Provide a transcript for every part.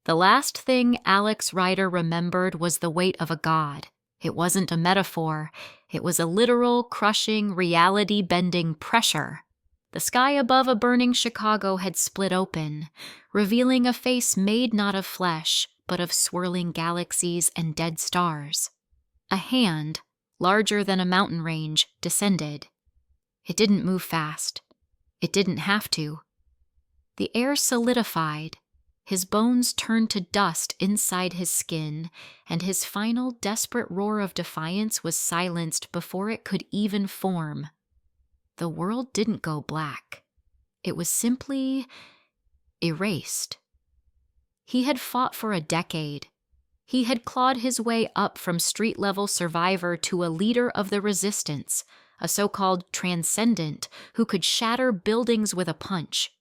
The last thing Alex Rider remembered was the weight of a god. It wasn't a metaphor. It was a literal, crushing, reality-bending pressure. The sky above a burning Chicago had split open, revealing a face made not of flesh, but of swirling galaxies and dead stars. A hand, larger than a mountain range, descended. It didn't move fast. It didn't have to. The air solidified. His bones turned to dust inside his skin, and his final desperate roar of defiance was silenced before it could even form. The world didn't go black. It was simply erased. He had fought for a decade. He had clawed his way up from street-level survivor to a leader of the resistance, a so-called transcendent who could shatter buildings with a punch.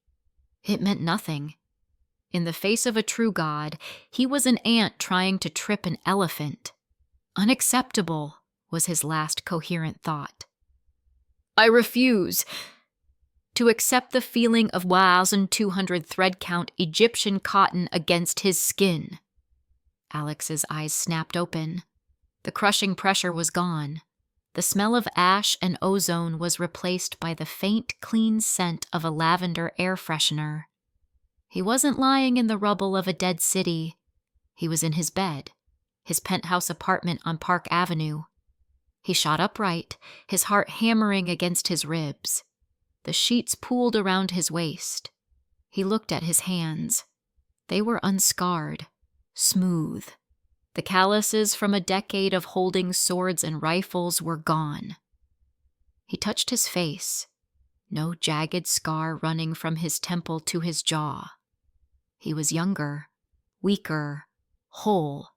It meant nothing. In the face of a true god, he was an ant trying to trip an elephant. Unacceptable, was his last coherent thought. I refuse to accept the feeling of 1,200 thread count Egyptian cotton against his skin. Alex's eyes snapped open. The crushing pressure was gone. The smell of ash and ozone was replaced by the faint, clean scent of a lavender air freshener. He wasn't lying in the rubble of a dead city. He was in his bed, his penthouse apartment on Park Avenue. He shot upright, his heart hammering against his ribs. The sheets pooled around his waist. He looked at his hands. They were unscarred, smooth. The calluses from a decade of holding swords and rifles were gone. He touched his face, no jagged scar running from his temple to his jaw. He was younger, weaker, whole.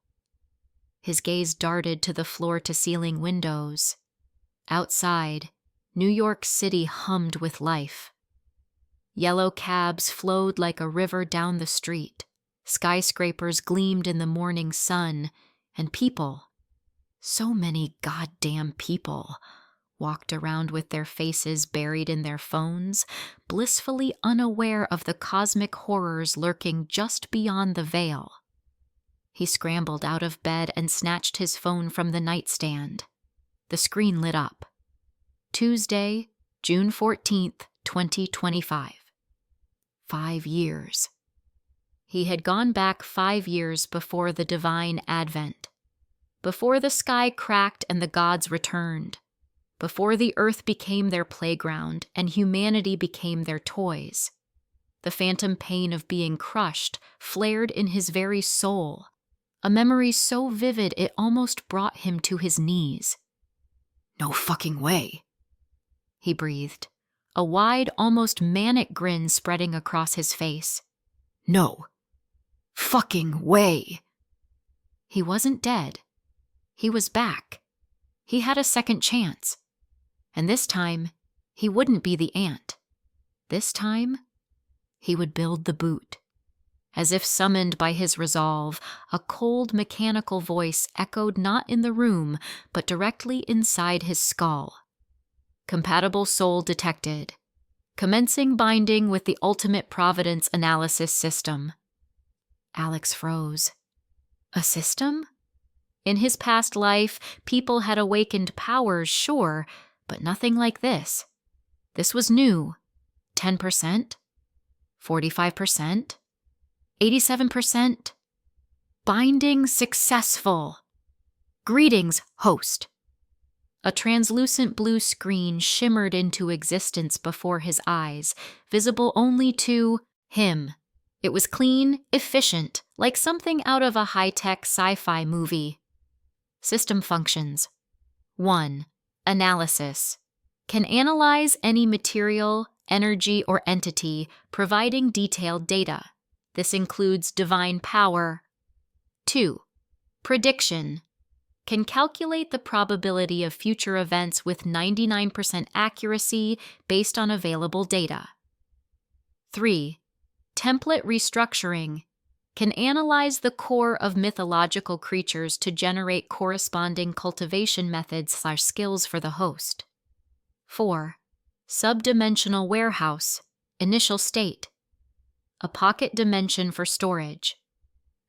His gaze darted to the floor-to-ceiling windows. Outside, New York City hummed with life. Yellow cabs flowed like a river down the street. Skyscrapers gleamed in the morning sun, and people, so many goddamn people, walked around with their faces buried in their phones, blissfully unaware of the cosmic horrors lurking just beyond the veil. He scrambled out of bed and snatched his phone from the nightstand. The screen lit up. Tuesday, June 14th, 2025. 5 years. He had gone back 5 years before the divine advent. Before the sky cracked and the gods returned. Before the earth became their playground and humanity became their toys. The phantom pain of being crushed flared in his very soul. A memory so vivid it almost brought him to his knees. No fucking way, he breathed, a wide, almost manic grin spreading across his face. No fucking way. He wasn't dead. He was back. He had a second chance. And this time, he wouldn't be the ant. This time, he would build the boot. As if summoned by his resolve, a cold mechanical voice echoed not in the room, but directly inside his skull. Compatible soul detected. Commencing binding with the ultimate providence analysis system. Alex froze. A system? In his past life, people had awakened powers, sure, but nothing like this. This was new. 10%? 45%? 87%? Binding successful. Greetings, host. A translucent blue screen shimmered into existence before his eyes, visible only to him. It was clean, efficient, like something out of a high-tech sci-fi movie. System functions. 1. Analysis. Can analyze any material, energy, or entity, providing detailed data. This includes divine power. 2. Prediction. Can calculate the probability of future events with 99% accuracy based on available data. 3. Template restructuring. Can analyze the core of mythological creatures to generate corresponding cultivation methods/skills for the host. 4. Subdimensional warehouse. Initial state. A pocket dimension for storage.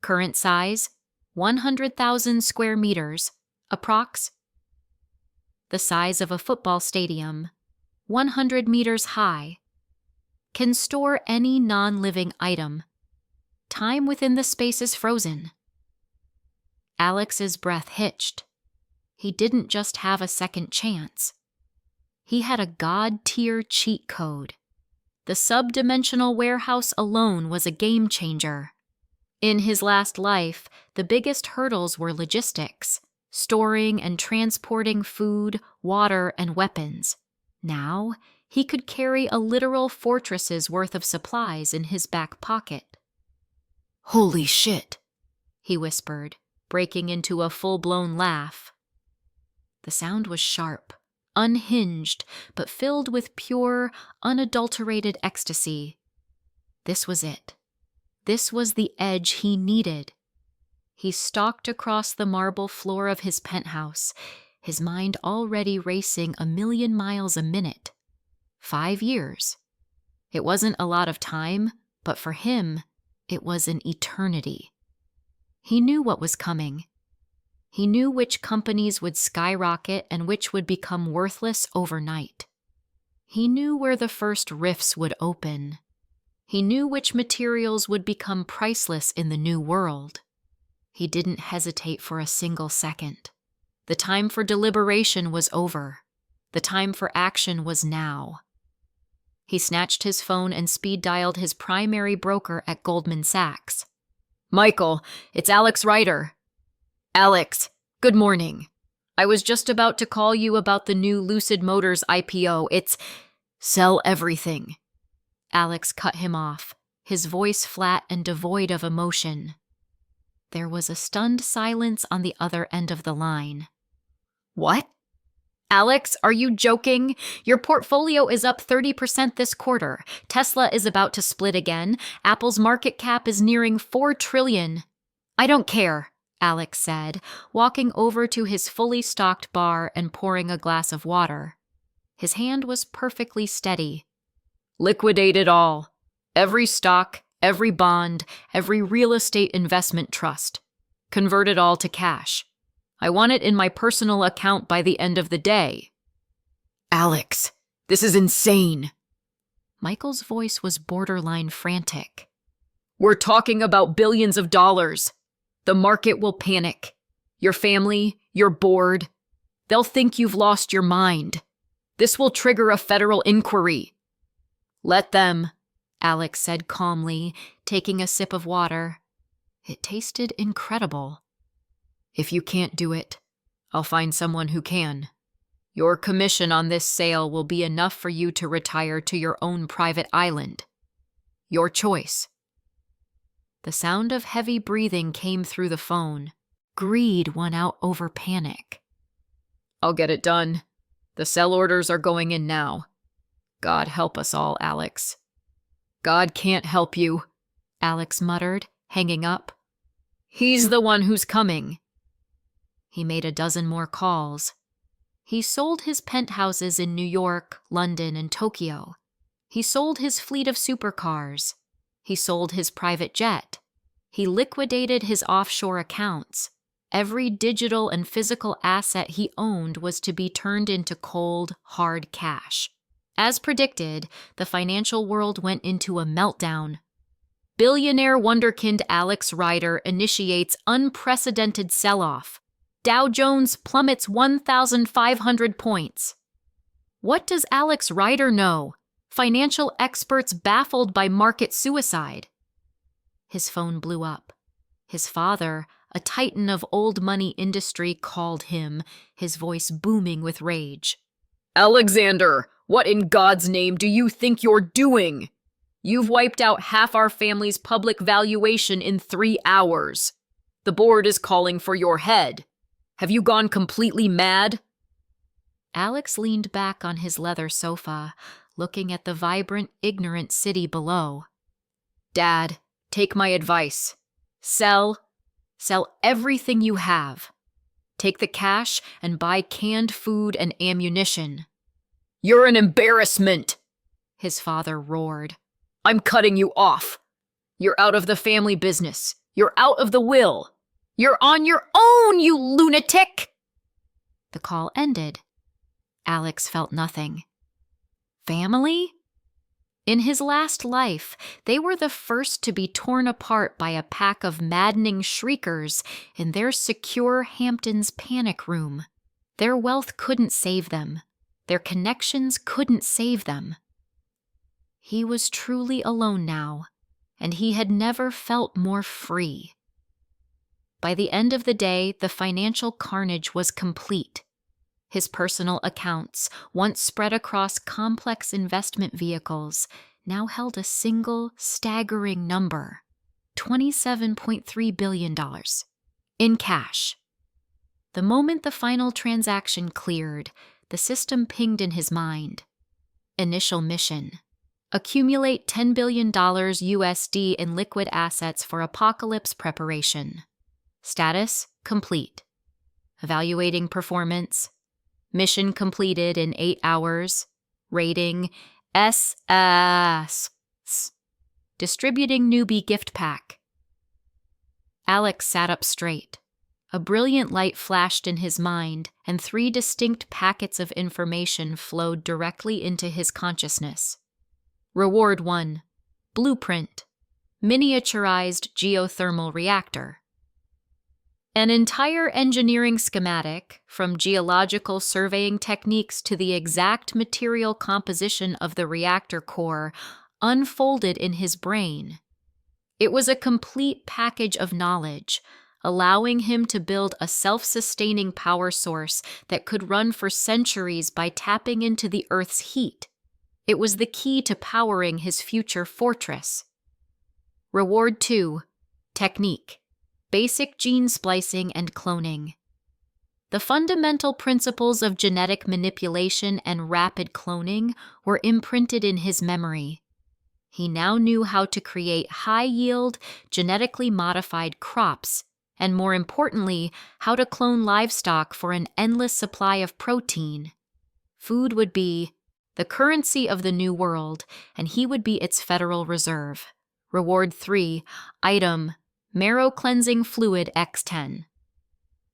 Current size, 100,000 square meters, approx. The size of a football stadium, 100 meters high. Can store any non-living item. Time within the space is frozen. Alex's breath hitched. He didn't just have a second chance. He had a god-tier cheat code. The sub-dimensional warehouse alone was a game changer. In his last life, the biggest hurdles were logistics, storing and transporting food, water, and weapons. Now, he could carry a literal fortress's worth of supplies in his back pocket. "Holy shit," he whispered, breaking into a full-blown laugh. The sound was sharp, unhinged, but filled with pure, unadulterated ecstasy. This was it. This was the edge he needed. He stalked across the marble floor of his penthouse, his mind already racing 1,000,000 miles a minute. 5 years. It wasn't a lot of time, but for him, it was an eternity. He knew what was coming. He knew which companies would skyrocket and which would become worthless overnight. He knew where the first rifts would open. He knew which materials would become priceless in the new world. He didn't hesitate for a single second. The time for deliberation was over. The time for action was now. He snatched his phone and speed-dialed his primary broker at Goldman Sachs. "Michael, it's Alex Ryder." "Alex, good morning. I was just about to call you about the new Lucid Motors IPO. It's sell everything." Alex cut him off, his voice flat and devoid of emotion. There was a stunned silence on the other end of the line. "What? Alex, are you joking? Your portfolio is up 30% this quarter. Tesla is about to split again. Apple's market cap is nearing $4 trillion. "I don't care," Alex said, walking over to his fully stocked bar and pouring a glass of water. His hand was perfectly steady. "Liquidate it all. Every stock, every bond, every real estate investment trust. Convert it all to cash. I want it in my personal account by the end of the day." "Alex, this is insane." Michael's voice was borderline frantic. "We're talking about billions of dollars. The market will panic. Your family, your board. They'll think you've lost your mind. This will trigger a federal inquiry." "Let them," Alex said calmly, taking a sip of water. It tasted incredible. "If you can't do it, I'll find someone who can. Your commission on this sale will be enough for you to retire to your own private island. Your choice." The sound of heavy breathing came through the phone. Greed won out over panic. "I'll get it done. The sell orders are going in now. God help us all, Alex." "God can't help you," Alex muttered, hanging up. "He's the one who's coming." He made a dozen more calls. He sold his penthouses in New York, London, and Tokyo. He sold his fleet of supercars. He sold his private jet. He liquidated his offshore accounts. Every digital and physical asset he owned was to be turned into cold, hard cash. As predicted, the financial world went into a meltdown. Billionaire wunderkind Alex Ryder initiates unprecedented sell-off. Dow Jones plummets 1,500 points. What does Alex Ryder know? Financial experts baffled by market suicide. His phone blew up. His father, a titan of old money industry, called him, his voice booming with rage. "Alexander, what in God's name do you think you're doing? You've wiped out half our family's public valuation in 3 hours. The board is calling for your head. Have you gone completely mad?" Alex leaned back on his leather sofa, looking at the vibrant, ignorant city below. "Dad, take my advice. Sell everything you have. Take the cash and buy canned food and ammunition." "You're an embarrassment," his father roared. "I'm cutting you off. You're out of the family business. You're out of the will. You're on your own, you lunatic! The call ended. Alex felt nothing. Family? In his last life, they were the first to be torn apart by a pack of maddening shriekers in their secure Hamptons panic room. Their wealth couldn't save them. Their connections couldn't save them. He was truly alone now, and he had never felt more free. By the end of the day, the financial carnage was complete. His personal accounts, once spread across complex investment vehicles, now held a single, staggering number: $27.3 billion. In cash. The moment the final transaction cleared, the system pinged in his mind. Initial mission: accumulate $10 billion USD in liquid assets for apocalypse preparation. Status: complete. Evaluating performance: mission completed in 8 hours. Rating: SS. Distributing newbie gift pack. Alex sat up straight. A brilliant light flashed in his mind, and 3 distinct packets of information flowed directly into his consciousness. Reward 1. Blueprint. Miniaturized geothermal reactor. An entire engineering schematic, from geological surveying techniques to the exact material composition of the reactor core, unfolded in his brain. It was a complete package of knowledge, allowing him to build a self-sustaining power source that could run for centuries by tapping into the Earth's heat. It was the key to powering his future fortress. Reward 2. Technique. Basic gene splicing and cloning. The fundamental principles of genetic manipulation and rapid cloning were imprinted in his memory. He now knew how to create high-yield, genetically modified crops, and more importantly, how to clone livestock for an endless supply of protein. Food would be the currency of the new world, and he would be its federal reserve. Reward 3. Item: marrow cleansing fluid X10.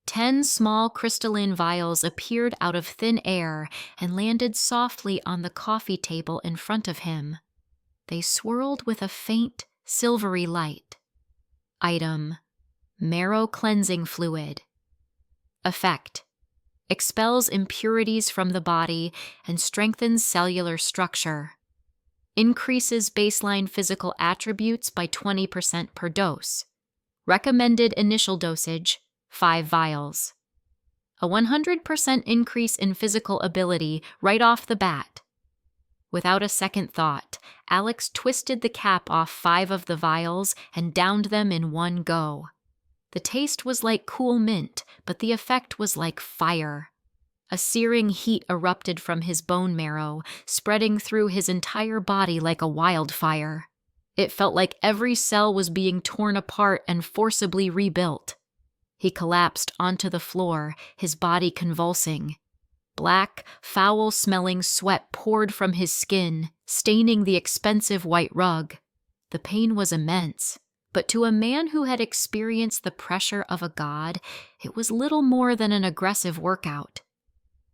10 small crystalline vials appeared out of thin air and landed softly on the coffee table in front of him. They swirled with a faint, silvery light. Item: marrow cleansing fluid. Effect: expels impurities from the body and strengthens cellular structure. Increases baseline physical attributes by 20% per dose. Recommended initial dosage: 5 vials. A 100% increase in physical ability right off the bat. Without a second thought, Alex twisted the cap off 5 of the vials and downed them in one go. The taste was like cool mint, but the effect was like fire. A searing heat erupted from his bone marrow, spreading through his entire body like a wildfire. It felt like every cell was being torn apart and forcibly rebuilt. He collapsed onto the floor, his body convulsing. Black, foul-smelling sweat poured from his skin, staining the expensive white rug. The pain was immense, but to a man who had experienced the pressure of a god, it was little more than an aggressive workout.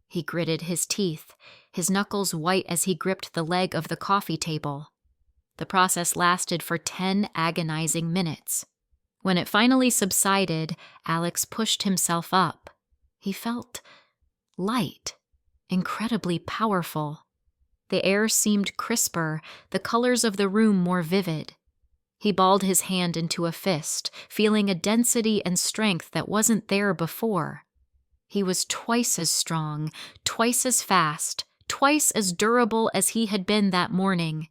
He gritted his teeth, his knuckles white as he gripped the leg of the coffee table. The process lasted for 10 agonizing minutes. When it finally subsided, Alex pushed himself up. He felt light, incredibly powerful. The air seemed crisper, the colors of the room more vivid. He balled his hand into a fist, feeling a density and strength that wasn't there before. He was twice as strong, twice as fast, twice as durable as he had been that morning.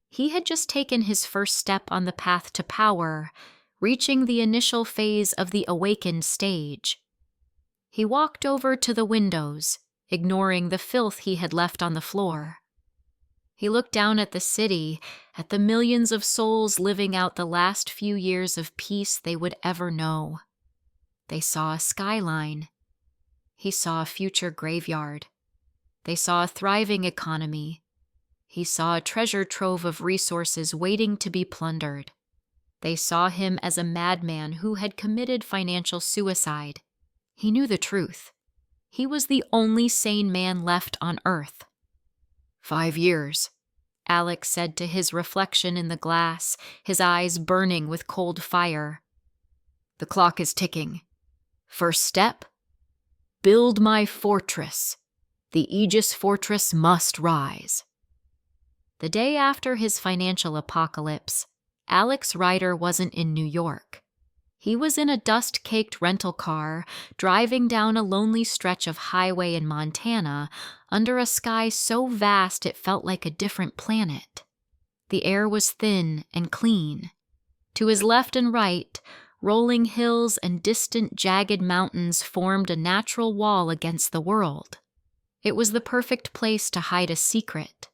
He had just taken his first step on the path to power, reaching the initial phase of the awakened stage. He walked over to the windows, ignoring the filth he had left on the floor. He looked down at the city, at the millions of souls living out the last few years of peace they would ever know. They saw a skyline. He saw a future graveyard. They saw a thriving economy. He saw a treasure trove of resources waiting to be plundered. They saw him as a madman who had committed financial suicide. He knew the truth. He was the only sane man left on Earth. 5 years, Alex said to his reflection in the glass, his eyes burning with cold fire. The clock is ticking. First step? Build my fortress. The Aegis fortress must rise. The day after his financial apocalypse, Alex Rider wasn't in New York. He was in a dust-caked rental car, driving down a lonely stretch of highway in Montana, under a sky so vast it felt like a different planet. The air was thin and clean. To his left and right, rolling hills and distant jagged mountains formed a natural wall against the world. It was the perfect place to hide a secret.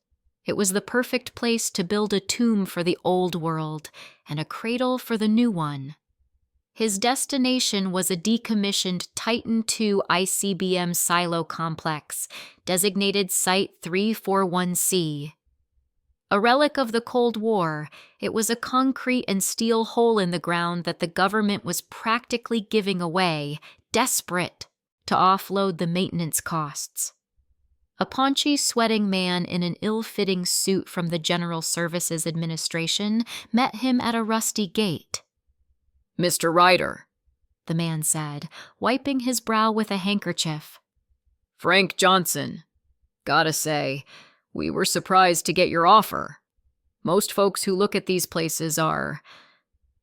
It was the perfect place to build a tomb for the old world and a cradle for the new one. His destination was a decommissioned Titan II ICBM silo complex, designated Site 341C. A relic of the Cold War, it was a concrete and steel hole in the ground that the government was practically giving away, desperate to offload the maintenance costs. A paunchy, sweating man in an ill-fitting suit from the General Services Administration met him at a rusty gate. "Mr. Ryder," the man said, wiping his brow with a handkerchief. "Frank Johnson. Gotta say, we were surprised to get your offer. Most folks who look at these places are,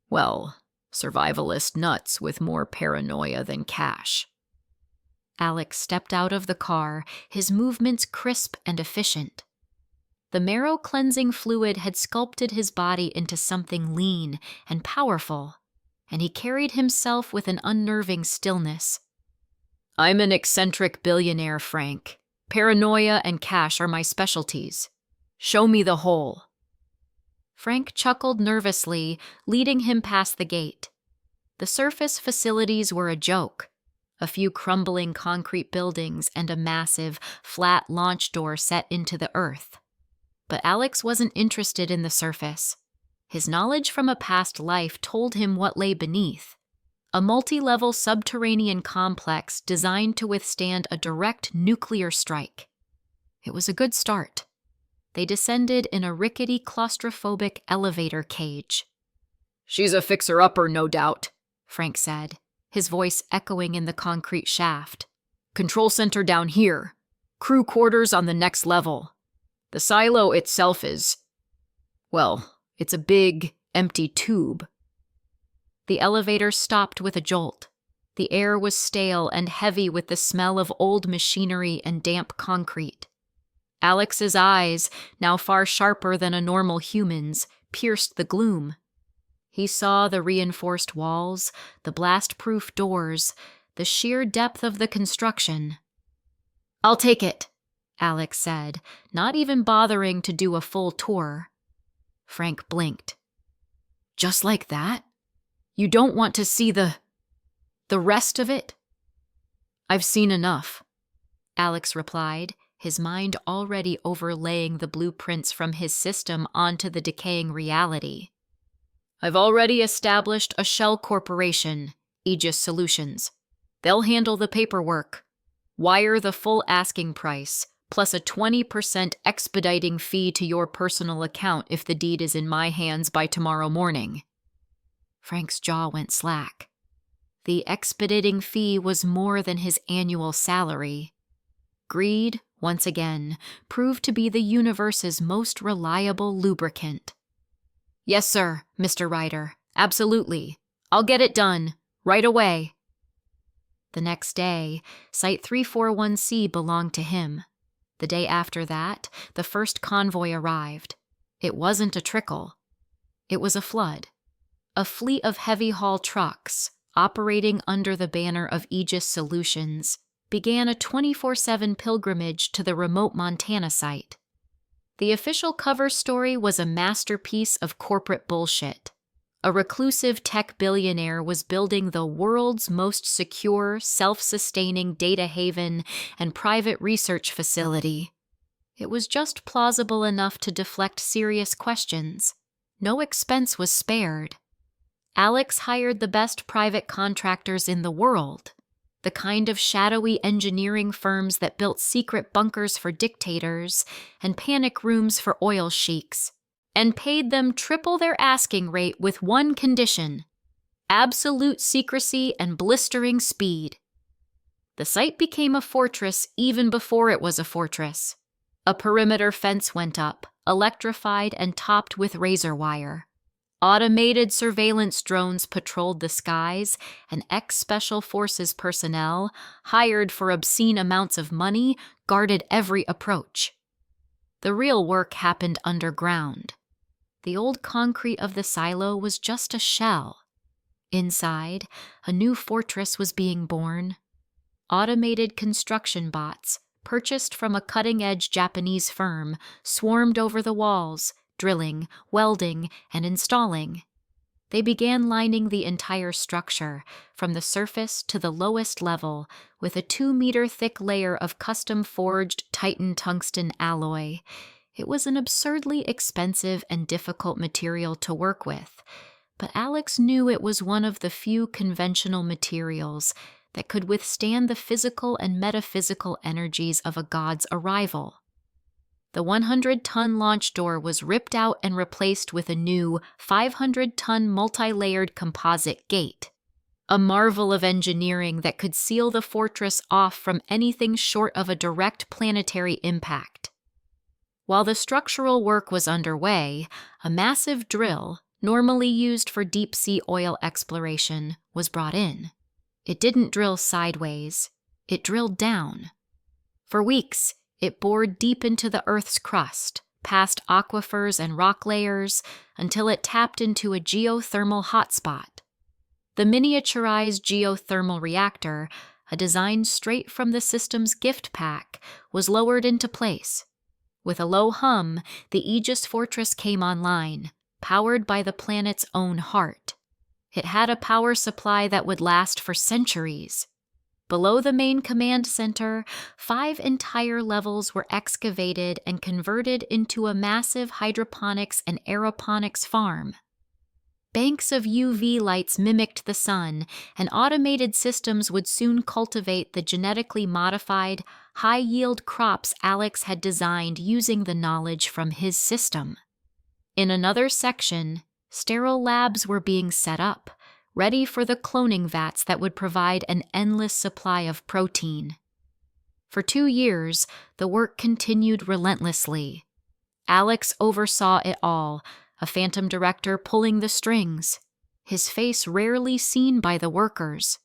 well, survivalist nuts with more paranoia than cash." Alex stepped out of the car, his movements crisp and efficient. The marrow-cleansing fluid had sculpted his body into something lean and powerful, and he carried himself with an unnerving stillness. "I'm an eccentric billionaire, Frank. Paranoia and cash are my specialties. Show me the hole." Frank chuckled nervously, leading him past the gate. The surface facilities were a joke. A few crumbling concrete buildings and a massive, flat launch door set into the earth. But Alex wasn't interested in the surface. His knowledge from a past life told him what lay beneath. A multi-level subterranean complex designed to withstand a direct nuclear strike. It was a good start. They descended in a rickety, claustrophobic elevator cage. "She's a fixer-upper, no doubt," Frank said, his voice echoing in the concrete shaft. "Control center down here. Crew quarters on the next level. The silo itself is, well, it's a big, empty tube." The elevator stopped with a jolt. The air was stale and heavy with the smell of old machinery and damp concrete. Alex's eyes, now far sharper than a normal human's, pierced the gloom. He saw the reinforced walls, the blast-proof doors, the sheer depth of the construction. "I'll take it," Alex said, not even bothering to do a full tour. Frank blinked. "Just like that? You don't want to see the rest of it?" "I've seen enough," Alex replied, his mind already overlaying the blueprints from his system onto the decaying reality. "I've already established a shell corporation, Aegis Solutions. They'll handle the paperwork. Wire the full asking price, plus a 20% expediting fee to your personal account if the deed is in my hands by tomorrow morning." Frank's jaw went slack. The expediting fee was more than his annual salary. Greed, once again, proved to be the universe's most reliable lubricant. "Yes, sir, Mr. Ryder. Absolutely. I'll get it done. Right away." The next day, Site 341C belonged to him. The day after that, the first convoy arrived. It wasn't a trickle. It was a flood. A fleet of heavy-haul trucks, operating under the banner of Aegis Solutions, began a 24/7 pilgrimage to the remote Montana site. The official cover story was a masterpiece of corporate bullshit. A reclusive tech billionaire was building the world's most secure, self-sustaining data haven and private research facility. It was just plausible enough to deflect serious questions. No expense was spared. Alex hired the best private contractors in the world, the kind of shadowy engineering firms that built secret bunkers for dictators and panic rooms for oil sheiks, and paid them triple their asking rate with one condition: absolute secrecy and blistering speed. The site became a fortress even before it was a fortress. A perimeter fence went up, electrified and topped with razor wire. Automated surveillance drones patrolled the skies, and ex-Special Forces personnel, hired for obscene amounts of money, guarded every approach. The real work happened underground. The old concrete of the silo was just a shell. Inside, a new fortress was being born. Automated construction bots, purchased from a cutting-edge Japanese firm, swarmed over the walls, drilling, welding, and installing. They began lining the entire structure, from the surface to the lowest level, with a 2-meter-thick layer of custom-forged Titan tungsten alloy. It was an absurdly expensive and difficult material to work with, but Alex knew it was one of the few conventional materials that could withstand the physical and metaphysical energies of a god's arrival. The 100-ton launch door was ripped out and replaced with a new 500-ton multi-layered composite gate, a marvel of engineering that could seal the fortress off from anything short of a direct planetary impact. While the structural work was underway, a massive drill, normally used for deep-sea oil exploration, was brought in. It didn't drill sideways, it drilled down. For weeks, it bored deep into the Earth's crust, past aquifers and rock layers, until it tapped into a geothermal hotspot. The miniaturized geothermal reactor, a design straight from the system's gift pack, was lowered into place. With a low hum, the Aegis Fortress came online, powered by the planet's own heart. It had a power supply that would last for centuries. Below the main command center, 5 entire levels were excavated and converted into a massive hydroponics and aeroponics farm. Banks of UV lights mimicked the sun, and automated systems would soon cultivate the genetically modified, high-yield crops Alex had designed using the knowledge from his system. In another section, sterile labs were being set up, ready for the cloning vats that would provide an endless supply of protein. For 2 years, the work continued relentlessly. Alex oversaw it all, a phantom director pulling the strings, his face rarely seen by the workers.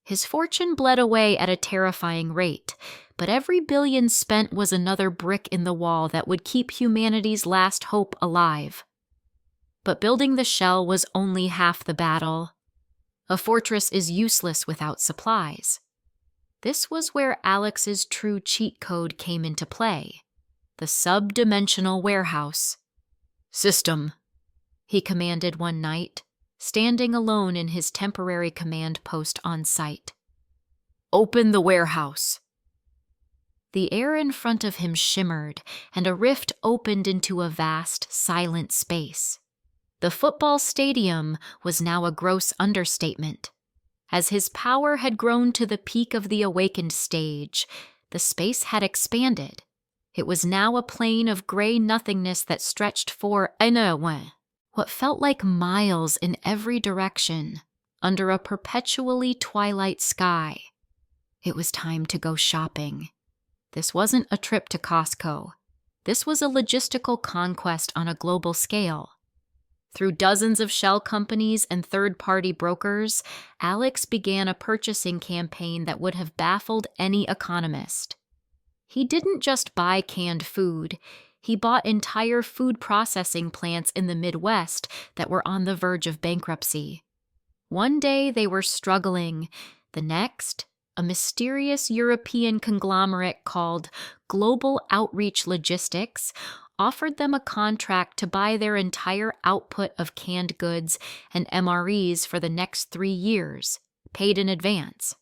His fortune bled away at a terrifying rate, but every billion spent was another brick in the wall that would keep humanity's last hope alive. But building the shell was only half the battle. A fortress is useless without supplies. This was where Alex's true cheat code came into play: the sub-dimensional warehouse. "System," he commanded one night, standing alone in his temporary command post on site. "Open the warehouse." The air in front of him shimmered, and a rift opened into a vast, silent space. The football stadium was now a gross understatement. As his power had grown to the peak of the awakened stage, the space had expanded. It was now a plain of gray nothingness that stretched for what felt like miles in every direction, under a perpetually twilight sky. It was time to go shopping. This wasn't a trip to Costco. This was a logistical conquest on a global scale. Through dozens of shell companies and third-party brokers, Alex began a purchasing campaign that would have baffled any economist. He didn't just buy canned food. He bought entire food processing plants in the Midwest that were on the verge of bankruptcy. One day they were struggling. The next, a mysterious European conglomerate called Global Outreach Logistics offered them a contract to buy their entire output of canned goods and MREs for the next 3 years, paid in advance.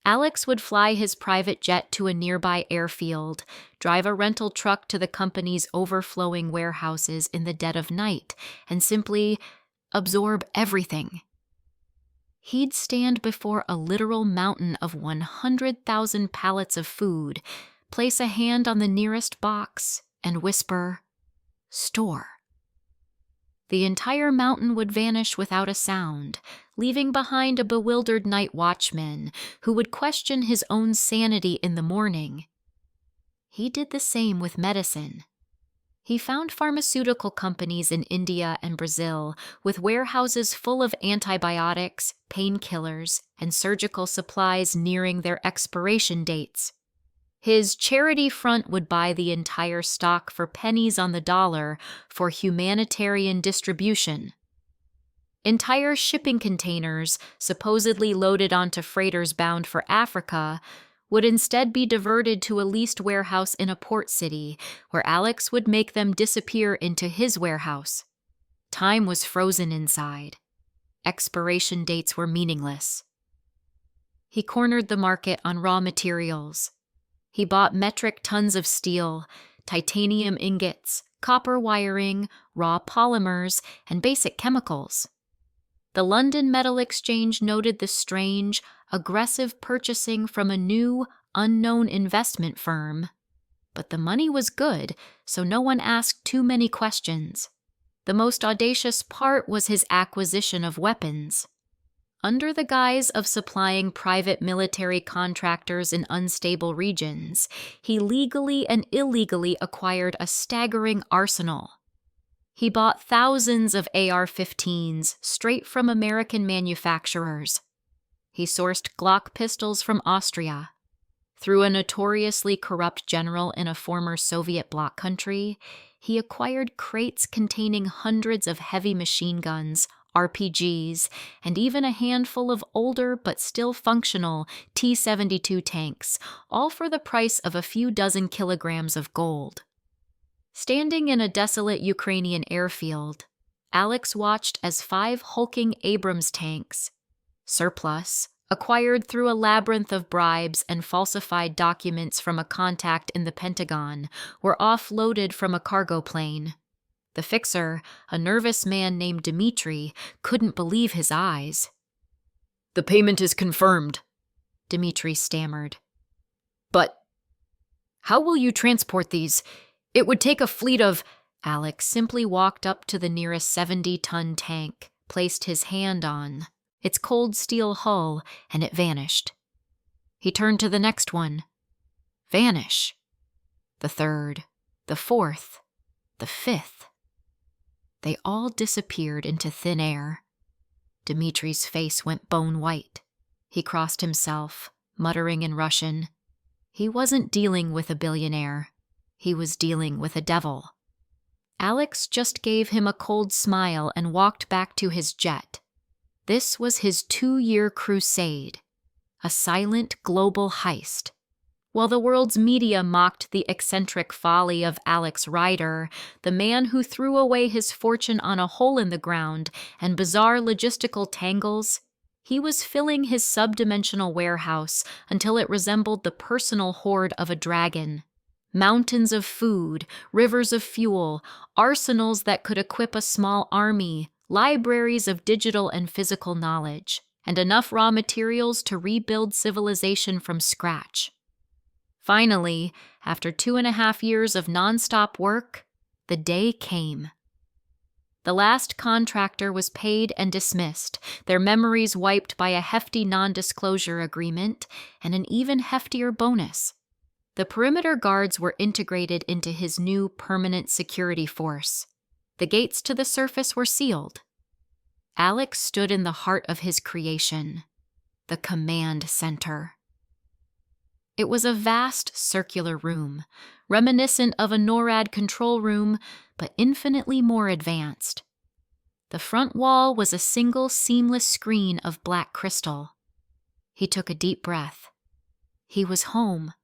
Alex would fly his private jet to a nearby airfield, drive a rental truck to the company's overflowing warehouses in the dead of night, and simply absorb everything. He'd stand before a literal mountain of 100,000 pallets of food, place a hand on the nearest box, and whisper, "Store." The entire mountain would vanish without a sound, leaving behind a bewildered night watchman who would question his own sanity in the morning. He did the same with medicine. He found pharmaceutical companies in India and Brazil with warehouses full of antibiotics, painkillers, and surgical supplies nearing their expiration dates. His charity front would buy the entire stock for pennies on the dollar for humanitarian distribution. Entire shipping containers, supposedly loaded onto freighters bound for Africa, would instead be diverted to a leased warehouse in a port city, where Alex would make them disappear into his warehouse. Time was frozen inside. Expiration dates were meaningless. He cornered the market on raw materials. He bought metric tons of steel, titanium ingots, copper wiring, raw polymers, and basic chemicals. The London Metal Exchange noted the strange, aggressive purchasing from a new, unknown investment firm. But the money was good, so no one asked too many questions. The most audacious part was his acquisition of weapons. Under the guise of supplying private military contractors in unstable regions, he legally and illegally acquired a staggering arsenal. He bought thousands of AR-15s straight from American manufacturers. He sourced Glock pistols from Austria. Through a notoriously corrupt general in a former Soviet bloc country, he acquired crates containing hundreds of heavy machine guns, RPGs, and even a handful of older but still functional T-72 tanks, all for the price of a few dozen kilograms of gold. Standing in a desolate Ukrainian airfield, Alex watched as 5 hulking Abrams tanks, surplus, acquired through a labyrinth of bribes and falsified documents from a contact in the Pentagon, were offloaded from a cargo plane. The fixer, a nervous man named Dmitri, couldn't believe his eyes. "The payment is confirmed," Dmitri stammered. "But how will you transport these? It would take a fleet of—" Alex simply walked up to the nearest 70-ton tank, placed his hand on its cold steel hull, and it vanished. He turned to the next one. Vanish. The third, the fourth, the fifth. They all disappeared into thin air. Dimitri's face went bone white. He crossed himself, muttering in Russian. He wasn't dealing with a billionaire. He was dealing with a devil. Alex just gave him a cold smile and walked back to his jet. This was his 2-year crusade, a silent global heist. While the world's media mocked the eccentric folly of Alex Rider, the man who threw away his fortune on a hole in the ground and bizarre logistical tangles, he was filling his subdimensional warehouse until it resembled the personal hoard of a dragon. Mountains of food, rivers of fuel, arsenals that could equip a small army, libraries of digital and physical knowledge, and enough raw materials to rebuild civilization from scratch. Finally, after 2.5 years of nonstop work, the day came. The last contractor was paid and dismissed, their memories wiped by a hefty non-disclosure agreement and an even heftier bonus. The perimeter guards were integrated into his new permanent security force. The gates to the surface were sealed. Alex stood in the heart of his creation, the command center. It was a vast circular room, reminiscent of a NORAD control room, but infinitely more advanced. The front wall was a single seamless screen of black crystal. He took a deep breath. He was home.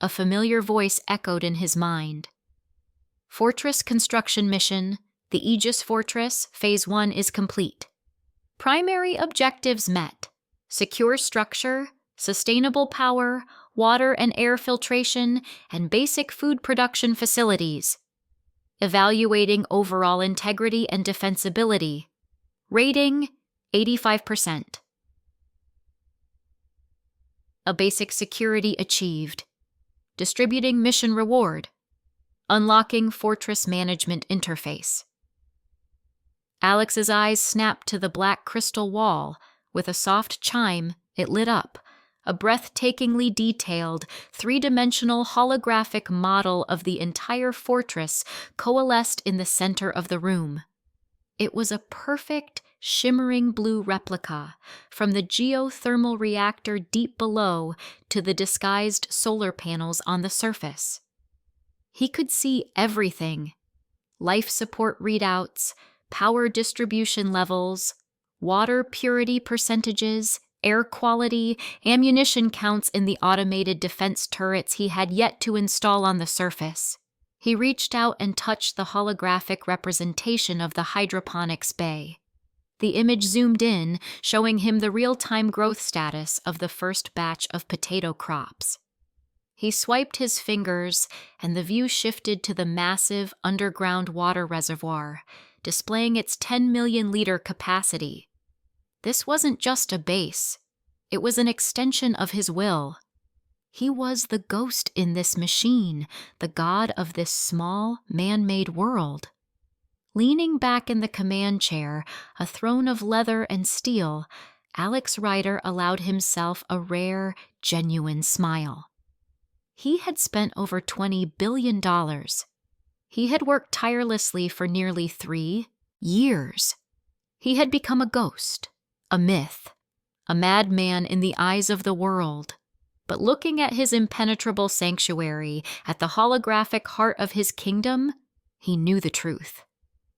A familiar voice echoed in his mind. Fortress construction mission, the Aegis Fortress, Phase 1 is complete. Primary objectives met: secure structure, sustainable power, water and air filtration, and basic food production facilities. Evaluating overall integrity and defensibility. Rating 85%. A basic security achieved. Distributing mission reward. Unlocking fortress management interface. Alex's eyes snapped to the black crystal wall. With a soft chime, it lit up. A breathtakingly detailed, three-dimensional holographic model of the entire fortress coalesced in the center of the room. It was a perfect, shimmering blue replica, from the geothermal reactor deep below to the disguised solar panels on the surface. He could see everything: life support readouts, power distribution levels, water purity percentages, air quality, ammunition counts in the automated defense turrets he had yet to install on the surface. He reached out and touched the holographic representation of the hydroponics bay. The image zoomed in, showing him the real-time growth status of the first batch of potato crops. He swiped his fingers, and the view shifted to the massive underground water reservoir, displaying its 10 million-liter capacity. This wasn't just a base. It was an extension of his will. He was the ghost in this machine, the god of this small, man-made world. Leaning back in the command chair, a throne of leather and steel, Alex Rider allowed himself a rare, genuine smile. He had spent over $20 billion. He had worked tirelessly for nearly 3 years. He had become a ghost, a myth, a madman in the eyes of the world. But looking at his impenetrable sanctuary, at the holographic heart of his kingdom, he knew the truth.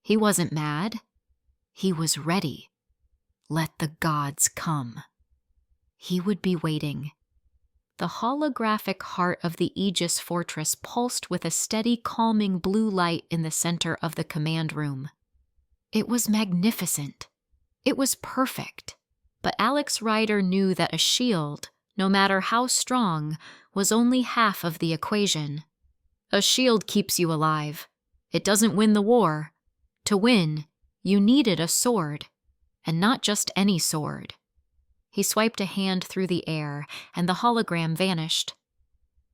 He wasn't mad. He was ready. Let the gods come. He would be waiting. The holographic heart of the Aegis fortress pulsed with a steady, calming blue light in the center of the command room. It was magnificent. It was perfect. But Alex Rider knew that a shield, no matter how strong, was only half of the equation. A shield keeps you alive. It doesn't win the war. To win, you needed a sword, and not just any sword. He swiped a hand through the air, and the hologram vanished.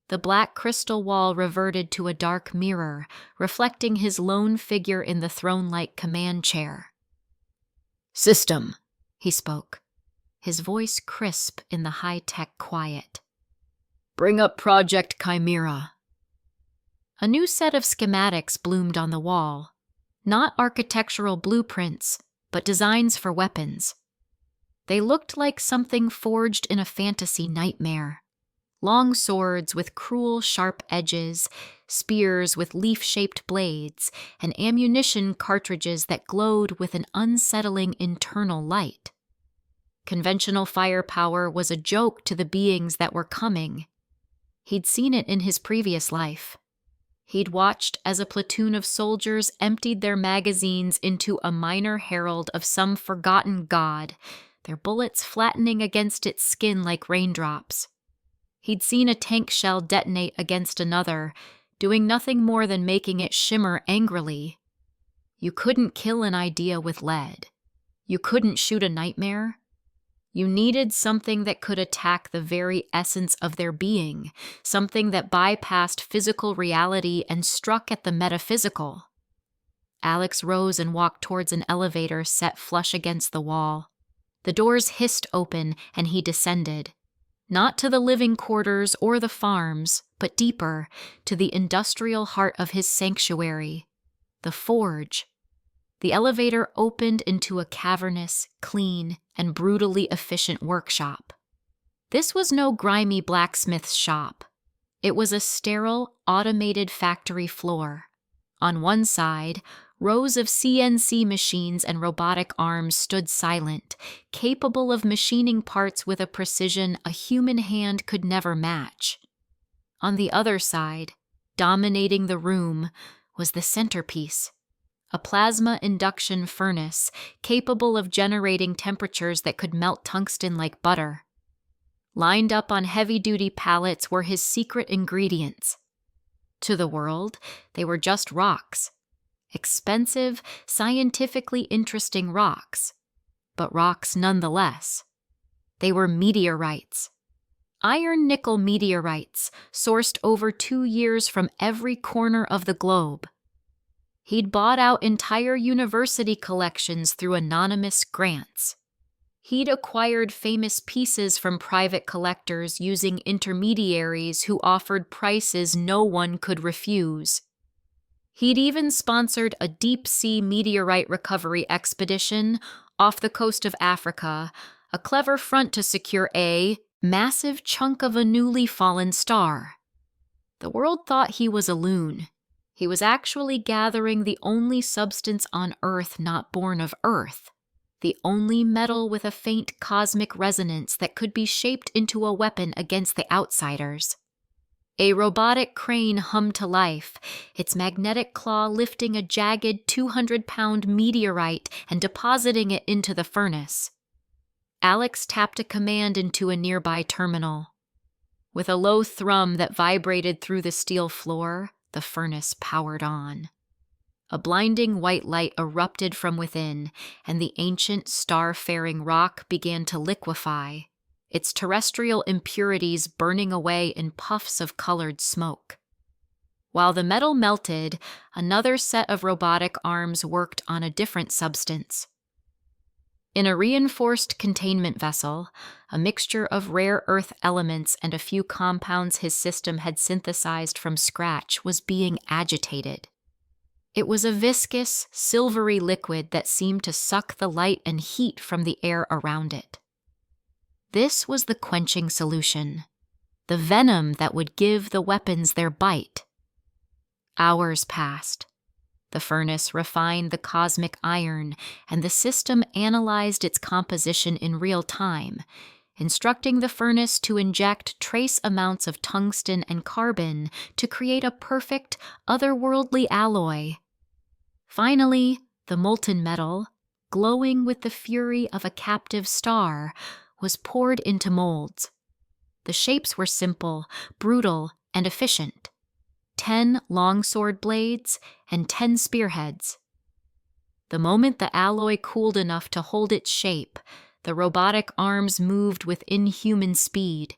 The black crystal wall reverted to a dark mirror, reflecting his lone figure in the throne-like command chair. "System," he spoke, his voice crisp in the high-tech quiet. "Bring up Project Chimera." A new set of schematics bloomed on the wall. Not architectural blueprints, but designs for weapons. They looked like something forged in a fantasy nightmare. Long swords with cruel, sharp edges, spears with leaf-shaped blades, and ammunition cartridges that glowed with an unsettling internal light. Conventional firepower was a joke to the beings that were coming. He'd seen it in his previous life. He'd watched as a platoon of soldiers emptied their magazines into a minor herald of some forgotten god, their bullets flattening against its skin like raindrops. He'd seen a tank shell detonate against another, doing nothing more than making it shimmer angrily. You couldn't kill an idea with lead. You couldn't shoot a nightmare. You needed something that could attack the very essence of their being, something that bypassed physical reality and struck at the metaphysical. Alex rose and walked towards an elevator set flush against the wall. The doors hissed open, and he descended. Not to the living quarters or the farms, but deeper, to the industrial heart of his sanctuary, the forge. The elevator opened into a cavernous, clean, and brutally efficient workshop. This was no grimy blacksmith's shop. It was a sterile, automated factory floor. On one side, rows of CNC machines and robotic arms stood silent, capable of machining parts with a precision a human hand could never match. On the other side, dominating the room, was the centerpiece. A plasma induction furnace capable of generating temperatures that could melt tungsten like butter. Lined up on heavy-duty pallets were his secret ingredients. To the world, they were just rocks. Expensive, scientifically interesting rocks, but rocks nonetheless. They were meteorites. Iron-nickel meteorites, sourced over 2 years from every corner of the globe. He'd bought out entire university collections through anonymous grants. He'd acquired famous pieces from private collectors using intermediaries who offered prices no one could refuse. He'd even sponsored a deep-sea meteorite recovery expedition off the coast of Africa, a clever front to secure a massive chunk of a newly fallen star. The world thought he was a loon. He was actually gathering the only substance on Earth not born of Earth, the only metal with a faint cosmic resonance that could be shaped into a weapon against the outsiders. A robotic crane hummed to life, its magnetic claw lifting a jagged 200-pound meteorite and depositing it into the furnace. Alex tapped a command into a nearby terminal. With a low thrum that vibrated through the steel floor, the furnace powered on. A blinding white light erupted from within, and the ancient star-faring rock began to liquefy, its terrestrial impurities burning away in puffs of colored smoke. While the metal melted, another set of robotic arms worked on a different substance. In a reinforced containment vessel, a mixture of rare earth elements and a few compounds his system had synthesized from scratch was being agitated. It was a viscous, silvery liquid that seemed to suck the light and heat from the air around it. This was the quenching solution, the venom that would give the weapons their bite. Hours passed. The furnace refined the cosmic iron, and the system analyzed its composition in real time, instructing the furnace to inject trace amounts of tungsten and carbon to create a perfect, otherworldly alloy. Finally, the molten metal, glowing with the fury of a captive star, was poured into molds. The shapes were simple, brutal, and efficient. 10 longsword blades and 10 spearheads. The moment the alloy cooled enough to hold its shape, the robotic arms moved with inhuman speed.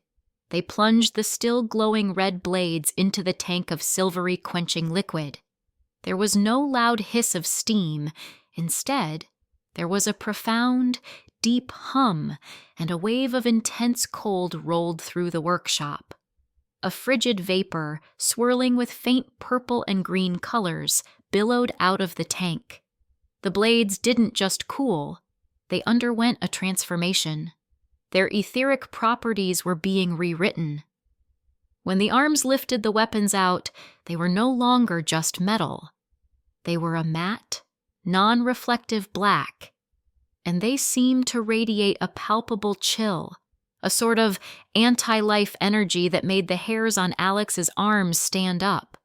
They plunged the still glowing red blades into the tank of silvery quenching liquid. There was no loud hiss of steam. Instead, there was a profound, deep hum, and a wave of intense cold rolled through the workshop. A frigid vapor, swirling with faint purple and green colors, billowed out of the tank. The blades didn't just cool, they underwent a transformation. Their etheric properties were being rewritten. When the arms lifted the weapons out, they were no longer just metal. They were a matte, non-reflective black, and they seemed to radiate a palpable chill, a sort of anti-life energy that made the hairs on Alex's arms stand up.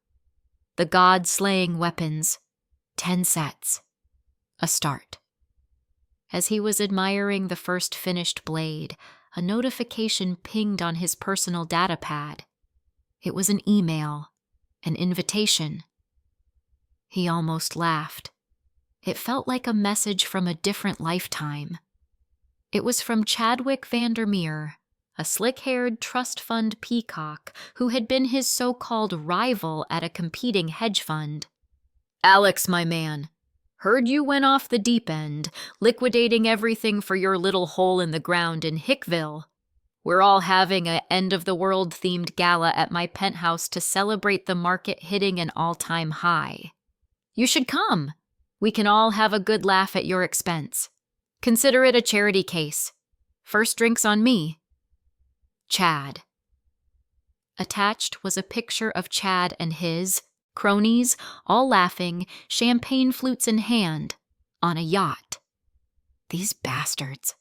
The god-slaying weapons, 10 sets. A start. As he was admiring the first finished blade, a notification pinged on his personal data pad. It was an email, an invitation. He almost laughed. It felt like a message from a different lifetime. It was from Chadwick Vandermeer, a slick-haired trust fund peacock who had been his so-called rival at a competing hedge fund. "Alex, my man, heard you went off the deep end, liquidating everything for your little hole in the ground in Hickville. We're all having a end-of-the-world-themed gala at my penthouse to celebrate the market hitting an all-time high. You should come. We can all have a good laugh at your expense. Consider it a charity case. First drinks on me. Chad." Attached was a picture of Chad and his cronies, all laughing, champagne flutes in hand, on a yacht. These bastards.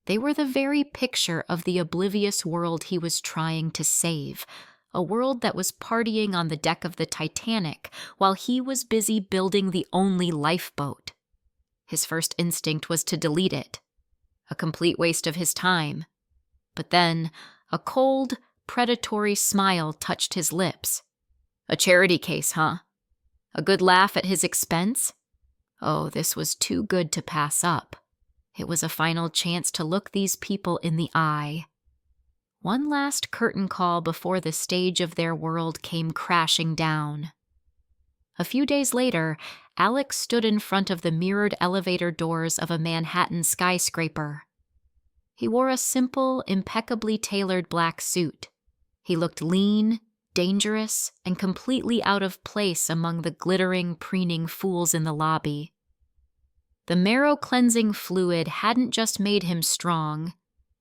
They were the very picture of the oblivious world he was trying to save, a world that was partying on the deck of the Titanic while he was busy building the only lifeboat. His first instinct was to delete it, a complete waste of his time. But then, a cold, predatory smile touched his lips. A charity case, huh? A good laugh at his expense? Oh, this was too good to pass up. It was a final chance to look these people in the eye. One last curtain call before the stage of their world came crashing down. A few days later, Alex stood in front of the mirrored elevator doors of a Manhattan skyscraper. He wore a simple, impeccably tailored black suit. He looked lean, dangerous, and completely out of place among the glittering, preening fools in the lobby. The marrow-cleansing fluid hadn't just made him strong.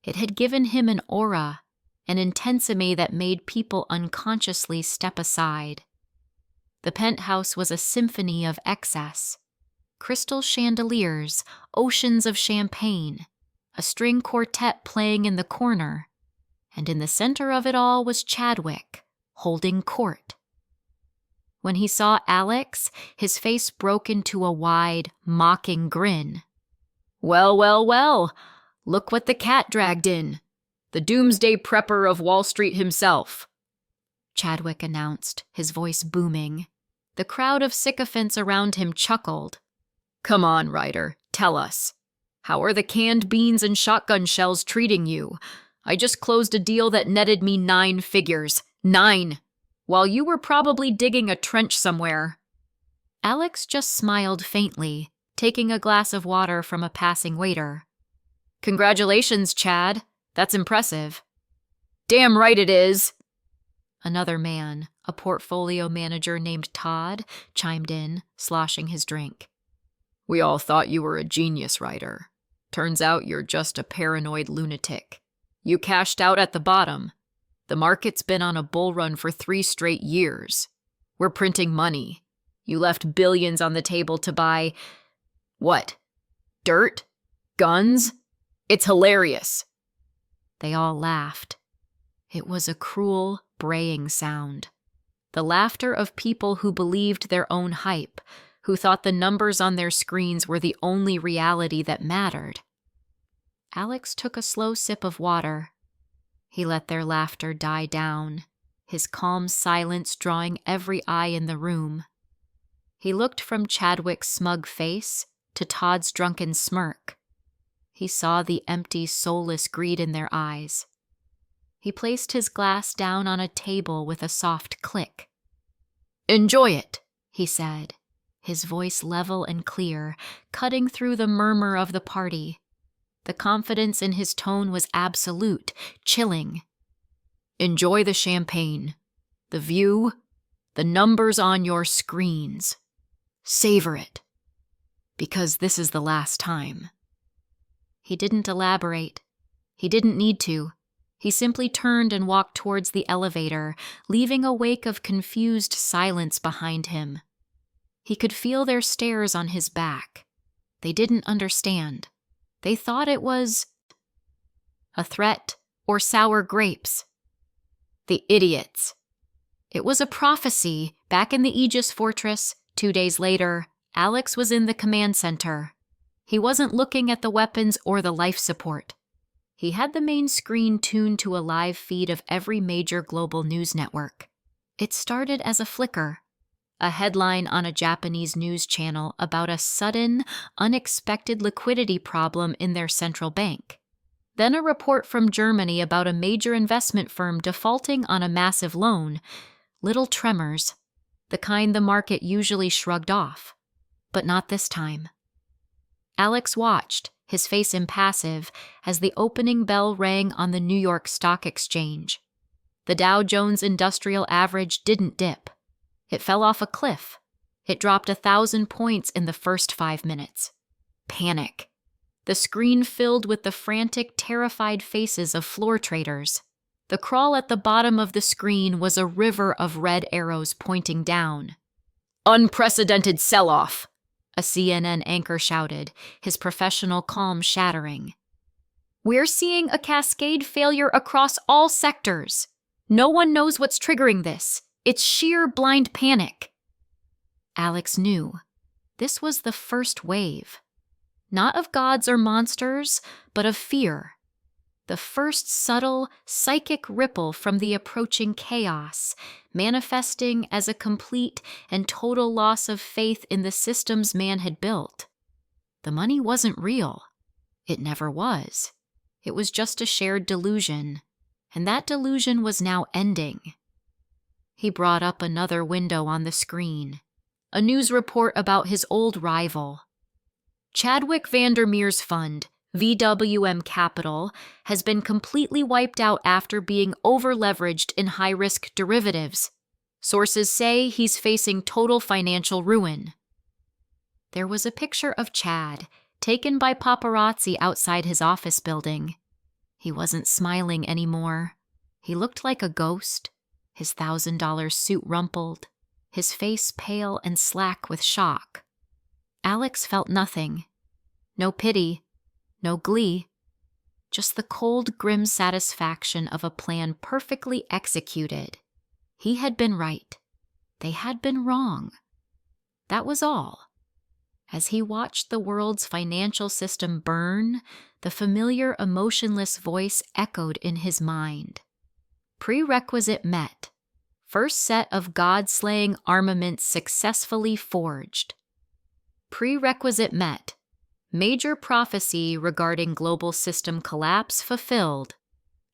It had given him an aura, an intensity that made people unconsciously step aside. The penthouse was a symphony of excess. Crystal chandeliers, oceans of champagne, a string quartet playing in the corner, and in the center of it all was Chadwick, holding court. When he saw Alex, his face broke into a wide, mocking grin. "Well, well, well, look what the cat dragged in. The doomsday prepper of Wall Street himself," Chadwick announced, his voice booming. The crowd of sycophants around him chuckled. "Come on, Ryder, tell us. How are the canned beans and shotgun shells treating you? I just closed a deal that netted me 9 figures. 9! While you were probably digging a trench somewhere." Alex just smiled faintly, taking a glass of water from a passing waiter. "Congratulations, Chad. That's impressive." "Damn right it is." Another man, a portfolio manager named Todd, chimed in, sloshing his drink. "We all thought you were a genius, Ryder. Turns out you're just a paranoid lunatic. You cashed out at the bottom. The market's been on a bull run for 3 straight years. We're printing money. You left billions on the table to buy... what? Dirt? Guns? It's hilarious." They all laughed. It was a cruel, braying sound. The laughter of people who believed their own hype, who thought the numbers on their screens were the only reality that mattered. Alex took a slow sip of water. He let their laughter die down, his calm silence drawing every eye in the room. He looked from Chadwick's smug face to Todd's drunken smirk. He saw the empty, soulless greed in their eyes. He placed his glass down on a table with a soft click. "Enjoy it," he said, his voice level and clear, cutting through the murmur of the party. The confidence in his tone was absolute, chilling. "Enjoy the champagne, the view, the numbers on your screens. Savor it. Because this is the last time." He didn't elaborate. He didn't need to. He simply turned and walked towards the elevator, leaving a wake of confused silence behind him. He could feel their stares on his back. They didn't understand. They thought it was a threat or sour grapes. The idiots. It was a prophecy. Back in the Aegis Fortress, 2 days later, Alex was in the command center. He wasn't looking at the weapons or the life support. He had the main screen tuned to a live feed of every major global news network. It started as a flicker, a headline on a Japanese news channel about a sudden, unexpected liquidity problem in their central bank. Then a report from Germany about a major investment firm defaulting on a massive loan. Little tremors, the kind the market usually shrugged off. But not this time. Alex watched, his face impassive, as the opening bell rang on the New York Stock Exchange. The Dow Jones Industrial Average didn't dip. It fell off a cliff. It dropped 1,000 points in the first 5 minutes. Panic. The screen filled with the frantic, terrified faces of floor traders. The crawl at the bottom of the screen was a river of red arrows pointing down. "Unprecedented sell-off," a CNN anchor shouted, his professional calm shattering. "We're seeing a cascade failure across all sectors. No one knows what's triggering this. It's sheer blind panic." Alex knew. This was the first wave. Not of gods or monsters, but of fear. The first subtle, psychic ripple from the approaching chaos, manifesting as a complete and total loss of faith in the systems man had built. The money wasn't real. It never was. It was just a shared delusion, and that delusion was now ending. He brought up another window on the screen, a news report about his old rival. Chadwick Vandermeer's fund, VWM Capital, has been completely wiped out after being over-leveraged in high-risk derivatives. Sources say he's facing total financial ruin. There was a picture of Chad, taken by paparazzi outside his office building. He wasn't smiling anymore. He looked like a ghost, his $1,000 suit rumpled, his face pale and slack with shock. Alex felt nothing. No pity, no glee. Just the cold, grim satisfaction of a plan perfectly executed. He had been right. They had been wrong. That was all. As he watched the world's financial system burn, the familiar emotionless voice echoed in his mind. Prerequisite met. First set of God-slaying armaments successfully forged. Prerequisite met. Major prophecy regarding global system collapse fulfilled.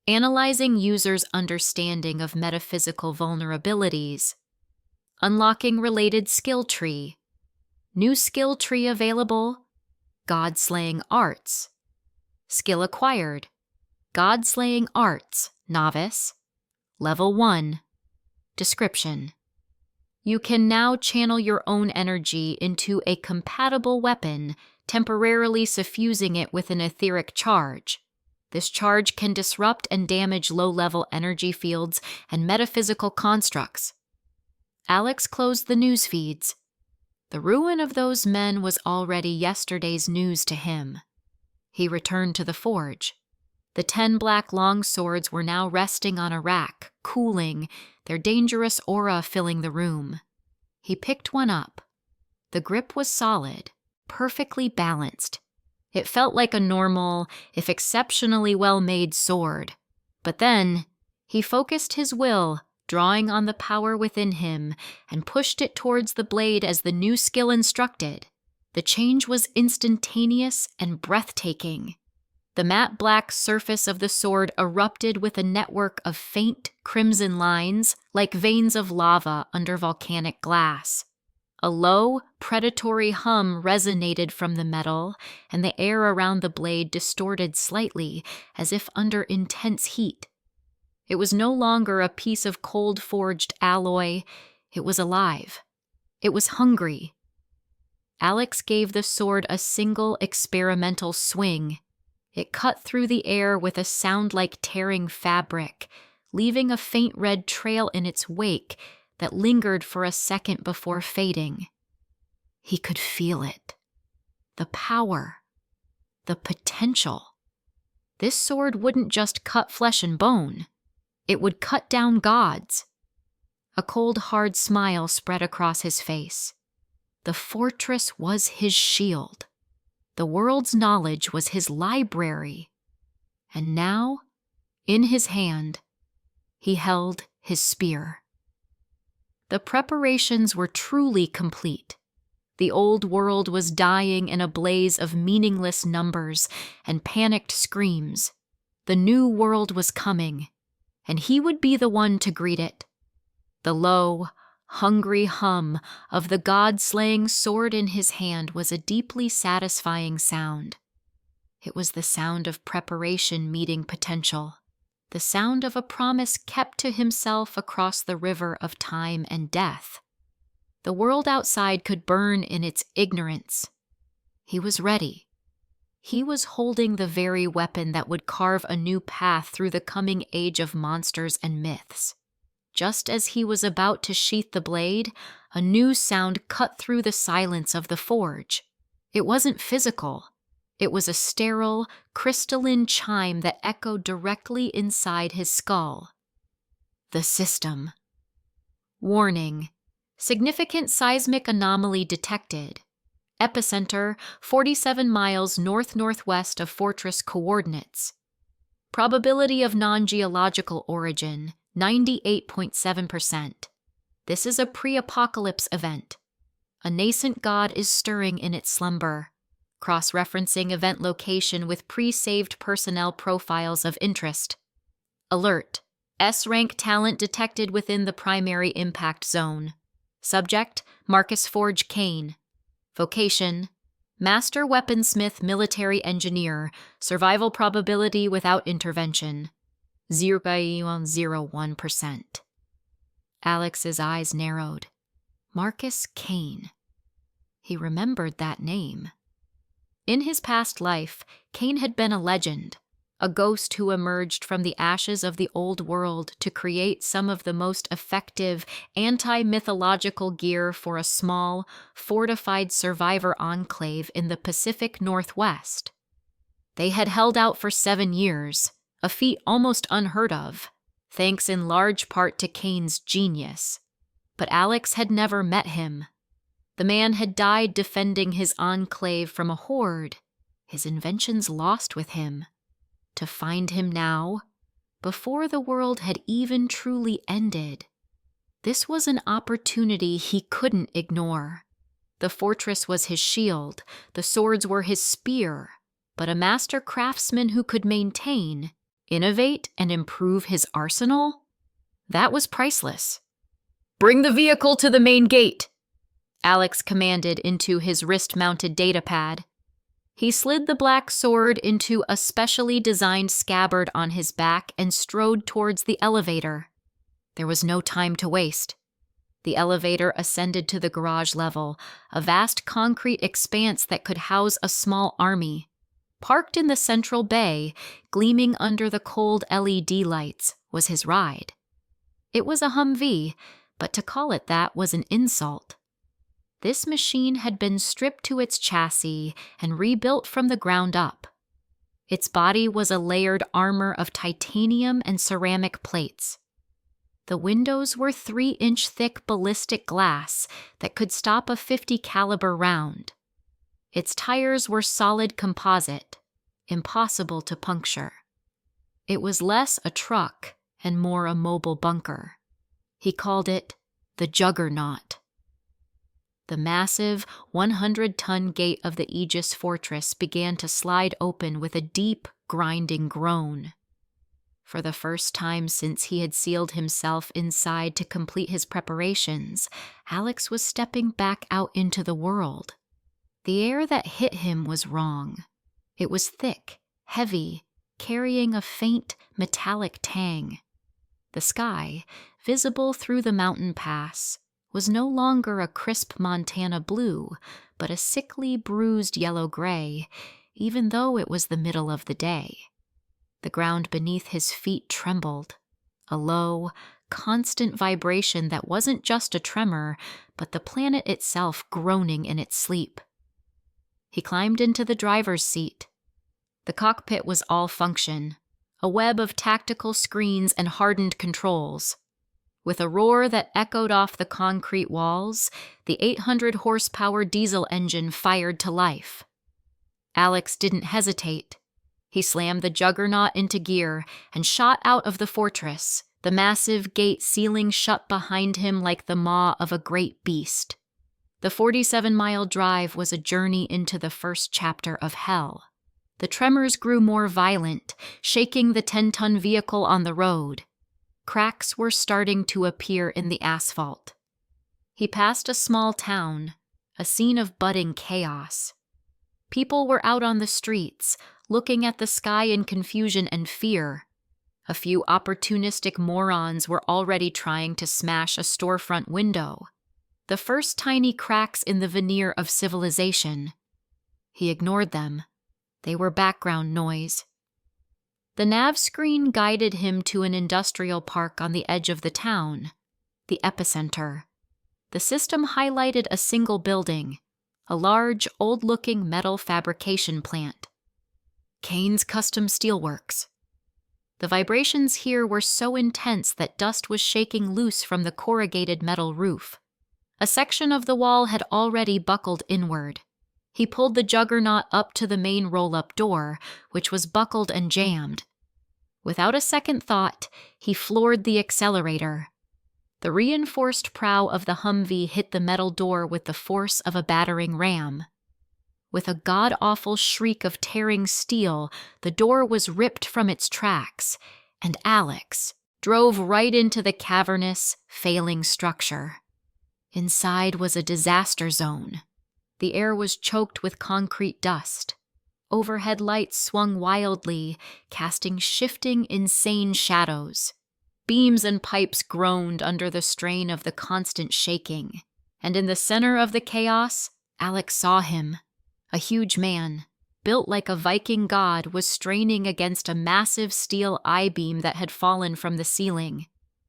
Analyzing users' understanding of metaphysical vulnerabilities. Unlocking related skill tree. New skill tree available. God-slaying arts. Skill acquired. God-slaying arts, novice. Level 1. Description. You can now channel your own energy into a compatible weapon, temporarily suffusing it with an etheric charge. This charge can disrupt and damage low-level energy fields and metaphysical constructs. Alex closed the news feeds. The ruin of those men was already yesterday's news to him. He returned to the forge. The 10 black longswords were now resting on a rack, cooling, their dangerous aura filling the room. He picked one up. The grip was solid, perfectly balanced. It felt like a normal, if exceptionally well-made sword. But then, he focused his will, drawing on the power within him, and pushed it towards the blade as the new skill instructed. The change was instantaneous and breathtaking. The matte black surface of the sword erupted with a network of faint, crimson lines, like veins of lava under volcanic glass. A low, predatory hum resonated from the metal, and the air around the blade distorted slightly, as if under intense heat. It was no longer a piece of cold-forged alloy. It was alive. It was hungry. Alex gave the sword a single experimental swing. It cut through the air with a sound like tearing fabric, leaving a faint red trail in its wake that lingered for a second before fading. He could feel it. The power. The potential. This sword wouldn't just cut flesh and bone. It would cut down gods. A cold, hard smile spread across his face. The fortress was his shield. The world's knowledge was his library. And now, in his hand, he held his spear. The preparations were truly complete. The old world was dying in a blaze of meaningless numbers and panicked screams. The new world was coming, and he would be the one to greet it. The low, hungry hum of the god-slaying sword in his hand was a deeply satisfying sound. It was the sound of preparation meeting potential, the sound of a promise kept to himself across the river of time and death. The world outside could burn in its ignorance. He was ready. He was holding the very weapon that would carve a new path through the coming age of monsters and myths. Just as he was about to sheath the blade, a new sound cut through the silence of the forge. It wasn't physical. It was a sterile, crystalline chime that echoed directly inside his skull. The system. Warning. Significant seismic anomaly detected. Epicenter 47 miles north-northwest of fortress coordinates. Probability of non-geological origin 98.7%. This is a pre-apocalypse event. A nascent god is stirring in its slumber. cross-referencing event location with pre-saved personnel profiles of interest. Alert: S-rank talent detected within the primary impact zone. Subject: Marcus Forge Kane. Vocation: Master Weaponsmith Military Engineer. Survival probability without intervention: 0.01%. Alex's eyes narrowed. Marcus Kane. He remembered that name. In his past life, Kane had been a legend, a ghost who emerged from the ashes of the old world to create some of the most effective anti-mythological gear for a small, fortified survivor enclave in the Pacific Northwest. They had held out for 7 years, a feat almost unheard of, thanks in large part to Kane's genius. But Alex had never met him. The man had died defending his enclave from a horde, his inventions lost with him. To find him now, before the world had even truly ended, this was an opportunity he couldn't ignore. The fortress was his shield, the swords were his spear, but a master craftsman who could maintain, innovate, and improve his arsenal? That was priceless. "Bring the vehicle to the main gate," Alex commanded into his wrist-mounted datapad. He slid the black sword into a specially designed scabbard on his back and strode towards the elevator. There was no time to waste. The elevator ascended to the garage level, a vast concrete expanse that could house a small army. Parked in the central bay, gleaming under the cold LED lights, was his ride. It was a Humvee, but to call it that was an insult. This machine had been stripped to its chassis and rebuilt from the ground up. Its body was a layered armor of titanium and ceramic plates. The windows were 3-inch thick ballistic glass that could stop a .50 caliber round. Its tires were solid composite, impossible to puncture. It was less a truck and more a mobile bunker. He called it the Juggernaut. The massive 100-ton gate of the Aegis Fortress began to slide open with a deep, grinding groan. For the first time since he had sealed himself inside to complete his preparations, Alex was stepping back out into the world. The air that hit him was wrong. It was thick, heavy, carrying a faint, metallic tang. The sky, visible through the mountain pass, was no longer a crisp Montana blue, but a sickly, bruised yellow-gray, even though it was the middle of the day. The ground beneath his feet trembled, a low, constant vibration that wasn't just a tremor, but the planet itself groaning in its sleep. He climbed into the driver's seat. The cockpit was all function, a web of tactical screens and hardened controls. With a roar that echoed off the concrete walls, the 800-horsepower diesel engine fired to life. Alex didn't hesitate. He slammed the Juggernaut into gear and shot out of the fortress, the massive gate sealing shut behind him like the maw of a great beast. The 47-mile drive was a journey into the first chapter of hell. The tremors grew more violent, shaking the 10-ton vehicle on the road. Cracks were starting to appear in the asphalt. He passed a small town, a scene of budding chaos. People were out on the streets, looking at the sky in confusion and fear. A few opportunistic morons were already trying to smash a storefront window. The first tiny cracks in the veneer of civilization. He ignored them. They were background noise. The nav screen guided him to an industrial park on the edge of the town, the epicenter. The system highlighted a single building, a large, old-looking metal fabrication plant. Kane's Custom Steelworks. The vibrations here were so intense that dust was shaking loose from the corrugated metal roof. A section of the wall had already buckled inward. He pulled the Juggernaut up to the main roll-up door, which was buckled and jammed. Without a second thought, he floored the accelerator. The reinforced prow of the Humvee hit the metal door with the force of a battering ram. With a god-awful shriek of tearing steel, the door was ripped from its tracks, and Alex drove right into the cavernous, failing structure. Inside was a disaster zone. The air was choked with concrete dust. Overhead lights swung wildly, casting shifting, insane shadows. Beams and pipes groaned under the strain of the constant shaking. And in the center of the chaos, Alex saw him. A huge man, built like a Viking god, was straining against a massive steel I-beam that had fallen from the ceiling.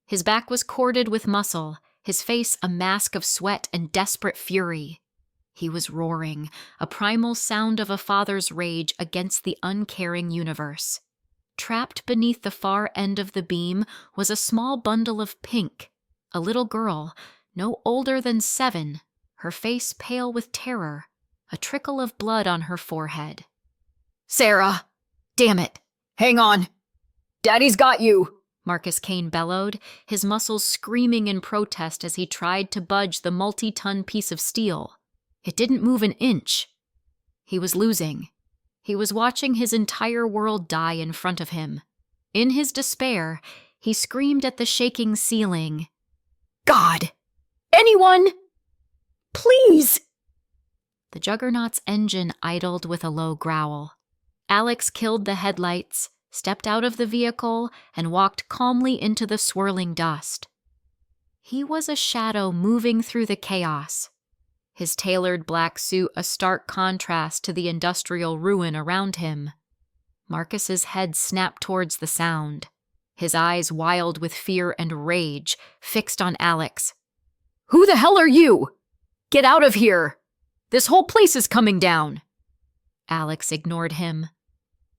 His back was corded with muscle, his face a mask of sweat and desperate fury. He was roaring, a primal sound of a father's rage against the uncaring universe. Trapped beneath the far end of the beam was a small bundle of pink, a little girl, no older than 7, her face pale with terror, a trickle of blood on her forehead. "Sarah! Damn it! Hang on! Daddy's got you!" Marcus Kane bellowed, his muscles screaming in protest as he tried to budge the multi-ton piece of steel. It didn't move an inch. He was losing. He was watching his entire world die in front of him. In his despair, he screamed at the shaking ceiling, "God! Anyone! Please!" The Juggernaut's engine idled with a low growl. Alex killed the headlights, stepped out of the vehicle, and walked calmly into the swirling dust. He was a shadow moving through the chaos, his tailored black suit a stark contrast to the industrial ruin around him. Marcus's head snapped towards the sound, his eyes wild with fear and rage, fixed on Alex. "Who the hell are you? Get out of here! This whole place is coming down!" Alex ignored him.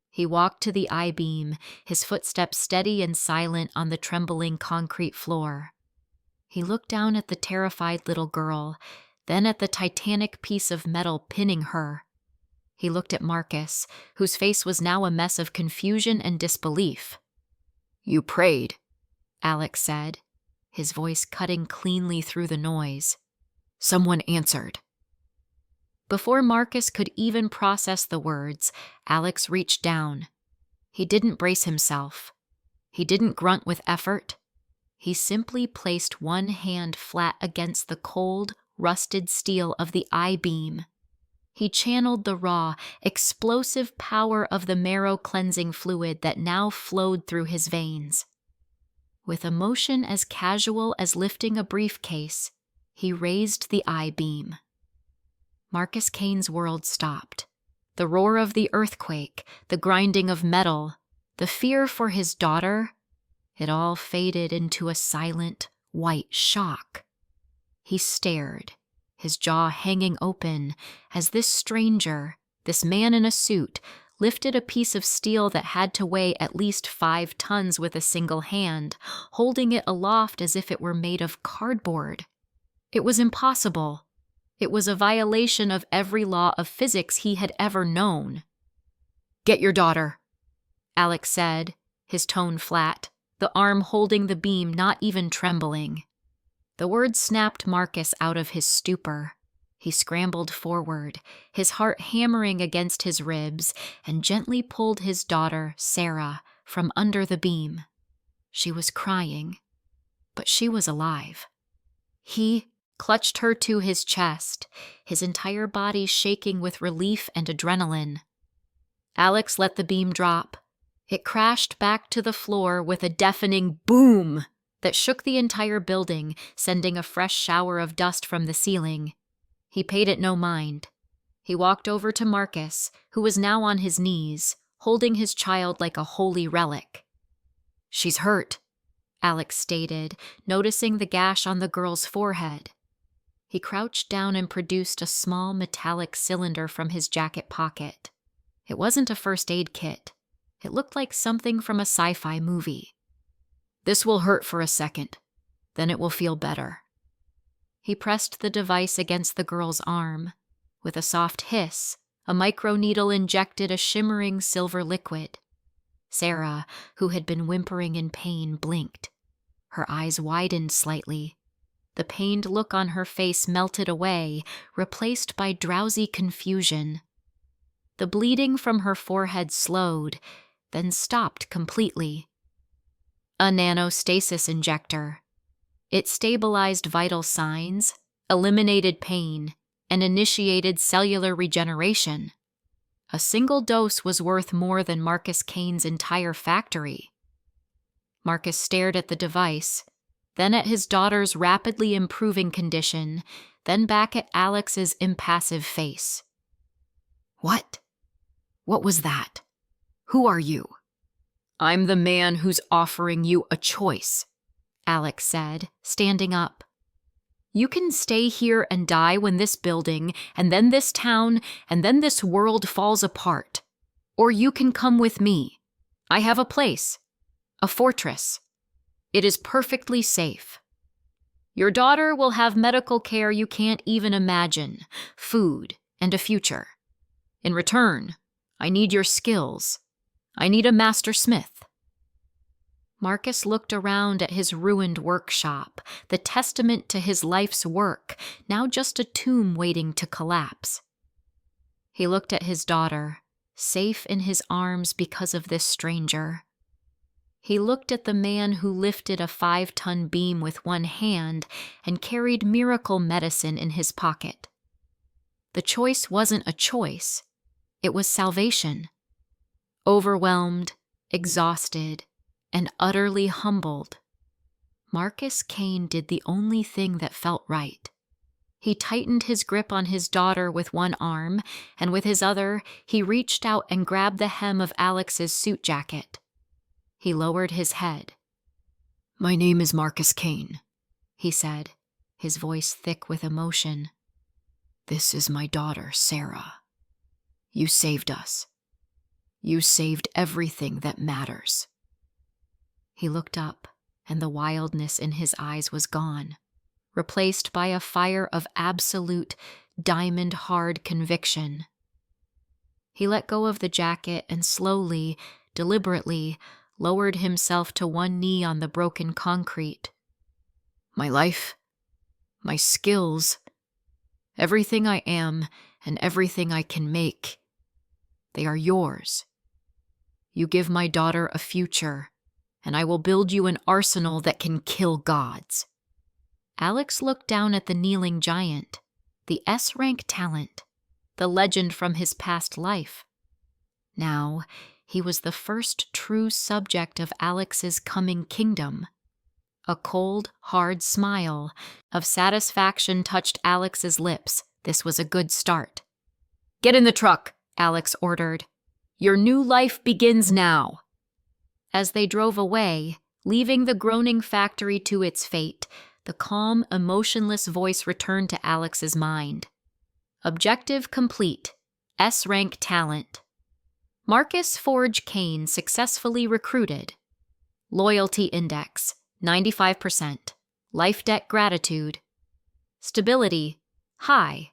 He walked to the I-beam, his footsteps steady and silent on the trembling concrete floor. He looked down at the terrified little girl, then at the titanic piece of metal pinning her. He looked at Marcus, whose face was now a mess of confusion and disbelief. "You prayed," Alex said, his voice cutting cleanly through the noise. "Someone answered." Before Marcus could even process the words, Alex reached down. He didn't brace himself. He didn't grunt with effort. He simply placed one hand flat against the cold, rusted steel of the I-beam. He channeled the raw, explosive power of the marrow-cleansing fluid that now flowed through his veins. With a motion as casual as lifting a briefcase, he raised the I-beam. Marcus Kane's world stopped. The roar of the earthquake, the grinding of metal, the fear for his daughter, it all faded into a silent, white shock. He stared, his jaw hanging open, as this stranger, this man in a suit, lifted a piece of steel that had to weigh at least 5 tons with a single hand, holding it aloft as if it were made of cardboard. It was impossible. It was a violation of every law of physics he had ever known. "Get your daughter," Alex said, his tone flat, the arm holding the beam not even trembling. The word snapped Marcus out of his stupor. He scrambled forward, his heart hammering against his ribs, and gently pulled his daughter, Sarah, from under the beam. She was crying, but she was alive. He clutched her to his chest, his entire body shaking with relief and adrenaline. Alex let the beam drop. It crashed back to the floor with a deafening boom that shook the entire building, sending a fresh shower of dust from the ceiling. He paid it no mind. He walked over to Marcus, who was now on his knees, holding his child like a holy relic. "She's hurt," Alex stated, noticing the gash on the girl's forehead. He crouched down and produced a small metallic cylinder from his jacket pocket. It wasn't a first aid kit. It looked like something from a sci-fi movie. "This will hurt for a second. Then it will feel better." He pressed the device against the girl's arm. With a soft hiss, a microneedle injected a shimmering silver liquid. Sarah, who had been whimpering in pain, blinked. Her eyes widened slightly. The pained look on her face melted away, replaced by drowsy confusion. The bleeding from her forehead slowed, then stopped completely. A nanostasis injector. It stabilized vital signs, eliminated pain, and initiated cellular regeneration. A single dose was worth more than Marcus Kane's entire factory. Marcus stared at the device, then at his daughter's rapidly improving condition, then back at Alex's impassive face. What? What was that? Who are you? I'm the man who's offering you a choice, Alex said, standing up. You can stay here and die when this building, and then this town, and then this world falls apart. Or you can come with me. I have a place. A fortress. It is perfectly safe. Your daughter will have medical care you can't even imagine, food, and a future. In return, I need your skills. I need a master smith. Marcus looked around at his ruined workshop, the testament to his life's work, now just a tomb waiting to collapse. He looked at his daughter, safe in his arms because of this stranger. He looked at the man who lifted a 5-ton beam with one hand and carried miracle medicine in his pocket. The choice wasn't a choice. It was salvation. Overwhelmed, exhausted, and utterly humbled, Marcus Kane did the only thing that felt right. He tightened his grip on his daughter with one arm, and with his other, he reached out and grabbed the hem of Alex's suit jacket. He lowered his head. My name is Marcus Kane, he said, his voice thick with emotion. This is my daughter, Sarah. You saved us. You saved everything that matters. He looked up, and the wildness in his eyes was gone, replaced by a fire of absolute, diamond-hard conviction. He let go of the jacket and slowly, deliberately, lowered himself to one knee on the broken concrete. My life, my skills, everything I am and everything I can make, they are yours. You give my daughter a future, and I will build you an arsenal that can kill gods. Alex looked down at the kneeling giant, the S-rank talent, the legend from his past life. Now, he was the first true subject of Alex's coming kingdom. A cold, hard smile of satisfaction touched Alex's lips. This was a good start. Get in the truck, Alex ordered. Your new life begins now. As they drove away, leaving the groaning factory to its fate, the calm, emotionless voice returned to Alex's mind. Objective complete. S-rank talent. Marcus Forge Kane successfully recruited. Loyalty index, 95%. Life debt gratitude. Stability, high.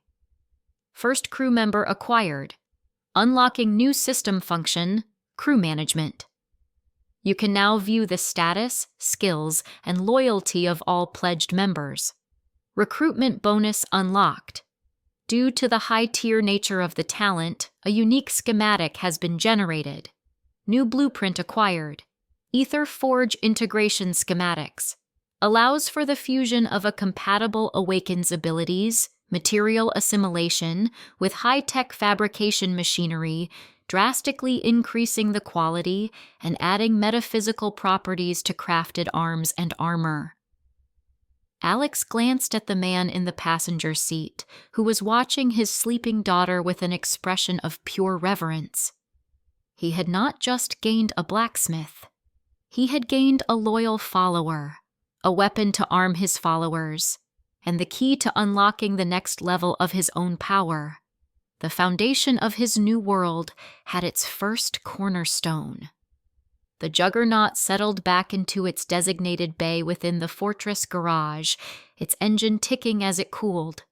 First crew member acquired. Unlocking new system function, crew management. You can now view the status, skills, and loyalty of all pledged members. Recruitment bonus unlocked. Due to the high-tier nature of the talent, a unique schematic has been generated. New blueprint acquired. Ether Forge integration schematics. Allows for the fusion of a compatible Awakens abilities, material assimilation, with high-tech fabrication machinery, drastically increasing the quality and adding metaphysical properties to crafted arms and armor. Alex glanced at the man in the passenger seat, who was watching his sleeping daughter with an expression of pure reverence. He had not just gained a blacksmith. He had gained a loyal follower, a weapon to arm his followers, and the key to unlocking the next level of his own power. The foundation of his new world had its first cornerstone. The juggernaut settled back into its designated bay within the fortress garage, its engine ticking as it cooled.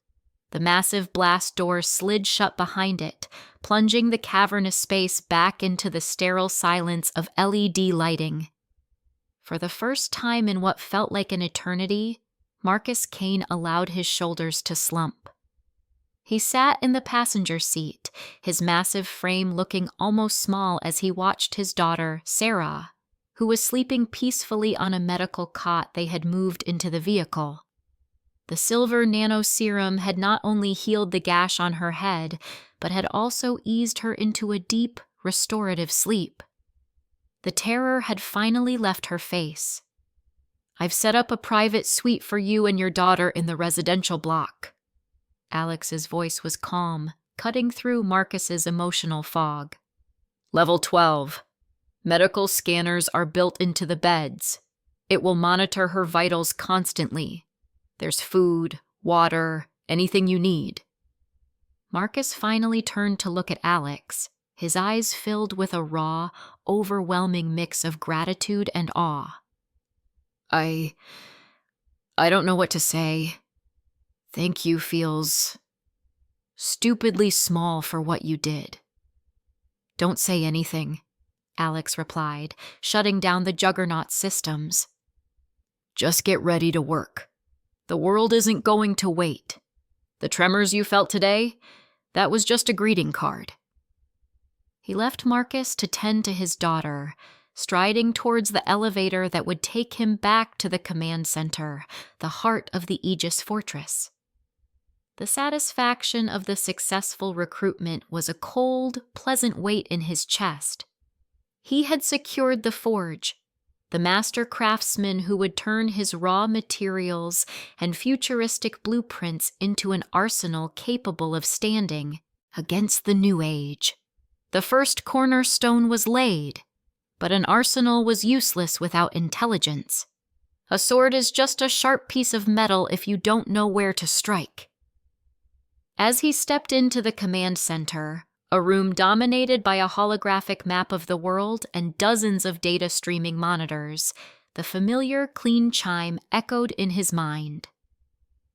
The massive blast door slid shut behind it, plunging the cavernous space back into the sterile silence of LED lighting. For the first time in what felt like an eternity, Marcus Kane allowed his shoulders to slump. He sat in the passenger seat, his massive frame looking almost small as he watched his daughter, Sarah, who was sleeping peacefully on a medical cot they had moved into the vehicle. The silver nano serum had not only healed the gash on her head, but had also eased her into a deep, restorative sleep. The terror had finally left her face. "I've set up a private suite for you and your daughter in the residential block." Alex's voice was calm, cutting through Marcus's emotional fog. "Level 12. Medical scanners are built into the beds. It will monitor her vitals constantly. There's food, water, anything you need." Marcus finally turned to look at Alex, his eyes filled with a raw, overwhelming mix of gratitude and awe. I don't know what to say. Thank you feels stupidly small for what you did." "Don't say anything," Alex replied, shutting down the Juggernaut's systems. "Just get ready to work. The world isn't going to wait. The tremors you felt today, that was just a greeting card." He left Marcus to tend to his daughter, striding towards the elevator that would take him back to the command center, the heart of the Aegis Fortress. The satisfaction of the successful recruitment was a cold, pleasant weight in his chest. He had secured the forge, the master craftsman who would turn his raw materials and futuristic blueprints into an arsenal capable of standing against the new age. The first cornerstone was laid, but an arsenal was useless without intelligence. A sword is just a sharp piece of metal if you don't know where to strike. As he stepped into the command center, a room dominated by a holographic map of the world and dozens of data streaming monitors, the familiar clean chime echoed in his mind.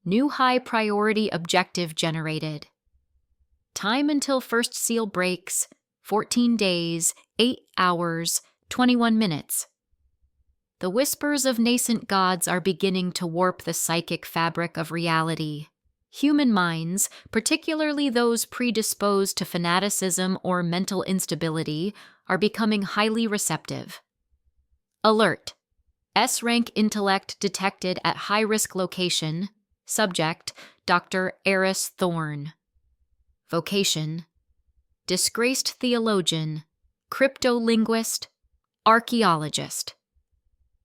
New high-priority objective generated. Time until first seal breaks, 14 days, 8 hours, 21 minutes. The whispers of nascent gods are beginning to warp the psychic fabric of reality. Human minds, particularly those predisposed to fanaticism or mental instability, are becoming highly receptive. Alert. S-rank intellect detected at high-risk location. Subject, Dr. Eris Thorne. Vocation, disgraced theologian, cryptolinguist, archaeologist.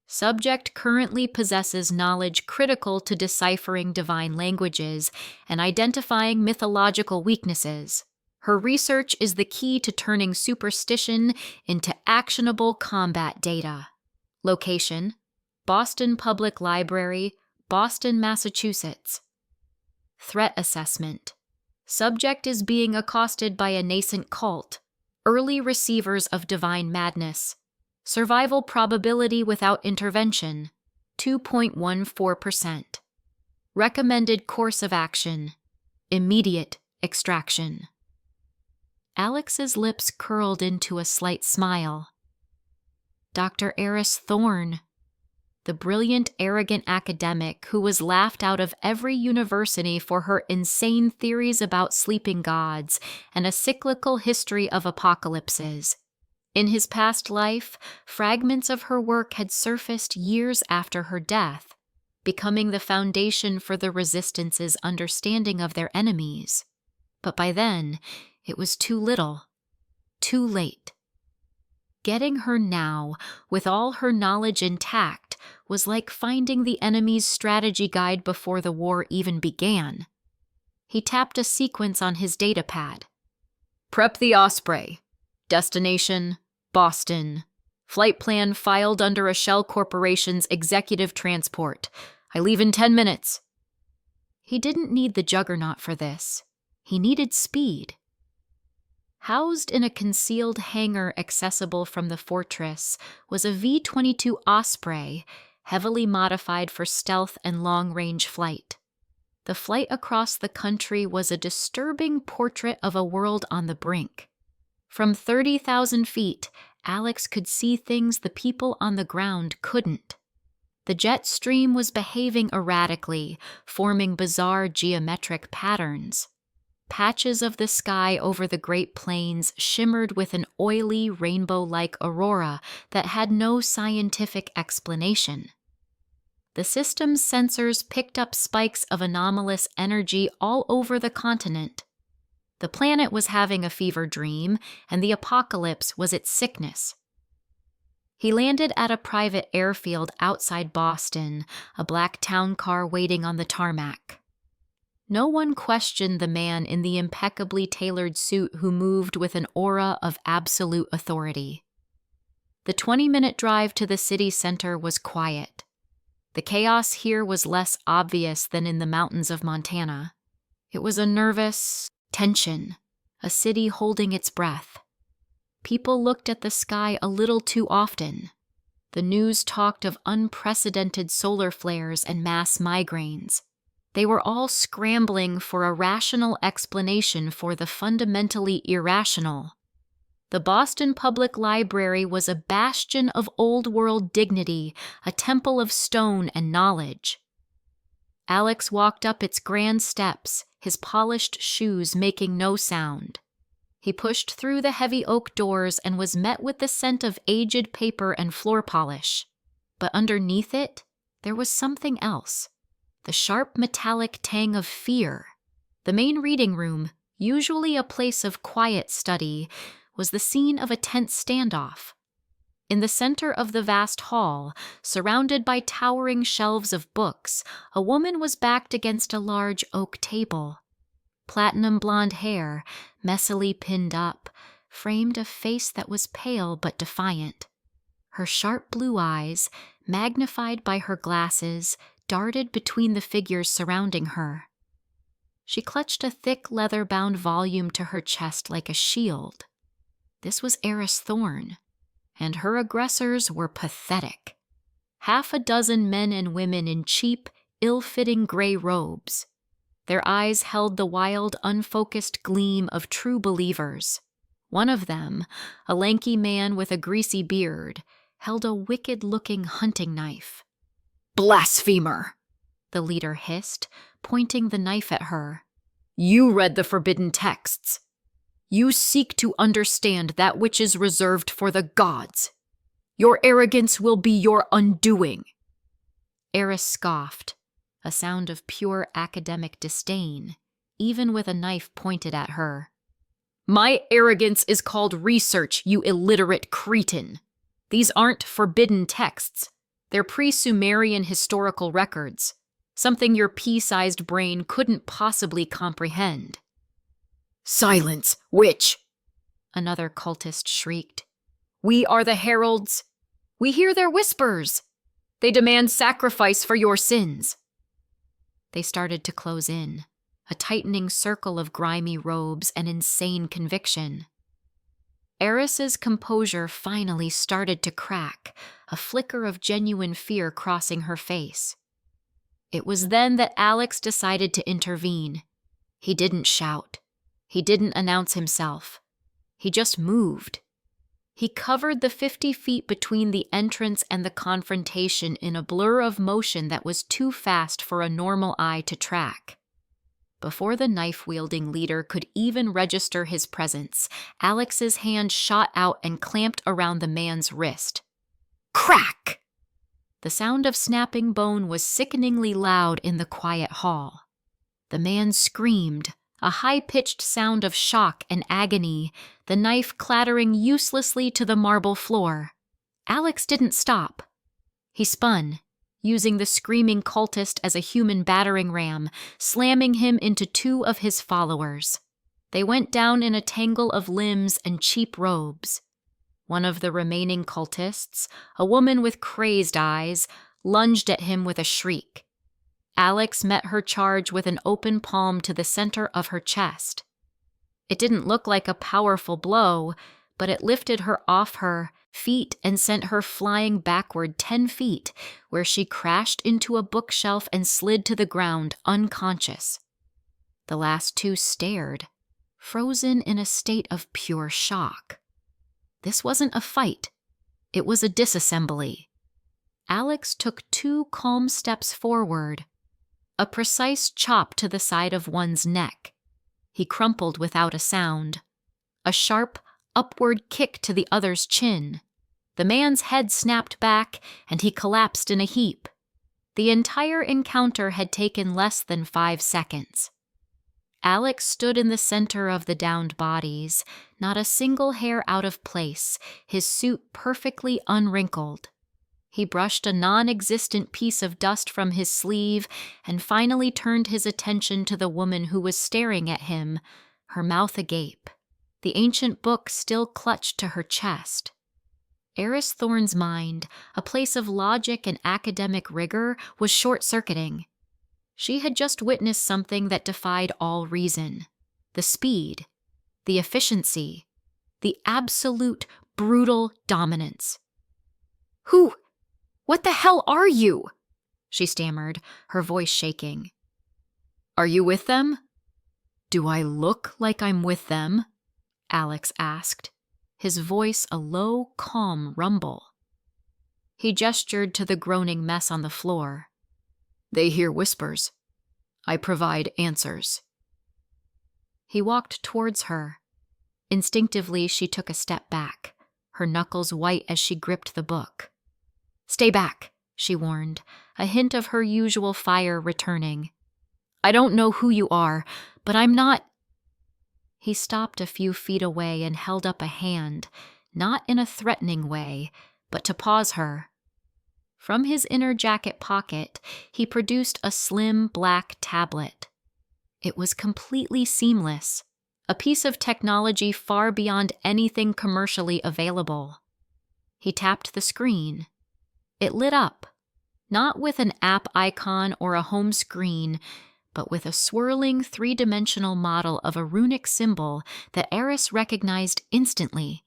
Subject currently possesses knowledge critical to deciphering divine languages and identifying mythological weaknesses. Her research is the key to turning superstition into actionable combat data. Location, Boston Public Library, Boston, Massachusetts. Threat assessment. Subject is being accosted by a nascent cult, early receivers of divine madness. Survival probability without intervention, 2.14%. Recommended course of action, immediate extraction. Alex's lips curled into a slight smile. Dr. Eris Thorne, the brilliant, arrogant academic who was laughed out of every university for her insane theories about sleeping gods and a cyclical history of apocalypses. In his past life, fragments of her work had surfaced years after her death, becoming the foundation for the Resistance's understanding of their enemies. But by then, it was too little, too late. Getting her now, with all her knowledge intact, was like finding the enemy's strategy guide before the war even began. He tapped a sequence on his datapad. Prep the Osprey. Destination, Boston. Flight plan filed under a Shell Corporation's executive transport. I leave in 10 minutes. He didn't need the Juggernaut for this. He needed speed. Housed in a concealed hangar accessible from the fortress was a V-22 Osprey, heavily modified for stealth and long-range flight. The flight across the country was a disturbing portrait of a world on the brink. From 30,000 feet, Alex could see things the people on the ground couldn't. The jet stream was behaving erratically, forming bizarre geometric patterns. Patches of the sky over the Great Plains shimmered with an oily, rainbow-like aurora that had no scientific explanation. The system's sensors picked up spikes of anomalous energy all over the continent. The planet was having a fever dream, and the apocalypse was its sickness. He landed at a private airfield outside Boston, a black town car waiting on the tarmac. No one questioned the man in the impeccably tailored suit who moved with an aura of absolute authority. The 20-minute drive to the city center was quiet. The chaos here was less obvious than in the mountains of Montana. It was a nervous tension, a city holding its breath. People looked at the sky a little too often. The news talked of unprecedented solar flares and mass migraines. They were all scrambling for a rational explanation for the fundamentally irrational. The Boston Public Library was a bastion of old-world dignity, a temple of stone and knowledge. Alex walked up its grand steps, his polished shoes making no sound. He pushed through the heavy oak doors and was met with the scent of aged paper and floor polish. But underneath it, there was something else. The sharp metallic tang of fear. The main reading room, usually a place of quiet study, was the scene of a tense standoff. In the center of the vast hall, surrounded by towering shelves of books, a woman was backed against a large oak table. Platinum blonde hair, messily pinned up, framed a face that was pale but defiant. Her sharp blue eyes, magnified by her glasses, darted between the figures surrounding her. She clutched a thick leather-bound volume to her chest like a shield. This was Eris Thorne, and her aggressors were pathetic. Half a dozen men and women in cheap, ill-fitting gray robes. Their eyes held the wild, unfocused gleam of true believers. One of them, a lanky man with a greasy beard, held a wicked-looking hunting knife. "Blasphemer!" the leader hissed, pointing the knife at her. "You read the forbidden texts. You seek to understand that which is reserved for the gods. Your arrogance will be your undoing." Eris scoffed, a sound of pure academic disdain, even with a knife pointed at her. "My arrogance is called research, you illiterate cretin. These aren't forbidden texts. They're pre-Sumerian historical records, something your pea-sized brain couldn't possibly comprehend." "Silence, witch!" another cultist shrieked. "We are the heralds. We hear their whispers. They demand sacrifice for your sins." They started to close in, a tightening circle of grimy robes and insane conviction. Eris's composure finally started to crack, a flicker of genuine fear crossing her face. It was then that Alex decided to intervene. He didn't shout. He didn't announce himself. He just moved. He covered the 50 feet between the entrance and the confrontation in a blur of motion that was too fast for a normal eye to track. Before the knife-wielding leader could even register his presence, Alex's hand shot out and clamped around the man's wrist. Crack! The sound of snapping bone was sickeningly loud in the quiet hall. The man screamed, a high-pitched sound of shock and agony, the knife clattering uselessly to the marble floor. Alex didn't stop. He spun, using the screaming cultist as a human battering ram, slamming him into 2 of his followers. They went down in a tangle of limbs and cheap robes. One of the remaining cultists, a woman with crazed eyes, lunged at him with a shriek. Alex met her charge with an open palm to the center of her chest. It didn't look like a powerful blow, but it lifted her off her feet and sent her flying backward 10 feet, where she crashed into a bookshelf and slid to the ground unconscious. The last 2 stared, frozen in a state of pure shock. This wasn't a fight. It was a disassembly. Alex took 2 calm steps forward, a precise chop to the side of one's neck. He crumpled without a sound. A sharp, upward kick to the other's chin. The man's head snapped back, and he collapsed in a heap. The entire encounter had taken less than 5 seconds. Alex stood in the center of the downed bodies, not a single hair out of place, his suit perfectly unwrinkled. He brushed a non-existent piece of dust from his sleeve and finally turned his attention to the woman who was staring at him, her mouth agape, the ancient book still clutched to her chest. Eris Thorne's mind, a place of logic and academic rigor, was short-circuiting. She had just witnessed something that defied all reason. The speed, the efficiency, the absolute, brutal dominance. "Who? What the hell are you?" she stammered, her voice shaking. "Are you with them?" "Do I look like I'm with them?" Alex asked, his voice a low, calm rumble. He gestured to the groaning mess on the floor. "They hear whispers. I provide answers." He walked towards her. Instinctively, she took a step back, her knuckles white as she gripped the book. "Stay back," she warned, a hint of her usual fire returning. "I don't know who you are, but I'm not—" He stopped a few feet away and held up a hand, not in a threatening way, but to pause her. From his inner jacket pocket, he produced a slim black tablet. It was completely seamless, a piece of technology far beyond anything commercially available. He tapped the screen. It lit up, not with an app icon or a home screen, but with a swirling 3-dimensional model of a runic symbol that Eris recognized instantly.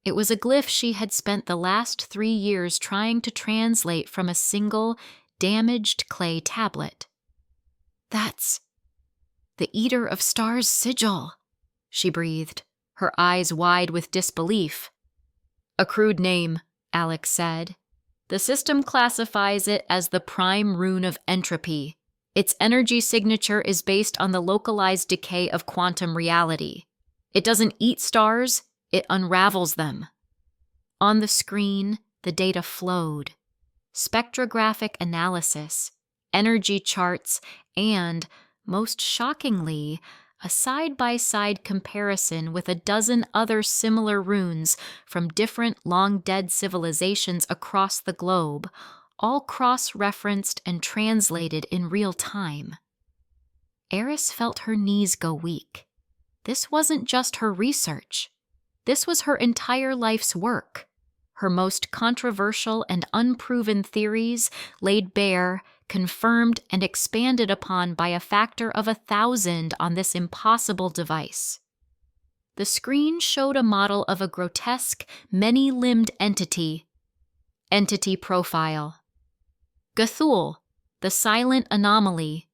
It was a glyph she had spent the last 3 years trying to translate from a single, damaged clay tablet. "That's the Eater of Stars sigil," she breathed, her eyes wide with disbelief. "A crude name," Alex said. "The system classifies it as the prime rune of entropy. Its energy signature is based on the localized decay of quantum reality. It doesn't eat stars, it unravels them." On the screen, the data flowed. Spectrographic analysis, energy charts, and, most shockingly, a side-by-side comparison with a dozen other similar runes from different long-dead civilizations across the globe, all cross-referenced and translated in real time. Eris felt her knees go weak. This wasn't just her research. This was her entire life's work. Her most controversial and unproven theories laid bare, confirmed, and expanded upon by a factor of 1,000 on this impossible device. The screen showed a model of a grotesque, many-limbed entity. Entity profile. Gathul, the silent anomaly.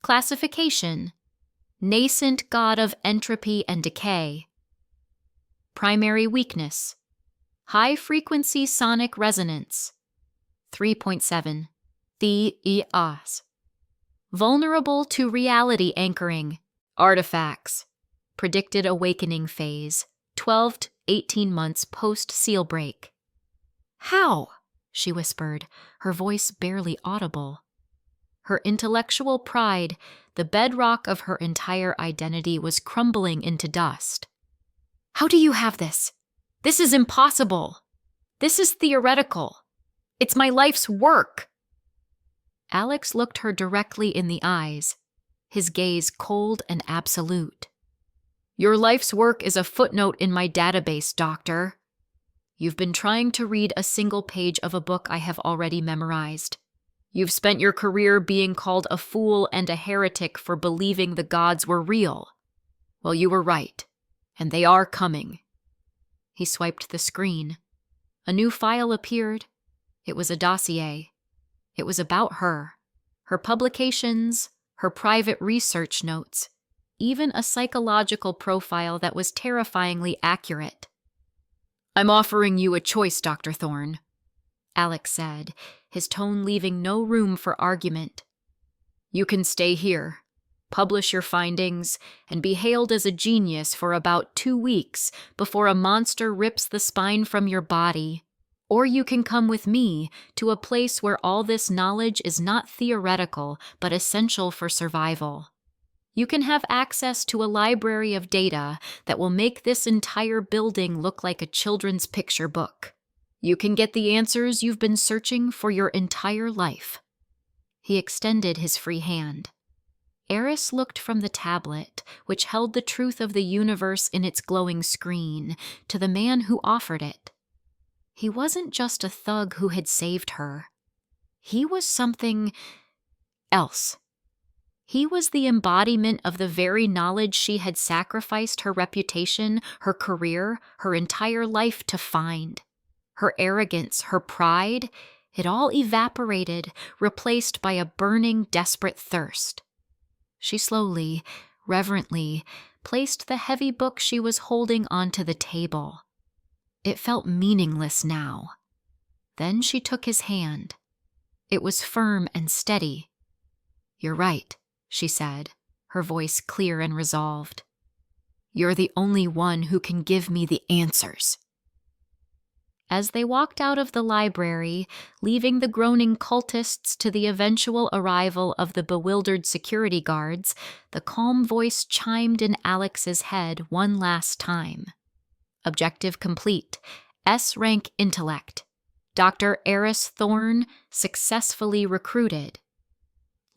Classification. Nascent god of entropy and decay. Primary weakness. High-frequency sonic resonance. 3.7. The-i-as. Vulnerable to reality anchoring. Artifacts. Predicted awakening phase. 12 to 18 months post-seal break. "How?" she whispered, her voice barely audible. Her intellectual pride, the bedrock of her entire identity, was crumbling into dust. "How do you have this? This is impossible. This is theoretical. It's my life's work." Alex looked her directly in the eyes, his gaze cold and absolute. "Your life's work is a footnote in my database, Doctor. You've been trying to read a single page of a book I have already memorized. You've spent your career being called a fool and a heretic for believing the gods were real. Well, you were right, and they are coming." He swiped the screen. A new file appeared. It was a dossier. It was about her publications, her private research notes, even a psychological profile that was terrifyingly accurate. "I'm offering you a choice, Dr. Thorne," Alex said, his tone leaving no room for argument. "You can stay here, publish your findings, and be hailed as a genius for about 2 weeks before a monster rips the spine from your body. Or you can come with me to a place where all this knowledge is not theoretical but essential for survival. You can have access to a library of data that will make this entire building look like a children's picture book. You can get the answers you've been searching for your entire life." He extended his free hand. Eris looked from the tablet, which held the truth of the universe in its glowing screen, to the man who offered it. He wasn't just a thug who had saved her. He was something else. He was the embodiment of the very knowledge she had sacrificed her reputation, her career, her entire life to find. Her arrogance, her pride, it all evaporated, replaced by a burning, desperate thirst. She slowly, reverently, placed the heavy book she was holding onto the table. It felt meaningless now. Then she took his hand. It was firm and steady. "You're right," she said, her voice clear and resolved. "You're the only one who can give me the answers." As they walked out of the library, leaving the groaning cultists to the eventual arrival of the bewildered security guards, the calm voice chimed in Alex's head one last time. "Objective complete. S-rank intellect. Dr. Eris Thorne successfully recruited.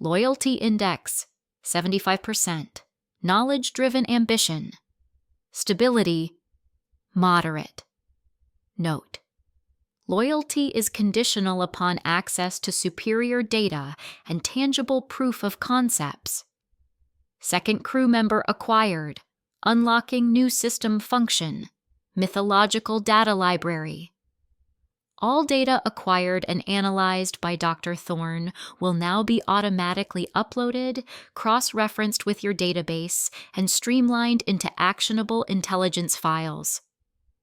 Loyalty index, 75%. Knowledge-driven ambition. Stability, moderate. Note: loyalty is conditional upon access to superior data and tangible proof of concepts. Second crew member acquired. Unlocking new system function. Mythological data library. All data acquired and analyzed by Dr. Thorne will now be automatically uploaded, cross-referenced with your database, and streamlined into actionable intelligence files.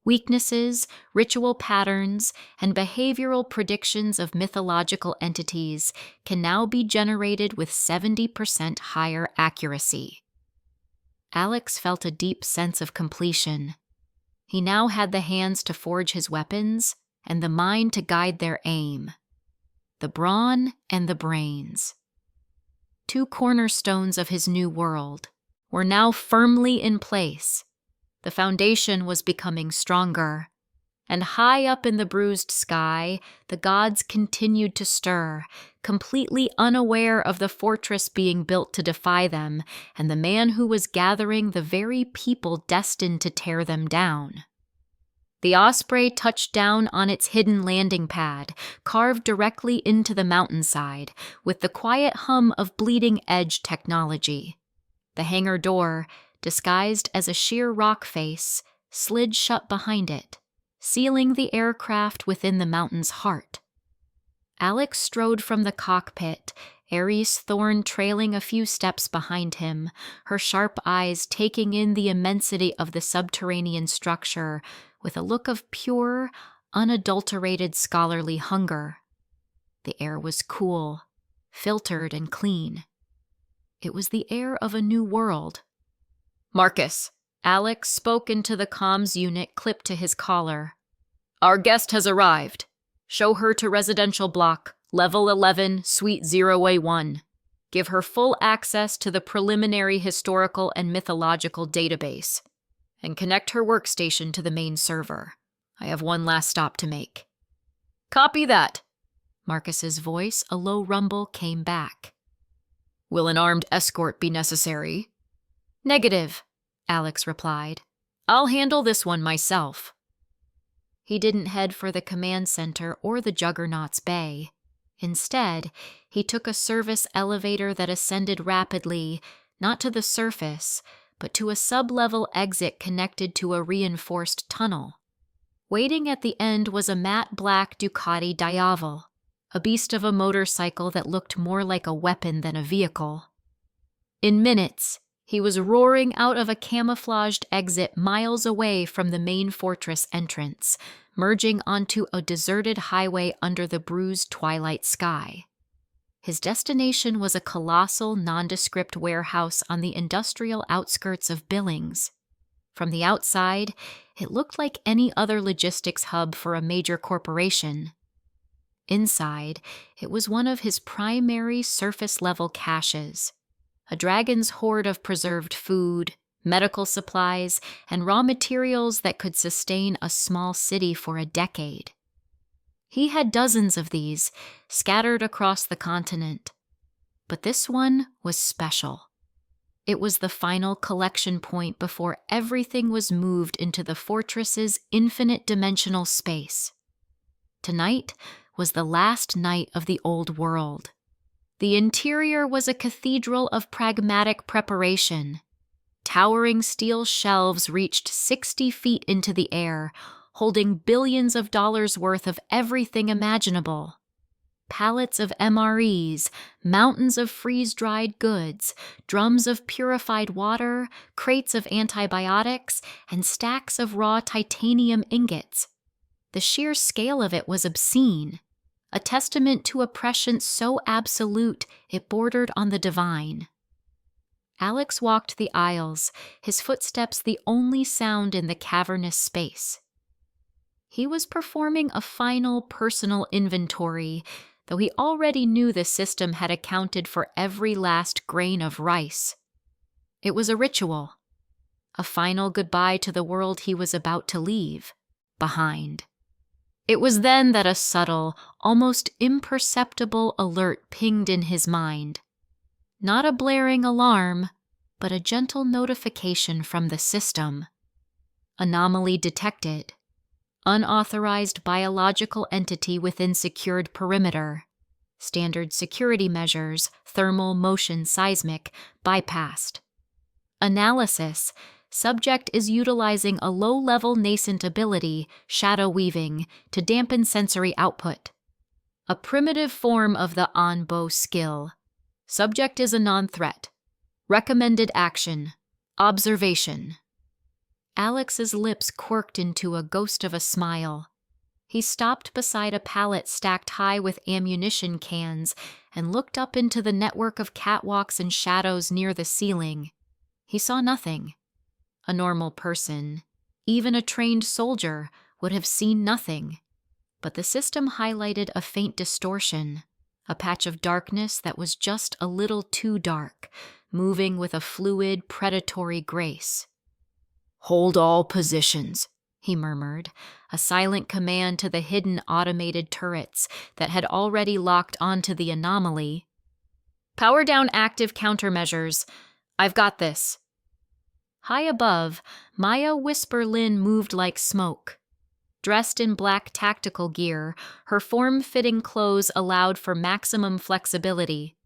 Weaknesses, ritual patterns, and behavioral predictions of mythological entities can now be generated with 70% higher accuracy." Alex felt a deep sense of completion. He now had the hands to forge his weapons and the mind to guide their aim. The brawn and the brains. 2 cornerstones of his new world were now firmly in place. The foundation was becoming stronger, and high up in the bruised sky, the gods continued to stir, completely unaware of the fortress being built to defy them and the man who was gathering the very people destined to tear them down. The Osprey touched down on its hidden landing pad, carved directly into the mountainside, with the quiet hum of bleeding-edge technology. The hangar door, disguised as a sheer rock face, slid shut behind it, sealing the aircraft within the mountain's heart. Alex strode from the cockpit, Ares Thorne trailing a few steps behind him, her sharp eyes taking in the immensity of the subterranean structure with a look of pure, unadulterated scholarly hunger. The air was cool, filtered and clean. It was the air of a new world. "Marcus," Alex spoke into the comms unit clipped to his collar. "Our guest has arrived. Show her to residential block, level 11, suite 0A1. Give her full access to the preliminary historical and mythological database. And connect her workstation to the main server. I have one last stop to make." "Copy that." Marcus's voice, a low rumble, came back. "Will an armed escort be necessary?" "Negative," Alex replied. "I'll handle this one myself." He didn't head for the command center or the Juggernaut's bay. Instead, he took a service elevator that ascended rapidly, not to the surface, but to a sub-level exit connected to a reinforced tunnel. Waiting at the end was a matte black Ducati Diavel, a beast of a motorcycle that looked more like a weapon than a vehicle. In minutes, he was roaring out of a camouflaged exit miles away from the main fortress entrance, merging onto a deserted highway under the bruised twilight sky. His destination was a colossal, nondescript warehouse on the industrial outskirts of Billings. From the outside, it looked like any other logistics hub for a major corporation. Inside, it was one of his primary surface-level caches, a dragon's hoard of preserved food, medical supplies, and raw materials that could sustain a small city for a decade. He had dozens of these, scattered across the continent. But this one was special. It was the final collection point before everything was moved into the fortress's infinite dimensional space. Tonight was the last night of the old world. The interior was a cathedral of pragmatic preparation. Towering steel shelves reached 60 feet into the air, holding billions of dollars worth of everything imaginable. Pallets of MREs, mountains of freeze-dried goods, drums of purified water, crates of antibiotics, and stacks of raw titanium ingots. The sheer scale of it was obscene, a testament to a prescience so absolute it bordered on the divine. Alex walked the aisles, his footsteps the only sound in the cavernous space. He was performing a final personal inventory, though he already knew the system had accounted for every last grain of rice. It was a ritual, a final goodbye to the world he was about to leave behind. It was then that a subtle, almost imperceptible alert pinged in his mind. Not a blaring alarm, but a gentle notification from the system. Anomaly detected. Unauthorized biological entity within secured perimeter. Standard security measures, thermal, motion, seismic, bypassed. Analysis. Subject is utilizing a low-level nascent ability, shadow weaving, to dampen sensory output. A primitive form of the on-bow skill. Subject is a non-threat. Recommended action. Observation. Alex's lips quirked into a ghost of a smile. He stopped beside a pallet stacked high with ammunition cans and looked up into the network of catwalks and shadows near the ceiling. He saw nothing. A normal person, even a trained soldier, would have seen nothing. But the system highlighted a faint distortion, a patch of darkness that was just a little too dark, moving with a fluid, predatory grace. "Hold all positions," he murmured, a silent command to the hidden automated turrets that had already locked onto the anomaly. "Power down active countermeasures. I've got this." High above, Maya Whisperlin moved like smoke. Dressed in black tactical gear, her form-fitting clothes allowed for maximum flexibility.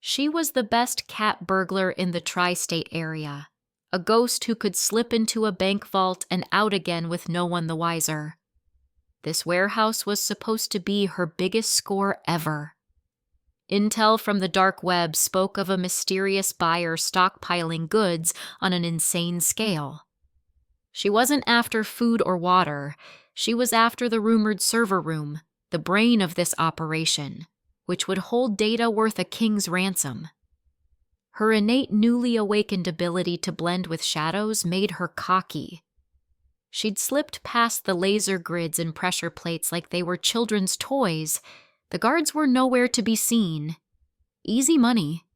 She was the best cat burglar in the tri-state area, a ghost who could slip into a bank vault and out again with no one the wiser. This warehouse was supposed to be her biggest score ever. Intel from the dark web spoke of a mysterious buyer stockpiling goods on an insane scale. She wasn't after food or water. She was after the rumored server room, the brain of this operation, which would hold data worth a king's ransom. Her innate newly awakened ability to blend with shadows made her cocky. She'd slipped past the laser grids and pressure plates like they were children's toys. The guards were nowhere to be seen. Easy money.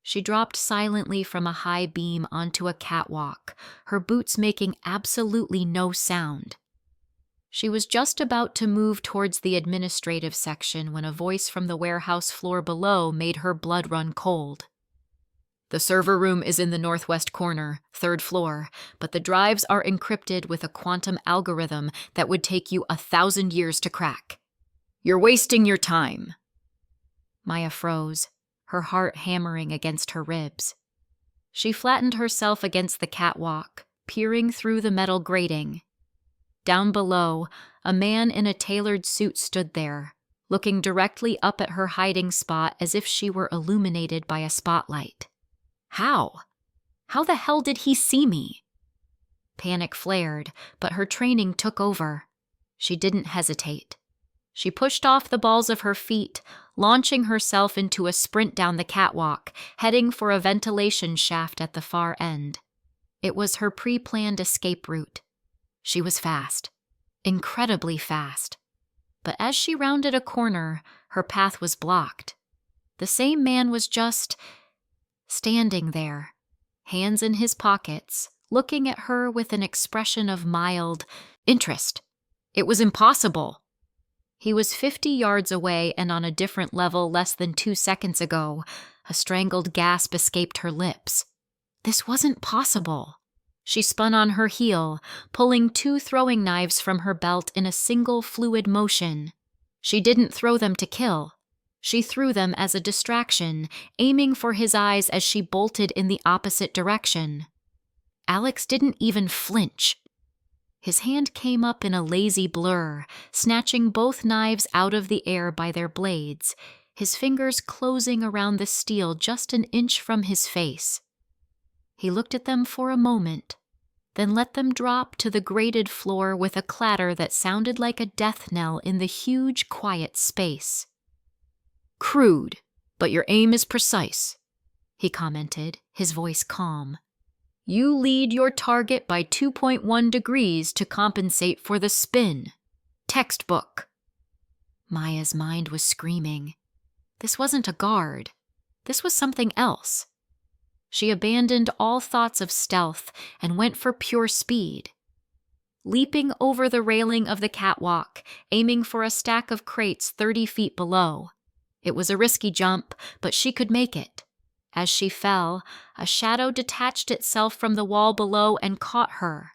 She dropped silently from a high beam onto a catwalk, her boots making absolutely no sound. She was just about to move towards the administrative section when a voice from the warehouse floor below made her blood run cold. "The server room is in the northwest corner, 3rd floor, but the drives are encrypted with a quantum algorithm that would take you 1,000 years to crack. You're wasting your time." Maya froze, her heart hammering against her ribs. She flattened herself against the catwalk, peering through the metal grating. Down below, a man in a tailored suit stood there, looking directly up at her hiding spot as if she were illuminated by a spotlight. How? How the hell did he see me? Panic flared, but her training took over. She didn't hesitate. She pushed off the balls of her feet, launching herself into a sprint down the catwalk, heading for a ventilation shaft at the far end. It was her pre-planned escape route. She was fast, incredibly fast. But as she rounded a corner, her path was blocked. The same man was just standing there, hands in his pockets, looking at her with an expression of mild interest. It was impossible. He was 50 yards away and on a different level less than 2 seconds ago. A strangled gasp escaped her lips. This wasn't possible. She spun on her heel, pulling 2 throwing knives from her belt in a single fluid motion. She didn't throw them to kill. She threw them as a distraction, aiming for his eyes as she bolted in the opposite direction. Alex didn't even flinch. His hand came up in a lazy blur, snatching both knives out of the air by their blades, his fingers closing around the steel just an inch from his face. He looked at them for a moment, then let them drop to the grated floor with a clatter that sounded like a death knell in the huge, quiet space. "Crude, but your aim is precise," he commented, his voice calm. "You lead your target by 2.1 degrees to compensate for the spin. Textbook." Maya's mind was screaming. This wasn't a guard. This was something else. She abandoned all thoughts of stealth and went for pure speed. Leaping over the railing of the catwalk, aiming for a stack of crates 30 feet below. It was a risky jump, but she could make it. As she fell, a shadow detached itself from the wall below and caught her.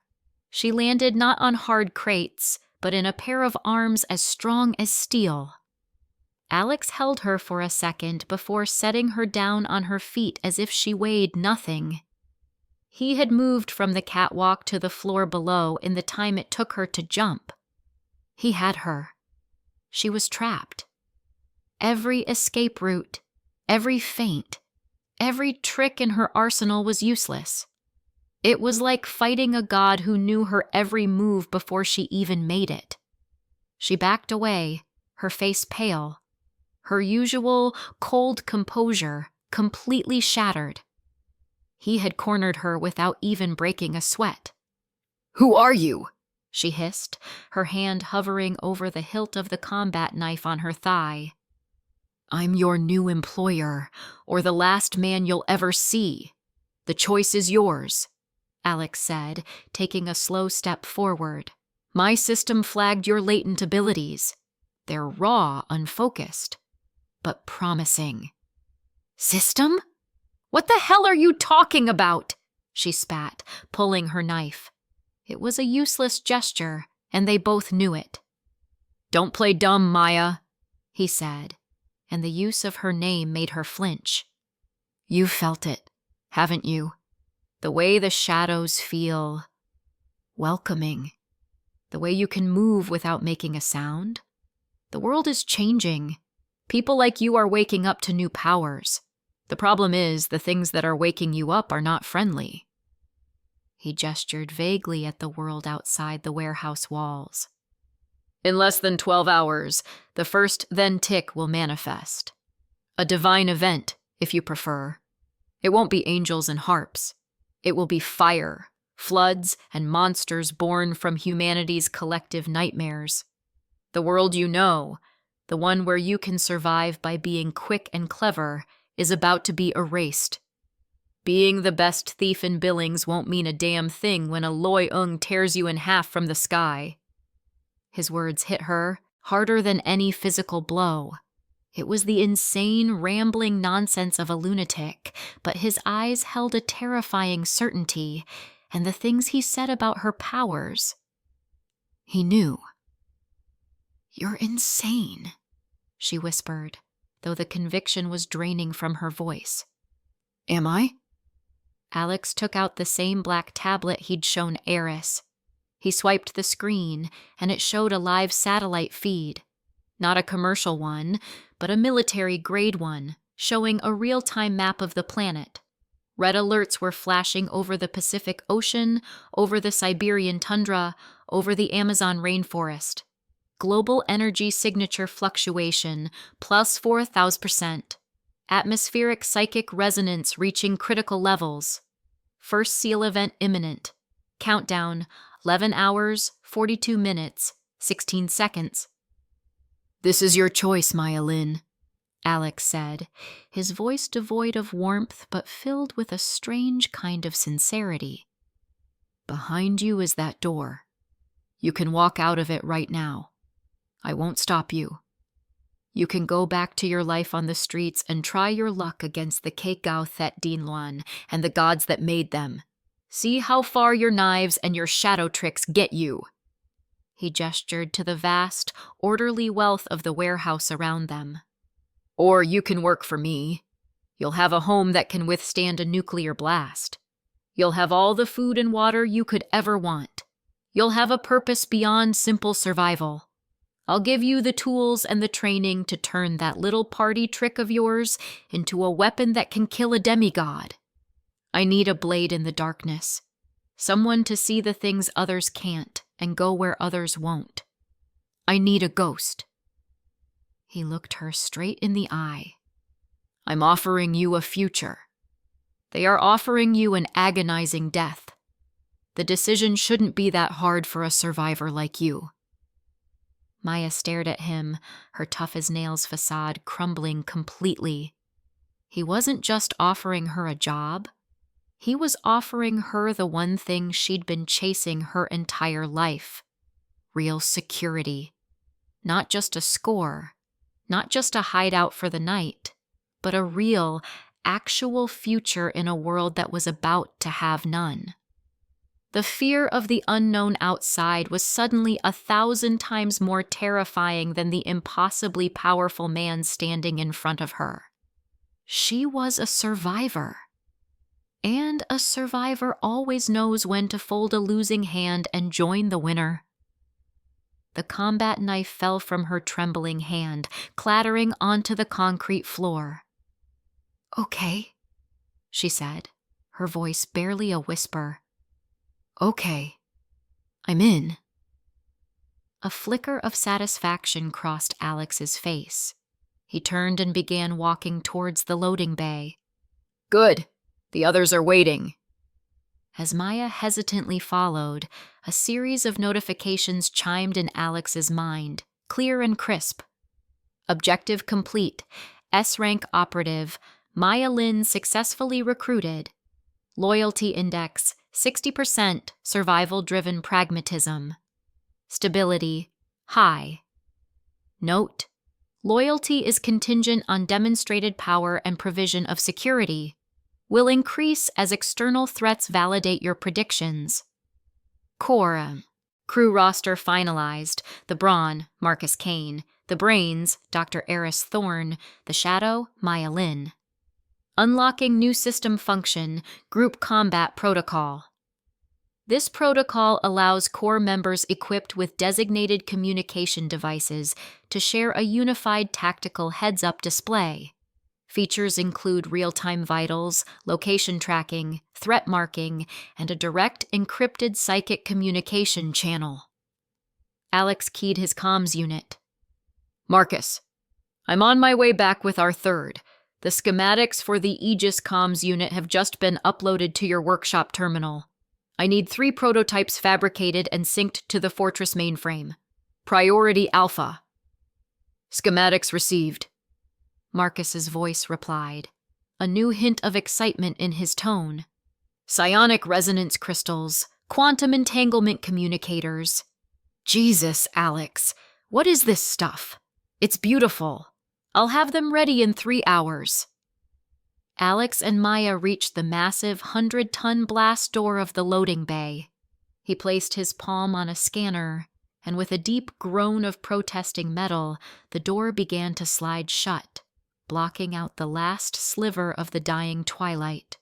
She landed not on hard crates, but in a pair of arms as strong as steel. Alex held her for a second before setting her down on her feet as if she weighed nothing. He had moved from the catwalk to the floor below in the time it took her to jump. He had her. She was trapped. Every escape route, every feint, every trick in her arsenal was useless. It was like fighting a god who knew her every move before she even made it. She backed away, her face pale, her usual cold composure completely shattered. He had cornered her without even breaking a sweat. "Who are you?" she hissed, her hand hovering over the hilt of the combat knife on her thigh. "I'm your new employer, or the last man you'll ever see. The choice is yours," Alex said, taking a slow step forward. "My system flagged your latent abilities. They're raw, unfocused, but promising." "System? What the hell are you talking about?" she spat, pulling her knife. It was a useless gesture, and they both knew it. "Don't play dumb, Maya," he said, and the use of her name made her flinch. "You've felt it, haven't you? The way the shadows feel welcoming. The way you can move without making a sound. The world is changing. People like you are waking up to new powers. The problem is, the things that are waking you up are not friendly." He gestured vaguely at the world outside the warehouse walls. "In less than 12 hours, the first then tick will manifest. A divine event, if you prefer. It won't be angels and harps. It will be fire, floods, and monsters born from humanity's collective nightmares. The world you know, the one where you can survive by being quick and clever, is about to be erased. Being the best thief in Billings won't mean a damn thing when a Loi Ung tears you in half from the sky." His words hit her harder than any physical blow. It was the insane, rambling nonsense of a lunatic, but his eyes held a terrifying certainty, and the things he said about her powers. He knew. "You're insane," she whispered, though the conviction was draining from her voice. "Am I?" Alex took out the same black tablet he'd shown Eris. He swiped the screen, and it showed a live satellite feed. Not a commercial one, but a military-grade one, showing a real-time map of the planet. Red alerts were flashing over the Pacific Ocean, over the Siberian tundra, over the Amazon rainforest. global energy signature fluctuation plus 4,000%. Atmospheric psychic resonance reaching critical levels. First seal event imminent. Countdown 11 hours, 42 minutes, 16 seconds. "This is your choice, Maya Lin," Alex said, his voice devoid of warmth but filled with a strange kind of sincerity. "Behind you is that door. You can walk out of it right now. I won't stop you. You can go back to your life on the streets and try your luck against the Keikao Thet Din Luan and the gods that made them. See how far your knives and your shadow tricks get you." He gestured to the vast, orderly wealth of the warehouse around them. "Or you can work for me. You'll have a home that can withstand a nuclear blast. You'll have all the food and water you could ever want. You'll have a purpose beyond simple survival. I'll give you the tools and the training to turn that little party trick of yours into a weapon that can kill a demigod. I need a blade in the darkness, someone to see the things others can't and go where others won't. I need a ghost." He looked her straight in the eye. "I'm offering you a future. They are offering you an agonizing death. The decision shouldn't be that hard for a survivor like you." Maya stared at him, her tough-as-nails facade crumbling completely. He wasn't just offering her a job. He was offering her the one thing she'd been chasing her entire life. Real security. Not just a score, not just a hideout for the night, but a real, actual future in a world that was about to have none. The fear of the unknown outside was suddenly 1,000 times more terrifying than the impossibly powerful man standing in front of her. She was a survivor. And a survivor always knows when to fold a losing hand and join the winner. The combat knife fell from her trembling hand, clattering onto the concrete floor. "Okay," she said, her voice barely a whisper. "Okay. I'm in." A flicker of satisfaction crossed Alex's face. He turned and began walking towards the loading bay. "Good. The others are waiting." As Maya hesitantly followed, a series of notifications chimed in Alex's mind, clear and crisp. Objective complete. S-rank operative. Maya Lin successfully recruited. Loyalty index 60% survival-driven pragmatism. Stability high. Note: loyalty is contingent on demonstrated power and provision of security. Will increase as external threats validate your predictions. Core. Crew roster finalized. The Brawn, Marcus Kane. The Brains, Dr. Eris Thorne. The Shadow, Maya Lin. Unlocking new system function, Group Combat Protocol. This protocol allows core members equipped with designated communication devices to share a unified tactical heads-up display. Features include real-time vitals, location tracking, threat marking, and a direct encrypted psychic communication channel. Alex keyed his comms unit. "Marcus, I'm on my way back with our third. The schematics for the Aegis comms unit have just been uploaded to your workshop terminal. I need 3 prototypes fabricated and synced to the Fortress mainframe. Priority Alpha." "Schematics received," Marcus's voice replied, a new hint of excitement in his tone. "Psionic resonance crystals, quantum entanglement communicators." "Jesus, Alex, what is this stuff? It's beautiful. I'll have them ready in 3 hours." Alex and Maya reached the massive 100-ton blast door of the loading bay. He placed his palm on a scanner, and with a deep groan of protesting metal, the door began to slide shut, blocking out the last sliver of the dying twilight.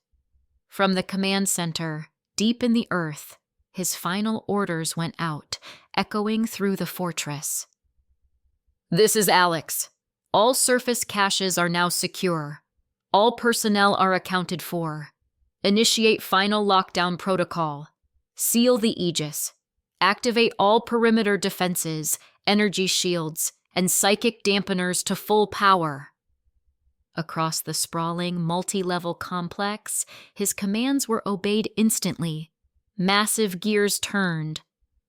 From the command center, deep in the earth, his final orders went out, echoing through the fortress. "This is Alex. All surface caches are now secure. All personnel are accounted for. Initiate final lockdown protocol. Seal the Aegis. Activate all perimeter defenses, energy shields, and psychic dampeners to full power. Across the sprawling, multi-level complex, his commands were obeyed instantly. Massive gears turned.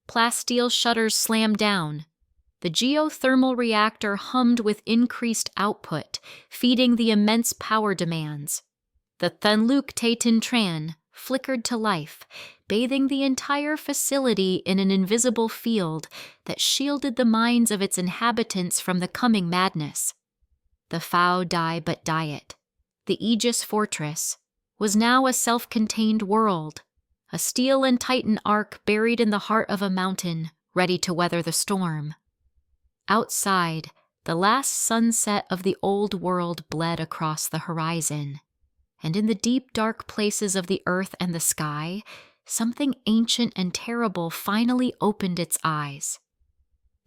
Plasteel shutters slammed down. The geothermal reactor hummed with increased output, feeding the immense power demands. The Thanluk Taitin Tran flickered to life, bathing the entire facility in an invisible field that shielded the minds of its inhabitants from the coming madness. The Phao Dai But Diet, the Aegis Fortress, was now a self-contained world, a steel and titan ark buried in the heart of a mountain, ready to weather the storm. Outside, the last sunset of the old world bled across the horizon, and in the deep dark places of the earth and the sky, something ancient and terrible finally opened its eyes.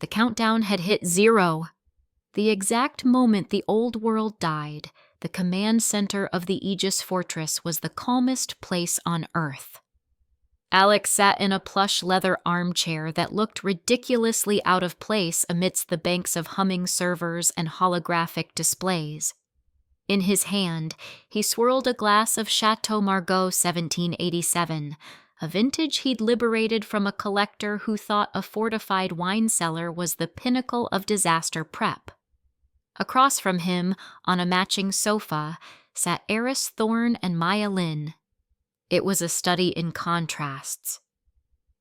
The countdown had hit 0. The exact moment the old world died, the command center of the Aegis Fortress was the calmest place on Earth. Alex sat in a plush leather armchair that looked ridiculously out of place amidst the banks of humming servers and holographic displays. In his hand, he swirled a glass of Chateau Margaux 1787, a vintage he'd liberated from a collector who thought a fortified wine cellar was the pinnacle of disaster prep. Across from him, on a matching sofa, sat Eris Thorne and Maya Lin. It was a study in contrasts.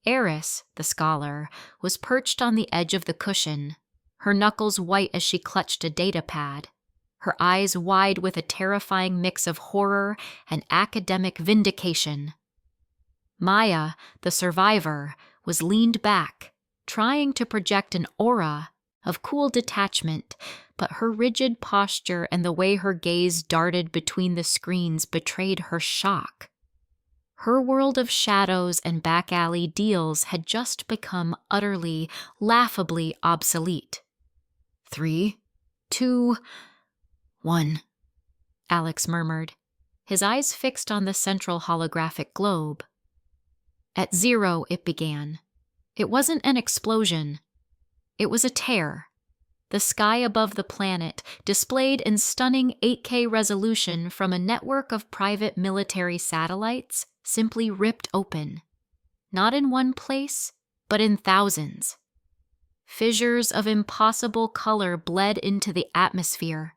Eris, the scholar, was perched on the edge of the cushion, her knuckles white as she clutched a data pad, her eyes wide with a terrifying mix of horror and academic vindication. Maya, the survivor, was leaned back, trying to project an aura of cool detachment, but her rigid posture and the way her gaze darted between the screens betrayed her shock. Her world of shadows and back-alley deals had just become utterly, laughably obsolete. 3, 2, 1, Alex murmured, his eyes fixed on the central holographic globe. At 0, it began. It wasn't an explosion. It was a tear. The sky above the planet, displayed in stunning 8K resolution from a network of private military satellites, simply ripped open. Not in one place, but in thousands. Fissures of impossible color bled into the atmosphere.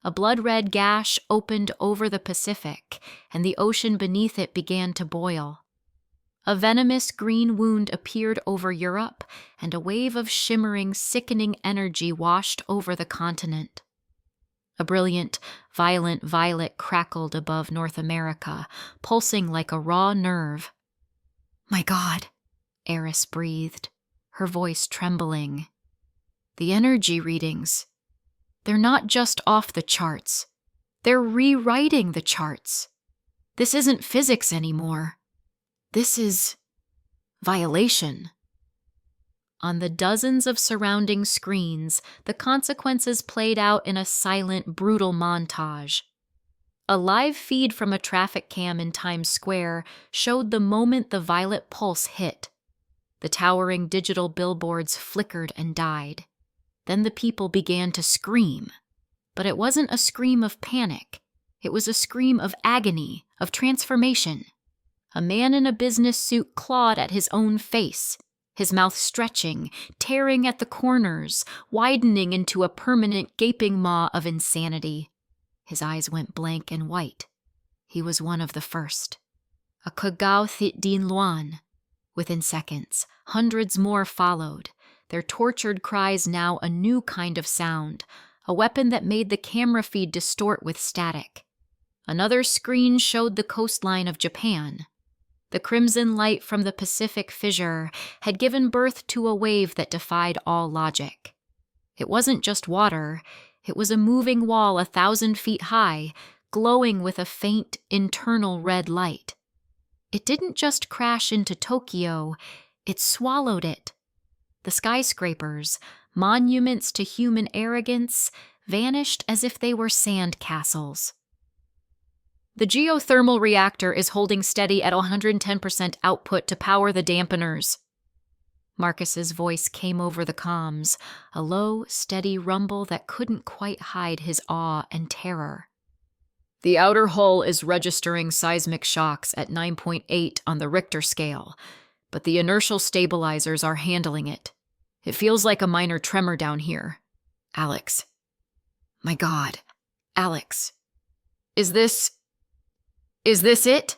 A blood-red gash opened over the Pacific, and the ocean beneath it began to boil. A venomous green wound appeared over Europe, and a wave of shimmering, sickening energy washed over the continent. A brilliant, violent violet crackled above North America, pulsing like a raw nerve. "My God," Eris breathed, her voice trembling. "The energy readings. They're not just off the charts. They're rewriting the charts. This isn't physics anymore. This is violation." On the dozens of surrounding screens, the consequences played out in a silent, brutal montage. A live feed from a traffic cam in Times Square showed the moment the violet pulse hit. The towering digital billboards flickered and died. Then the people began to scream. But it wasn't a scream of panic. It was a scream of agony, of transformation. A man in a business suit clawed at his own face, his mouth stretching, tearing at the corners, widening into a permanent gaping maw of insanity. His eyes went blank and white. He was one of the first. A Kagao Thit Din Luan. Within seconds, hundreds more followed, their tortured cries now a new kind of sound, a weapon that made the camera feed distort with static. Another screen showed the coastline of Japan. The crimson light from the Pacific fissure had given birth to a wave that defied all logic. It wasn't just water, it was a moving wall 1,000 feet high, glowing with a faint, internal red light. It didn't just crash into Tokyo, it swallowed it. The skyscrapers, monuments to human arrogance, vanished as if they were sand castles. The geothermal reactor is holding steady at 110% output to power the dampeners. Marcus's voice came over the comms, a low, steady rumble that couldn't quite hide his awe and terror. The outer hull is registering seismic shocks at 9.8 on the Richter scale, but the inertial stabilizers are handling it. It feels like a minor tremor down here. Alex. My God. Alex. Is this it?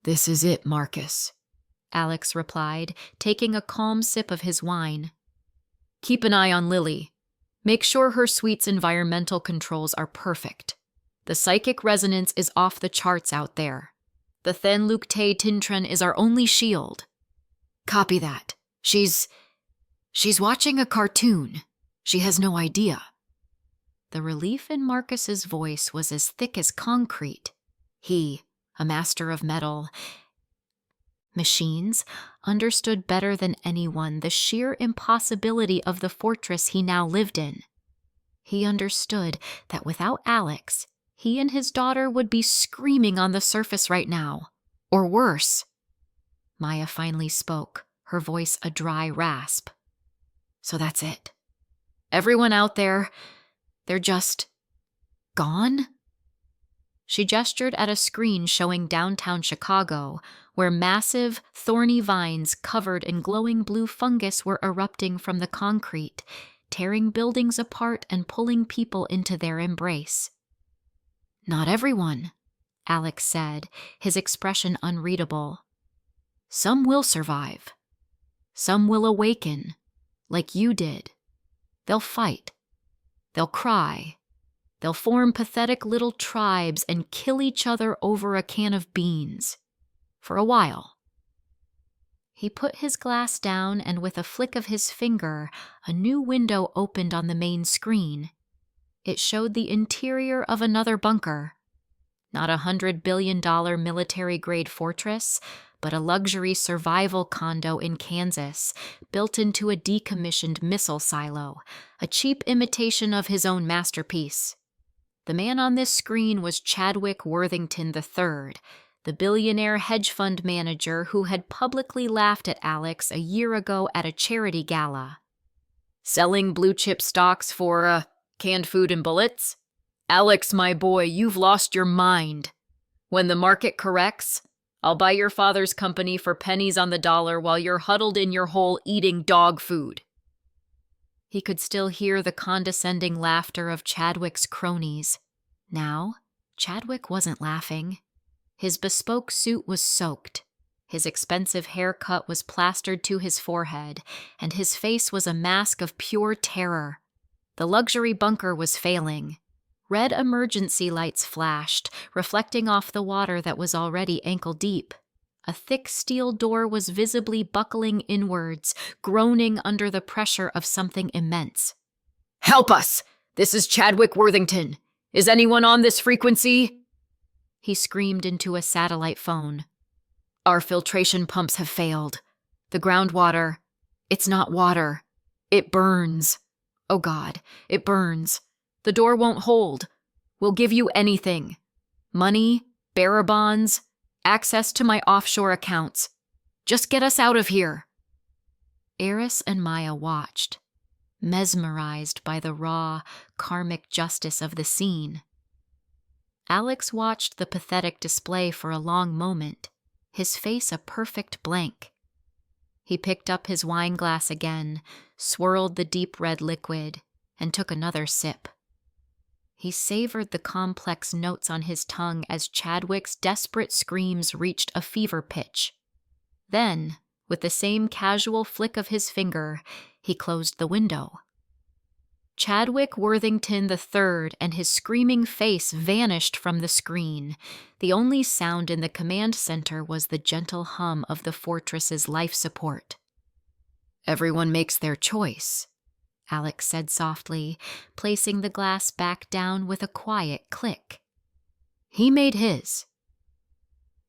This is it, Marcus, Alex replied, taking a calm sip of his wine. Keep an eye on Lily. Make sure her suite's environmental controls are perfect. The psychic resonance is off the charts out there. The Thenlukte Tintren is our only shield. Copy that. She's watching a cartoon. She has no idea. The relief in Marcus's voice was as thick as concrete. He, a master of metal, machines, understood better than anyone the sheer impossibility of the fortress he now lived in. He understood that without Alex, he and his daughter would be screaming on the surface right now. Or worse. Maya finally spoke, her voice a dry rasp. So that's it. Everyone out there, they're just gone? She gestured at a screen showing downtown Chicago, where massive, thorny vines covered in glowing blue fungus were erupting from the concrete, tearing buildings apart and pulling people into their embrace. Not everyone, Alex said, his expression unreadable. Some will survive. Some will awaken, like you did. They'll fight. They'll cry. They'll form pathetic little tribes and kill each other over a can of beans. For a while. He put his glass down, and with a flick of his finger, a new window opened on the main screen. It showed the interior of another bunker. Not a $100 billion military-grade fortress, but a luxury survival condo in Kansas, built into a decommissioned missile silo, a cheap imitation of his own masterpiece. The man on this screen was Chadwick Worthington III, the billionaire hedge fund manager who had publicly laughed at Alex a year ago at a charity gala. Selling blue-chip stocks for, canned food and bullets? Alex, my boy, you've lost your mind. When the market corrects, I'll buy your father's company for pennies on the dollar while you're huddled in your hole eating dog food. He could still hear the condescending laughter of Chadwick's cronies. Now, Chadwick wasn't laughing. His bespoke suit was soaked. His expensive haircut was plastered to his forehead, and his face was a mask of pure terror. The luxury bunker was failing. Red emergency lights flashed, reflecting off the water that was already ankle-deep. A thick steel door was visibly buckling inwards, groaning under the pressure of something immense. Help us! This is Chadwick Worthington. Is anyone on this frequency? He screamed into a satellite phone. Our filtration pumps have failed. The groundwater, it's not water. It burns. Oh God, it burns. The door won't hold. We'll give you anything. Money, bearer bonds, access to my offshore accounts. Just get us out of here. Eris and Maya watched, mesmerized by the raw, karmic justice of the scene. Alex watched the pathetic display for a long moment, his face a perfect blank. He picked up his wine glass again, swirled the deep red liquid, and took another sip. He savored the complex notes on his tongue as Chadwick's desperate screams reached a fever pitch. Then, with the same casual flick of his finger, he closed the window. Chadwick Worthington III and his screaming face vanished from the screen. The only sound in the command center was the gentle hum of the fortress's life support. Everyone makes their choice, Alex said softly, placing the glass back down with a quiet click. He made his.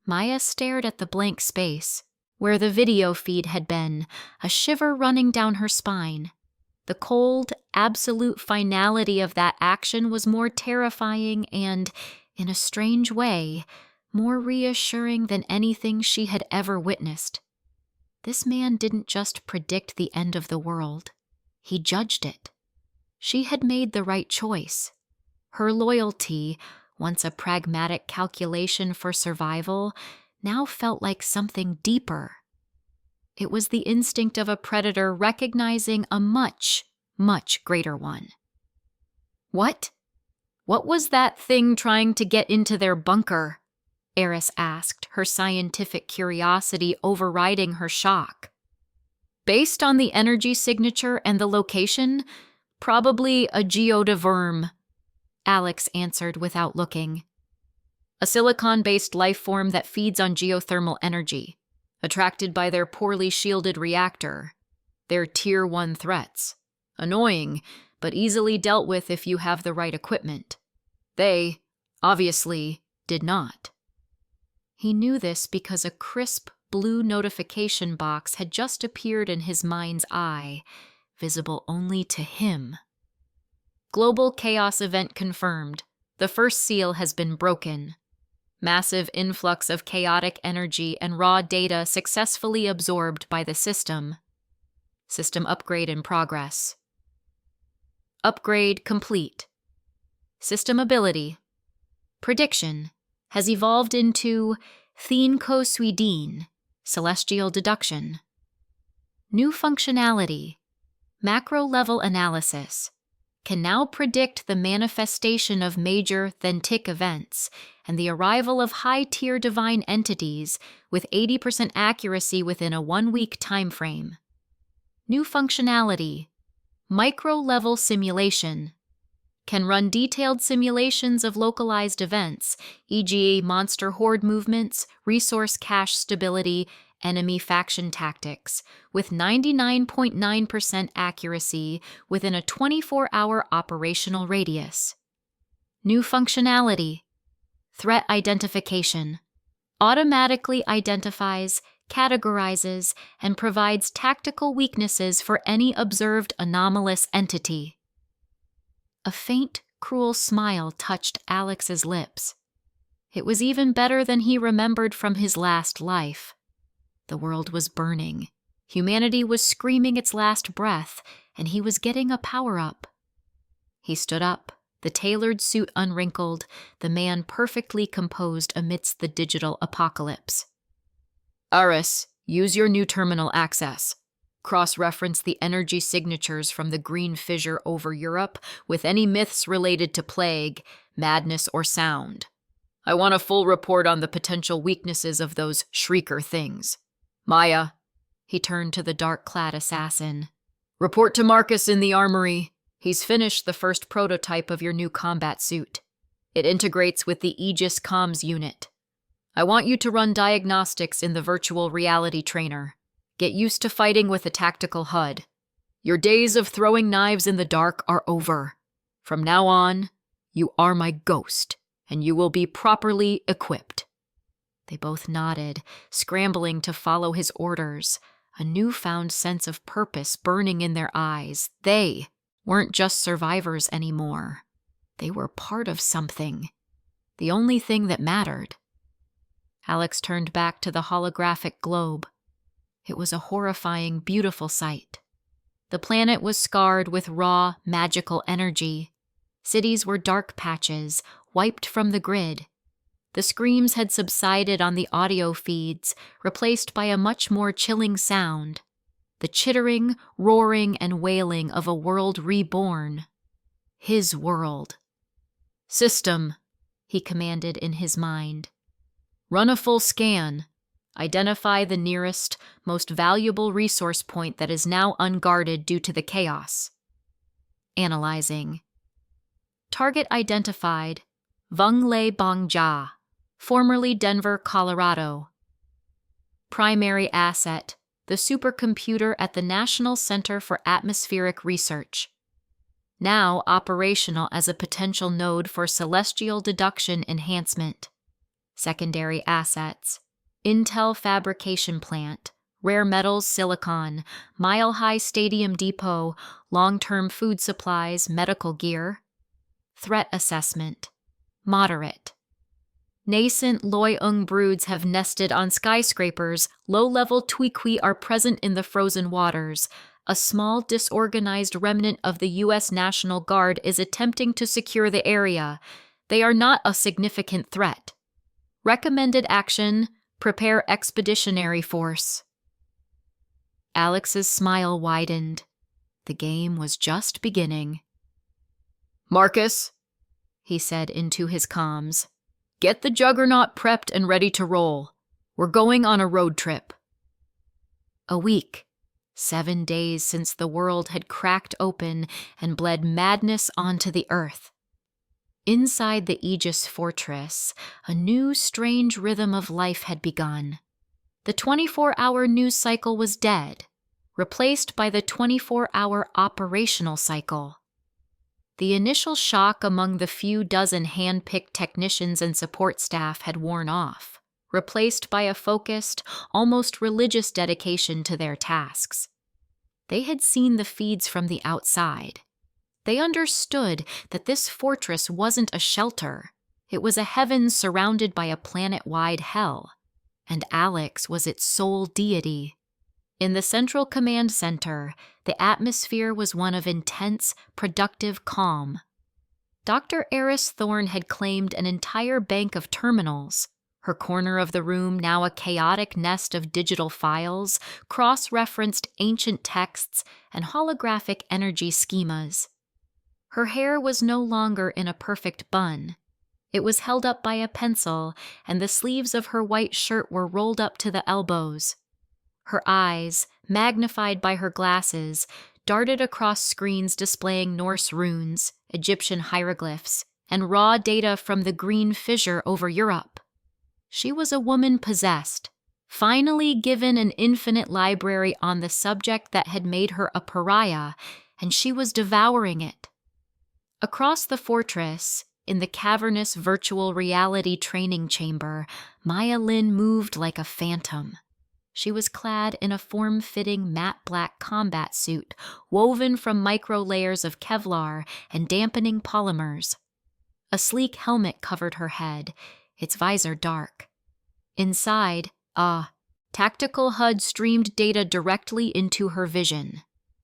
Maya stared at the blank space, where the video feed had been, a shiver running down her spine. The cold, absolute finality of that action was more terrifying and, in a strange way, more reassuring than anything she had ever witnessed. This man didn't just predict the end of the world. He judged it. She had made the right choice. Her loyalty, once a pragmatic calculation for survival, now felt like something deeper. It was the instinct of a predator recognizing a much, much greater one. What? What was that thing trying to get into their bunker? Eris asked, her scientific curiosity overriding her shock. Based on the energy signature and the location, probably a geodiverm, Alex answered without looking. A silicon-based life form that feeds on geothermal energy, attracted by their poorly shielded reactor. They're Tier 1 threats. Annoying, but easily dealt with if you have the right equipment. They, obviously, did not. He knew this because a crisp blue notification box had just appeared in his mind's eye, visible only to him. Global chaos event confirmed. The first seal has been broken. Massive influx of chaotic energy and raw data successfully absorbed by the system. System upgrade in progress. Upgrade complete. System ability. Prediction has evolved into Thenko-Swedine, celestial deduction. New functionality, macro-level analysis, can now predict the manifestation of major Thentic events and the arrival of high-tier divine entities with 80% accuracy within a 1-week timeframe. New functionality, micro-level simulation, can run detailed simulations of localized events, e.g. monster horde movements, resource cache stability, enemy faction tactics, with 99.9% accuracy within a 24-hour operational radius. New functionality, threat identification, automatically identifies, categorizes, and provides tactical weaknesses for any observed anomalous entity. A faint, cruel smile touched Alex's lips. It was even better than he remembered from his last life. The world was burning. Humanity was screaming its last breath, and he was getting a power-up. He stood up, the tailored suit unwrinkled, the man perfectly composed amidst the digital apocalypse. Aris, use your new terminal access. Cross-reference the energy signatures from the green fissure over Europe with any myths related to plague, madness, or sound. I want a full report on the potential weaknesses of those shrieker things. Maya, he turned to the dark-clad assassin. Report to Marcus in the armory. He's finished the first prototype of your new combat suit. It integrates with the Aegis comms unit. I want you to run diagnostics in the virtual reality trainer. Get used to fighting with a tactical HUD. Your days of throwing knives in the dark are over. From now on, you are my ghost, and you will be properly equipped. They both nodded, scrambling to follow his orders, a newfound sense of purpose burning in their eyes. They weren't just survivors anymore. They were part of something, the only thing that mattered. Alex turned back to the holographic globe. It was a horrifying, beautiful sight. The planet was scarred with raw, magical energy. Cities were dark patches, wiped from the grid. The screams had subsided on the audio feeds, replaced by a much more chilling sound. The chittering, roaring, and wailing of a world reborn. His world. System, he commanded in his mind. Run a full scan. Identify the nearest, most valuable resource point that is now unguarded due to the chaos. Analyzing. Target identified, Vungle Bongjia, formerly Denver, Colorado. Primary asset, the supercomputer at the National Center for Atmospheric Research. Now operational as a potential node for celestial deduction enhancement. Secondary assets. Intel fabrication plant, rare metals silicon, mile-high stadium depot, long-term food supplies, medical gear. Threat assessment, moderate. Nascent Loy-ung broods have nested on skyscrapers. Low-level tuikui are present in the frozen waters. A small, disorganized remnant of the U.S. National Guard is attempting to secure the area. They are not a significant threat. Recommended action: prepare expeditionary force. Alex's smile widened. The game was just beginning. Marcus, he said into his comms. Get the Juggernaut prepped and ready to roll. We're going on a road trip. A week, 7 days since the world had cracked open and bled madness onto the earth. Inside the Aegis fortress, a new strange rhythm of life had begun. The 24-hour news cycle was dead, replaced by the 24-hour operational cycle. The initial shock among the few dozen hand-picked technicians and support staff had worn off, replaced by a focused, almost religious dedication to their tasks. They had seen the feeds from the outside. They understood that this fortress wasn't a shelter. It was a heaven surrounded by a planet-wide hell, and Alex was its sole deity. In the Central Command Center, the atmosphere was one of intense, productive calm. Dr. Eris Thorne had claimed an entire bank of terminals, her corner of the room now a chaotic nest of digital files, cross-referenced ancient texts, and holographic energy schemas. Her hair was no longer in a perfect bun. It was held up by a pencil, and the sleeves of her white shirt were rolled up to the elbows. Her eyes, magnified by her glasses, darted across screens displaying Norse runes, Egyptian hieroglyphs, and raw data from the green fissure over Europe. She was a woman possessed, finally given an infinite library on the subject that had made her a pariah, and she was devouring it. Across the fortress, in the cavernous virtual reality training chamber, Maya Lin moved like a phantom. She was clad in a form-fitting matte black combat suit, woven from micro-layers of Kevlar and dampening polymers. A sleek helmet covered her head, its visor dark. Inside, tactical HUD streamed data directly into her vision.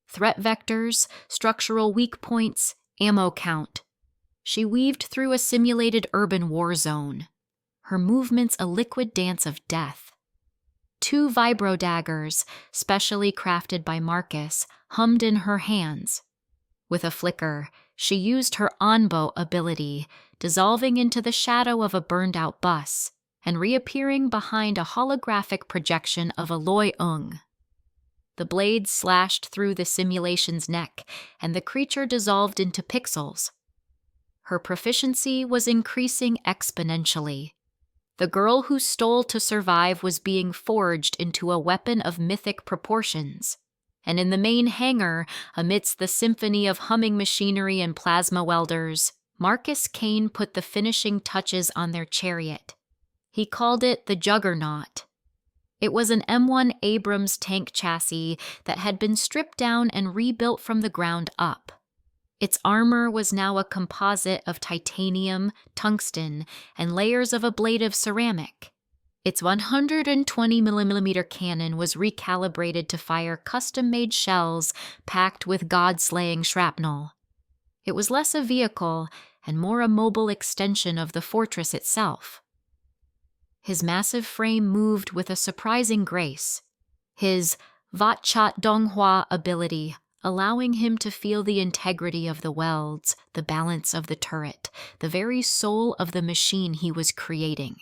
Threat vectors, structural weak points, ammo count. She weaved through a simulated urban war zone. Her movements a liquid dance of death. 2 vibro daggers, specially crafted by Marcus, hummed in her hands. With a flicker, she used her Onbo ability, dissolving into the shadow of a burned-out bus and reappearing behind a holographic projection of a Loy-ung. The blade slashed through the simulation's neck, and the creature dissolved into pixels. Her proficiency was increasing exponentially. The girl who stole to survive was being forged into a weapon of mythic proportions. And in the main hangar, amidst the symphony of humming machinery and plasma welders, Marcus Kane put the finishing touches on their chariot. He called it the Juggernaut. It was an M1 Abrams tank chassis that had been stripped down and rebuilt from the ground up. Its armor was now a composite of titanium, tungsten, and layers of ablative ceramic. Its 120mm cannon was recalibrated to fire custom-made shells packed with god-slaying shrapnel. It was less a vehicle and more a mobile extension of the fortress itself. His massive frame moved with a surprising grace, his Vatchat Donghua ability allowing him to feel the integrity of the welds, the balance of the turret, the very soul of the machine he was creating.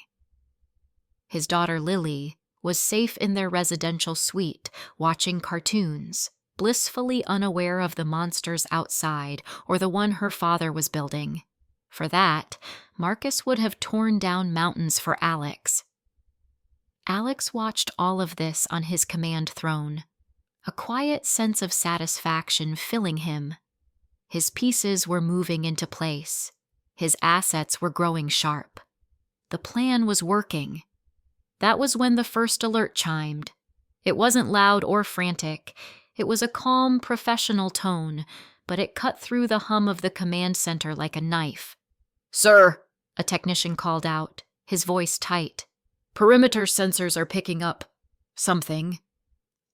His daughter Lily was safe in their residential suite, watching cartoons, blissfully unaware of the monsters outside or the one her father was building. For that, Marcus would have torn down mountains for Alex. Alex watched all of this on his command throne, a quiet sense of satisfaction filling him. His pieces were moving into place. His assets were growing sharp. The plan was working. That was when the first alert chimed. It wasn't loud or frantic. It was a calm, professional tone, but it cut through the hum of the command center like a knife. "Sir," a technician called out, his voice tight. Perimeter sensors are picking up something.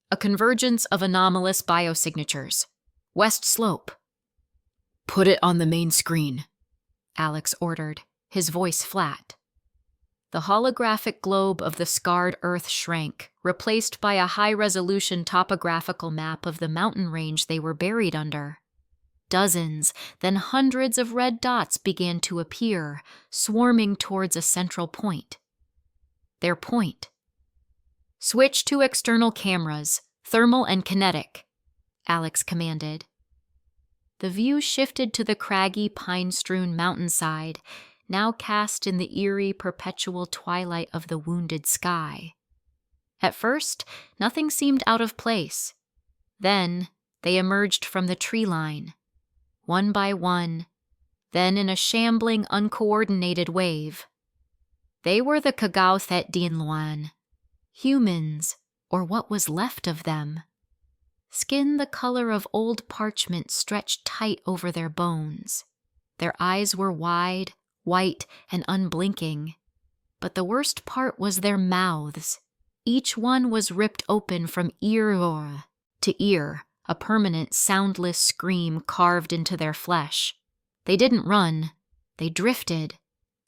A convergence of anomalous biosignatures. West slope. Put it on the main screen, Alex ordered, his voice flat. The holographic globe of the scarred Earth shrank, replaced by a high-resolution topographical map of the mountain range they were buried under. Dozens, then hundreds of red dots began to appear, swarming towards a central point. Their point. Switch to external cameras, thermal and kinetic, Alex commanded. The view shifted to the craggy, pine-strewn mountainside, now cast in the eerie, perpetual twilight of the wounded sky. At first, nothing seemed out of place. Then, they emerged from the tree line, one by one, then in a shambling, uncoordinated wave. They were the Kagauthet Dinluan, humans, or what was left of them. Skin the color of old parchment stretched tight over their bones. Their eyes were wide, white, and unblinking. But the worst part was their mouths. Each one was ripped open from ear to ear, a permanent, soundless scream carved into their flesh. They didn't run. They drifted.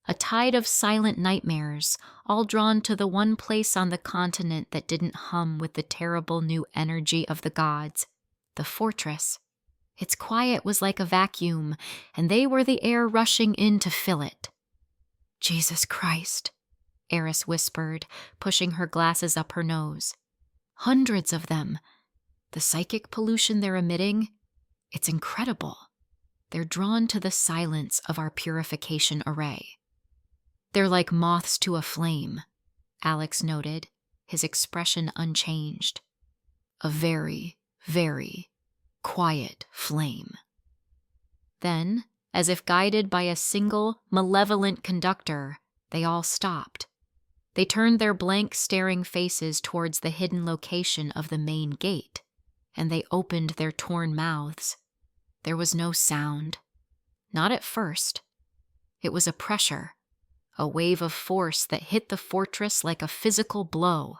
A tide of silent nightmares, all drawn to the one place on the continent that didn't hum with the terrible new energy of the gods, the fortress. Its quiet was like a vacuum, and they were the air rushing in to fill it. Jesus Christ, Eris whispered, pushing her glasses up her nose. Hundreds of them. The psychic pollution they're emitting, it's incredible. They're drawn to the silence of our purification array. They're like moths to a flame, Alex noted, his expression unchanged. A very, very quiet flame. Then, as if guided by a single, malevolent conductor, they all stopped. They turned their blank, staring faces towards the hidden location of the main gate, and they opened their torn mouths. There was no sound. Not at first. It was a pressure. A wave of force that hit the fortress like a physical blow.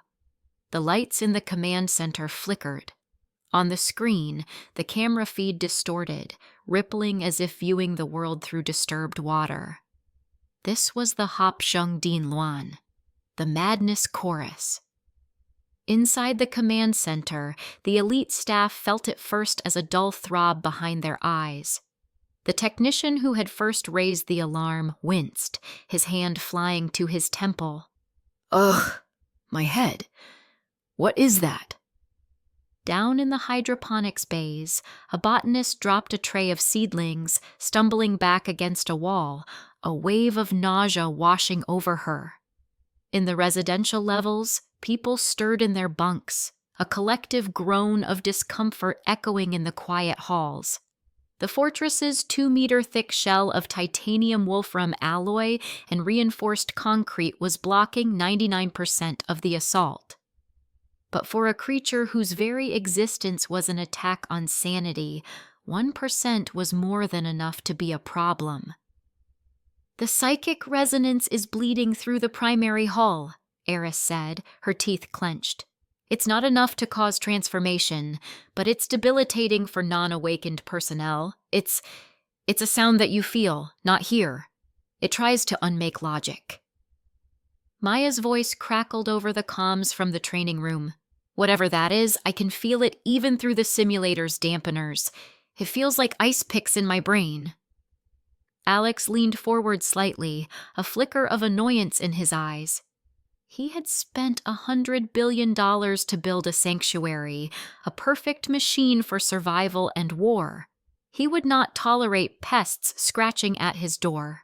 The lights in the command center flickered. On the screen, the camera feed distorted, rippling as if viewing the world through disturbed water. This was the Hopshung Dinluan, the Madness Chorus. Inside the command center, the elite staff felt it first as a dull throb behind their eyes. The technician who had first raised the alarm winced, his hand flying to his temple. Ugh, my head. What is that? Down in the hydroponics bays, a botanist dropped a tray of seedlings, stumbling back against a wall, a wave of nausea washing over her. In the residential levels, people stirred in their bunks, a collective groan of discomfort echoing in the quiet halls. The fortress's 2-meter-thick shell of titanium wolfram alloy and reinforced concrete was blocking 99% of the assault. But for a creature whose very existence was an attack on sanity, 1% was more than enough to be a problem. The psychic resonance is bleeding through the primary hull, Eris said, her teeth clenched. It's not enough to cause transformation, but it's debilitating for non-awakened personnel. It's a sound that you feel, not hear. It tries to unmake logic. Maya's voice crackled over the comms from the training room. Whatever that is, I can feel it even through the simulator's dampeners. It feels like ice picks in my brain. Alex leaned forward slightly, a flicker of annoyance in his eyes. He had spent $100 billion to build a sanctuary, a perfect machine for survival and war. He would not tolerate pests scratching at his door.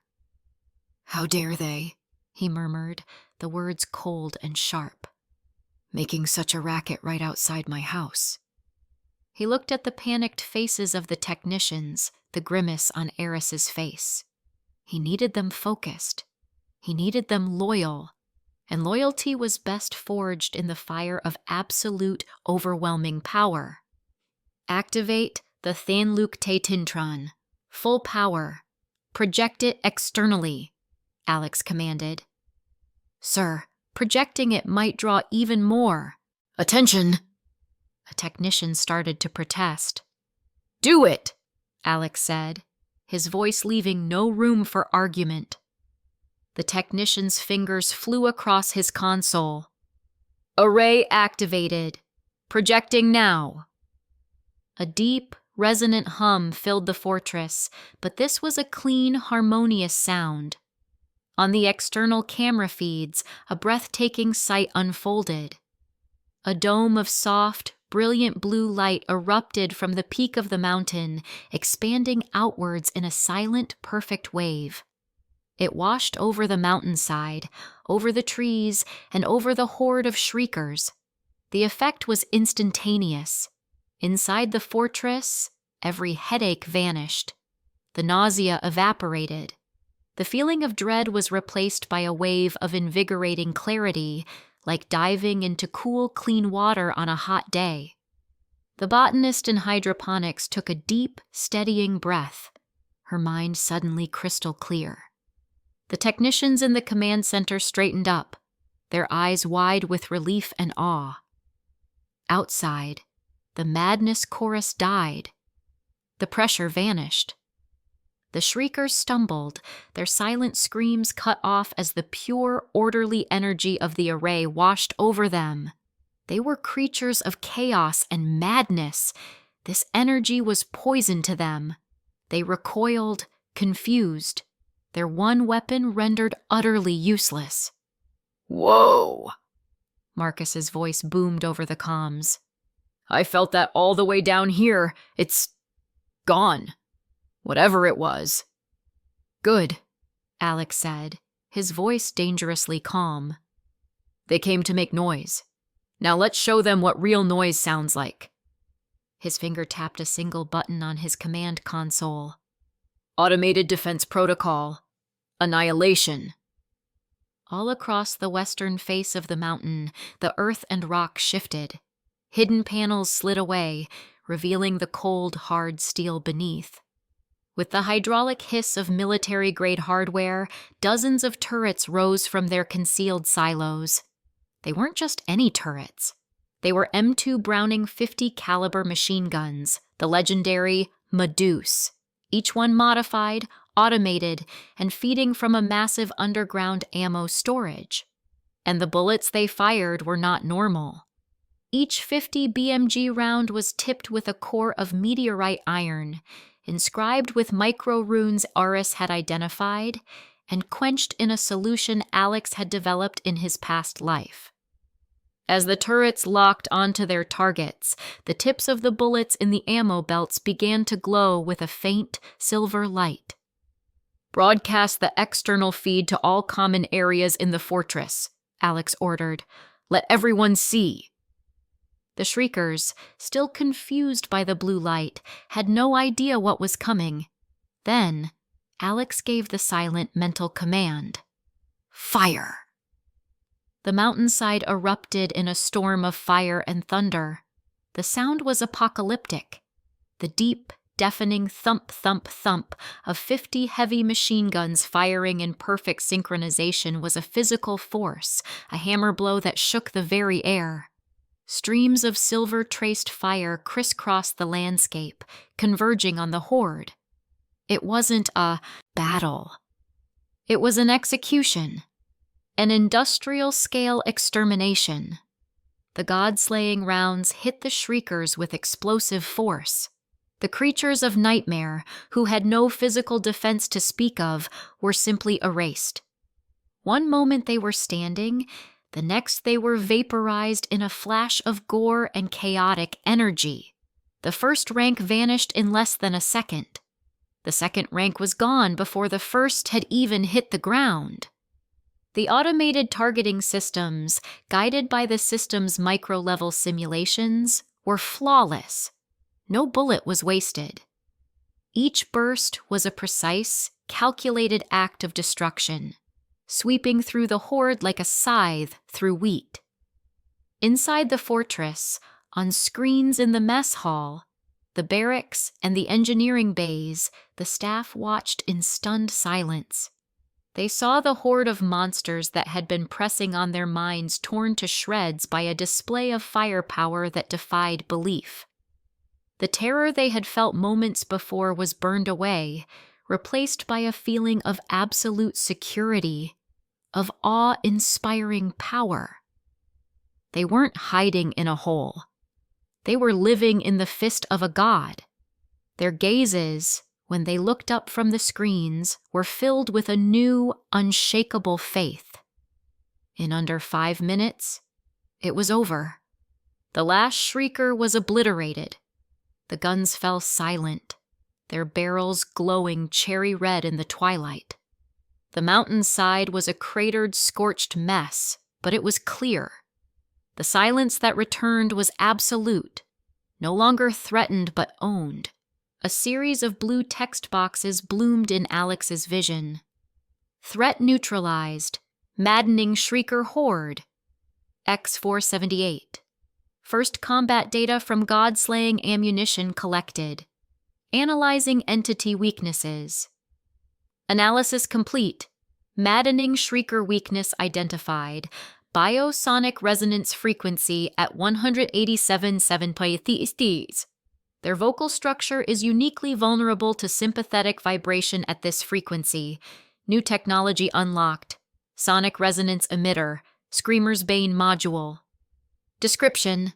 How dare they, he murmured, the words cold and sharp. Making such a racket right outside my house. He looked at the panicked faces of the technicians, the grimace on Eris's face. He needed them focused. He needed them loyal. And loyalty was best forged in the fire of absolute, overwhelming power. Activate the Thanluk Te Tintran. Full power. Project it externally, Alex commanded. Sir, projecting it might draw even more. Attention! A technician started to protest. Do it, Alex said, his voice leaving no room for argument. The technician's fingers flew across his console. Array activated. Projecting now. A deep, resonant hum filled the fortress, but this was a clean, harmonious sound. On the external camera feeds, a breathtaking sight unfolded. A dome of soft, brilliant blue light erupted from the peak of the mountain, expanding outwards in a silent, perfect wave. It washed over the mountainside, over the trees, and over the horde of shriekers. The effect was instantaneous. Inside the fortress, every headache vanished. The nausea evaporated. The feeling of dread was replaced by a wave of invigorating clarity, like diving into cool, clean water on a hot day. The botanist in hydroponics took a deep, steadying breath, her mind suddenly crystal clear. The technicians in the command center straightened up, their eyes wide with relief and awe. Outside, the madness chorus died. The pressure vanished. The shriekers stumbled, their silent screams cut off as the pure, orderly energy of the array washed over them. They were creatures of chaos and madness. This energy was poison to them. They recoiled, confused, their one weapon rendered utterly useless. Whoa! Marcus's voice boomed over the comms. I felt that all the way down here. It's gone. Whatever it was. Good, Alex said, his voice dangerously calm. They came to make noise. Now let's show them what real noise sounds like. His finger tapped a single button on his command console. Automated defense protocol. Annihilation. All across the western face of the mountain, the earth and rock shifted. Hidden panels slid away, revealing the cold, hard steel beneath. With the hydraulic hiss of military-grade hardware, dozens of turrets rose from their concealed silos. They weren't just any turrets. They were M2 Browning 50 caliber machine guns, the legendary Medusa, each one modified, automated, and feeding from a massive underground ammo storage. And the bullets they fired were not normal. Each 50 BMG round was tipped with a core of meteorite iron, inscribed with micro-runes Aris had identified, and quenched in a solution Alex had developed in his past life. As the turrets locked onto their targets, the tips of the bullets in the ammo belts began to glow with a faint silver light. Broadcast the external feed to all common areas in the fortress, Alex ordered. Let everyone see. The shriekers, still confused by the blue light, had no idea what was coming. Then, Alex gave the silent mental command. Fire! The mountainside erupted in a storm of fire and thunder. The sound was apocalyptic. The deep, deafening thump, thump, thump of 50 heavy machine guns firing in perfect synchronization was a physical force, a hammer blow that shook the very air. Streams of silver-traced fire crisscrossed the landscape, converging on the horde. It wasn't a battle. It was an execution, an industrial-scale extermination. The god-slaying rounds hit the shriekers with explosive force. The creatures of nightmare, who had no physical defense to speak of, were simply erased. One moment they were standing, the next they were vaporized in a flash of gore and chaotic energy. The first rank vanished in less than a second. The second rank was gone before the first had even hit the ground. The automated targeting systems, guided by the system's micro-level simulations, were flawless. No bullet was wasted. Each burst was a precise, calculated act of destruction, sweeping through the horde like a scythe through wheat. Inside the fortress, on screens in the mess hall, the barracks, and the engineering bays, the staff watched in stunned silence. They saw the horde of monsters that had been pressing on their minds torn to shreds by a display of firepower that defied belief. The terror they had felt moments before was burned away, replaced by a feeling of absolute security, of awe-inspiring power. They weren't hiding in a hole. They were living in the fist of a god. Their gazes, when they looked up from the screens, were filled with a new, unshakable faith. In under 5 minutes, it was over. The last shrieker was obliterated. The guns fell silent, their barrels glowing cherry red in the twilight. The mountainside was a cratered, scorched mess, but it was clear. The silence that returned was absolute, no longer threatened but owned. A series of blue text boxes bloomed in Alex's vision. Threat neutralized. Maddening shrieker horde. X-478. First combat data from god-slaying ammunition collected. Analyzing entity weaknesses. Analysis complete. Maddening shrieker weakness identified. Biosonic resonance frequency at 187.7 Their vocal structure is uniquely vulnerable to sympathetic vibration at this frequency. New technology unlocked. Sonic resonance emitter. Screamer's Bane module. Description: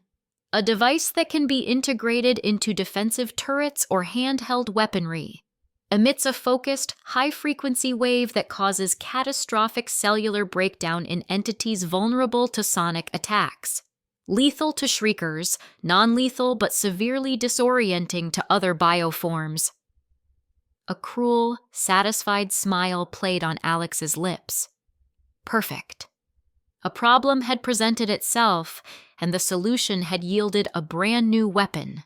a device that can be integrated into defensive turrets or handheld weaponry. Emits a focused, high-frequency wave that causes catastrophic cellular breakdown in entities vulnerable to sonic attacks. Lethal to shriekers, non-lethal but severely disorienting to other bioforms. A cruel, satisfied smile played on Alex's lips. Perfect. A problem had presented itself, and the solution had yielded a brand new weapon.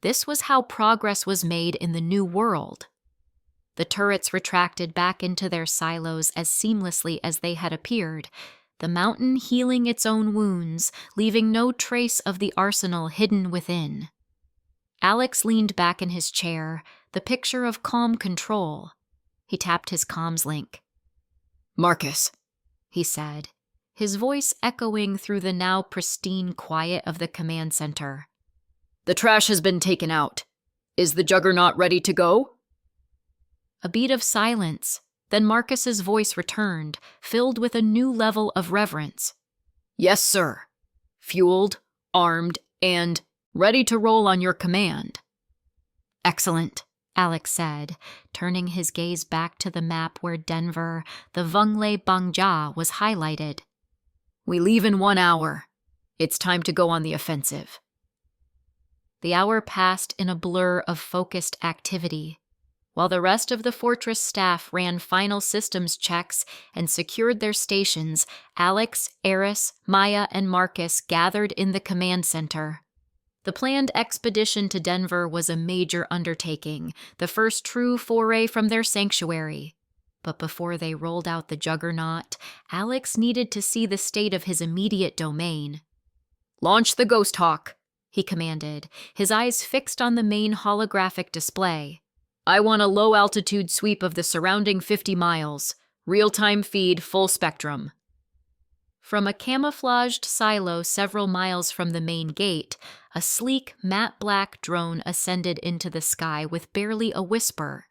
This was how progress was made in the new world. The turrets retracted back into their silos as seamlessly as they had appeared, the mountain healing its own wounds, leaving no trace of the arsenal hidden within. Alex leaned back in his chair, the picture of calm control. He tapped his comms link. "Marcus," he said, his voice echoing through the now pristine quiet of the command center. "The trash has been taken out. Is the Juggernaut ready to go?" A beat of silence, then Marcus's voice returned, filled with a new level of reverence. "Yes, sir. Fueled, armed, and ready to roll on your command." "Excellent," Alex said, turning his gaze back to the map where Denver, the Vungle Bangja, was highlighted. "We leave in 1 hour. It's time to go on the offensive." The hour passed in a blur of focused activity. While the rest of the fortress staff ran final systems checks and secured their stations, Alex, Eris, Maya, and Marcus gathered in the command center. The planned expedition to Denver was a major undertaking, the first true foray from their sanctuary. But before they rolled out the Juggernaut, Alex needed to see the state of his immediate domain. "Launch the Ghost Hawk," he commanded, his eyes fixed on the main holographic display. "I want a low-altitude sweep of the surrounding 50 miles. Real-time feed, full spectrum." From a camouflaged silo several miles from the main gate, a sleek, matte-black drone ascended into the sky with barely a whisper.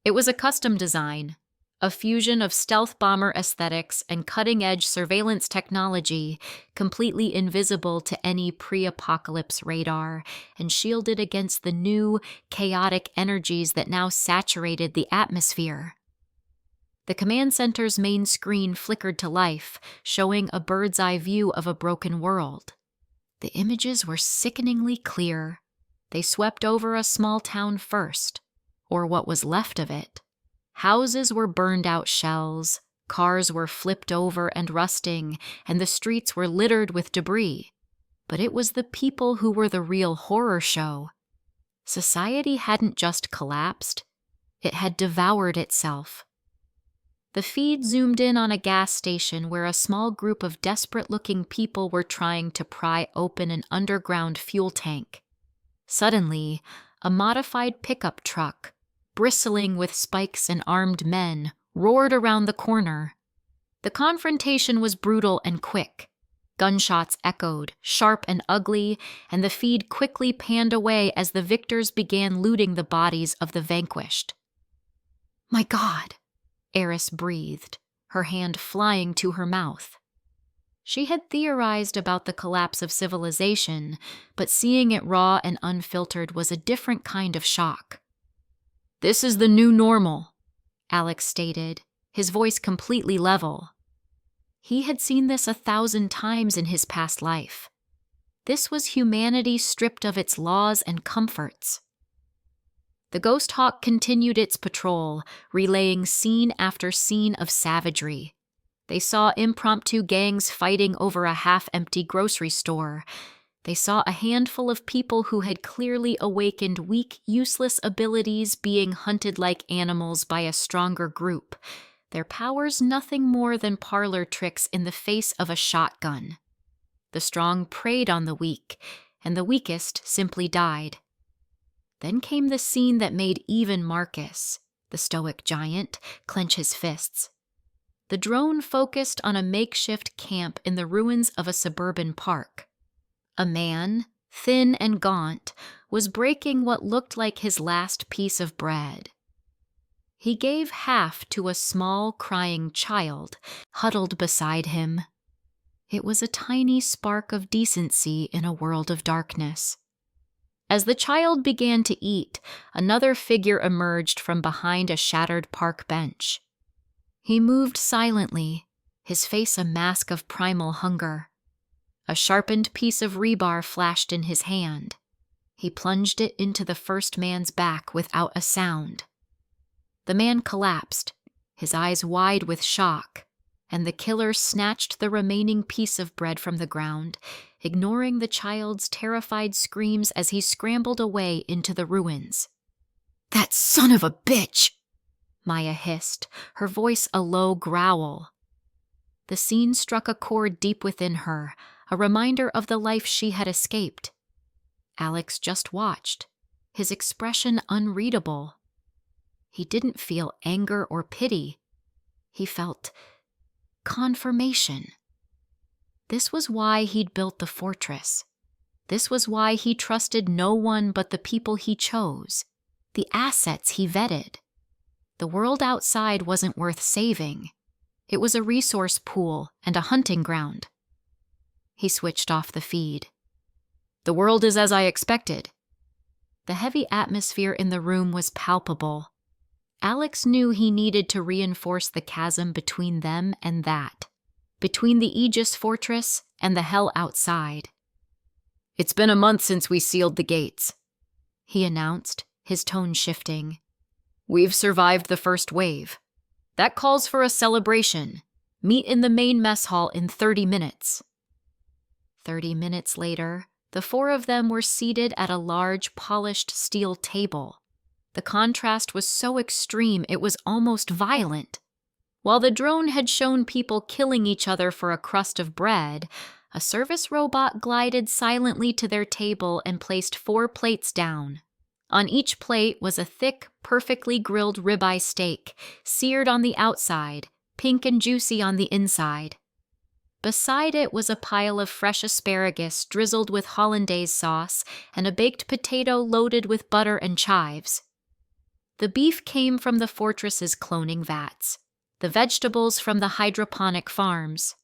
It was a custom design, a fusion of stealth bomber aesthetics and cutting-edge surveillance technology, completely invisible to any pre-apocalypse radar and shielded against the new, chaotic energies that now saturated the atmosphere. The command center's main screen flickered to life, showing a bird's-eye view of a broken world. The images were sickeningly clear. They swept over a small town first, or what was left of it. Houses were burned-out shells, cars were flipped over and rusting, and the streets were littered with debris. But it was the people who were the real horror show. Society hadn't just collapsed, it had devoured itself. The feed zoomed in on a gas station where a small group of desperate-looking people were trying to pry open an underground fuel tank. Suddenly, a modified pickup truck, bristling with spikes and armed men, roared around the corner. The confrontation was brutal and quick. Gunshots echoed, sharp and ugly, and the feed quickly panned away as the victors began looting the bodies of the vanquished. "My God," Eris breathed, her hand flying to her mouth. She had theorized about the collapse of civilization, but seeing it raw and unfiltered was a different kind of shock. "This is the new normal," Alex stated, his voice completely level. He had seen this 1,000 times in his past life. This was humanity stripped of its laws and comforts. The Ghost Hawk continued its patrol, relaying scene after scene of savagery. They saw impromptu gangs fighting over a half-empty grocery store. They saw a handful of people who had clearly awakened weak, useless abilities being hunted like animals by a stronger group. Their powers nothing more than parlor tricks in the face of a shotgun. The strong preyed on the weak, and the weakest simply died. Then came the scene that made even Marcus, the stoic giant, clench his fists. The drone focused on a makeshift camp in the ruins of a suburban park. A man, thin and gaunt, was breaking what looked like his last piece of bread. He gave half to a small, crying child, huddled beside him. It was a tiny spark of decency in a world of darkness. As the child began to eat, another figure emerged from behind a shattered park bench. He moved silently, his face a mask of primal hunger. A sharpened piece of rebar flashed in his hand. He plunged it into the first man's back without a sound. The man collapsed, his eyes wide with shock, and the killer snatched the remaining piece of bread from the ground, ignoring the child's terrified screams as he scrambled away into the ruins. "That son of a bitch!" Maya hissed, her voice a low growl. The scene struck a chord deep within her, a reminder of the life she had escaped. Alex just watched, his expression unreadable. He didn't feel anger or pity. He felt confirmation. This was why he'd built the fortress. This was why he trusted no one but the people he chose, the assets he vetted. The world outside wasn't worth saving. It was a resource pool and a hunting ground. He switched off the feed. "The world is as I expected." The heavy atmosphere in the room was palpable. Alex knew he needed to reinforce the chasm between them and that, between the Aegis fortress and the hell outside. "It's been a month since we sealed the gates," he announced, his tone shifting. "We've survived the first wave. That calls for a celebration. Meet in the main mess hall in 30 minutes. 30 minutes later, the four of them were seated at a large, polished steel table. The contrast was so extreme it was almost violent. While the drone had shown people killing each other for a crust of bread, a service robot glided silently to their table and placed 4 plates down. On each plate was a thick, perfectly grilled ribeye steak, seared on the outside, pink and juicy on the inside. Beside it was a pile of fresh asparagus drizzled with hollandaise sauce and a baked potato loaded with butter and chives. The beef came from the fortress's cloning vats, the vegetables from the hydroponic farms.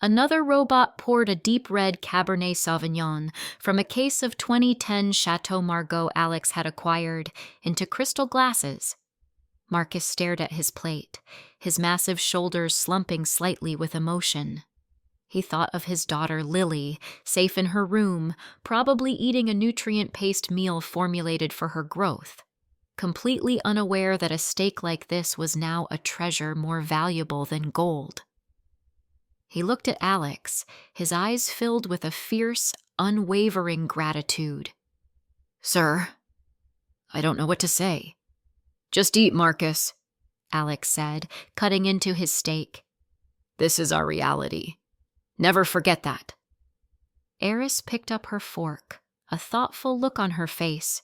Another robot poured a deep red Cabernet Sauvignon from a case of 2010 Chateau Margaux Alex had acquired into crystal glasses. Marcus stared at his plate, his massive shoulders slumping slightly with emotion. He thought of his daughter Lily, safe in her room, probably eating a nutrient-paced meal formulated for her growth, completely unaware that a steak like this was now a treasure more valuable than gold. He looked at Alex, his eyes filled with a fierce, unwavering gratitude. "Sir, I don't know what to say." "Just eat, Marcus," Alex said, cutting into his steak. "This is our reality. Never forget that." Eris picked up her fork, a thoughtful look on her face.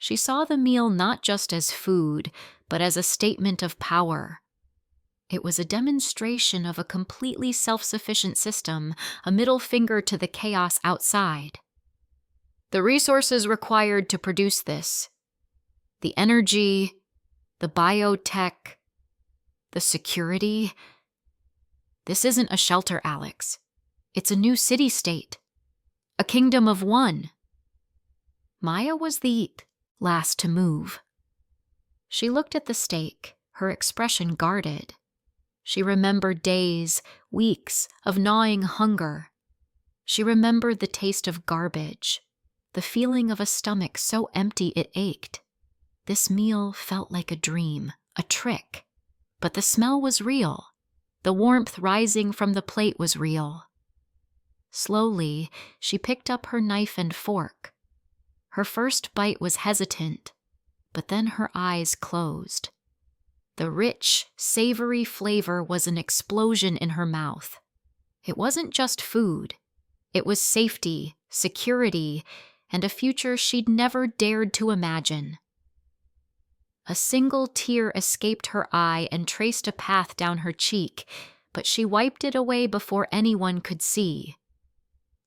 She saw the meal not just as food, but as a statement of power. It was a demonstration of a completely self-sufficient system, a middle finger to the chaos outside. The resources required to produce this, the energy, the biotech, the security. This isn't a shelter, Alex. It's a new city-state, a kingdom of one. Maya was the last to move. She looked at the steak, her expression guarded. She remembered days, weeks of gnawing hunger. She remembered the taste of garbage, the feeling of a stomach so empty it ached. This meal felt like a dream, a trick. But the smell was real. The warmth rising from the plate was real. Slowly, she picked up her knife and fork. Her first bite was hesitant, but then her eyes closed. The rich, savory flavor was an explosion in her mouth. It wasn't just food. It was safety, security, and a future she'd never dared to imagine. A single tear escaped her eye and traced a path down her cheek, but she wiped it away before anyone could see.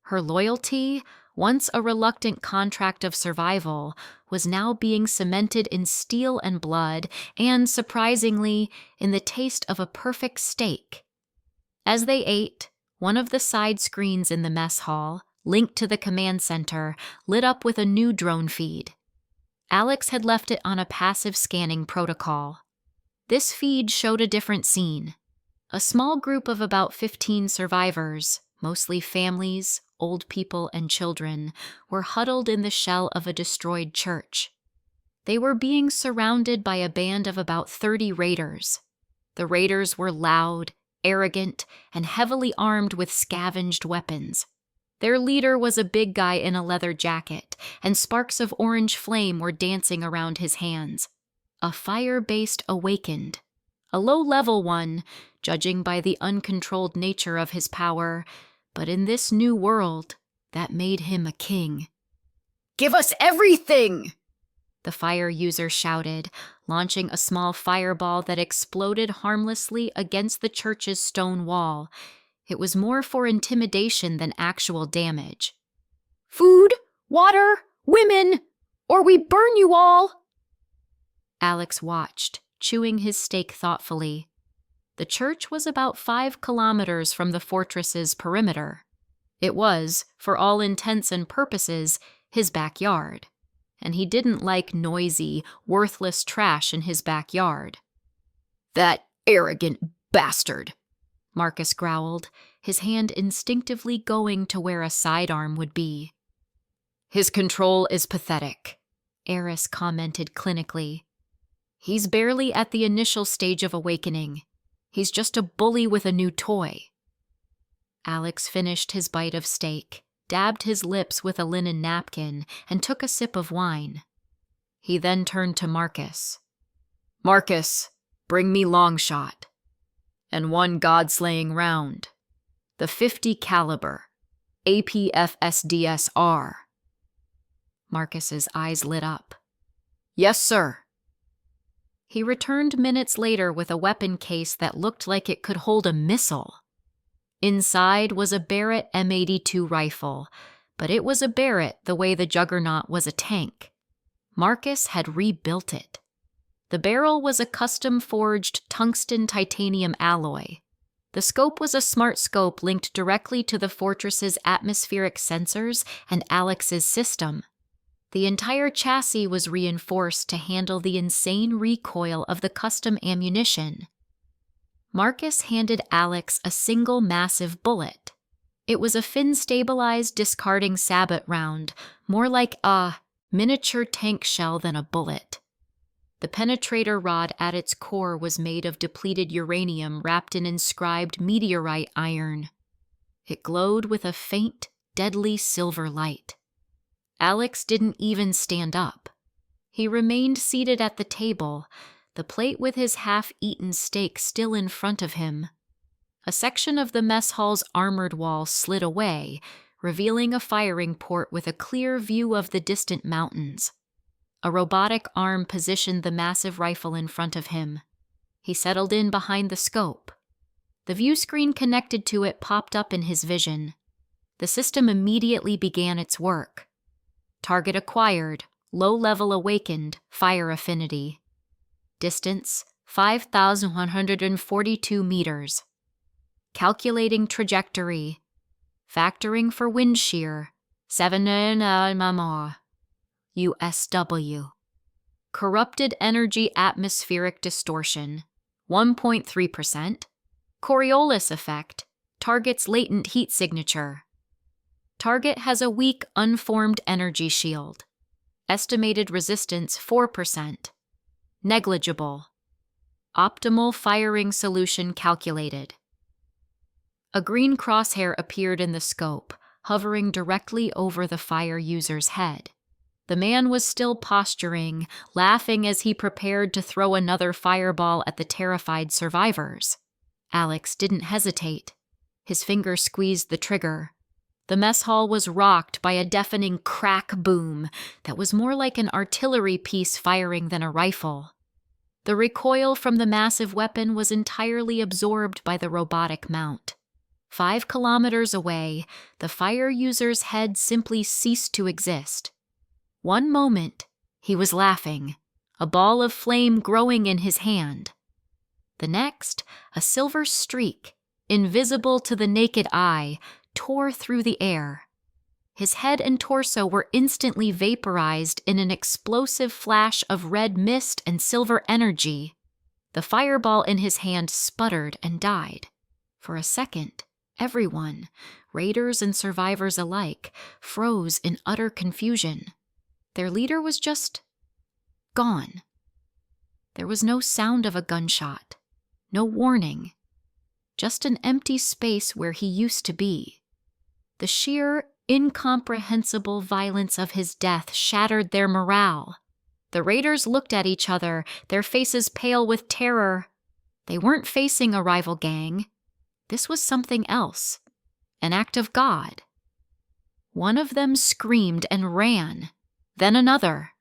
Her loyalty, once a reluctant contract of survival, was now being cemented in steel and blood, and, surprisingly, in the taste of a perfect steak. As they ate, one of the side screens in the mess hall, linked to the command center, lit up with a new drone feed. Alex had left it on a passive scanning protocol. This feed showed a different scene. A small group of about 15 survivors, mostly families, old people, and children, were huddled in the shell of a destroyed church. They were being surrounded by a band of about 30 raiders. The raiders were loud, arrogant, and heavily armed with scavenged weapons. Their leader was a big guy in a leather jacket, and sparks of orange flame were dancing around his hands. A fire-based awakened. A low-level one, judging by the uncontrolled nature of his power, but in this new world, that made him a king. "Give us everything!" The fire user shouted, launching a small fireball that exploded harmlessly against the church's stone wall. It was more for intimidation than actual damage. "Food, water, women, or we burn you all!" Alex watched, chewing his steak thoughtfully. The church was about 5 kilometers from the fortress's perimeter. It was, for all intents and purposes, his backyard. And he didn't like noisy, worthless trash in his backyard. "That arrogant bastard," Marcus growled, his hand instinctively going to where a sidearm would be. "His control is pathetic," Eris commented clinically. "He's barely at the initial stage of awakening. He's just a bully with a new toy." Alex finished his bite of steak, dabbed his lips with a linen napkin, and took a sip of wine. He then turned to Marcus. "Marcus, bring me long shot. And 1 god-slaying round. The 50 caliber, APFSDSR. Marcus's eyes lit up. "Yes, sir." He returned minutes later with a weapon case that looked like it could hold a missile. Inside was a Barrett M82 rifle, but it was a Barrett the way the Juggernaut was a tank. Marcus had rebuilt it. The barrel was a custom-forged tungsten titanium alloy. The scope was a smart scope linked directly to the fortress's atmospheric sensors and Alex's system. The entire chassis was reinforced to handle the insane recoil of the custom ammunition. Marcus handed Alex a single massive bullet. It was a fin-stabilized discarding sabot round, more like a miniature tank shell than a bullet. The penetrator rod at its core was made of depleted uranium wrapped in inscribed meteorite iron. It glowed with a faint, deadly silver light. Alex didn't even stand up. He remained seated at the table, the plate with his half-eaten steak still in front of him. A section of the mess hall's armored wall slid away, revealing a firing port with a clear view of the distant mountains. A robotic arm positioned the massive rifle in front of him. He settled in behind the scope. The view screen connected to it popped up in his vision. The system immediately began its work. Target acquired, low level awakened, fire affinity. Distance, 5,142 meters. Calculating trajectory. Factoring for wind shear, 7 mm. USW. Corrupted energy atmospheric distortion, 1.3%. Coriolis effect, target's latent heat signature. Target has a weak, unformed energy shield. Estimated resistance 4%. Negligible. Optimal firing solution calculated. A green crosshair appeared in the scope, hovering directly over the fire user's head. The man was still posturing, laughing as he prepared to throw another fireball at the terrified survivors. Alex didn't hesitate. His finger squeezed the trigger. The mess hall was rocked by a deafening crack boom that was more like an artillery piece firing than a rifle. The recoil from the massive weapon was entirely absorbed by the robotic mount. 5 kilometers away, the fire user's head simply ceased to exist. One moment, he was laughing, a ball of flame growing in his hand. The next, a silver streak, invisible to the naked eye, tore through the air. His head and torso were instantly vaporized in an explosive flash of red mist and silver energy. The fireball in his hand sputtered and died. For a second, everyone, raiders and survivors alike, froze in utter confusion. Their leader was just gone. There was no sound of a gunshot, no warning, just an empty space where he used to be. The sheer, incomprehensible violence of his death shattered their morale. The raiders looked at each other, their faces pale with terror. They weren't facing a rival gang. This was something else, an act of God. One of them screamed and ran, then another.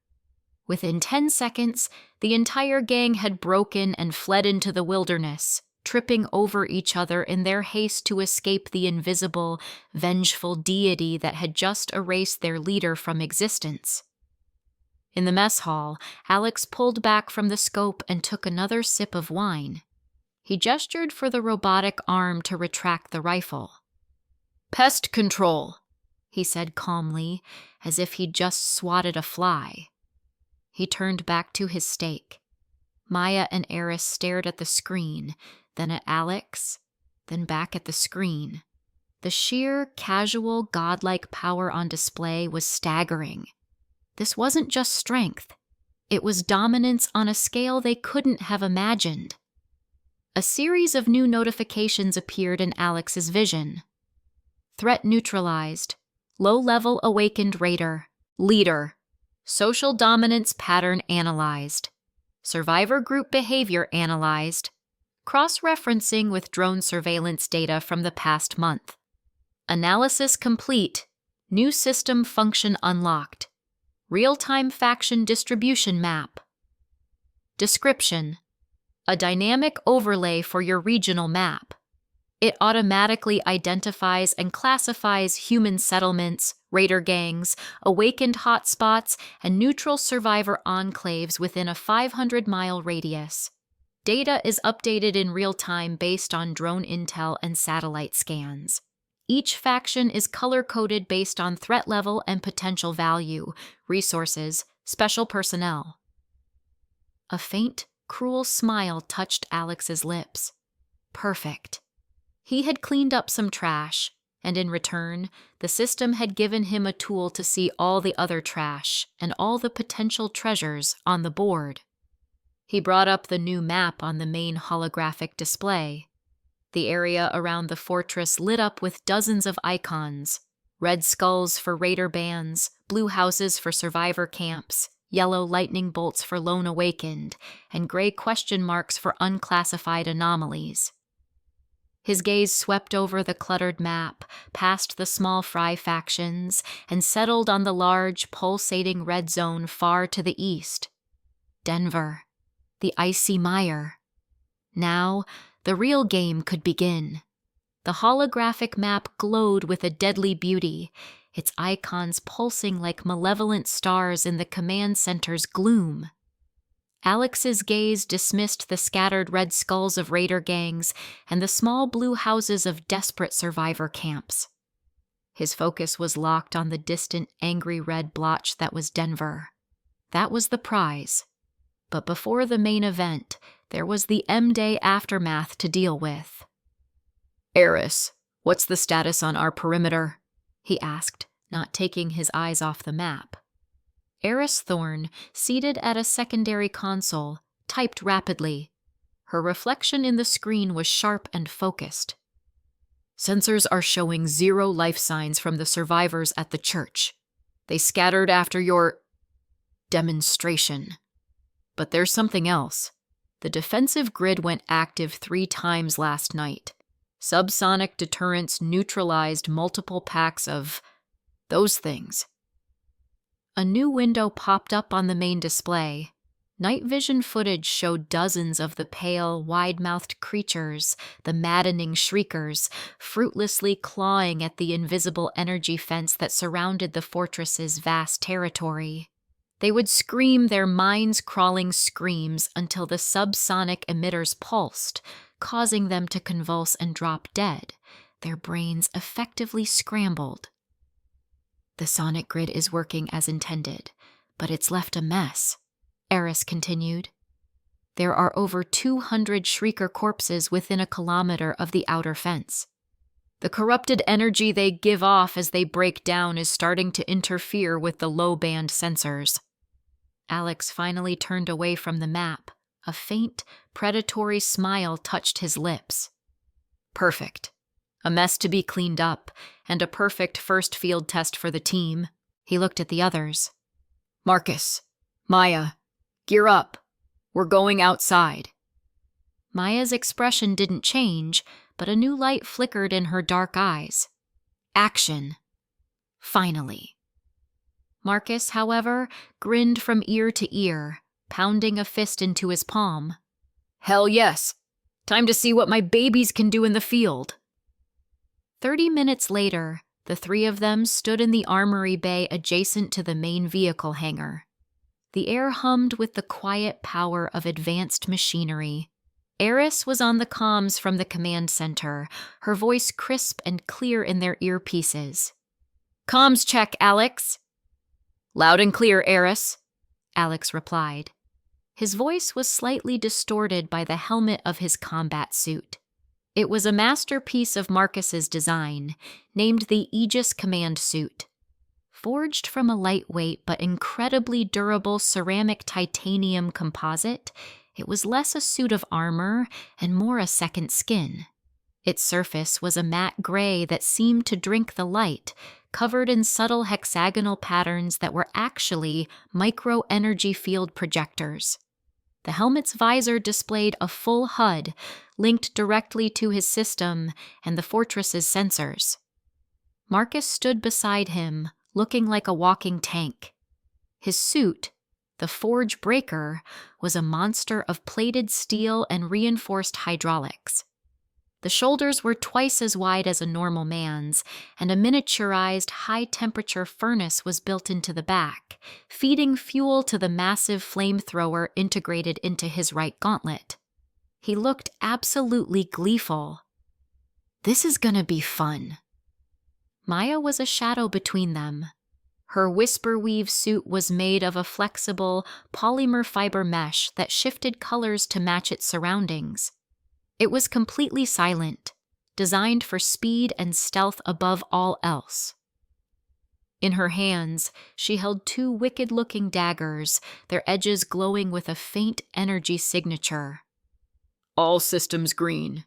Within 10 seconds, the entire gang had broken and fled into the wilderness, tripping over each other in their haste to escape the invisible, vengeful deity that had just erased their leader from existence. In the mess hall, Alex pulled back from the scope and took another sip of wine. He gestured for the robotic arm to retract the rifle. "Pest control," he said calmly, as if he'd just swatted a fly. He turned back to his steak. Maya and Eris stared at the screen, then at Alex, then back at the screen. The sheer, casual, godlike power on display was staggering. This wasn't just strength. It was dominance on a scale they couldn't have imagined. A series of new notifications appeared in Alex's vision. Threat neutralized. Low-level awakened raider. Leader. Social dominance pattern analyzed. Survivor group behavior analyzed. Cross-referencing with drone surveillance data from the past month. Analysis complete. New system function unlocked. Real-time faction distribution map. Description: a dynamic overlay for your regional map. It automatically identifies and classifies human settlements, raider gangs, awakened hotspots, and neutral survivor enclaves within a 500-mile radius. Data is updated in real time based on drone intel and satellite scans. Each faction is color-coded based on threat level and potential value, resources, special personnel. A faint, cruel smile touched Alex's lips. Perfect. He had cleaned up some trash, and in return, the system had given him a tool to see all the other trash and all the potential treasures on the board. He brought up the new map on the main holographic display. The area around the fortress lit up with dozens of icons: red skulls for raider bands, blue houses for survivor camps, yellow lightning bolts for lone awakened, and gray question marks for unclassified anomalies. His gaze swept over the cluttered map, past the small fry factions, and settled on the large, pulsating red zone far to the east. Denver. The icy mire. Now, the real game could begin. The holographic map glowed with a deadly beauty, its icons pulsing like malevolent stars in the command center's gloom. Alex's gaze dismissed the scattered red skulls of raider gangs and the small blue houses of desperate survivor camps. His focus was locked on the distant, angry red blotch that was Denver. That was the prize. But before the main event, there was the M-Day aftermath to deal with. Eris, what's the status on our perimeter? He asked, not taking his eyes off the map. Eris Thorne, seated at a secondary console, typed rapidly. Her reflection in the screen was sharp and focused. Sensors are showing 0 life signs from the survivors at the church. They scattered after your demonstration. But there's something else. The defensive grid went active 3 times last night. Subsonic deterrents neutralized multiple packs of those things. A new window popped up on the main display. Night vision footage showed dozens of the pale, wide-mouthed creatures, the maddening shriekers, fruitlessly clawing at the invisible energy fence that surrounded the fortress's vast territory. They would scream their minds-crawling screams until the subsonic emitters pulsed, causing them to convulse and drop dead, their brains effectively scrambled. The sonic grid is working as intended, but it's left a mess, Eris continued. There are over 200 shrieker corpses within a kilometer of the outer fence. The corrupted energy they give off as they break down is starting to interfere with the low-band sensors. Alex finally turned away from the map. A faint, predatory smile touched his lips. Perfect. A mess to be cleaned up, and a perfect first field test for the team. He looked at the others. Marcus, Maya, gear up. We're going outside. Maya's expression didn't change, but a new light flickered in her dark eyes. Action. Finally. Marcus, however, grinned from ear to ear, pounding a fist into his palm. Hell yes. Time to see what my babies can do in the field. 30 minutes later, the 3 of them stood in the armory bay adjacent to the main vehicle hangar. The air hummed with the quiet power of advanced machinery. Eris was on the comms from the command center, her voice crisp and clear in their earpieces. Comms check, Alex. Loud and clear, Eris, Alex replied. His voice was slightly distorted by the helmet of his combat suit. It was a masterpiece of Marcus's design, named the Aegis Command Suit. Forged from a lightweight but incredibly durable ceramic titanium composite, it was less a suit of armor and more a second skin. Its surface was a matte gray that seemed to drink the light, covered in subtle hexagonal patterns that were actually micro-energy field projectors. The helmet's visor displayed a full HUD, linked directly to his system and the fortress's sensors. Marcus stood beside him, looking like a walking tank. His suit, the Forge Breaker, was a monster of plated steel and reinforced hydraulics. The shoulders were twice as wide as a normal man's, and a miniaturized high-temperature furnace was built into the back, feeding fuel to the massive flamethrower integrated into his right gauntlet. He looked absolutely gleeful. This is gonna be fun. Maya was a shadow between them. Her whisper-weave suit was made of a flexible, polymer fiber mesh that shifted colors to match its surroundings. It was completely silent, designed for speed and stealth above all else. In her hands, she held 2 wicked-looking daggers, their edges glowing with a faint energy signature. All systems green,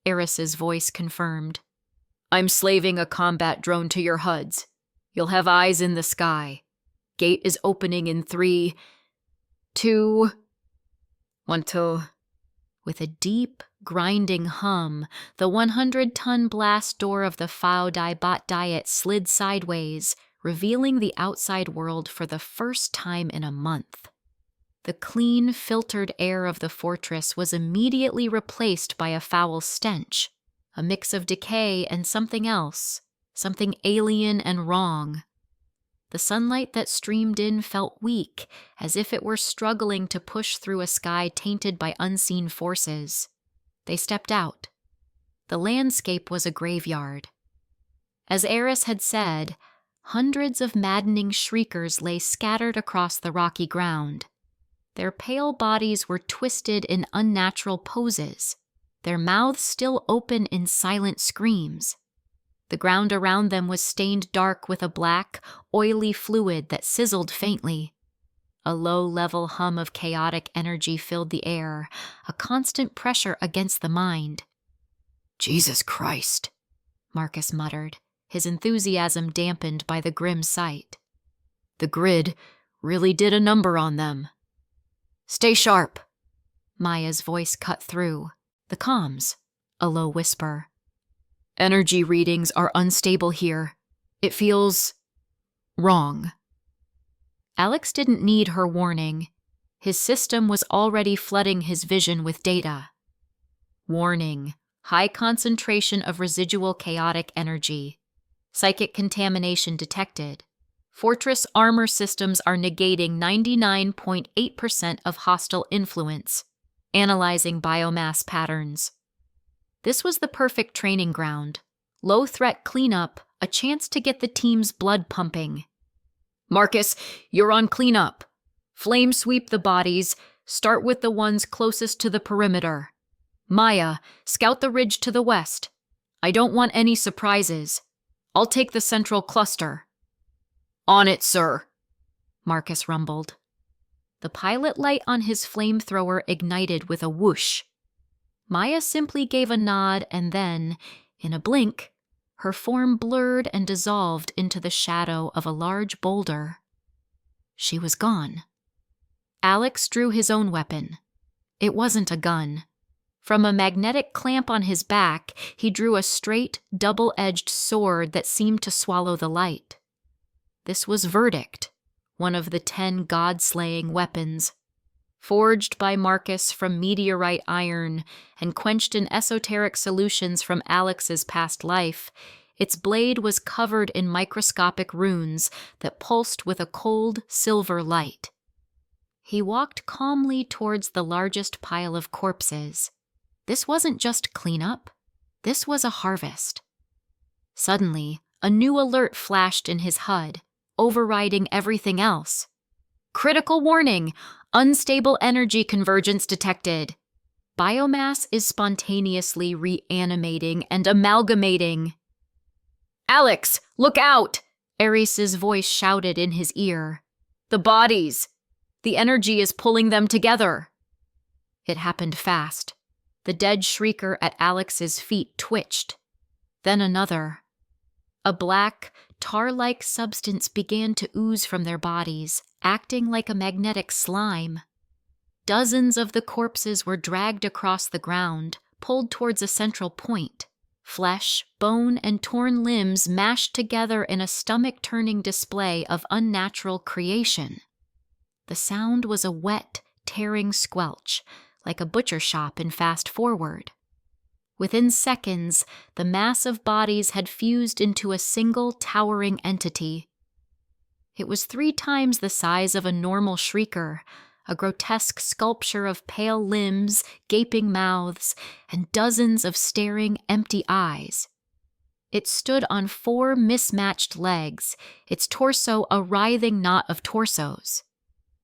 Eris's voice confirmed. I'm slaving a combat drone to your HUDs. You'll have eyes in the sky. Gate is opening in 3, 2... Want to With a deep, grinding hum, the 100-ton blast door of the Phao Dai Bot Diet slid sideways, revealing the outside world for the first time in a month. The clean, filtered air of the fortress was immediately replaced by a foul stench, a mix of decay and something else, something alien and wrong. The sunlight that streamed in felt weak, as if it were struggling to push through a sky tainted by unseen forces. They stepped out. The landscape was a graveyard. As Eris had said, hundreds of maddening shriekers lay scattered across the rocky ground. Their pale bodies were twisted in unnatural poses, their mouths still open in silent screams. The ground around them was stained dark with a black, oily fluid that sizzled faintly. A low-level hum of chaotic energy filled the air, a constant pressure against the mind. Jesus Christ, Marcus muttered, his enthusiasm dampened by the grim sight. The grid really did a number on them. Stay sharp, Maya's voice cut through. The comms, a low whisper. Energy readings are unstable here. It feels wrong. Alex didn't need her warning. His system was already flooding his vision with data. Warning: high concentration of residual chaotic energy. Psychic contamination detected. Fortress armor systems are negating 99.8% of hostile influence, analyzing biomass patterns. This was the perfect training ground. Low-threat cleanup, a chance to get the team's blood pumping. Marcus, you're on cleanup. Flame sweep the bodies. Start with the ones closest to the perimeter. Maya, scout the ridge to the west. I don't want any surprises. I'll take the central cluster. On it, sir, Marcus rumbled. The pilot light on his flamethrower ignited with a whoosh. Maya simply gave a nod and then, in a blink, her form blurred and dissolved into the shadow of a large boulder. She was gone. Alex drew his own weapon. It wasn't a gun. From a magnetic clamp on his back, he drew a straight, double-edged sword that seemed to swallow the light. This was Verdict, one of the 10 god-slaying weapons. Forged by Marcus from meteorite iron and quenched in esoteric solutions from Alex's past life, its blade was covered in microscopic runes that pulsed with a cold, silver light. He walked calmly towards the largest pile of corpses. This wasn't just cleanup. This was a harvest. Suddenly, a new alert flashed in his HUD, overriding everything else. Critical warning! Unstable energy convergence detected. Biomass is spontaneously reanimating and amalgamating. Alex, look out! Eris's voice shouted in his ear. The bodies! The energy is pulling them together. It happened fast. The dead shrieker at Alex's feet twitched. Then another. A black, tar-like substance began to ooze from their bodies, acting like a magnetic slime. Dozens of the corpses were dragged across the ground, pulled towards a central point. Flesh, bone, and torn limbs mashed together in a stomach-turning display of unnatural creation. The sound was a wet, tearing squelch, like a butcher shop in Fast Forward. Within seconds, the mass of bodies had fused into a single towering entity. It was 3 times the size of a normal shrieker, a grotesque sculpture of pale limbs, gaping mouths, and dozens of staring, empty eyes. It stood on 4 mismatched legs, its torso a writhing knot of torsos.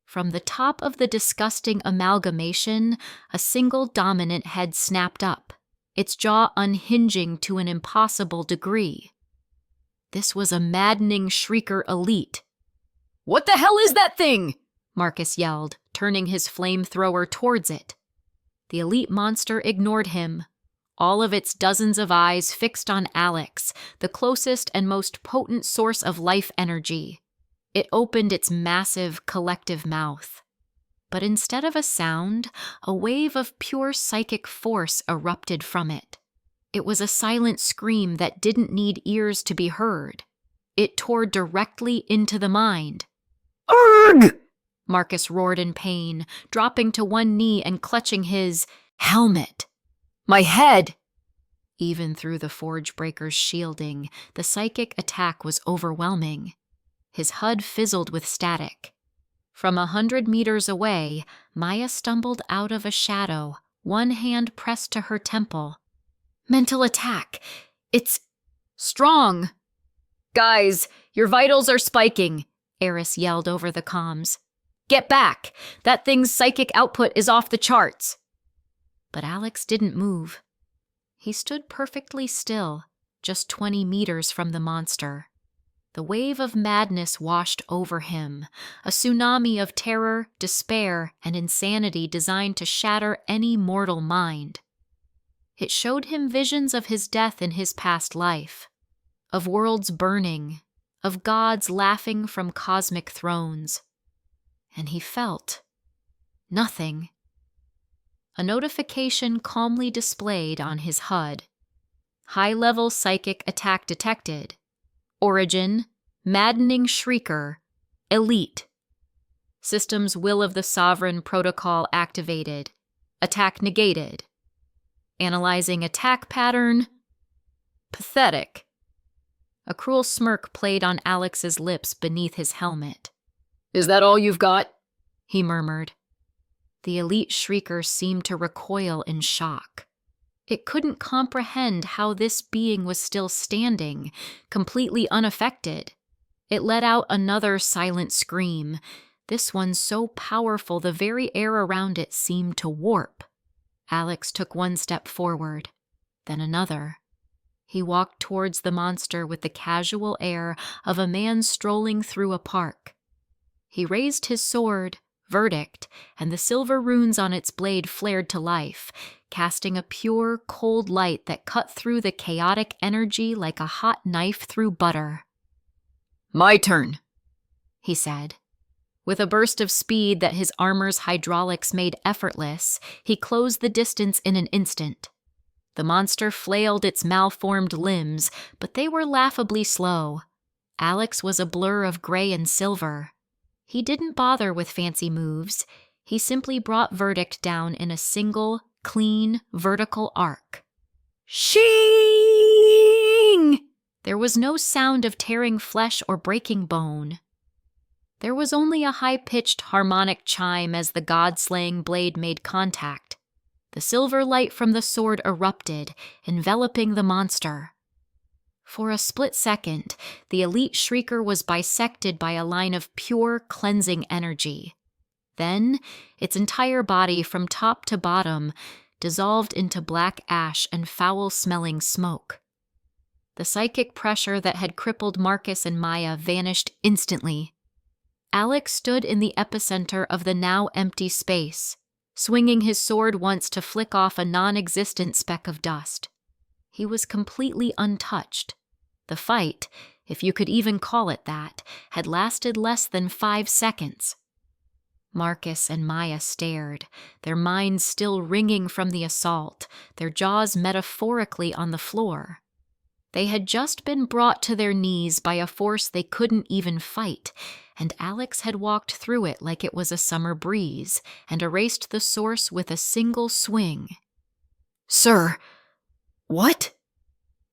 From the top of the disgusting amalgamation, a single dominant head snapped up, its jaw unhinging to an impossible degree. This was a maddening shrieker elite. What the hell is that thing? Marcus yelled, turning his flamethrower towards it. The elite monster ignored him, all of its dozens of eyes fixed on Alex, the closest and most potent source of life energy. It opened its massive, collective mouth. But instead of a sound, a wave of pure psychic force erupted from it. It was a silent scream that didn't need ears to be heard. It tore directly into the mind. Arg! Marcus roared in pain, dropping to one knee and clutching his helmet. My head! Even through the Forge Breaker's shielding, the psychic attack was overwhelming. His HUD fizzled with static. From 100 meters away, Maya stumbled out of a shadow, one hand pressed to her temple. Mental attack. It's strong. Guys, your vitals are spiking, Eris yelled over the comms. Get back! That thing's psychic output is off the charts. But Alex didn't move. He stood perfectly still, just 20 meters from the monster. The wave of madness washed over him, a tsunami of terror, despair, and insanity designed to shatter any mortal mind. It showed him visions of his death in his past life, of worlds burning, of gods laughing from cosmic thrones. And he felt nothing. A notification calmly displayed on his HUD. High-level psychic attack detected. Origin, maddening shrieker, elite. System's will of the sovereign protocol activated. Attack negated. Analyzing attack pattern. Pathetic. A cruel smirk played on Alex's lips beneath his helmet. Is that all you've got? He murmured. The elite shrieker seemed to recoil in shock. It couldn't comprehend how this being was still standing, completely unaffected. It let out another silent scream, this one so powerful the very air around it seemed to warp. Alex took one step forward, then another. He walked towards the monster with the casual air of a man strolling through a park. He raised his sword, verdict, and the silver runes on its blade flared to life, casting a pure, cold light that cut through the chaotic energy like a hot knife through butter. My turn, he said. With a burst of speed that his armor's hydraulics made effortless, he closed the distance in an instant. The monster flailed its malformed limbs, but they were laughably slow. Alex was a blur of gray and silver. He didn't bother with fancy moves. He simply brought verdict down in a single, clean, vertical arc. Shing! There was no sound of tearing flesh or breaking bone. There was only a high-pitched harmonic chime as the god-slaying blade made contact. The silver light from the sword erupted, enveloping the monster. For a split second, the elite shrieker was bisected by a line of pure, cleansing energy. Then, its entire body from top to bottom dissolved into black ash and foul-smelling smoke. The psychic pressure that had crippled Marcus and Maya vanished instantly. Alex stood in the epicenter of the now empty space, swinging his sword once to flick off a non-existent speck of dust. He was completely untouched. The fight, if you could even call it that, had lasted less than 5 seconds. Marcus and Maya stared, their minds still ringing from the assault, their jaws metaphorically on the floor. They had just been brought to their knees by a force they couldn't even fight, and Alex had walked through it like it was a summer breeze and erased the source with a single swing. Sir, what?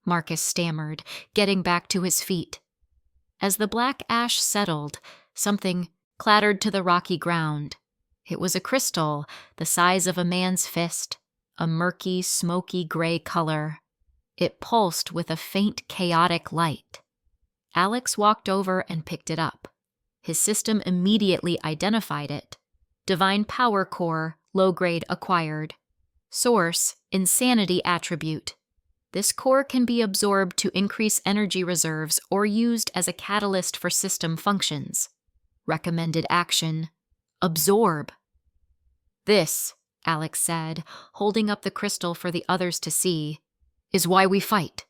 Marcus stammered, getting back to his feet. As the black ash settled, something clattered to the rocky ground. It was a crystal, the size of a man's fist, a murky, smoky gray color. It pulsed with a faint, chaotic light. Alex walked over and picked it up. His system immediately identified it. Divine Power Core, low-grade acquired. Source, Insanity attribute. This core can be absorbed to increase energy reserves or used as a catalyst for system functions. Recommended action: absorb. This, Alex said, holding up the crystal for the others to see, is why we fight.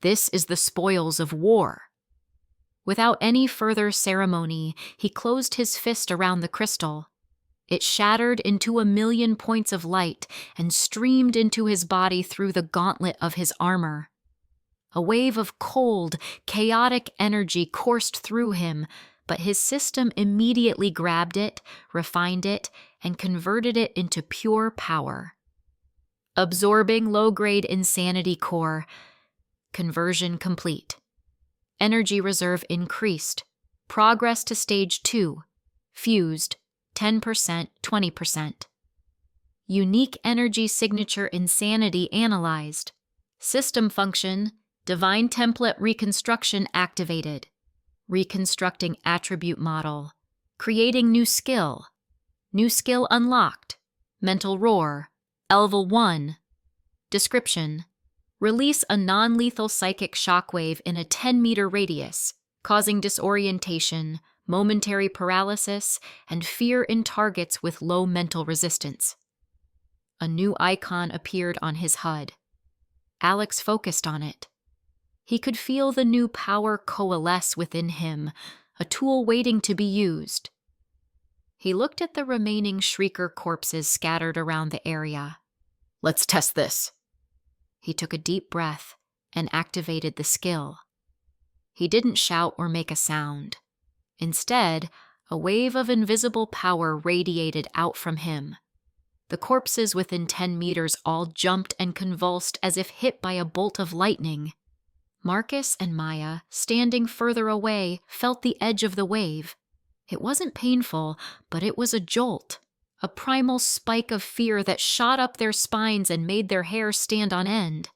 This is the spoils of war. Without any further ceremony, he closed his fist around the crystal. It shattered into 1,000,000 points of light and streamed into his body through the gauntlet of his armor. A wave of cold, chaotic energy coursed through him, but his system immediately grabbed it, refined it, and converted it into pure power. Absorbing low-grade insanity core. Conversion complete. Energy reserve increased. Progress to stage 2. Fused. 10%, 20%. Unique energy signature insanity analyzed. System function, divine template reconstruction activated. Reconstructing attribute model. Creating new skill. New skill unlocked. Mental roar. Level 1. Description. Release a non-lethal psychic shockwave in a 10-meter radius, causing disorientation, momentary paralysis, and fear in targets with low mental resistance. A new icon appeared on his HUD. Alex focused on it. He could feel the new power coalesce within him, a tool waiting to be used. He looked at the remaining Shrieker corpses scattered around the area. Let's test this. He took a deep breath and activated the skill. He didn't shout or make a sound. Instead, a wave of invisible power radiated out from him. The corpses within 10 meters all jumped and convulsed as if hit by a bolt of lightning. Marcus and Maya, standing further away, felt the edge of the wave. It wasn't painful, but it was a jolt, a primal spike of fear that shot up their spines and made their hair stand on end.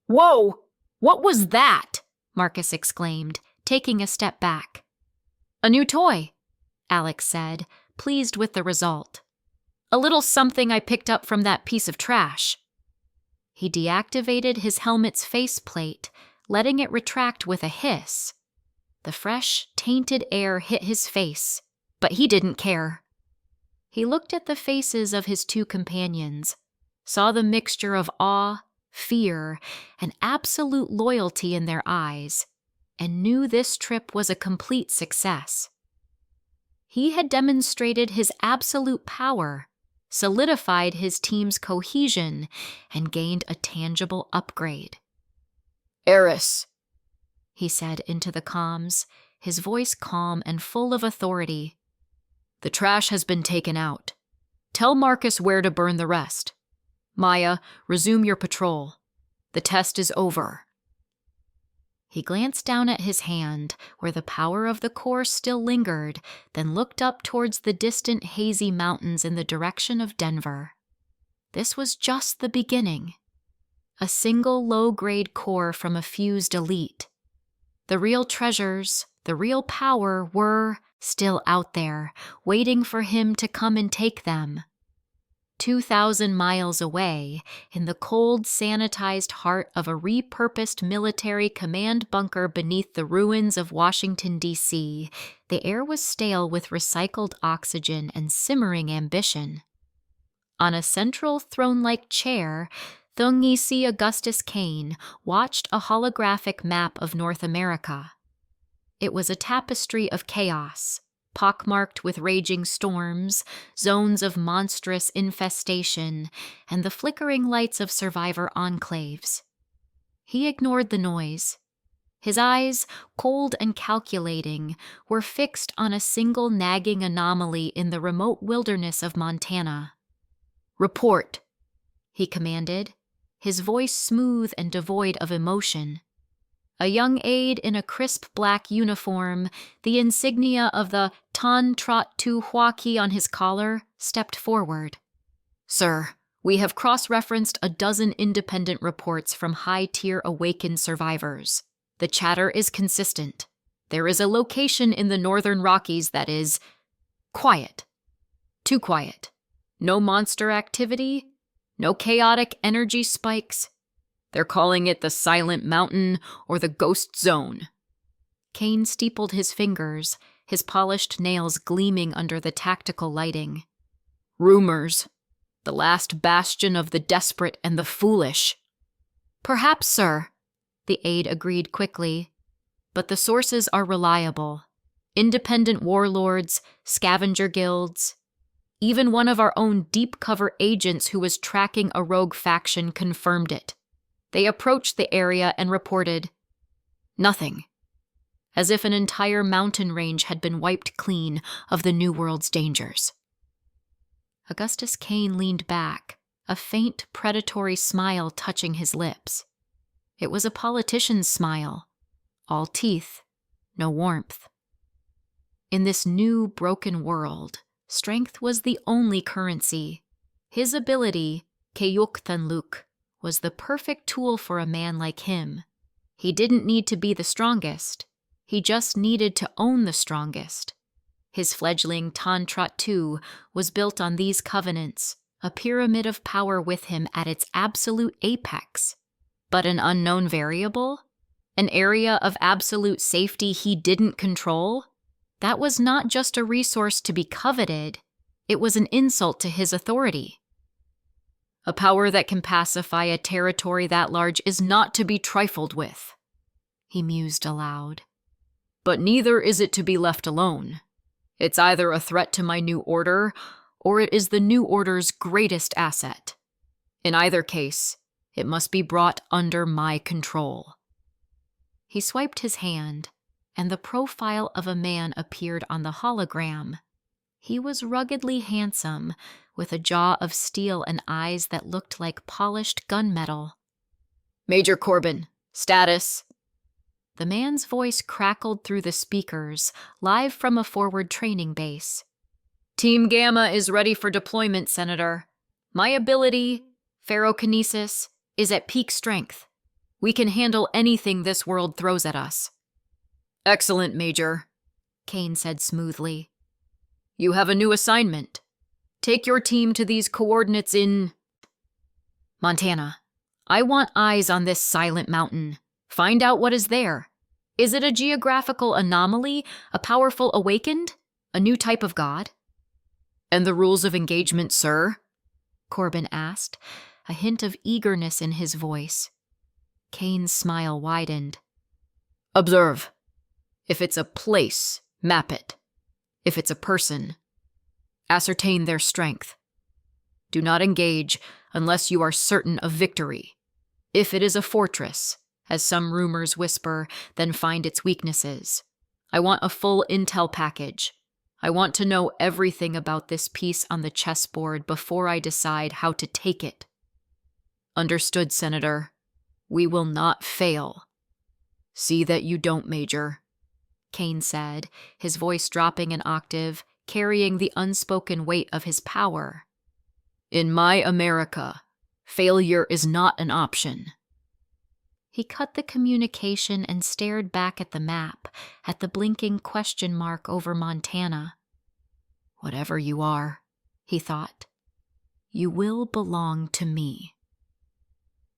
Whoa! What was that? Marcus exclaimed, taking a step back. A new toy, Alex said, pleased with the result. A little something I picked up from that piece of trash. He deactivated his helmet's faceplate, letting it retract with a hiss. The fresh, tainted air hit his face, but he didn't care. He looked at the faces of his two companions, saw the mixture of awe, fear, and absolute loyalty in their eyes, and knew this trip was a complete success. He had demonstrated his absolute power, solidified his team's cohesion, and gained a tangible upgrade. Eris, he said into the comms, his voice calm and full of authority. The trash has been taken out. Tell Marcus where to burn the rest. Maya, resume your patrol. The test is over. He glanced down at his hand, where the power of the core still lingered, then looked up towards the distant hazy mountains in the direction of Denver. This was just the beginning. A single low-grade core from a fused elite. The real treasures, the real power were still out there, waiting for him to come and take them. 2,000 miles away, in the cold, sanitized heart of a repurposed military command bunker beneath the ruins of Washington, D.C., the air was stale with recycled oxygen and simmering ambition. On a central throne-like chair, Thongisi Augustus Kane watched a holographic map of North America. It was a tapestry of chaos, pockmarked with raging storms, zones of monstrous infestation, and the flickering lights of survivor enclaves. He ignored the noise. His eyes, cold and calculating, were fixed on a single nagging anomaly in the remote wilderness of Montana. Report, he commanded, his voice smooth and devoid of emotion. A young aide in a crisp black uniform, the insignia of the Tan Trot Tu Huaki on his collar, stepped forward. Sir, we have cross-referenced a dozen independent reports from high-tier awakened survivors. The chatter is consistent. There is a location in the northern Rockies that is quiet. Too quiet. No monster activity, no chaotic energy spikes. They're calling it the Silent Mountain or the Ghost Zone. Kane steepled his fingers, his polished nails gleaming under the tactical lighting. Rumors. The last bastion of the desperate and the foolish. Perhaps, sir, the aide agreed quickly. But the sources are reliable. Independent warlords, scavenger guilds. Even one of our own deep cover agents who was tracking a rogue faction confirmed it. They approached the area and reported nothing, as if an entire mountain range had been wiped clean of the New World's dangers. Augustus Kane leaned back, a faint, predatory smile touching his lips. It was a politician's smile, all teeth, no warmth. In this new, broken world, strength was the only currency. His ability, Keyuktanluk, was the perfect tool for a man like him. He didn't need to be the strongest. He just needed to own the strongest. His fledgling Tantrat II was built on these covenants, a pyramid of power with him at its absolute apex. But an unknown variable? An area of absolute safety he didn't control? That was not just a resource to be coveted, it was an insult to his authority. A power that can pacify a territory that large is not to be trifled with, he mused aloud. But neither is it to be left alone. It's either a threat to my new order, or it is the new order's greatest asset. In either case, it must be brought under my control. He swiped his hand, and the profile of a man appeared on the hologram. He was ruggedly handsome, with a jaw of steel and eyes that looked like polished gunmetal. Major Corbin, status. The man's voice crackled through the speakers, live from a forward training base. Team Gamma is ready for deployment, Senator. My ability, Ferrokinesis, is at peak strength. We can handle anything this world throws at us. Excellent, Major, Kane said smoothly. You have a new assignment. Take your team to these coordinates in Montana. I want eyes on this silent mountain. Find out what is there. Is it a geographical anomaly, a powerful awakened, a new type of god? And the rules of engagement, sir? Corbin asked, a hint of eagerness in his voice. Kane's smile widened. Observe. If it's a place, map it. If it's a person, ascertain their strength. Do not engage unless you are certain of victory. If it is a fortress, as some rumors whisper, then find its weaknesses. I want a full intel package. I want to know everything about this piece on the chessboard before I decide how to take it. Understood, Senator. We will not fail. See that you don't, Major, Kane said, his voice dropping an octave, carrying the unspoken weight of his power. In my America, failure is not an option. He cut the communication and stared back at the map, at the blinking question mark over Montana. Whatever you are, he thought, you will belong to me.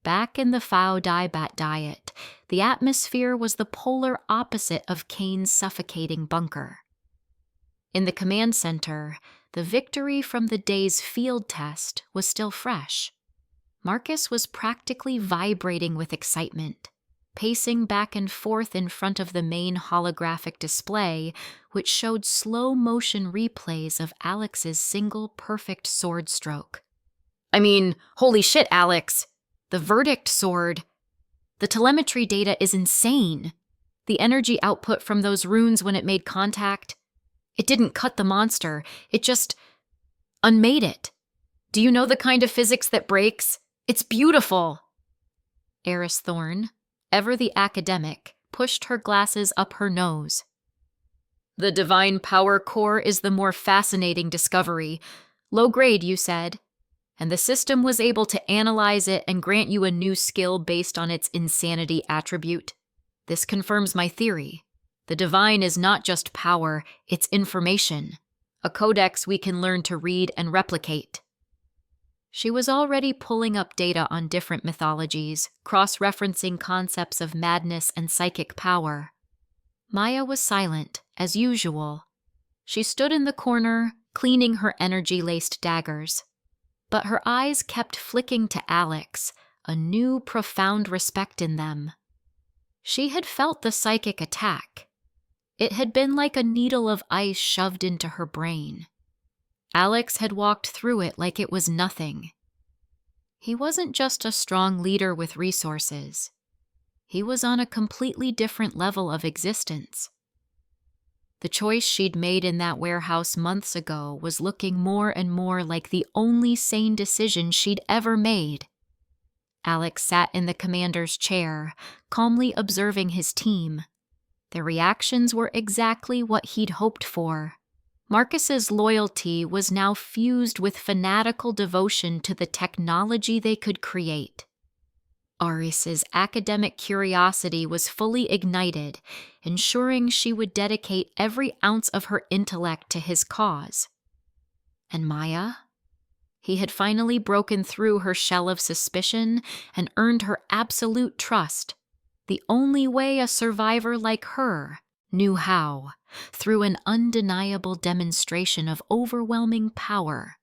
Back in the Phao Dai Bat Diet, the atmosphere was the polar opposite of Kane's suffocating bunker. In the command center, the victory from the day's field test was still fresh. Marcus was practically vibrating with excitement, pacing back and forth in front of the main holographic display, which showed slow-motion replays of Alex's single perfect sword stroke. I mean, holy shit, Alex! The verdict sword. The telemetry data is insane. The energy output from those runes when it made contact, it didn't cut the monster, it just unmade it. Do you know the kind of physics that breaks? It's beautiful. Eris Thorne, ever the academic, pushed her glasses up her nose. The divine power core is the more fascinating discovery. Low grade, you said. And the system was able to analyze it and grant you a new skill based on its insanity attribute. This confirms my theory. The divine is not just power, it's information. A codex we can learn to read and replicate. She was already pulling up data on different mythologies, cross-referencing concepts of madness and psychic power. Maya was silent, as usual. She stood in the corner, cleaning her energy-laced daggers. But her eyes kept flicking to Alex, a new, profound respect in them. She had felt the psychic attack. It had been like a needle of ice shoved into her brain. Alex had walked through it like it was nothing. He wasn't just a strong leader with resources. He was on a completely different level of existence. The choice she'd made in that warehouse months ago was looking more and more like the only sane decision she'd ever made. Alex sat in the commander's chair, calmly observing his team. Their reactions were exactly what he'd hoped for. Marcus's loyalty was now fused with fanatical devotion to the technology they could create. Aris's academic curiosity was fully ignited, ensuring she would dedicate every ounce of her intellect to his cause. And Maya? He had finally broken through her shell of suspicion and earned her absolute trust, the only way a survivor like her knew how, through an undeniable demonstration of overwhelming power.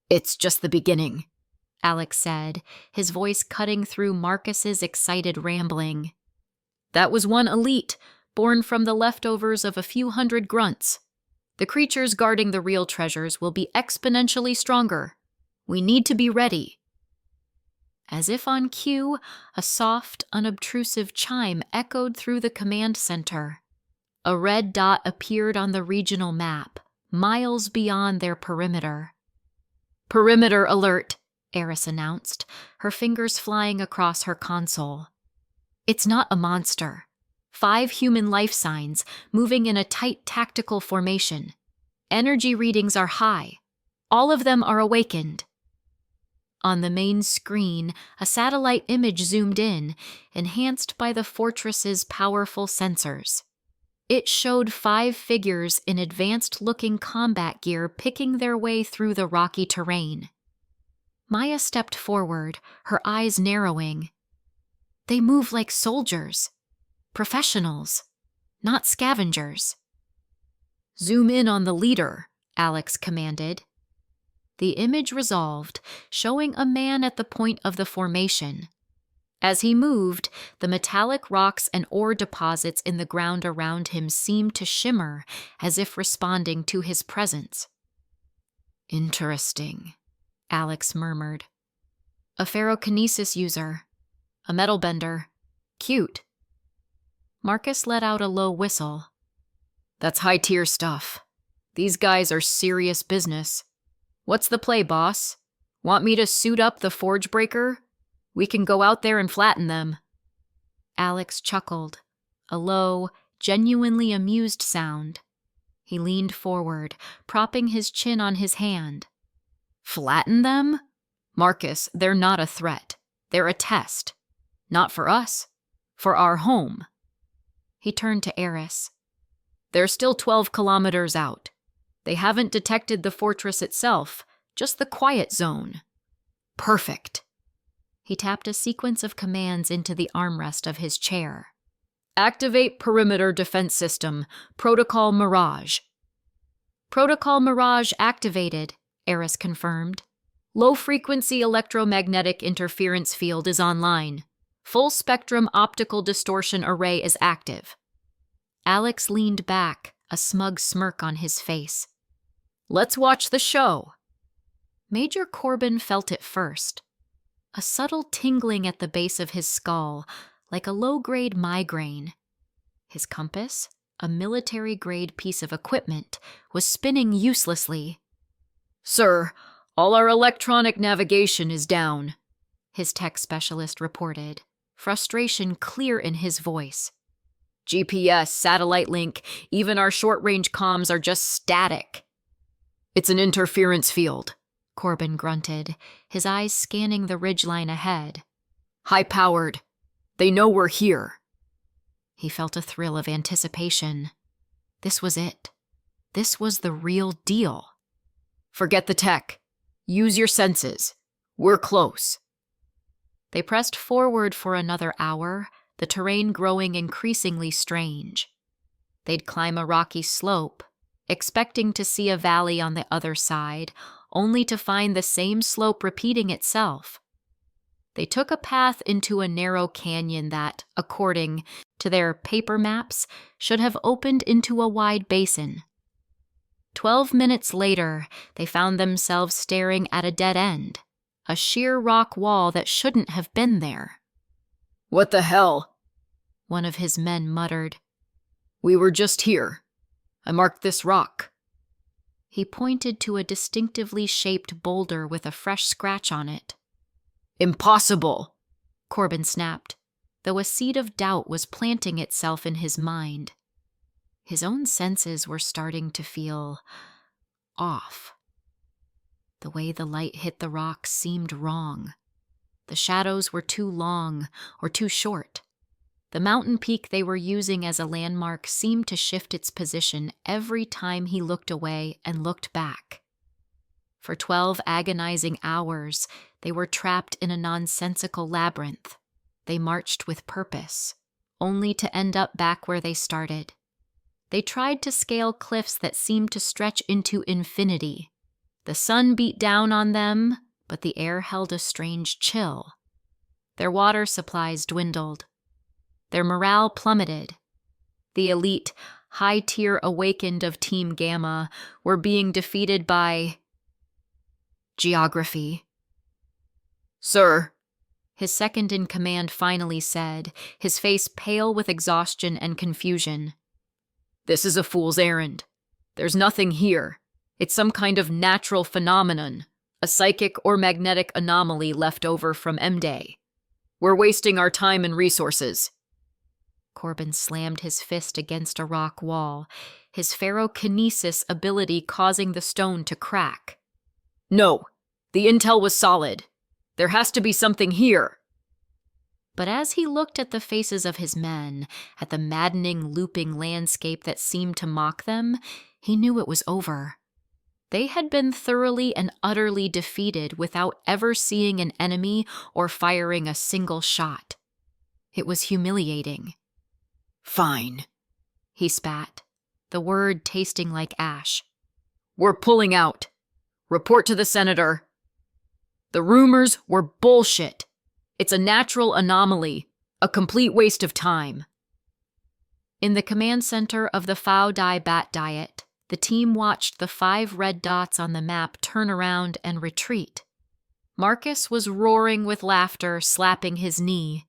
"It's just the beginning," Alex said, his voice cutting through Marcus's excited rambling. "That was one elite, born from the leftovers of a few hundred grunts. The creatures guarding the real treasures will be exponentially stronger. We need to be ready." As if on cue, a soft, unobtrusive chime echoed through the command center. A red dot appeared on the regional map, miles beyond their perimeter. "Perimeter alert," Eris announced, her fingers flying across her console. "It's not a monster. 5 human life signs, moving in a tight tactical formation. Energy readings are high. All of them are awakened." On the main screen, a satellite image zoomed in, enhanced by the fortress's powerful sensors. It showed 5 figures in advanced-looking combat gear picking their way through the rocky terrain. Maya stepped forward, her eyes narrowing. They move like soldiers. Professionals, not scavengers. "Zoom in on the leader," Alex commanded. The image resolved, showing a man at the point of the formation. As he moved, the metallic rocks and ore deposits in the ground around him seemed to shimmer, as if responding to his presence. "Interesting," Alex murmured. "A ferrokinesis user. A metal bender. Cute." Marcus let out a low whistle. "That's high-tier stuff. These guys are serious business. What's the play, boss? Want me to suit up the forge breaker? We can go out there and flatten them." Alex chuckled, a low, genuinely amused sound. He leaned forward, propping his chin on his hand. "Flatten them? Marcus, they're not a threat. They're a test. Not for us. For our home." He turned to Eris. "They're still 12 kilometers out. They haven't detected the fortress itself, just the quiet zone. Perfect." He tapped a sequence of commands into the armrest of his chair. "Activate perimeter defense system. Protocol Mirage." "Protocol Mirage activated," Eris confirmed. "Low-frequency electromagnetic interference field is online. Full-spectrum optical distortion array is active." Alex leaned back, a smug smirk on his face. "Let's watch the show." Major Corbin felt it first. A subtle tingling at the base of his skull, like a low-grade migraine. His compass, a military-grade piece of equipment, was spinning uselessly. "Sir, all our electronic navigation is down," his tech specialist reported, frustration clear in his voice. "GPS, satellite link, even our short-range comms are just static." "It's an interference field," Corbin grunted, his eyes scanning the ridgeline ahead. "High-powered. They know we're here." He felt a thrill of anticipation. This was it. This was the real deal. "Forget the tech. Use your senses. We're close." They pressed forward for another hour, the terrain growing increasingly strange. They'd climb a rocky slope, expecting to see a valley on the other side, only to find the same slope repeating itself. They took a path into a narrow canyon that, according to their paper maps, should have opened into a wide basin. 12 minutes later, they found themselves staring at a dead end, a sheer rock wall that shouldn't have been there. "What the hell?" one of his men muttered. "We were just here. I marked this rock." He pointed to a distinctively shaped boulder with a fresh scratch on it. "Impossible," Corbin snapped, though a seed of doubt was planting itself in his mind. His own senses were starting to feel off. The way the light hit the rock seemed wrong. The shadows were too long or too short. The mountain peak they were using as a landmark seemed to shift its position every time he looked away and looked back. For 12 agonizing hours, they were trapped in a nonsensical labyrinth. They marched with purpose, only to end up back where they started. They tried to scale cliffs that seemed to stretch into infinity. The sun beat down on them, but the air held a strange chill. Their water supplies dwindled. Their morale plummeted. The elite, high-tier awakened of Team Gamma were being defeated by geography. "Sir," his second-in-command finally said, his face pale with exhaustion and confusion. "This is a fool's errand. There's nothing here. It's some kind of natural phenomenon, a psychic or magnetic anomaly left over from M-Day. We're wasting our time and resources." Corbin slammed his fist against a rock wall, his ferrokinesis ability causing the stone to crack. "No, the intel was solid. There has to be something here." But as he looked at the faces of his men, at the maddening, looping landscape that seemed to mock them, he knew it was over. They had been thoroughly and utterly defeated without ever seeing an enemy or firing a single shot. It was humiliating. "Fine," he spat, the word tasting like ash. "We're pulling out. Report to the senator." "The rumors were bullshit. It's a natural anomaly, a complete waste of time." In the command center of the Phao Dai Bat Diet, the team watched the 5 red dots on the map turn around and retreat. Marcus was roaring with laughter, slapping his knee.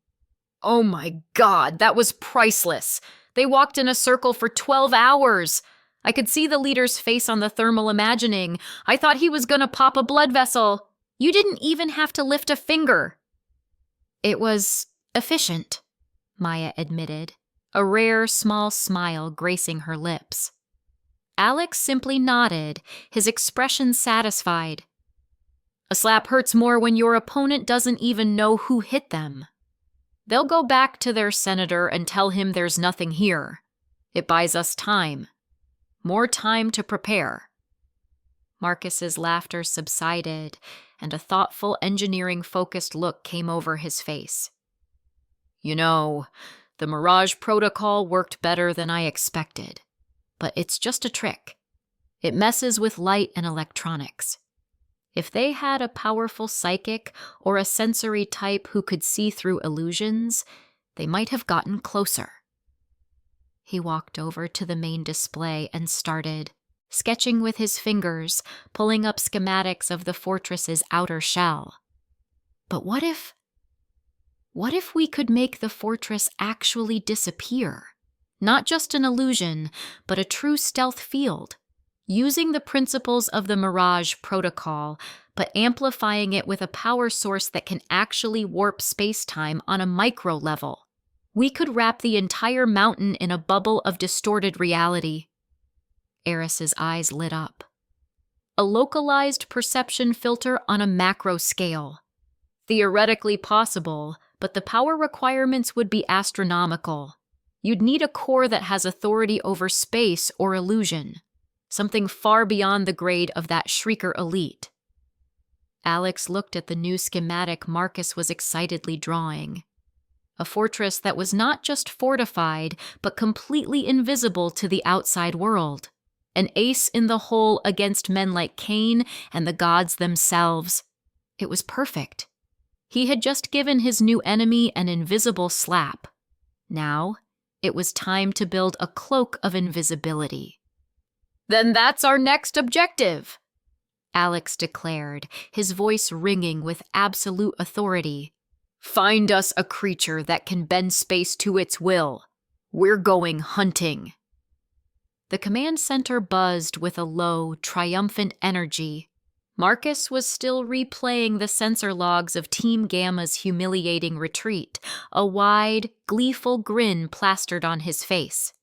"Oh my God, that was priceless. They walked in a circle for 12 hours. I could see the leader's face on the thermal imagining. I thought he was gonna pop a blood vessel. You didn't even have to lift a finger." "It was efficient," Maya admitted, a rare small smile gracing her lips. Alex simply nodded, his expression satisfied. "A slap hurts more when your opponent doesn't even know who hit them. They'll go back to their senator and tell him there's nothing here. It buys us time. More time to prepare." Marcus's laughter subsided, and a thoughtful, engineering-focused look came over his face. "You know, the Mirage protocol worked better than I expected. But it's just a trick. It messes with light and electronics. If they had a powerful psychic or a sensory type who could see through illusions, they might have gotten closer." He walked over to the main display and started, sketching with his fingers, pulling up schematics of the fortress's outer shell. But what if we could make the fortress actually disappear? Not just an illusion, but a true stealth field, using the principles of the Mirage protocol, but amplifying it with a power source that can actually warp space-time on a micro level. We could wrap the entire mountain in a bubble of distorted reality. Eris's eyes lit up. A localized perception filter on a macro scale. Theoretically possible, but the power requirements would be astronomical. You'd need a core that has authority over space or illusion, something far beyond the grade of that Shrieker elite. Alex looked at the new schematic Marcus was excitedly drawing. A fortress that was not just fortified, but completely invisible to the outside world. An ace in the hole against men like Cain and the gods themselves. It was perfect. He had just given his new enemy an invisible slap. Now, it was time to build a cloak of invisibility. Then that's our next objective, Alex declared, his voice ringing with absolute authority. Find us a creature that can bend space to its will. We're going hunting. The command center buzzed with a low, triumphant energy. Marcus was still replaying the sensor logs of Team Gamma's humiliating retreat, a wide, gleeful grin plastered on his face.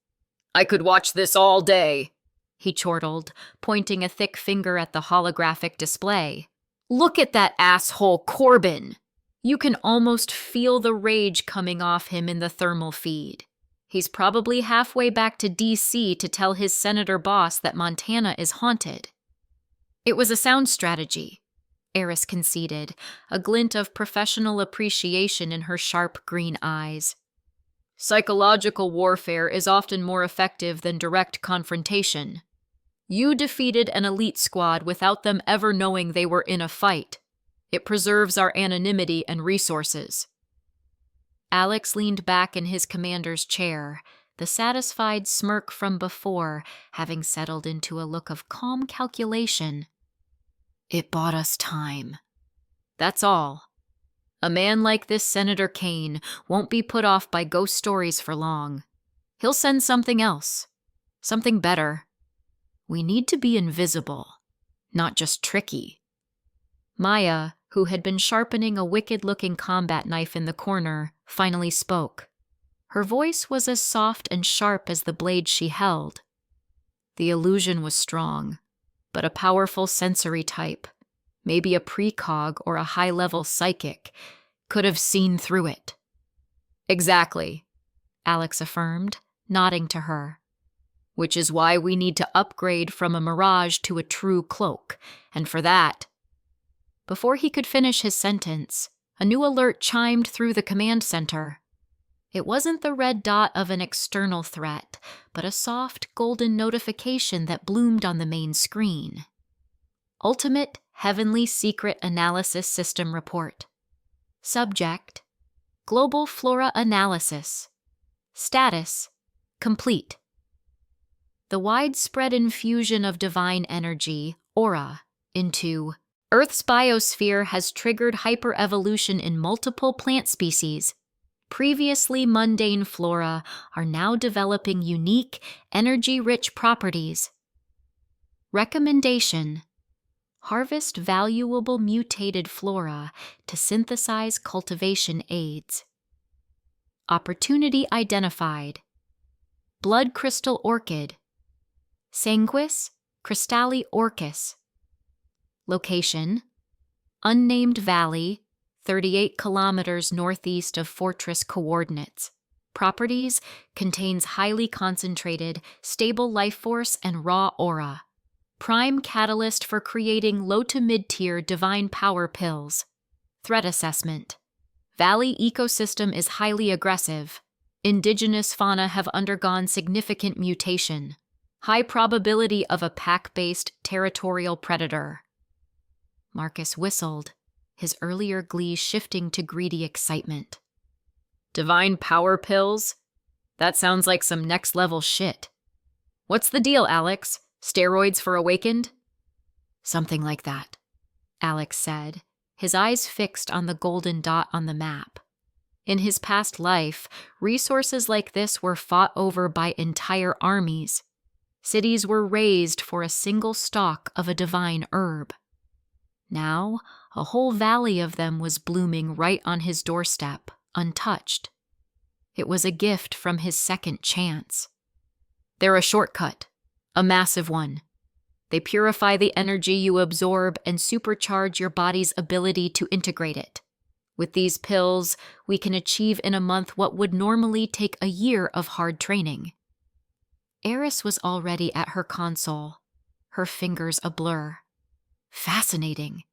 I could watch this all day, he chortled, pointing a thick finger at the holographic display. Look at that asshole Corbin! You can almost feel the rage coming off him in the thermal feed. He's probably halfway back to D.C. to tell his senator boss that Montana is haunted. It was a sound strategy, Eris conceded, a glint of professional appreciation in her sharp green eyes. Psychological warfare is often more effective than direct confrontation. You defeated an elite squad without them ever knowing they were in a fight. It preserves our anonymity and resources. Alex leaned back in his commander's chair, the satisfied smirk from before having settled into a look of calm calculation. It bought us time. That's all. A man like this Senator Kane won't be put off by ghost stories for long. He'll send something else. Something better. We need to be invisible, not just tricky. Maya, who had been sharpening a wicked-looking combat knife in the corner, finally spoke. Her voice was as soft and sharp as the blade she held. The illusion was strong, but a powerful sensory type, maybe a precog or a high-level psychic, could have seen through it. Exactly, Alex affirmed, nodding to her. Which is why we need to upgrade from a mirage to a true cloak, and for that... Before he could finish his sentence, a new alert chimed through the command center. It wasn't the red dot of an external threat, but a soft, golden notification that bloomed on the main screen. Ultimate Heavenly Secret Analysis System Report. Subject: Global Flora Analysis. Status: Complete. The widespread infusion of divine energy, aura, into Earth's biosphere has triggered hyperevolution in multiple plant species. Previously mundane flora are now developing unique, energy-rich properties. Recommendation: harvest valuable mutated flora to synthesize cultivation aids. Opportunity identified: blood crystal orchid, Sanguis cristalli orchis. Location: unnamed valley, 38 kilometers northeast of Fortress coordinates. Properties: contains highly concentrated, stable life force and raw aura. Prime catalyst for creating low to mid-tier divine power pills. Threat assessment: valley ecosystem is highly aggressive. Indigenous fauna have undergone significant mutation. High probability of a pack-based territorial predator. Marcus whistled, his earlier glee shifting to greedy excitement. Divine power pills? That sounds like some next-level shit. What's the deal, Alex? Steroids for awakened? Something like that, Alex said, his eyes fixed on the golden dot on the map. In his past life, resources like this were fought over by entire armies. Cities were razed for a single stalk of a divine herb. Now, a whole valley of them was blooming right on his doorstep, untouched. It was a gift from his second chance. They're a shortcut, a massive one. They purify the energy you absorb and supercharge your body's ability to integrate it. With these pills, we can achieve in a month what would normally take a year of hard training. Eris was already at her console, her fingers a blur. Fascinating.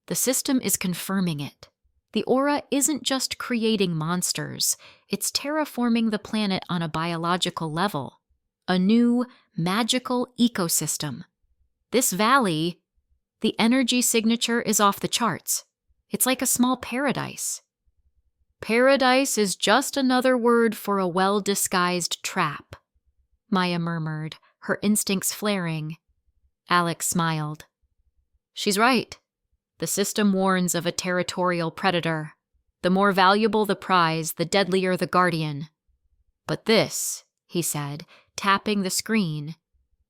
The system is confirming it. The aura isn't just creating monsters, it's terraforming the planet on a biological level. A new, magical ecosystem. This valley, the energy signature is off the charts. It's like a small paradise. Paradise is just another word for a well-disguised trap, Maya murmured, her instincts flaring. Alex smiled. She's right. The system warns of a territorial predator. The more valuable the prize, the deadlier the guardian. But this, he said, tapping the screen,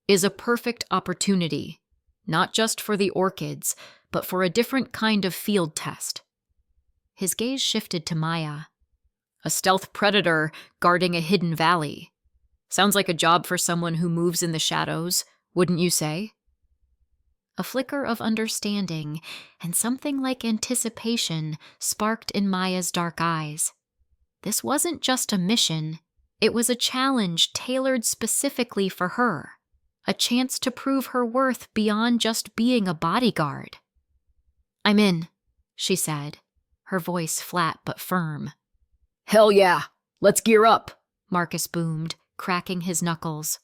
is a perfect opportunity, not just for the orchids, but for a different kind of field test. His gaze shifted to Maya. A stealth predator guarding a hidden valley. Sounds like a job for someone who moves in the shadows, wouldn't you say? A flicker of understanding and something like anticipation sparked in Maya's dark eyes. This wasn't just a mission, it was a challenge tailored specifically for her, a chance to prove her worth beyond just being a bodyguard. "I'm in," she said, her voice flat but firm. "Hell yeah, let's gear up," Marcus boomed, cracking his knuckles.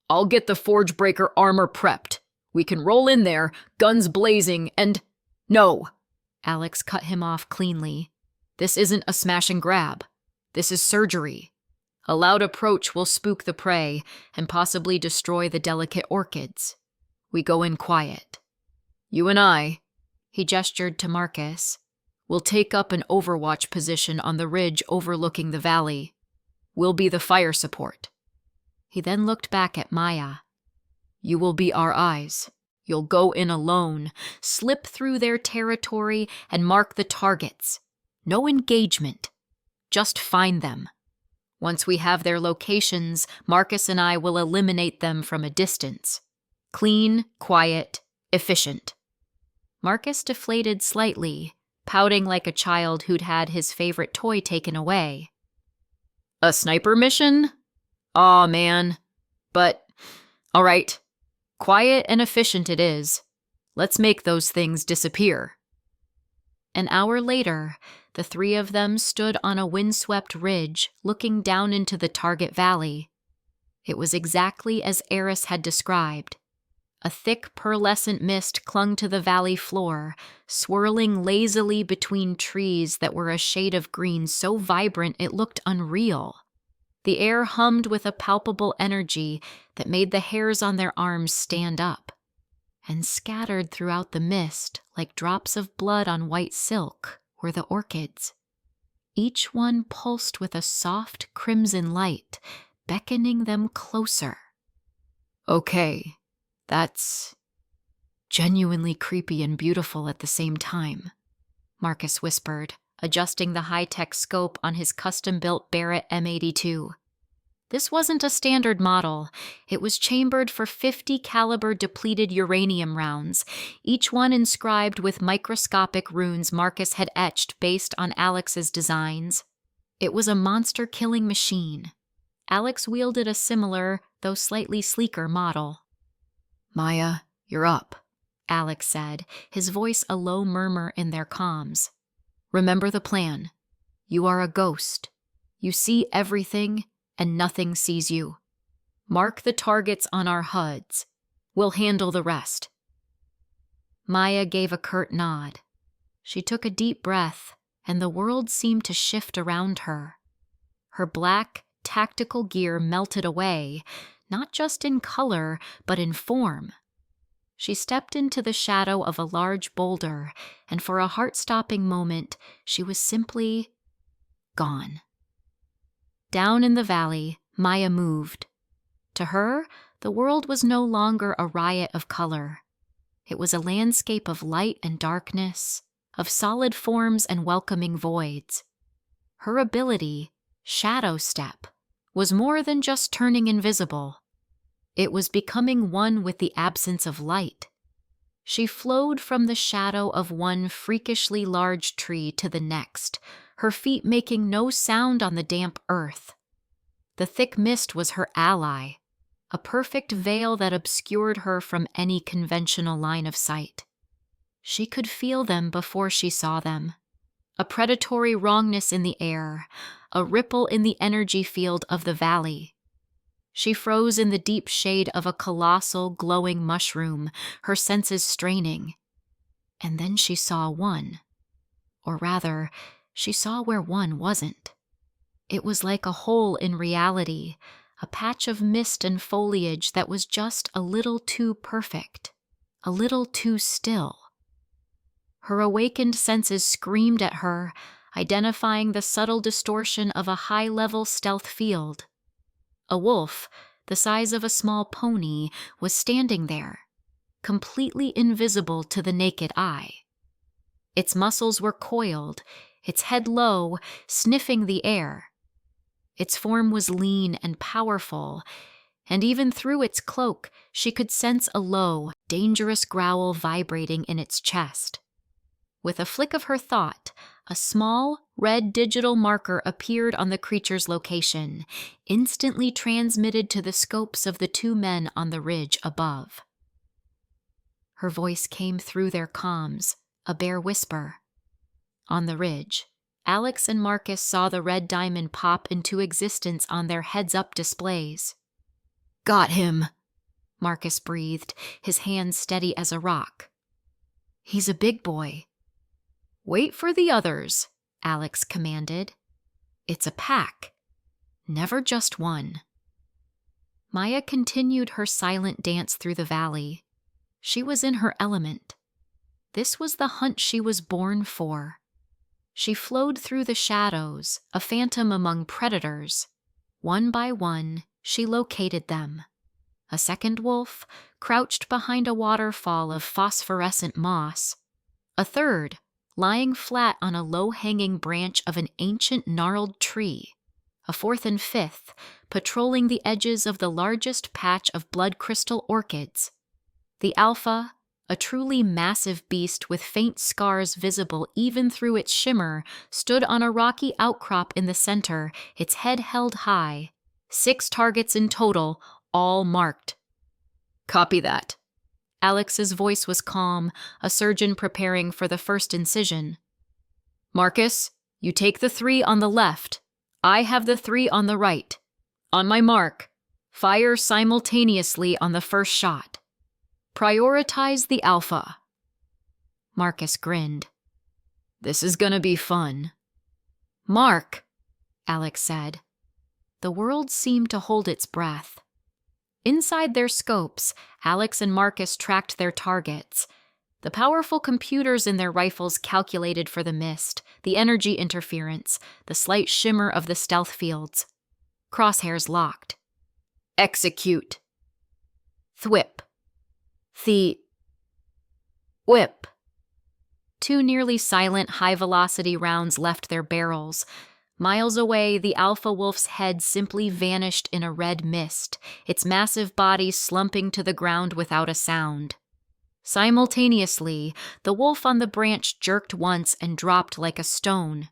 "I'll get the Forge Breaker armor prepped. We can roll in there, guns blazing, and—" "No!" Alex cut him off cleanly. "This isn't a smash and grab. This is surgery. A loud approach will spook the prey and possibly destroy the delicate orchids. We go in quiet. You and I," he gestured to Marcus, "will take up an overwatch position on the ridge overlooking the valley. We'll be the fire support." He then looked back at Maya. "You will be our eyes. You'll go in alone, slip through their territory, and mark the targets. No engagement. Just find them. Once we have their locations, Marcus and I will eliminate them from a distance. Clean, quiet, efficient." Marcus deflated slightly, pouting like a child who'd had his favorite toy taken away. "A sniper mission? Aw, man. But, all right. Quiet and efficient it is. Let's make those things disappear." An hour later, the three of them stood on a windswept ridge looking down into the target valley. It was exactly as Eris had described. A thick pearlescent mist clung to the valley floor, swirling lazily between trees that were a shade of green so vibrant it looked unreal. The air hummed with a palpable energy that made the hairs on their arms stand up, and scattered throughout the mist like drops of blood on white silk were the orchids. Each one pulsed with a soft crimson light, beckoning them closer. "Okay, that's genuinely creepy and beautiful at the same time," Marcus whispered, adjusting the high-tech scope on his custom-built Barrett M82. This wasn't a standard model. It was chambered for 50 caliber depleted uranium rounds, each one inscribed with microscopic runes Marcus had etched based on Alex's designs. It was a monster-killing machine. Alex wielded a similar, though slightly sleeker model. "Maya, you're up," Alex said, his voice a low murmur in their comms. "Remember the plan. You are a ghost. You see everything, and nothing sees you. Mark the targets on our HUDs. We'll handle the rest." Maya gave a curt nod. She took a deep breath, and the world seemed to shift around her. Her black, tactical gear melted away, not just in color, but in form. She stepped into the shadow of a large boulder, and for a heart-stopping moment, she was simply gone. Down in the valley, Maya moved. To her, the world was no longer a riot of color. It was a landscape of light and darkness, of solid forms and welcoming voids. Her ability, Shadow Step, was more than just turning invisible. It was becoming one with the absence of light. She flowed from the shadow of one freakishly large tree to the next, her feet making no sound on the damp earth. The thick mist was her ally, a perfect veil that obscured her from any conventional line of sight. She could feel them before she saw them. A predatory wrongness in the air, a ripple in the energy field of the valley. She froze in the deep shade of a colossal, glowing mushroom, her senses straining. And then she saw one. Or rather, she saw where one wasn't. It was like a hole in reality, a patch of mist and foliage that was just a little too perfect, a little too still. Her awakened senses screamed at her, identifying the subtle distortion of a high-level stealth field. A wolf, the size of a small pony, was standing there, completely invisible to the naked eye. Its muscles were coiled, its head low, sniffing the air. Its form was lean and powerful, and even through its cloak she could sense a low, dangerous growl vibrating in its chest. With a flick of her thought, a small, red digital marker appeared on the creature's location, instantly transmitted to the scopes of the two men on the ridge above. Her voice came through their comms, a bare whisper. On the ridge, Alex and Marcus saw the red diamond pop into existence on their heads-up displays. "Got him," Marcus breathed, his hands steady as a rock. "He's a big boy." "Wait for the others," Alex commanded. "It's a pack, never just one." Maya continued her silent dance through the valley. She was in her element. This was the hunt she was born for. She flowed through the shadows, a phantom among predators. One by one, she located them. A second wolf crouched behind a waterfall of phosphorescent moss. A third, lying flat on a low-hanging branch of an ancient gnarled tree. A fourth and fifth, patrolling the edges of the largest patch of blood crystal orchids. The alpha, a truly massive beast with faint scars visible even through its shimmer, stood on a rocky outcrop in the center, its head held high. 6 targets in total, all marked. "Copy that." Alex's voice was calm, a surgeon preparing for the first incision. "Marcus, you take the 3 on the left. I have the 3 on the right. On my mark, fire simultaneously on the first shot. Prioritize the alpha." Marcus grinned. "This is gonna be fun." "Mark," Alex said. The world seemed to hold its breath. Inside their scopes, Alex and Marcus tracked their targets. The powerful computers in their rifles calculated for the mist, the energy interference, the slight shimmer of the stealth fields. Crosshairs locked. "Execute." Thwip. Whip. 2 nearly silent high-velocity rounds left their barrels. Miles away, the alpha wolf's head simply vanished in a red mist, its massive body slumping to the ground without a sound. Simultaneously, the wolf on the branch jerked once and dropped like a stone.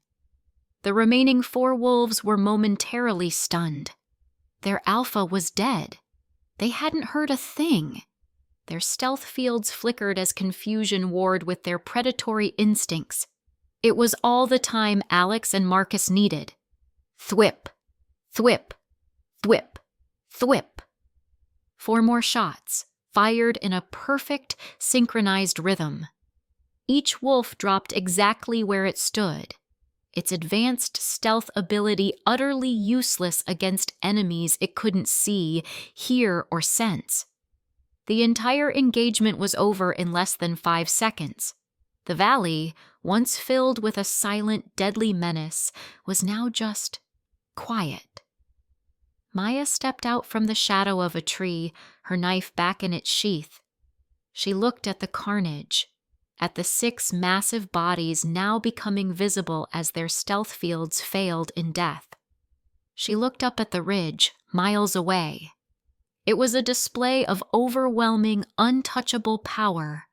The remaining 4 wolves were momentarily stunned. Their alpha was dead. They hadn't heard a thing. Their stealth fields flickered as confusion warred with their predatory instincts. It was all the time Alex and Marcus needed. Thwip, thwip, thwip, thwip. 4 more shots, fired in a perfect, synchronized rhythm. Each wolf dropped exactly where it stood, its advanced stealth ability utterly useless against enemies it couldn't see, hear, or sense. The entire engagement was over in less than 5 seconds. The valley, once filled with a silent, deadly menace, was now just quiet. Maya stepped out from the shadow of a tree, her knife back in its sheath. She looked at the carnage, at the 6 massive bodies now becoming visible as their stealth fields failed in death. She looked up at the ridge, miles away. It was a display of overwhelming, untouchable power.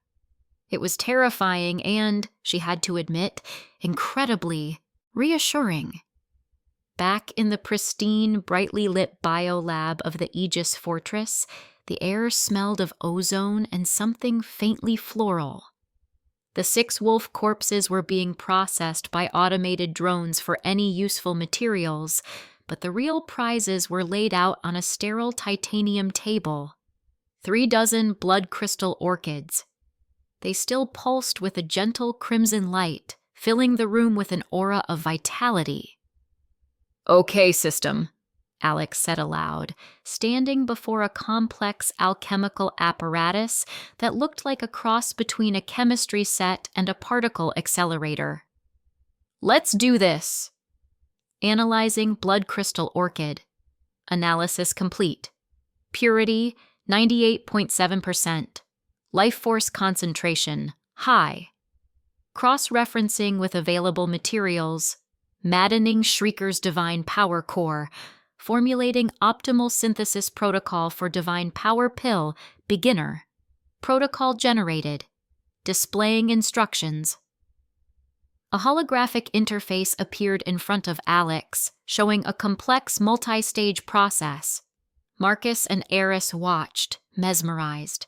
It was terrifying and, she had to admit, incredibly reassuring. Back in the pristine, brightly lit biolab of the Aegis Fortress, the air smelled of ozone and something faintly floral. The 6 wolf corpses were being processed by automated drones for any useful materials, but the real prizes were laid out on a sterile titanium table. 3 dozen blood crystal orchids. They still pulsed with a gentle crimson light, filling the room with an aura of vitality. "Okay, system," Alex said aloud, standing before a complex alchemical apparatus that looked like a cross between a chemistry set and a particle accelerator. "Let's do this." Analyzing blood crystal orchid. Analysis complete. Purity, 98.7%. Life force concentration, high. Cross-referencing with available materials. Maddening Shrieker's Divine Power Core. Formulating optimal synthesis protocol for Divine Power Pill, beginner. Protocol generated. Displaying instructions. A holographic interface appeared in front of Alex, showing a complex multi-stage process. Marcus and Eris watched, mesmerized.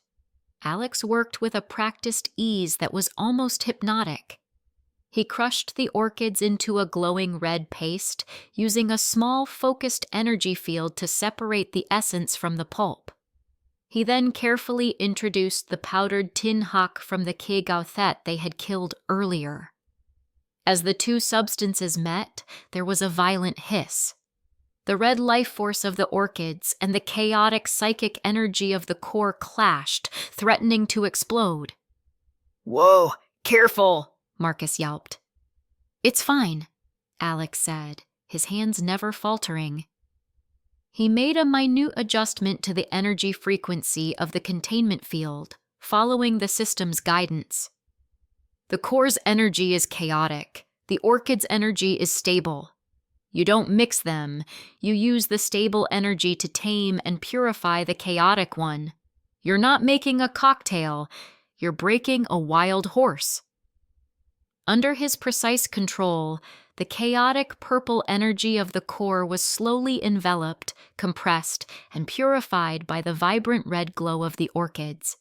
Alex worked with a practiced ease that was almost hypnotic. He crushed the orchids into a glowing red paste, using a small focused energy field to separate the essence from the pulp. He then carefully introduced the powdered tin hawk from the Kegauthet they had killed earlier. As the two substances met, there was a violent hiss. The red life force of the orchids and the chaotic psychic energy of the core clashed, threatening to explode. "Whoa, careful," Marcus yelped. "It's fine," Alex said, his hands never faltering. He made a minute adjustment to the energy frequency of the containment field, following the system's guidance. "The core's energy is chaotic. The orchid's energy is stable. You don't mix them. You use the stable energy to tame and purify the chaotic one. You're not making a cocktail. You're breaking a wild horse." Under his precise control, the chaotic purple energy of the core was slowly enveloped, compressed, and purified by the vibrant red glow of the orchids.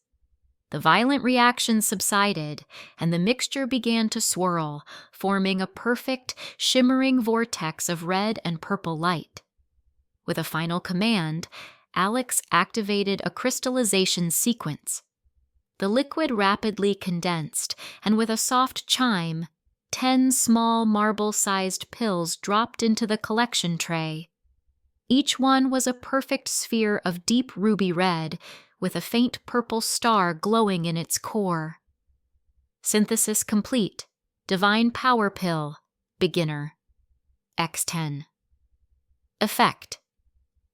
The violent reaction subsided, and the mixture began to swirl, forming a perfect, shimmering vortex of red and purple light. With a final command, Alex activated a crystallization sequence. The liquid rapidly condensed, and with a soft chime, 10 small marble-sized pills dropped into the collection tray. Each one was a perfect sphere of deep ruby red, with a faint purple star glowing in its core. Synthesis complete. Divine Power Pill. Beginner. X10. Effect.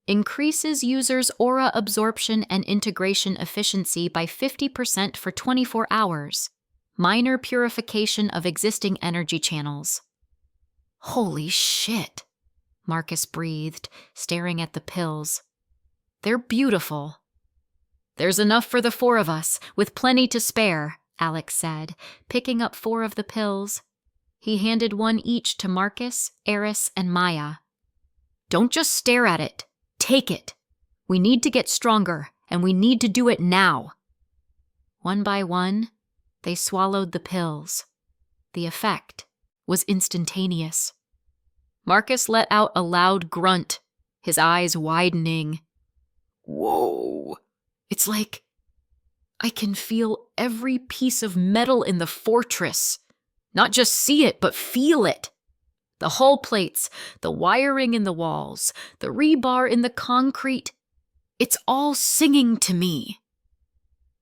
Increases user's aura absorption and integration efficiency by 50% for 24 hours. Minor purification of existing energy channels. "Holy shit," Marcus breathed, staring at the pills. "They're beautiful." "There's enough for the 4 of us, with plenty to spare," Alex said, picking up 4 of the pills. He handed one each to Marcus, Eris, and Maya. "Don't just stare at it. Take it. We need to get stronger, and we need to do it now." One by one, they swallowed the pills. The effect was instantaneous. Marcus let out a loud grunt, his eyes widening. "Whoa. It's like I can feel every piece of metal in the fortress. Not just see it, but feel it. The hull plates, the wiring in the walls, the rebar in the concrete. It's all singing to me."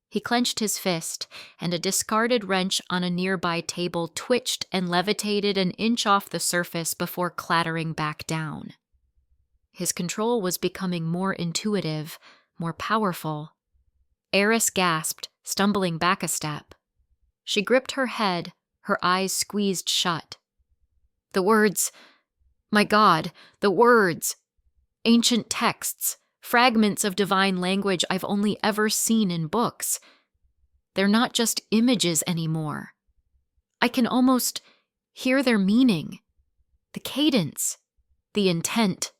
He clenched his fist, and a discarded wrench on a nearby table twitched and levitated an inch off the surface before clattering back down. His control was becoming more intuitive, more powerful. Eris gasped, stumbling back a step. She gripped her head, her eyes squeezed shut. The words, my God, the words! Ancient texts, fragments of divine language I've only ever seen in books. They're not just images anymore. I can almost hear their meaning, the cadence, the intent.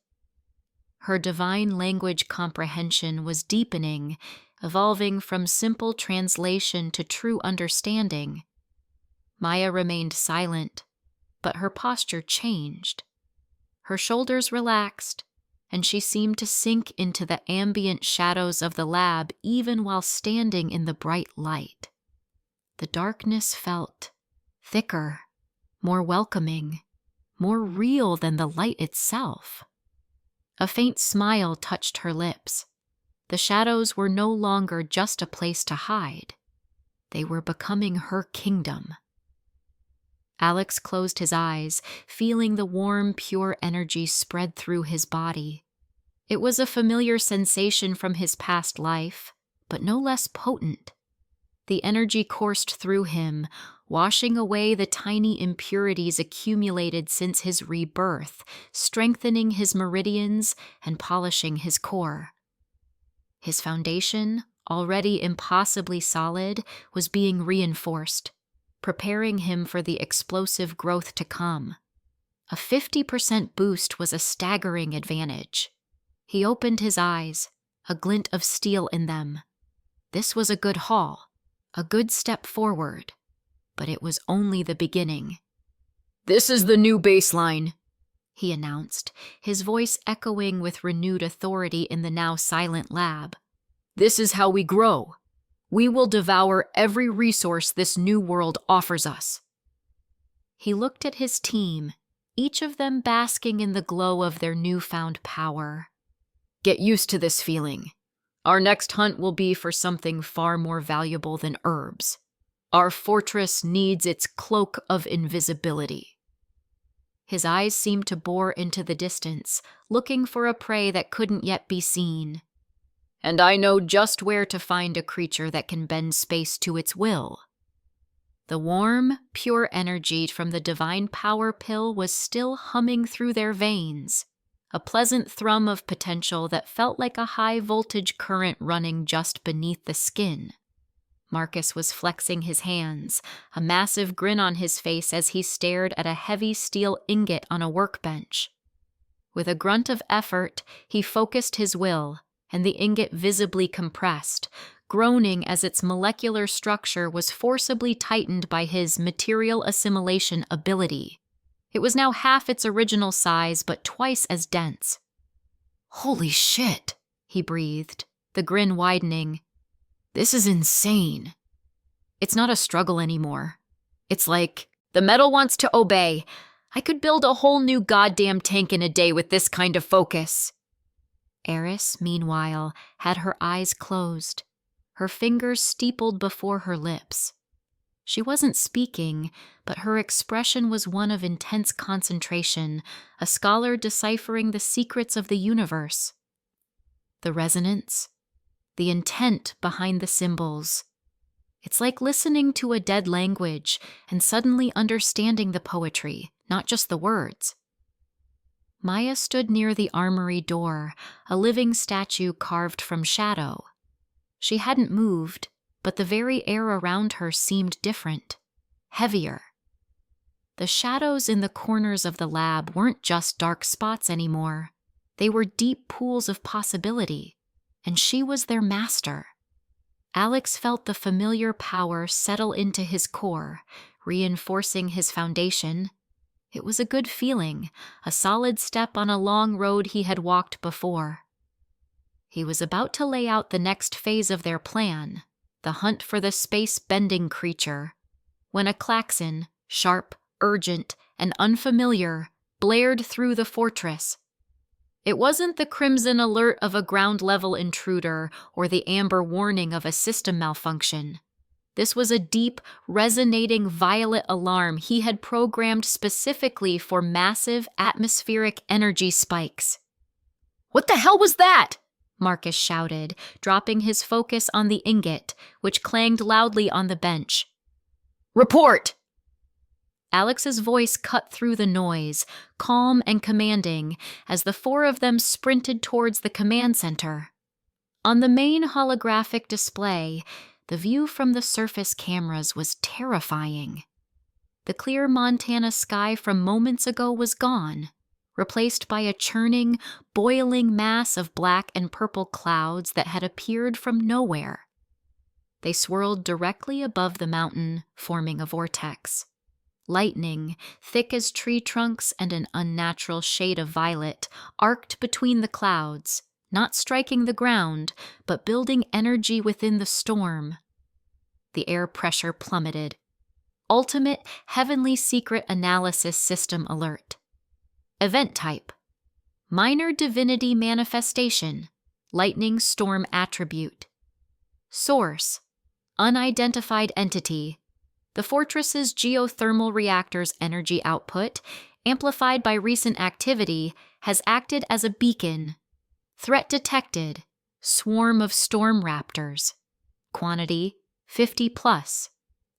Her divine language comprehension was deepening, evolving from simple translation to true understanding. Maya remained silent, but her posture changed. Her shoulders relaxed, and she seemed to sink into the ambient shadows of the lab even while standing in the bright light. The darkness felt thicker, more welcoming, more real than the light itself. A faint smile touched her lips. The shadows were no longer just a place to hide. They were becoming her kingdom. Alex closed his eyes, feeling the warm, pure energy spread through his body. It was a familiar sensation from his past life, but no less potent. The energy coursed through him, washing away the tiny impurities accumulated since his rebirth, strengthening his meridians and polishing his core. His foundation, already impossibly solid, was being reinforced, preparing him for the explosive growth to come. A 50% boost was a staggering advantage. He opened his eyes, a glint of steel in them. This was a good haul, a good step forward, but it was only the beginning. "This is the new baseline," he announced, his voice echoing with renewed authority in the now silent lab. "This is how we grow. We will devour every resource this new world offers us." He looked at his team, each of them basking in the glow of their newfound power. "Get used to this feeling. Our next hunt will be for something far more valuable than herbs. Our fortress needs its cloak of invisibility." His eyes seemed to bore into the distance, looking for a prey that couldn't yet be seen. "And I know just where to find a creature that can bend space to its will." The warm, pure energy from the divine power pill was still humming through their veins, a pleasant thrum of potential that felt like a high-voltage current running just beneath the skin. Marcus was flexing his hands, a massive grin on his face as he stared at a heavy steel ingot on a workbench. With a grunt of effort, he focused his will, and the ingot visibly compressed, groaning as its molecular structure was forcibly tightened by his material assimilation ability. It was now half its original size, but twice as dense. "Holy shit," he breathed, the grin widening. "This is insane." It's not a struggle anymore. It's like, the metal wants to obey. I could build a whole new goddamn tank in a day with this kind of focus. Eris, meanwhile, had her eyes closed, her fingers steepled before her lips. She wasn't speaking, but her expression was one of intense concentration, a scholar deciphering the secrets of the universe. The resonance, the intent behind the symbols. It's like listening to a dead language and suddenly understanding the poetry, not just the words. Maya stood near the armory door, a living statue carved from shadow. She hadn't moved, but the very air around her seemed different, heavier. The shadows in the corners of the lab weren't just dark spots anymore. They were deep pools of possibility, and she was their master. Alex felt the familiar power settle into his core, reinforcing his foundation. It was a good feeling, a solid step on a long road he had walked before. He was about to lay out the next phase of their plan, the hunt for the space-bending creature, when a klaxon, sharp, urgent, and unfamiliar, blared through the fortress. It wasn't the crimson alert of a ground-level intruder or the amber warning of a system malfunction. This was a deep, resonating violet alarm he had programmed specifically for massive atmospheric energy spikes. "What the hell was that?" Marcus shouted, dropping his focus on the ingot, which clanged loudly on the bench. "Report!" Alex's voice cut through the noise, calm and commanding, as the four of them sprinted towards the command center. On the main holographic display, the view from the surface cameras was terrifying. The clear Montana sky from moments ago was gone, replaced by a churning, boiling mass of black and purple clouds that had appeared from nowhere. They swirled directly above the mountain, forming a vortex. Lightning, thick as tree trunks and an unnatural shade of violet, arced between the clouds, not striking the ground, but building energy within the storm. The air pressure plummeted. Ultimate Heavenly Secret Analysis System alert. Event type: Minor divinity manifestation, lightning storm attribute. Source, unidentified entity. The fortress's geothermal reactor's energy output, amplified by recent activity, has acted as a beacon. Threat detected, swarm of storm raptors. Quantity, 50 plus.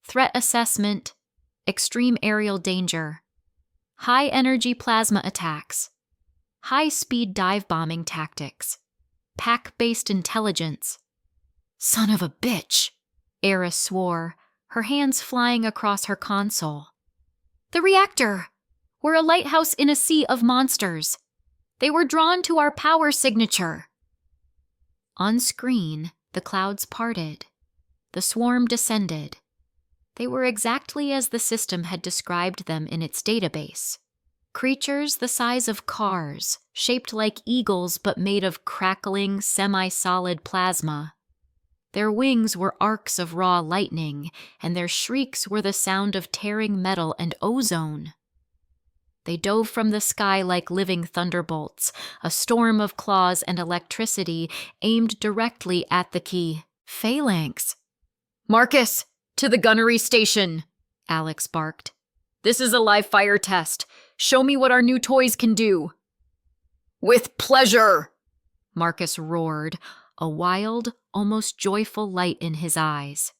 Threat assessment, extreme aerial danger. High energy plasma attacks. High-speed dive bombing tactics. Pack-based intelligence. Son of a bitch, Eris swore, her hands flying across her console. The reactor! We're a lighthouse in a sea of monsters. They were drawn to our power signature. On screen, the clouds parted. The swarm descended. They were exactly as the system had described them in its database. Creatures the size of cars, shaped like eagles but made of crackling, semi-solid plasma. Their wings were arcs of raw lightning, and their shrieks were the sound of tearing metal and ozone. They dove from the sky like living thunderbolts, a storm of claws and electricity aimed directly at the key. Phalanx. "Marcus, to the gunnery station," Alex barked. "This is a live fire test. Show me what our new toys can do." "With pleasure," Marcus roared, a wild, almost joyful light in his eyes.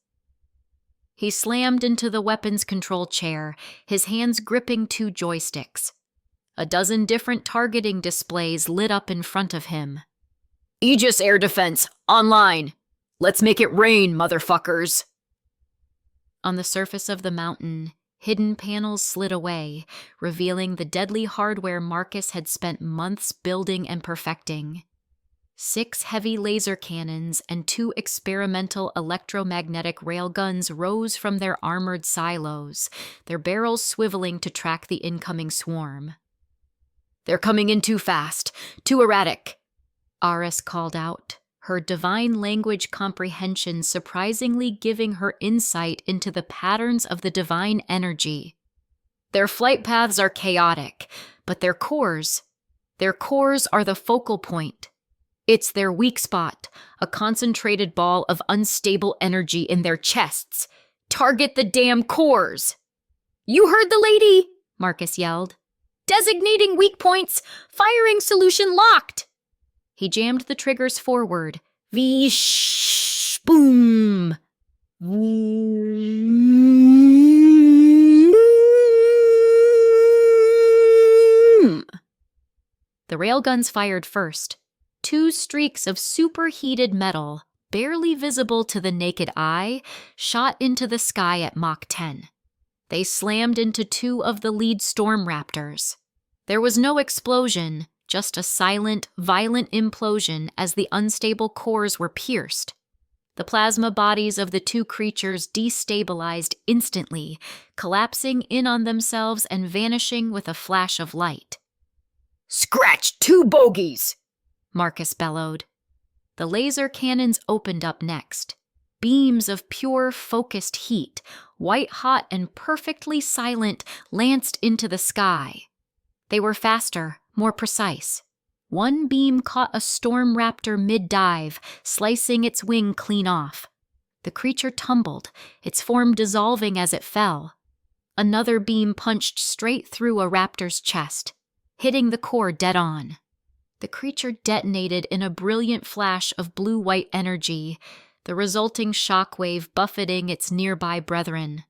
He slammed into the weapons control chair, his hands gripping two joysticks. A dozen different targeting displays lit up in front of him. "Aegis air defense, online. Let's make it rain, motherfuckers." On the surface of the mountain, hidden panels slid away, revealing the deadly hardware Marcus had spent months building and perfecting. 6 heavy laser cannons and 2 experimental electromagnetic railguns rose from their armored silos, their barrels swiveling to track the incoming swarm. "They're coming in too fast, too erratic," Aris called out, her divine language comprehension surprisingly giving her insight into the patterns of the divine energy. "Their flight paths are chaotic, but their cores are the focal point. It's their weak spot, a concentrated ball of unstable energy in their chests. Target the damn cores!" "You heard the lady!" Marcus yelled. "Designating weak points! Firing solution locked!" He jammed the triggers forward. Vish! Boom! The railguns fired first. 2 streaks of superheated metal, barely visible to the naked eye, shot into the sky at Mach 10. They slammed into 2 of the lead storm raptors. There was no explosion, just a silent, violent implosion as the unstable cores were pierced. The plasma bodies of the 2 creatures destabilized instantly, collapsing in on themselves and vanishing with a flash of light. "Scratch 2 bogeys!" Marcus bellowed. The laser cannons opened up next. Beams of pure, focused heat, white-hot and perfectly silent, lanced into the sky. They were faster, more precise. One beam caught a storm raptor mid-dive, slicing its wing clean off. The creature tumbled, its form dissolving as it fell. Another beam punched straight through a raptor's chest, hitting the core dead on. The creature detonated in a brilliant flash of blue-white energy, the resulting shockwave buffeting its nearby brethren.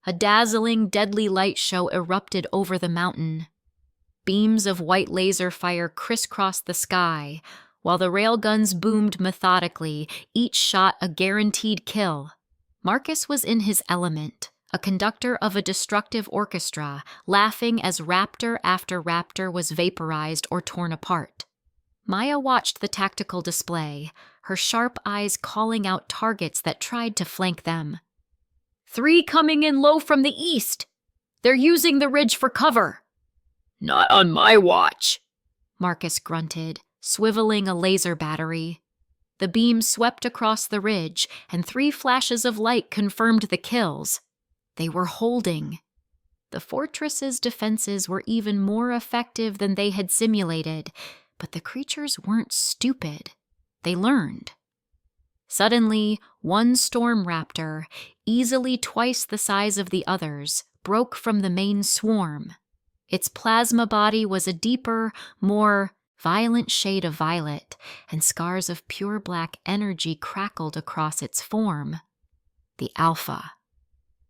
A dazzling, deadly light show erupted over the mountain. Beams of white laser fire crisscrossed the sky, while the railguns boomed methodically, each shot a guaranteed kill. Marcus was in his element, a conductor of a destructive orchestra, laughing as raptor after raptor was vaporized or torn apart. Maya watched the tactical display, her sharp eyes calling out targets that tried to flank them. 3 coming in low from the east! They're using the ridge for cover! "Not on my watch," Marcus grunted, swiveling a laser battery. The beam swept across the ridge, and 3 flashes of light confirmed the kills. They were holding. The fortress's defenses were even more effective than they had simulated, but the creatures weren't stupid. They learned. Suddenly, one storm raptor, easily twice the size of the others, broke from the main swarm. Its plasma body was a deeper, more violent shade of violet, and scars of pure black energy crackled across its form. The Alpha.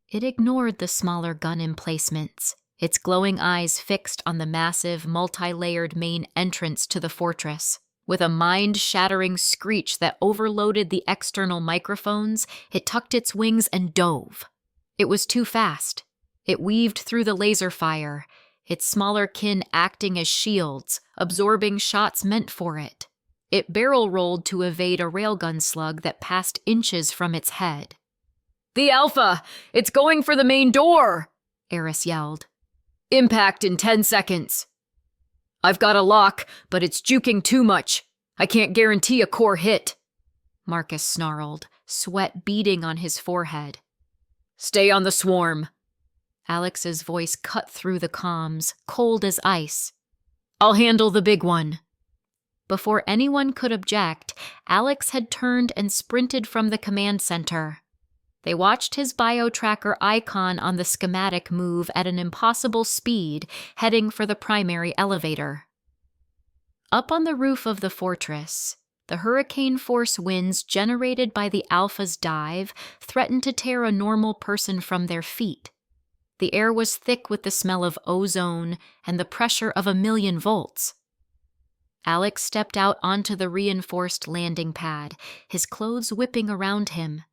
It ignored the smaller gun emplacements, its glowing eyes fixed on the massive, multi-layered main entrance to the fortress. With a mind-shattering screech that overloaded the external microphones, it tucked its wings and dove. It was too fast. It weaved through the laser fire, its smaller kin acting as shields, absorbing shots meant for it. It barrel-rolled to evade a railgun slug that passed inches from its head. "The Alpha! It's going for the main door!" Eris yelled. "Impact in 10 seconds. I've got a lock, but it's juking too much. I can't guarantee a core hit." Marcus snarled, sweat beading on his forehead. "Stay on the swarm." Alex's voice cut through the comms, cold as ice. "I'll handle the big one." Before anyone could object, Alex had turned and sprinted from the command center. They watched his bio-tracker icon on the schematic move at an impossible speed, heading for the primary elevator. Up on the roof of the fortress, the hurricane-force winds generated by the Alpha's dive threatened to tear a normal person from their feet. The air was thick with the smell of ozone and the pressure of 1,000,000 volts. Alex stepped out onto the reinforced landing pad, his clothes whipping around him.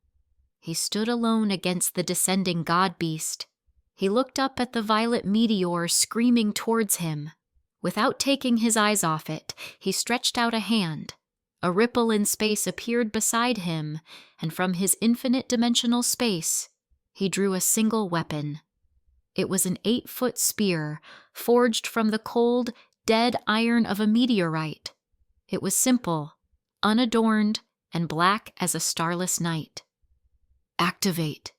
He stood alone against the descending god beast. He looked up at the violet meteor screaming towards him. Without taking his eyes off it, he stretched out a hand. A ripple in space appeared beside him, and from his infinite-dimensional space, he drew a single weapon. It was an 8-foot spear, forged from the cold, dead iron of a meteorite. It was simple, unadorned, and black as a starless night. "Activate.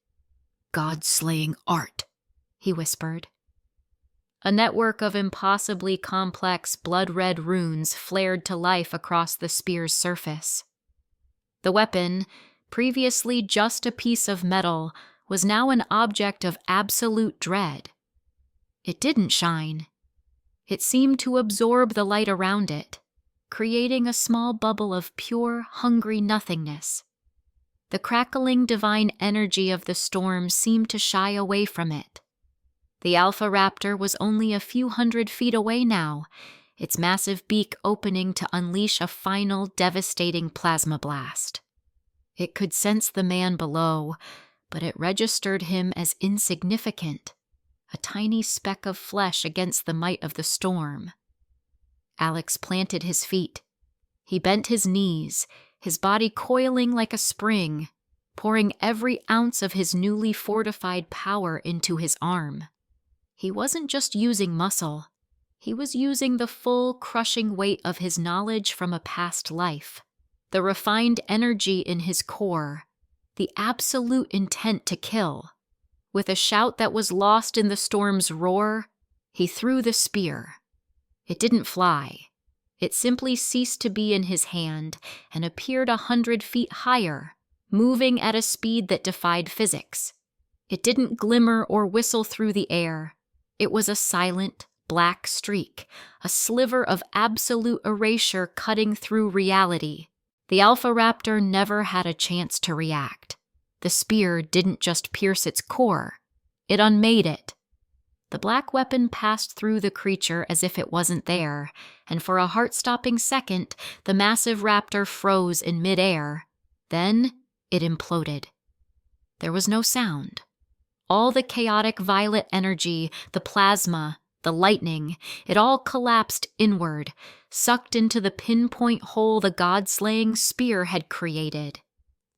God-slaying art," he whispered. A network of impossibly complex blood-red runes flared to life across the spear's surface. The weapon, previously just a piece of metal, was now an object of absolute dread. It didn't shine. It seemed to absorb the light around it, creating a small bubble of pure, hungry nothingness. The crackling divine energy of the storm seemed to shy away from it. The Alpha Raptor was only a few 100 feet away now, its massive beak opening to unleash a final, devastating plasma blast. It could sense the man below, but it registered him as insignificant, a tiny speck of flesh against the might of the storm. Alex planted his feet. He bent his knees, his body coiling like a spring, pouring every ounce of his newly fortified power into his arm. He wasn't just using muscle. He was using the full, crushing weight of his knowledge from a past life, the refined energy in his core, the absolute intent to kill. With a shout that was lost in the storm's roar, he threw the spear. It didn't fly. It simply ceased to be in his hand and appeared 100 feet higher, moving at a speed that defied physics. It didn't glimmer or whistle through the air. It was a silent, black streak, a sliver of absolute erasure cutting through reality. The Alpha Raptor never had a chance to react. The spear didn't just pierce its core. It unmade it. The black weapon passed through the creature as if it wasn't there, and for a heart-stopping second, the massive raptor froze in midair. Then it imploded. There was no sound. All the chaotic violet energy, the plasma, the lightning, it all collapsed inward, sucked into the pinpoint hole the god-slaying spear had created.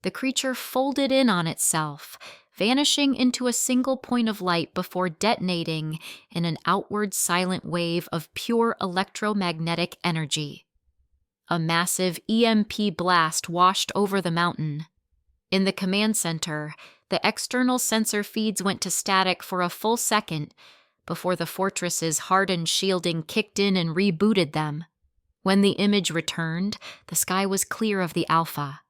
The creature folded in on itself, vanishing into a single point of light before detonating in an outward silent wave of pure electromagnetic energy. A massive EMP blast washed over the mountain. In the command center, the external sensor feeds went to static for a full second, before the fortress's hardened shielding kicked in and rebooted them. When the image returned, the sky was clear of the Alpha.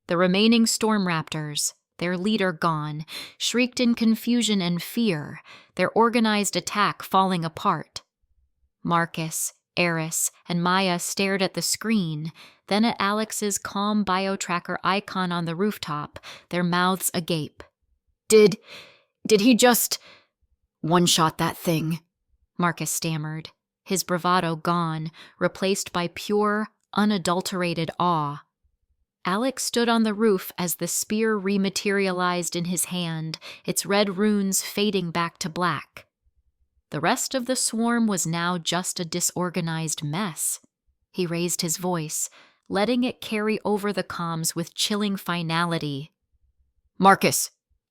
The remaining storm raptors, their leader gone, shrieked in confusion and fear, their organized attack falling apart. Marcus, Eris, and Maya stared at the screen, then at Alex's calm biotracker icon on the rooftop, their mouths agape. Did he just one-shot that thing? Marcus stammered, his bravado gone, replaced by pure, unadulterated awe. Alex stood on the roof as the spear rematerialized in his hand, its red runes fading back to black. The rest of the swarm was now just a disorganized mess. He raised his voice, letting it carry over the comms with chilling finality. Marcus,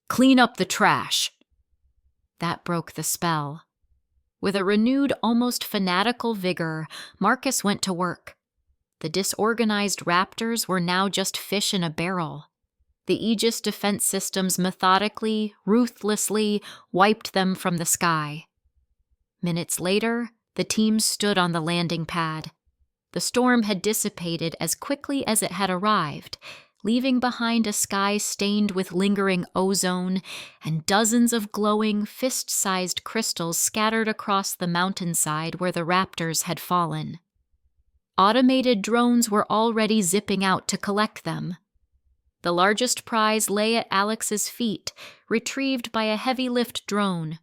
clean up the trash. That broke the spell. With a renewed, almost fanatical vigor, Marcus went to work. The disorganized raptors were now just fish in a barrel. The Aegis defense systems methodically, ruthlessly wiped them from the sky. Minutes later, the team stood on the landing pad. The storm had dissipated as quickly as it had arrived, leaving behind a sky stained with lingering ozone and dozens of glowing, fist-sized crystals scattered across the mountainside where the raptors had fallen. Automated drones were already zipping out to collect them. The largest prize lay at Alex's feet, retrieved by a heavy-lift drone.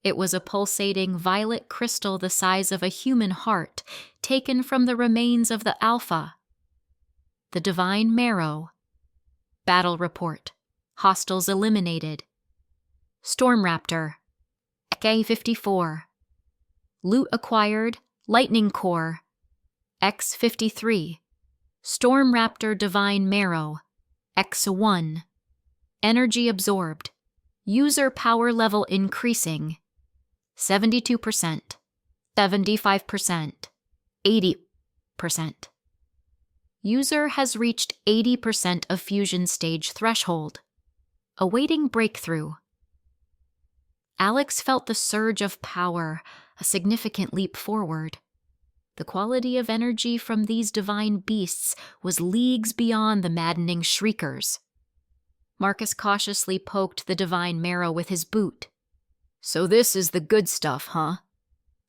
It was a pulsating violet crystal the size of a human heart, taken from the remains of the Alpha. The Divine Marrow. Battle report. Hostiles eliminated. Storm Raptor. K-54. Loot acquired. Lightning Core. X-53. Storm Raptor Divine Marrow. X-1. Energy absorbed. User power level increasing. 72%. 75%. 80%. User has reached 80% of fusion stage threshold. Awaiting breakthrough. Alex felt the surge of power, a significant leap forward. The quality of energy from these divine beasts was leagues beyond the maddening shriekers. Marcus cautiously poked the divine marrow with his boot. So this is the good stuff, huh?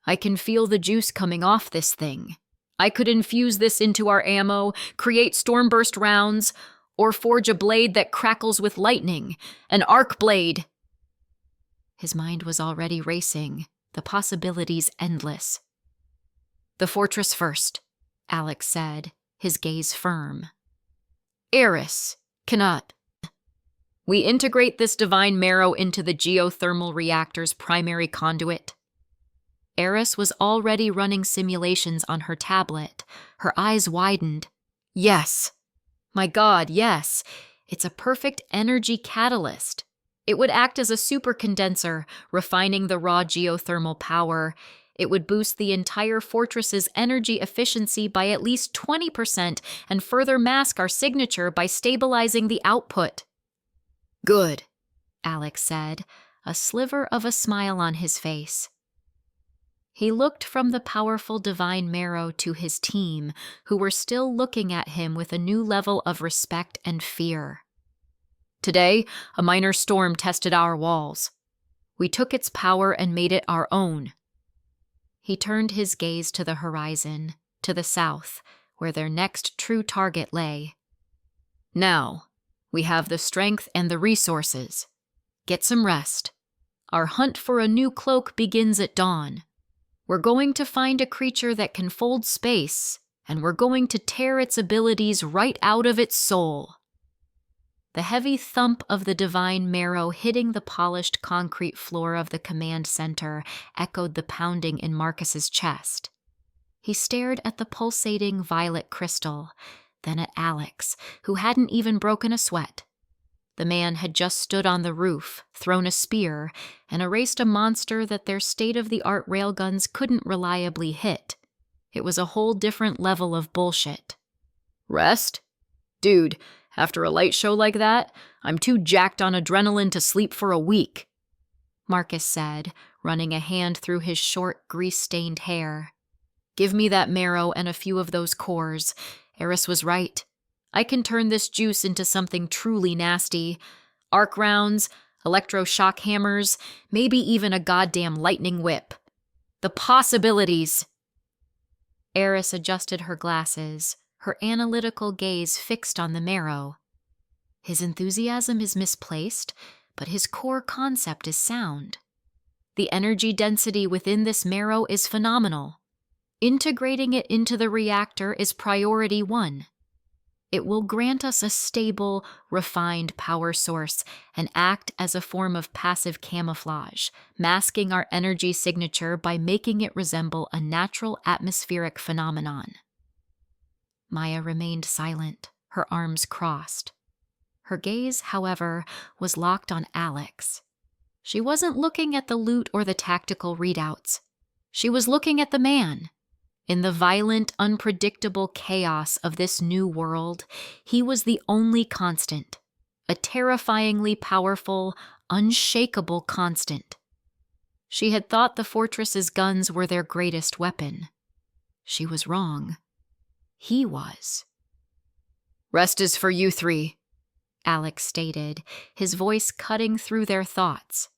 I can feel the juice coming off this thing. I could infuse this into our ammo, create stormburst rounds, or forge a blade that crackles with lightning, an arc blade. His mind was already racing, the possibilities endless. The fortress first, Alex said, his gaze firm. Eris, cannot. We integrate this divine marrow into the geothermal reactor's primary conduit. Eris was already running simulations on her tablet. Her eyes widened. Yes. My God, yes. It's a perfect energy catalyst. It would act as a supercondenser, refining the raw geothermal power. It would boost the entire fortress's energy efficiency by at least 20% and further mask our signature by stabilizing the output. Good, Alex said, a sliver of a smile on his face. He looked from the powerful divine marrow to his team, who were still looking at him with a new level of respect and fear. Today, a minor storm tested our walls. We took its power and made it our own. He turned his gaze to the horizon, to the south, where their next true target lay. Now, we have the strength and the resources. Get some rest. Our hunt for a new cloak begins at dawn. We're going to find a creature that can fold space, and we're going to tear its abilities right out of its soul. The heavy thump of the divine marrow hitting the polished concrete floor of the command center echoed the pounding in Marcus's chest. He stared at the pulsating violet crystal, then at Alex, who hadn't even broken a sweat. The man had just stood on the roof, thrown a spear, and erased a monster that their state-of-the-art railguns couldn't reliably hit. It was a whole different level of bullshit. Rest? Dude, after a light show like that, I'm too jacked on adrenaline to sleep for a week, Marcus said, running a hand through his short, grease-stained hair. "Give me that marrow and a few of those cores. Eris was right. I can turn this juice into something truly nasty. Arc rounds, electroshock hammers, maybe even a goddamn lightning whip. The possibilities!" Eris adjusted her glasses, her analytical gaze fixed on the marrow. His enthusiasm is misplaced, but his core concept is sound. The energy density within this marrow is phenomenal. Integrating it into the reactor is priority one. It will grant us a stable, refined power source and act as a form of passive camouflage, masking our energy signature by making it resemble a natural atmospheric phenomenon. Maya remained silent, her arms crossed. Her gaze, however, was locked on Alex. She wasn't looking at the loot or the tactical readouts. She was looking at the man. In the violent, unpredictable chaos of this new world, he was the only constant, a terrifyingly powerful, unshakable constant. She had thought the fortress's guns were their greatest weapon. She was wrong. He was. "Rest is for you three," Alex stated, his voice cutting through their thoughts.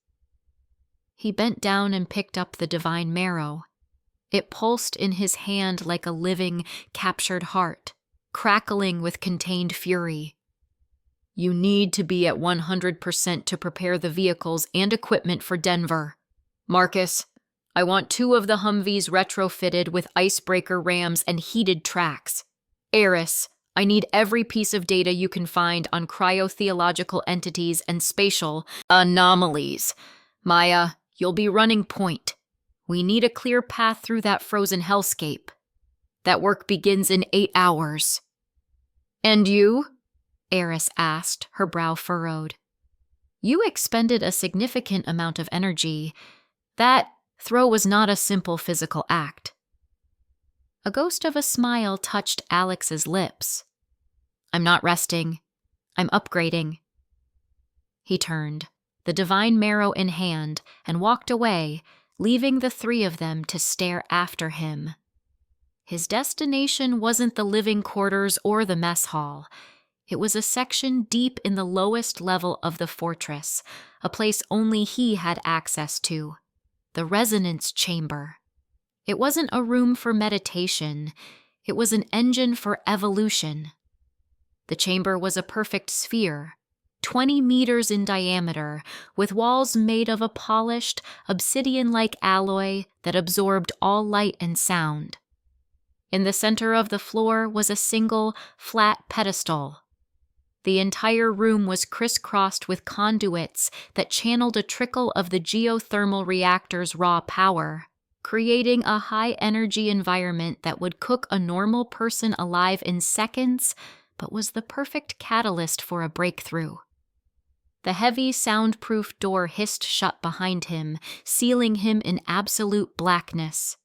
He bent down and picked up the divine marrow. It pulsed in his hand like a living, captured heart, crackling with contained fury. "You need to be at 100% to prepare the vehicles and equipment for Denver. Marcus, I want 2 of the Humvees retrofitted with icebreaker rams and heated tracks. Eris, I need every piece of data you can find on cryotheological entities and spatial anomalies. Maya, you'll be running point. We need a clear path through that frozen hellscape. That work begins in 8 hours. "And you?" Eris asked, her brow furrowed. "You expended a significant amount of energy. That throw was not a simple physical act." A ghost of a smile touched Alex's lips. "I'm not resting. I'm upgrading." He turned, the divine marrow in hand, and walked away, leaving the 3 of them to stare after him. His destination wasn't the living quarters or the mess hall. It was a section deep in the lowest level of the fortress, a place only he had access to, the resonance chamber. It wasn't a room for meditation. It was an engine for evolution. The chamber was a perfect sphere, 20 meters in diameter, with walls made of a polished, obsidian-like alloy that absorbed all light and sound. In the center of the floor was a single, flat pedestal. The entire room was crisscrossed with conduits that channeled a trickle of the geothermal reactor's raw power, creating a high-energy environment that would cook a normal person alive in seconds, but was the perfect catalyst for a breakthrough. The heavy, soundproof door hissed shut behind him, sealing him in absolute blackness.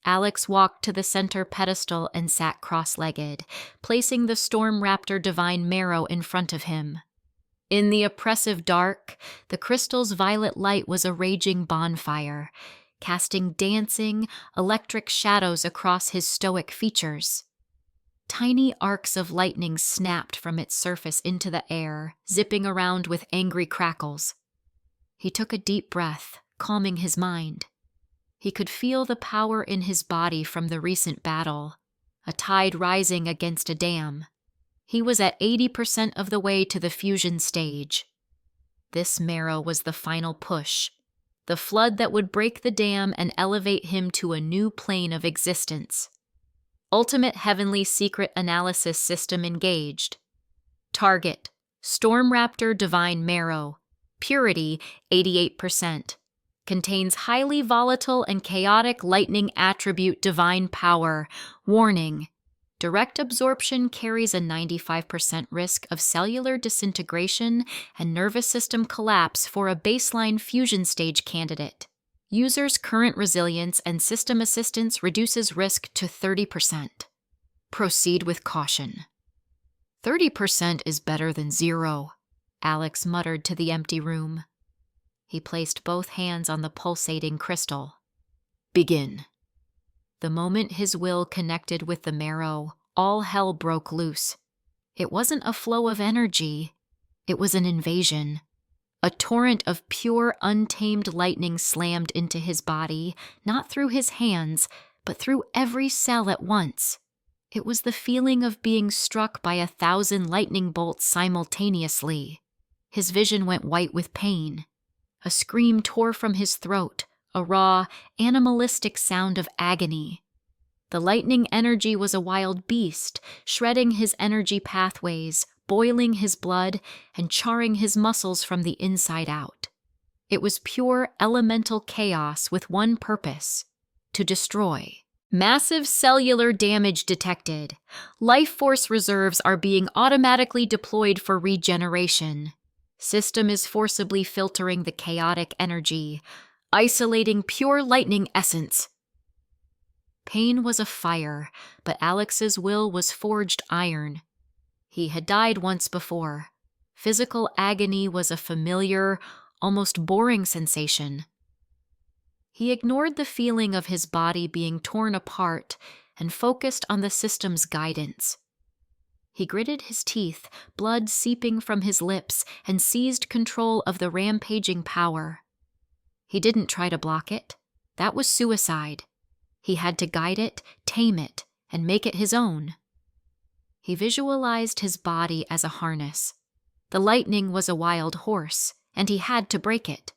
Alex walked to the center pedestal and sat cross-legged, placing the Storm Raptor divine marrow in front of him. In the oppressive dark, the crystal's violet light was a raging bonfire, casting dancing, electric shadows across his stoic features. Tiny arcs of lightning snapped from its surface into the air, zipping around with angry crackles. He took a deep breath, calming his mind. He could feel the power in his body from the recent battle, a tide rising against a dam. He was at 80% of the way to the fusion stage. This marrow was the final push, the flood that would break the dam and elevate him to a new plane of existence. Ultimate Heavenly Secret Analysis System engaged. Target: Storm Raptor Divine Marrow. Purity: 88%. Contains highly volatile and chaotic lightning attribute divine power. Warning: direct absorption carries a 95% risk of cellular disintegration and nervous system collapse for a baseline fusion stage candidate. User's current resilience and system assistance reduces risk to 30%. Proceed with caution. 30% is better than 0, Alex muttered to the empty room. He placed both hands on the pulsating crystal. Begin. The moment his will connected with the marrow, all hell broke loose. It wasn't a flow of energy. It was an invasion. A torrent of pure, untamed lightning slammed into his body, not through his hands, but through every cell at once. It was the feeling of being struck by 1,000 lightning bolts simultaneously. His vision went white with pain. A scream tore from his throat, a raw, animalistic sound of agony. The lightning energy was a wild beast, shredding his energy pathways, boiling his blood, and charring his muscles from the inside out. It was pure elemental chaos with one purpose: to destroy. Massive cellular damage detected. Life force reserves are being automatically deployed for regeneration. System is forcibly filtering the chaotic energy, isolating pure lightning essence. Pain was a fire, but Alex's will was forged iron. He had died once before. Physical agony was a familiar, almost boring sensation. He ignored the feeling of his body being torn apart and focused on the system's guidance. He gritted his teeth, blood seeping from his lips, and seized control of the rampaging power. He didn't try to block it. That was suicide. He had to guide it, tame it, and make it his own. He visualized his body as a harness. The lightning was a wild horse, and he had to break it.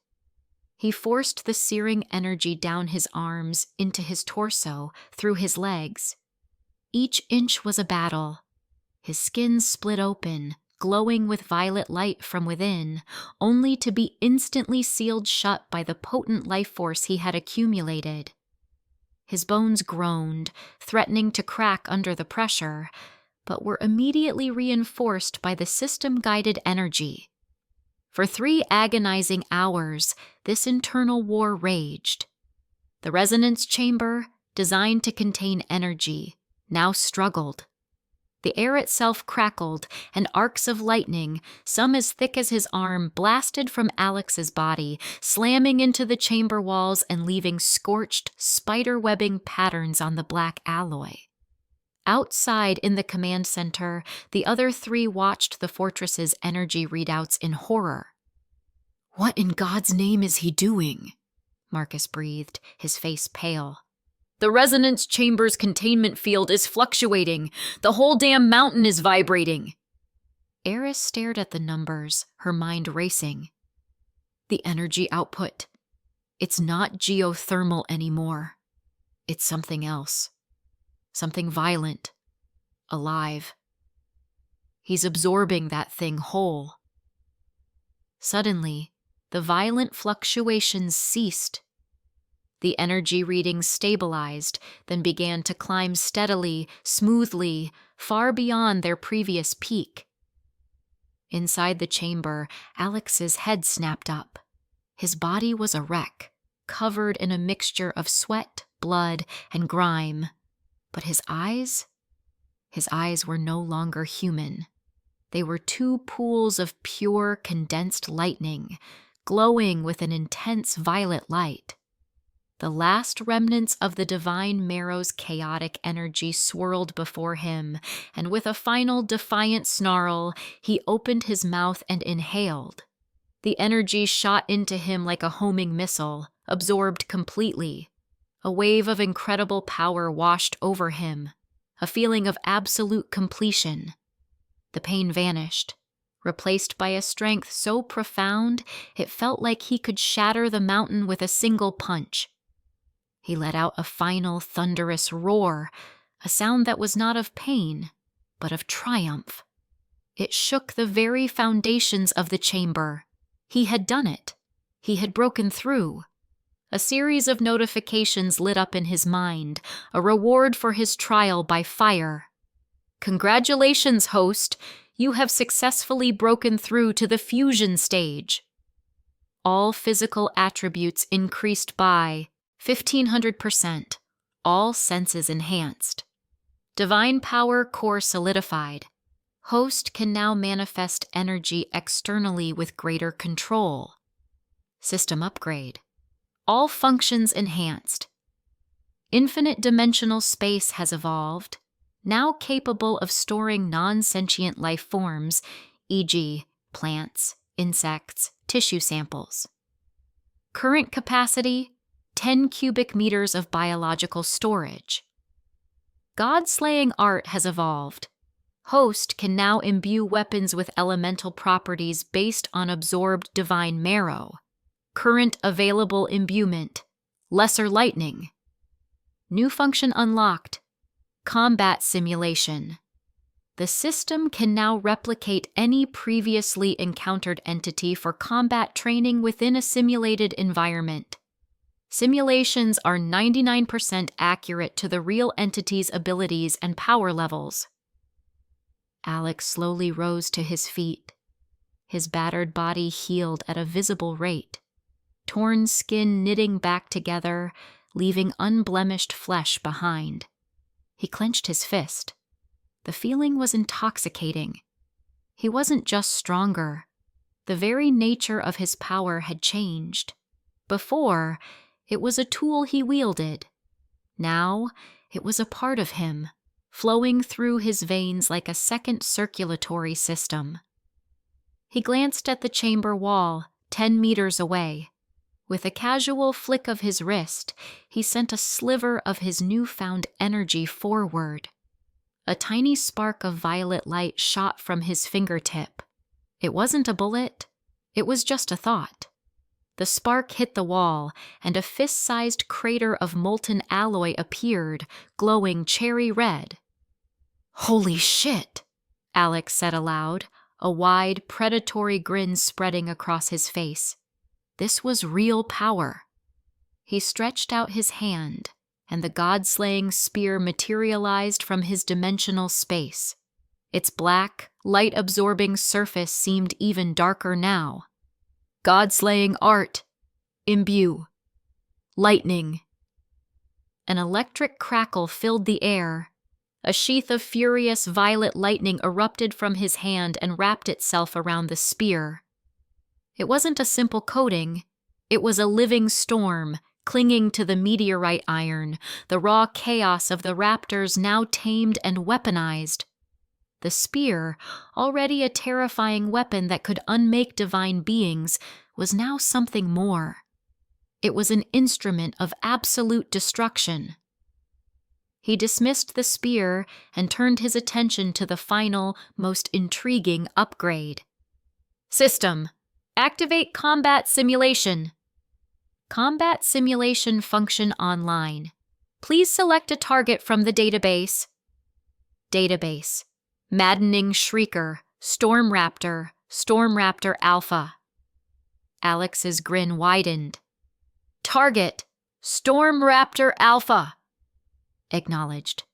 He forced the searing energy down his arms, into his torso, through his legs. Each inch was a battle. His skin split open, glowing with violet light from within, only to be instantly sealed shut by the potent life force he had accumulated. His bones groaned, threatening to crack under the pressure, but were immediately reinforced by the system-guided energy. For 3 agonizing hours, this internal war raged. The resonance chamber, designed to contain energy, now struggled. The air itself crackled, and arcs of lightning, some as thick as his arm, blasted from Alex's body, slamming into the chamber walls and leaving scorched, spider-webbing patterns on the black alloy. Outside in the command center, the other 3 watched the fortress's energy readouts in horror. What in God's name is he doing? Marcus breathed, his face pale. The resonance chamber's containment field is fluctuating. The whole damn mountain is vibrating. Eris stared at the numbers, her mind racing. The energy output. It's not geothermal anymore. It's something else. Something violent. Alive. He's absorbing that thing whole. Suddenly, the violent fluctuations ceased. The energy readings stabilized, then began to climb steadily, smoothly, far beyond their previous peak. Inside the chamber, Alex's head snapped up. His body was a wreck, covered in a mixture of sweat, blood, and grime. But his eyes were no longer human. They were 2 pools of pure, condensed lightning, glowing with an intense violet light. The last remnants of the divine marrow's chaotic energy swirled before him, and with a final defiant snarl, he opened his mouth and inhaled. The energy shot into him like a homing missile, absorbed completely. A wave of incredible power washed over him, a feeling of absolute completion. The pain vanished, replaced by a strength so profound it felt like he could shatter the mountain with a single punch. He let out a final thunderous roar, a sound that was not of pain, but of triumph. It shook the very foundations of the chamber. He had done it. He had broken through. A series of notifications lit up in his mind, a reward for his trial by fire. Congratulations, host. You have successfully broken through to the fusion stage. All physical attributes increased by 1,500%, all senses enhanced. Divine power core solidified. Host can now manifest energy externally with greater control. System upgrade. All functions enhanced. Infinite dimensional space has evolved, now capable of storing non-sentient life forms, e.g., plants, insects, tissue samples. Current capacity, 10 cubic meters of biological storage. God-slaying art has evolved. Host can now imbue weapons with elemental properties based on absorbed divine marrow. Current available imbuement, lesser lightning. New function unlocked, combat simulation. The system can now replicate any previously encountered entity for combat training within a simulated environment. Simulations are 99% accurate to the real entity's abilities and power levels. Alex slowly rose to his feet. His battered body healed at a visible rate, torn skin knitting back together, leaving unblemished flesh behind. He clenched his fist. The feeling was intoxicating. He wasn't just stronger. The very nature of his power had changed. Before, it was a tool he wielded. Now, it was a part of him, flowing through his veins like a second circulatory system. He glanced at the chamber wall, 10 meters away. With a casual flick of his wrist, he sent a sliver of his newfound energy forward. A tiny spark of violet light shot from his fingertip. It wasn't a bullet, it was just a thought. The spark hit the wall, and a fist-sized crater of molten alloy appeared, glowing cherry red. "Holy shit!" Alex said aloud, a wide, predatory grin spreading across his face. This was real power. He stretched out his hand, and the god-slaying spear materialized from his dimensional space. Its black, light-absorbing surface seemed even darker now. God-slaying art. Imbue. Lightning. An electric crackle filled the air. A sheath of furious violet lightning erupted from his hand and wrapped itself around the spear. It wasn't a simple coating. It was a living storm, clinging to the meteorite iron, the raw chaos of the raptors now tamed and weaponized. The spear, already a terrifying weapon that could unmake divine beings, was now something more. It was an instrument of absolute destruction. He dismissed the spear and turned his attention to the final, most intriguing upgrade. System. Activate combat simulation. Combat simulation function online. Please select a target from the database. Database. Maddening Shrieker, Storm Raptor Alpha. Alex's grin widened. Target, Storm Raptor Alpha. Acknowledged.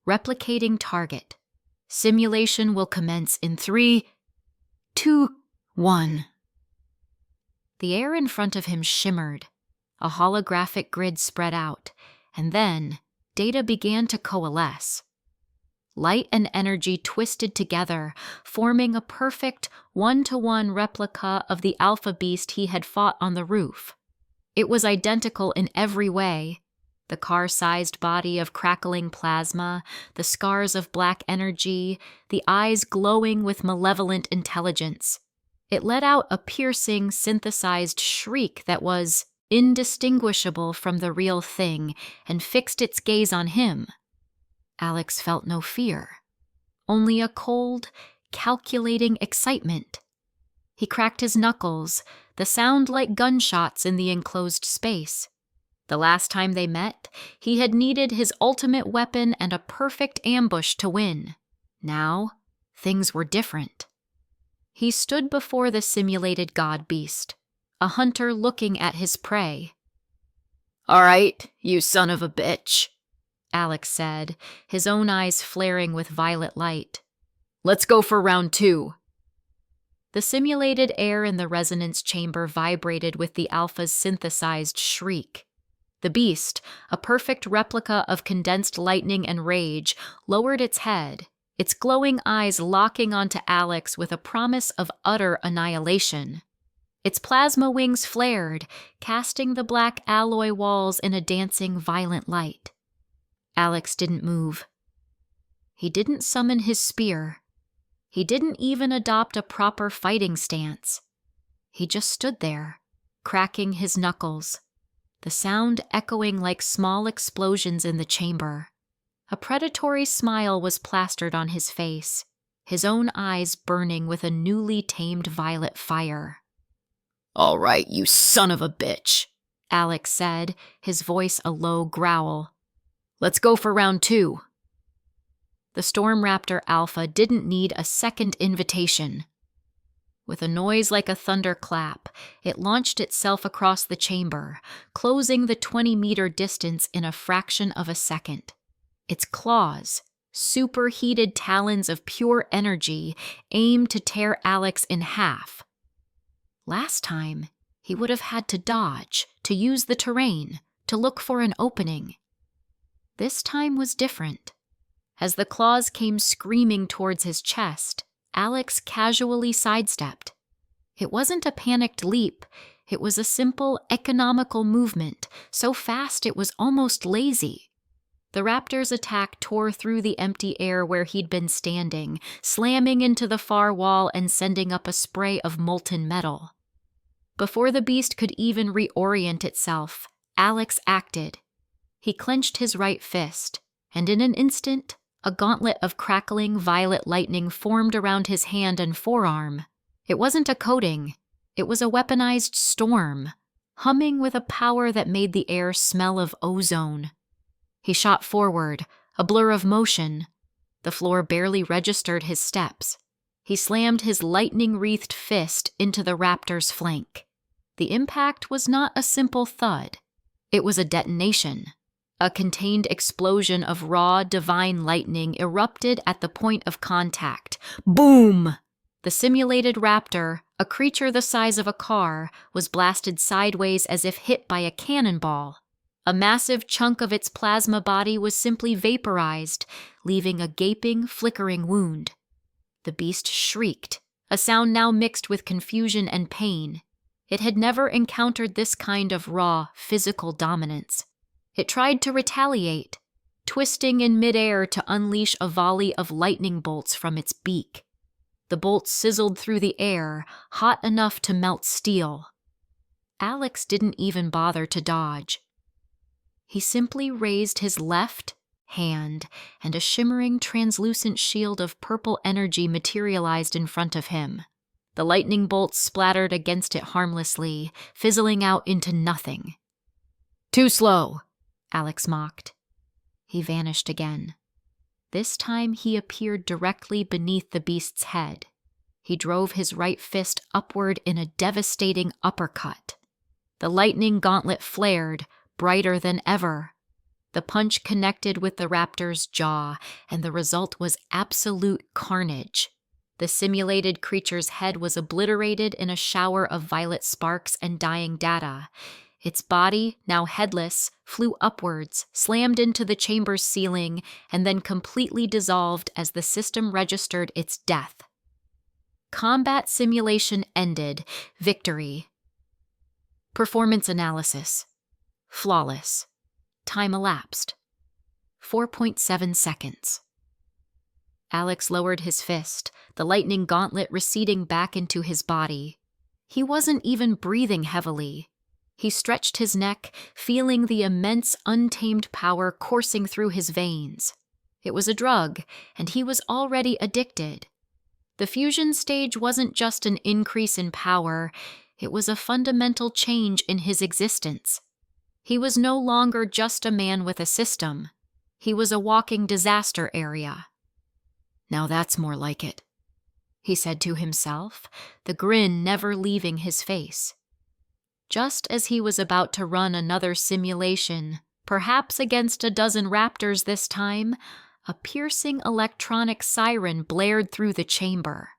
Replicating target. Simulation will commence in 3, 2, 1. The air in front of him shimmered. A holographic grid spread out, and then data began to coalesce. Light and energy twisted together, forming a perfect one-to-one replica of the alpha beast he had fought on the roof. It was identical in every way. The car-sized body of crackling plasma, the scars of black energy, the eyes glowing with malevolent intelligence. It let out a piercing, synthesized shriek that was indistinguishable from the real thing and fixed its gaze on him. Alex felt no fear, only a cold, calculating excitement. He cracked his knuckles, the sound like gunshots in the enclosed space. The last time they met, he had needed his ultimate weapon and a perfect ambush to win. Now, things were different. He stood before the simulated god beast, a hunter looking at his prey. "All right, you son of a bitch," Alex said, his own eyes flaring with violet light. "Let's go for round 2. The simulated air in the resonance chamber vibrated with the alpha's synthesized shriek. The beast, a perfect replica of condensed lightning and rage, lowered its head, its glowing eyes locking onto Alex with a promise of utter annihilation. Its plasma wings flared, casting the black alloy walls in a dancing, violent light. Alex didn't move. He didn't summon his spear. He didn't even adopt a proper fighting stance. He just stood there, cracking his knuckles, the sound echoing like small explosions in the chamber. A predatory smile was plastered on his face, his own eyes burning with a newly tamed violet fire. "All right, you son of a bitch," Alex said, his voice a low growl. "Let's go for round 2. The Storm Raptor Alpha didn't need a second invitation. With a noise like a thunderclap, it launched itself across the chamber, closing the 20-meter distance in a fraction of a second. Its claws, superheated talons of pure energy, aimed to tear Alex in half. Last time, he would have had to dodge, to use the terrain, to look for an opening. This time was different. As the claws came screaming towards his chest, Alex casually sidestepped. It wasn't a panicked leap. It was a simple, economical movement, so fast it was almost lazy. The raptor's attack tore through the empty air where he'd been standing, slamming into the far wall and sending up a spray of molten metal. Before the beast could even reorient itself, Alex acted. He clenched his right fist, and in an instant, a gauntlet of crackling violet lightning formed around his hand and forearm. It wasn't a coating. It was a weaponized storm, humming with a power that made the air smell of ozone. He shot forward, a blur of motion. The floor barely registered his steps. He slammed his lightning-wreathed fist into the raptor's flank. The impact was not a simple thud. It was a detonation. A contained explosion of raw, divine lightning erupted at the point of contact. Boom! The simulated raptor, a creature the size of a car, was blasted sideways as if hit by a cannonball. A massive chunk of its plasma body was simply vaporized, leaving a gaping, flickering wound. The beast shrieked, a sound now mixed with confusion and pain. It had never encountered this kind of raw, physical dominance. It tried to retaliate, twisting in midair to unleash a volley of lightning bolts from its beak. The bolts sizzled through the air, hot enough to melt steel. Alex didn't even bother to dodge. He simply raised his left hand, and a shimmering, translucent shield of purple energy materialized in front of him. The lightning bolts splattered against it harmlessly, fizzling out into nothing. "Too slow," Alex mocked. He vanished again. This time he appeared directly beneath the beast's head. He drove his right fist upward in a devastating uppercut. The lightning gauntlet flared, brighter than ever. The punch connected with the raptor's jaw, and the result was absolute carnage. The simulated creature's head was obliterated in a shower of violet sparks and dying data. Its body, now headless, flew upwards, slammed into the chamber's ceiling, and then completely dissolved as the system registered its death. Combat simulation ended. Victory. Performance analysis. Flawless. Time elapsed. 4.7 seconds. Alex lowered his fist, the lightning gauntlet receding back into his body. He wasn't even breathing heavily. He stretched his neck, feeling the immense, untamed power coursing through his veins. It was a drug, and he was already addicted. The fusion stage wasn't just an increase in power, it was a fundamental change in his existence. He was no longer just a man with a system. He was a walking disaster area. "Now that's more like it," he said to himself, the grin never leaving his face. Just as he was about to run another simulation, perhaps against a dozen raptors this time, a piercing electronic siren blared through the chamber.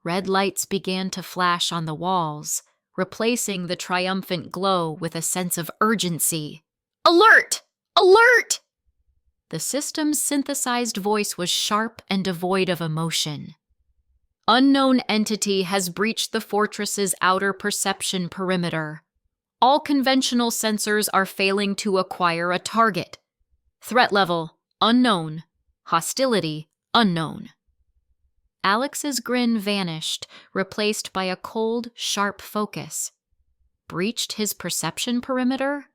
Red lights began to flash on the walls, replacing the triumphant glow with a sense of urgency. "Alert! Alert!" The system's synthesized voice was sharp and devoid of emotion. Unknown entity has breached the fortress's outer perception perimeter. All conventional sensors are failing to acquire a target. Threat level, unknown. Hostility, unknown. Alex's grin vanished, replaced by a cold, sharp focus. Breached his perception perimeter?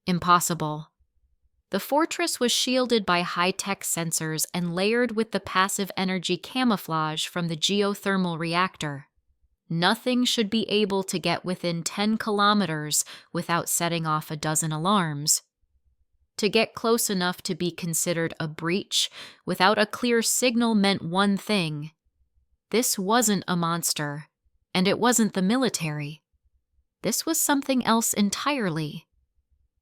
Impossible. The fortress was shielded by high-tech sensors and layered with the passive energy camouflage from the geothermal reactor. Nothing should be able to get within 10 kilometers without setting off a dozen alarms. To get close enough to be considered a breach without a clear signal meant one thing. This wasn't a monster, and it wasn't the military. This was something else entirely.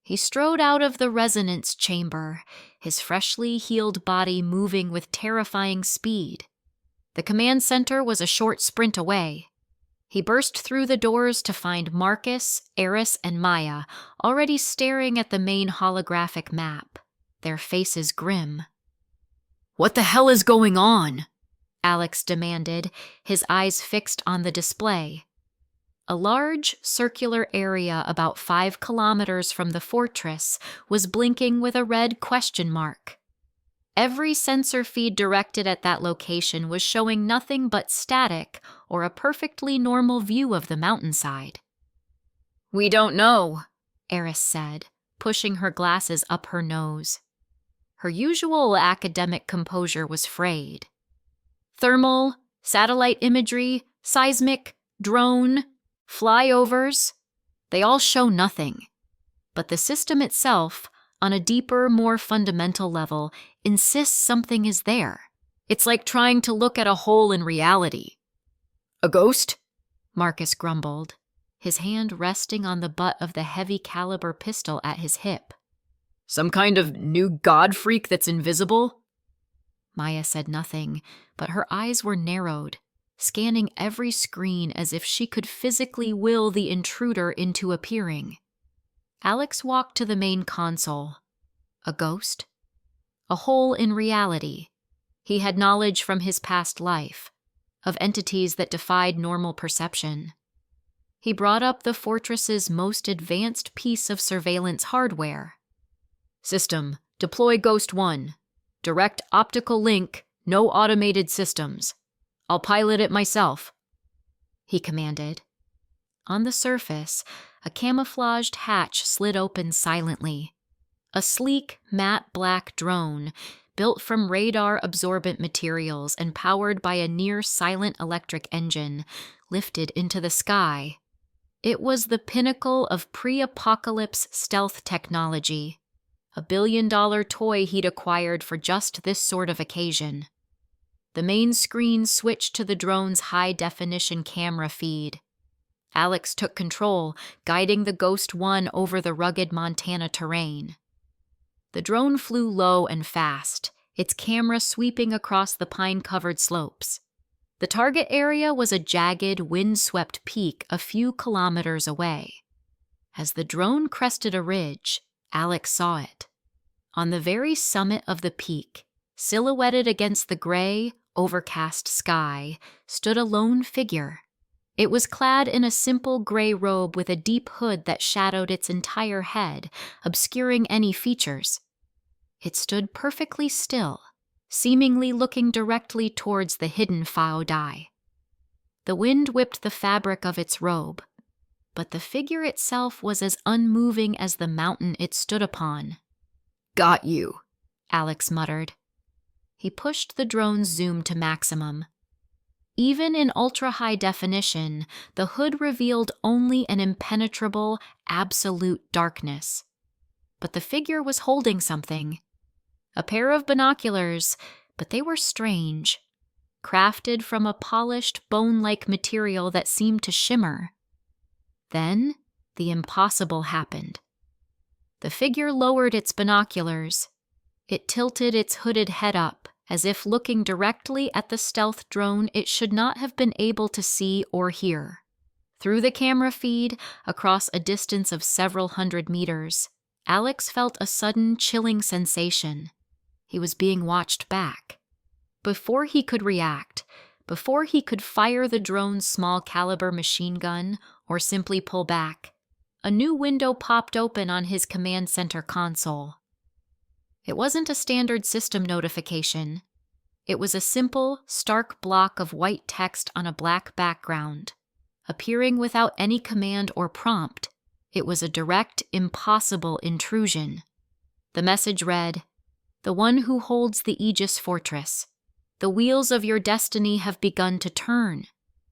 He strode out of the resonance chamber, his freshly healed body moving with terrifying speed. The command center was a short sprint away. He burst through the doors to find Marcus, Eris, and Maya already staring at the main holographic map, their faces grim. "What the hell is going on?" Alex demanded, his eyes fixed on the display. A large, circular area about 5 kilometers from the fortress was blinking with a red question mark. Every sensor feed directed at that location was showing nothing but static or a perfectly normal view of the mountainside. "We don't know," Eris said, pushing her glasses up her nose. Her usual academic composure was frayed. Thermal, satellite imagery, seismic, drone, flyovers, they all show nothing. But the system itself, on a deeper, more fundamental level, insists something is there. It's like trying to look at a hole in reality. "A ghost?" Marcus grumbled, his hand resting on the butt of the heavy-caliber pistol at his hip. "Some kind of new god freak that's invisible?" Maya said nothing, but her eyes were narrowed, scanning every screen as if she could physically will the intruder into appearing. Alex walked to the main console. A ghost? A hole in reality. He had knowledge from his past life, of entities that defied normal perception. He brought up the fortress's most advanced piece of surveillance hardware. "System, deploy Ghost 1. Direct optical link, no automated systems. I'll pilot it myself," he commanded. On the surface, a camouflaged hatch slid open silently. A sleek, matte black drone, built from radar-absorbent materials and powered by a near-silent electric engine, lifted into the sky. It was the pinnacle of pre-apocalypse stealth technology, a billion-dollar toy he'd acquired for just this sort of occasion. The main screen switched to the drone's high-definition camera feed. Alex took control, guiding the Ghost 1 over the rugged Montana terrain. The drone flew low and fast, its camera sweeping across the pine-covered slopes. The target area was a jagged, wind-swept peak a few kilometers away. As the drone crested a ridge, Alex saw it. On the very summit of the peak, silhouetted against the gray, overcast sky, stood a lone figure. It was clad in a simple gray robe with a deep hood that shadowed its entire head, obscuring any features. It stood perfectly still, seemingly looking directly towards the hidden Fao Dai. The wind whipped the fabric of its robe, but the figure itself was as unmoving as the mountain it stood upon. "Got you," Alex muttered. He pushed the drone's zoom to maximum. Even in ultra-high definition, the hood revealed only an impenetrable, absolute darkness. But the figure was holding something. A pair of binoculars, but they were strange. Crafted from a polished, bone-like material that seemed to shimmer. Then, the impossible happened. The figure lowered its binoculars. It tilted its hooded head up, as if looking directly at the stealth drone it should not have been able to see or hear. Through the camera feed, across a distance of several hundred meters, Alex felt a sudden chilling sensation. He was being watched back. Before he could react, Before he could fire the drone's small-caliber machine gun or simply pull back, a new window popped open on his command center console. It wasn't a standard system notification. It was a simple, stark block of white text on a black background. Appearing without any command or prompt, it was a direct, impossible intrusion. The message read, "The one who holds the Aegis Fortress. The wheels of your destiny have begun to turn.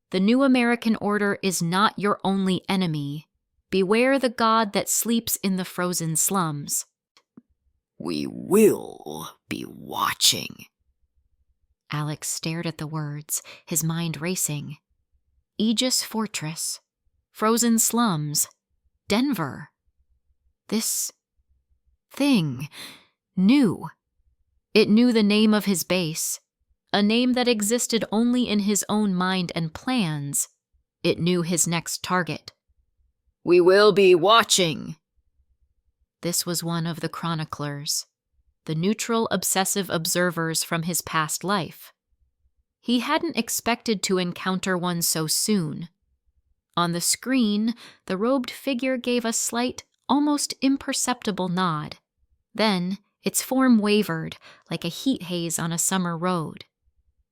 The new American order is not your only enemy. Beware the god that sleeps in the frozen slums." We will be watching. Alex stared at the words, his mind racing. Aegis Fortress, frozen slums, Denver. This thing knew. It knew the name of his base, a name that existed only in his own mind and plans. It knew his next target. We will be watching. This was one of the chroniclers, the neutral, obsessive observers from his past life. He hadn't expected to encounter one so soon. On the screen, the robed figure gave a slight, almost imperceptible nod. Then, its form wavered, like a heat haze on a summer road.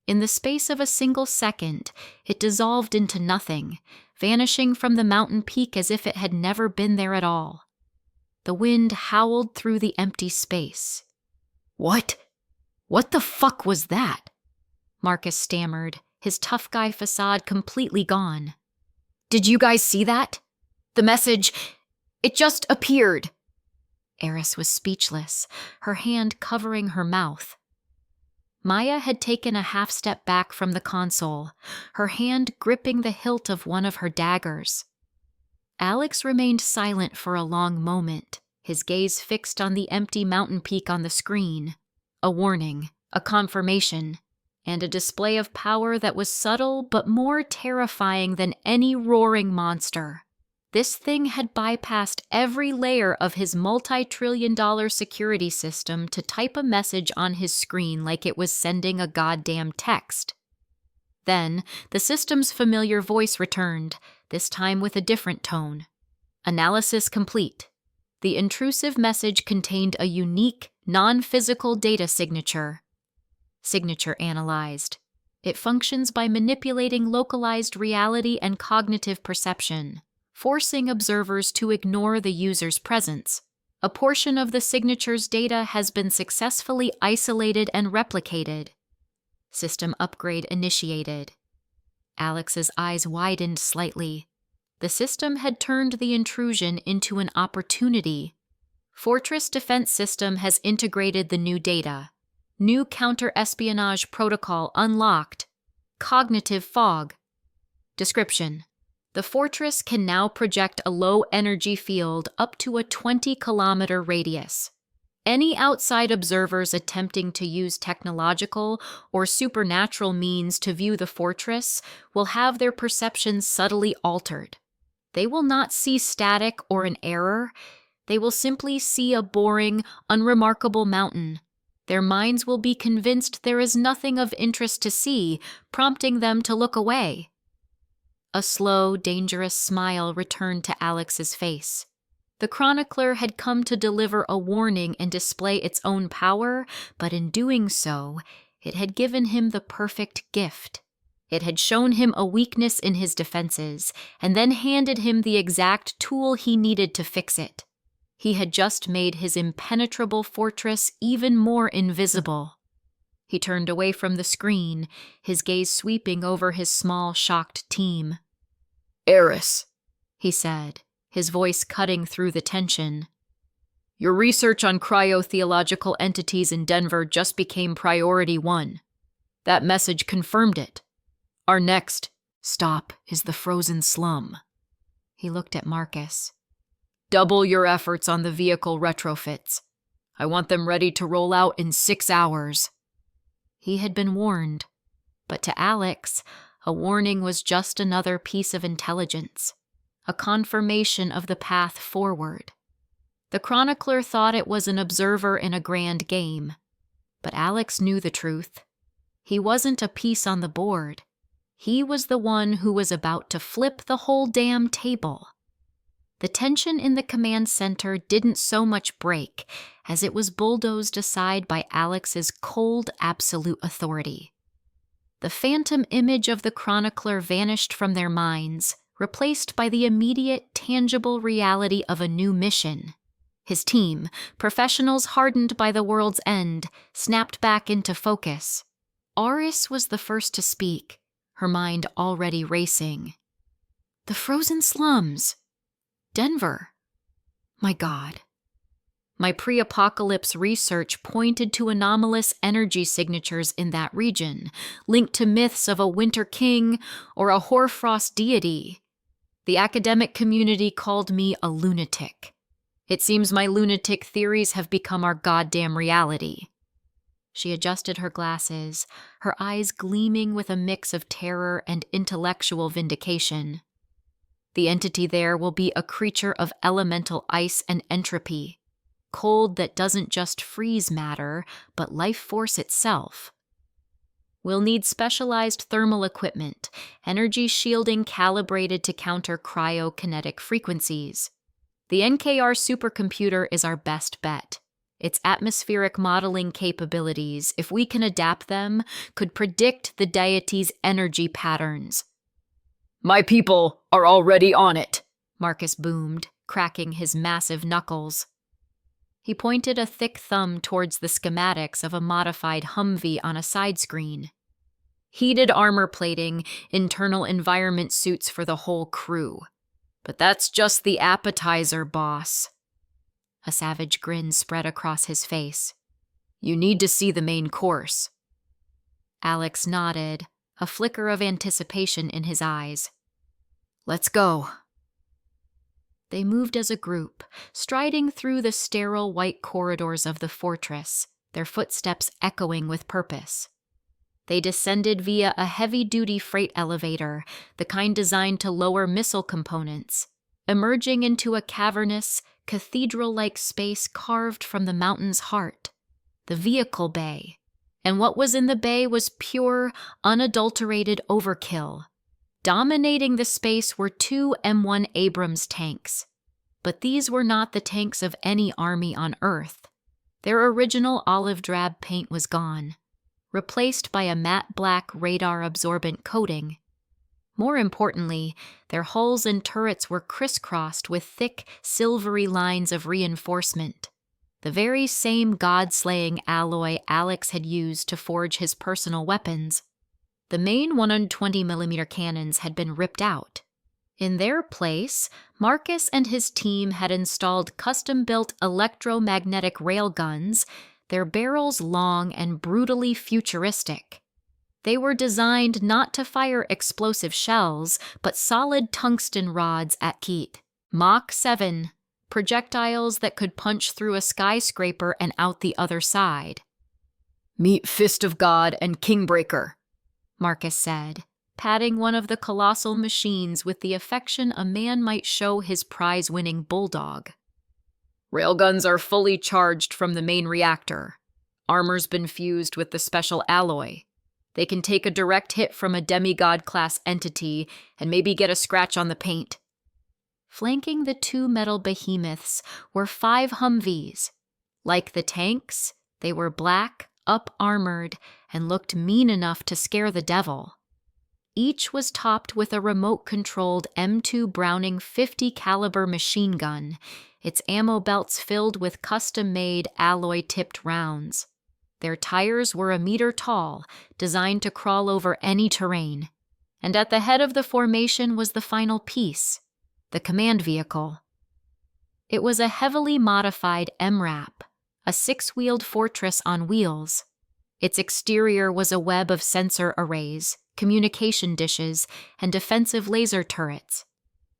In the space of a single second, it dissolved into nothing, vanishing from the mountain peak as if it had never been there at all. The wind howled through the empty space. What? What the fuck was that? Marcus stammered, his tough guy facade completely gone. Did you guys see that? The message, it just appeared. Eris was speechless, her hand covering her mouth. Maya had taken a half step back from the console, her hand gripping the hilt of one of her daggers. Alex remained silent for a long moment, his gaze fixed on the empty mountain peak on the screen. A warning, a confirmation, and a display of power that was subtle but more terrifying than any roaring monster. This thing had bypassed every layer of his multi-trillion-dollar security system to type a message on his screen like it was sending a goddamn text. Then, the system's familiar voice returned, this time with a different tone. Analysis complete. The intrusive message contained a unique, non-physical data signature. Signature analyzed. It functions by manipulating localized reality and cognitive perception, forcing observers to ignore the user's presence. A portion of the signature's data has been successfully isolated and replicated. System upgrade initiated. Alex's eyes widened slightly. The system had turned the intrusion into an opportunity. Fortress Defense System has integrated the new data. New counter-espionage protocol unlocked. Cognitive fog. Description: the Fortress can now project a low-energy field up to a 20-kilometer radius. Any outside observers attempting to use technological or supernatural means to view the Fortress will have their perceptions subtly altered. They will not see static or an error. They will simply see a boring, unremarkable mountain. Their minds will be convinced there is nothing of interest to see, prompting them to look away. A slow, dangerous smile returned to Alex's face. The chronicler had come to deliver a warning and display its own power, but in doing so, it had given him the perfect gift. It had shown him a weakness in his defenses, and then handed him the exact tool he needed to fix it. He had just made his impenetrable fortress even more invisible. He turned away from the screen, his gaze sweeping over his small, shocked team. Eris, he said, his voice cutting through the tension. Your research on cryotheological entities in Denver just became priority 1. That message confirmed it. Our next stop is the frozen slum. He looked at Marcus. Double your efforts on the vehicle retrofits. I want them ready to roll out in 6 hours. He had been warned, but to Alex, a warning was just another piece of intelligence, a confirmation of the path forward. The chronicler thought it was an observer in a grand game, but Alex knew the truth. He wasn't a piece on the board. He was the one who was about to flip the whole damn table. The tension in the command center didn't so much break as it was bulldozed aside by Alex's cold, absolute authority. The phantom image of the chronicler vanished from their minds, replaced by the immediate, tangible reality of a new mission. His team, professionals hardened by the world's end, snapped back into focus. Aris was the first to speak, her mind already racing. The frozen slums. Denver. My God. My pre-apocalypse research pointed to anomalous energy signatures in that region, linked to myths of a winter king or a hoarfrost deity. The academic community called me a lunatic. It seems my lunatic theories have become our goddamn reality. She adjusted her glasses, her eyes gleaming with a mix of terror and intellectual vindication. The entity there will be a creature of elemental ice and entropy, cold that doesn't just freeze matter, but life force itself. We'll need specialized thermal equipment, energy shielding calibrated to counter cryokinetic frequencies. The NKR supercomputer is our best bet. Its atmospheric modeling capabilities, if we can adapt them, could predict the deity's energy patterns. My people are already on it, Marcus boomed, cracking his massive knuckles. He pointed a thick thumb towards the schematics of a modified Humvee on a side screen. Heated armor plating, internal environment suits for the whole crew. But that's just the appetizer, boss. A savage grin spread across his face. You need to see the main course. Alex nodded, a flicker of anticipation in his eyes. Let's go. They moved as a group, striding through the sterile white corridors of the fortress, their footsteps echoing with purpose. They descended via a heavy-duty freight elevator, the kind designed to lower missile components, emerging into a cavernous, cathedral-like space carved from the mountain's heart, the vehicle bay. And what was in the bay was pure, unadulterated overkill. Dominating the space were 2 M1 Abrams tanks. But these were not the tanks of any army on Earth. Their original olive drab paint was gone, replaced by a matte black radar-absorbent coating. More importantly, their hulls and turrets were crisscrossed with thick, silvery lines of reinforcement, the very same god-slaying alloy Alex had used to forge his personal weapons. The main 120mm cannons had been ripped out. In their place, Marcus and his team had installed custom-built electromagnetic railguns, their barrels long and brutally futuristic. They were designed not to fire explosive shells, but solid tungsten rods at Keat. Mach 7, projectiles that could punch through a skyscraper and out the other side. Meet Fist of God and Kingbreaker, Marcus said, patting one of the colossal machines with the affection a man might show his prize-winning bulldog. Railguns are fully charged from the main reactor. Armor's been fused with the special alloy. They can take a direct hit from a demigod-class entity and maybe get a scratch on the paint. Flanking the 2 metal behemoths were 5 Humvees. Like the tanks, they were black, up-armored, and looked mean enough to scare the devil. Each was topped with a remote-controlled M2 Browning .50 caliber machine gun, its ammo belts filled with custom-made alloy-tipped rounds. Their tires were 1 meter tall, designed to crawl over any terrain. And at the head of the formation was the final piece, the command vehicle. It was a heavily modified MRAP, a 6-wheeled fortress on wheels. Its exterior was a web of sensor arrays, communication dishes, and defensive laser turrets.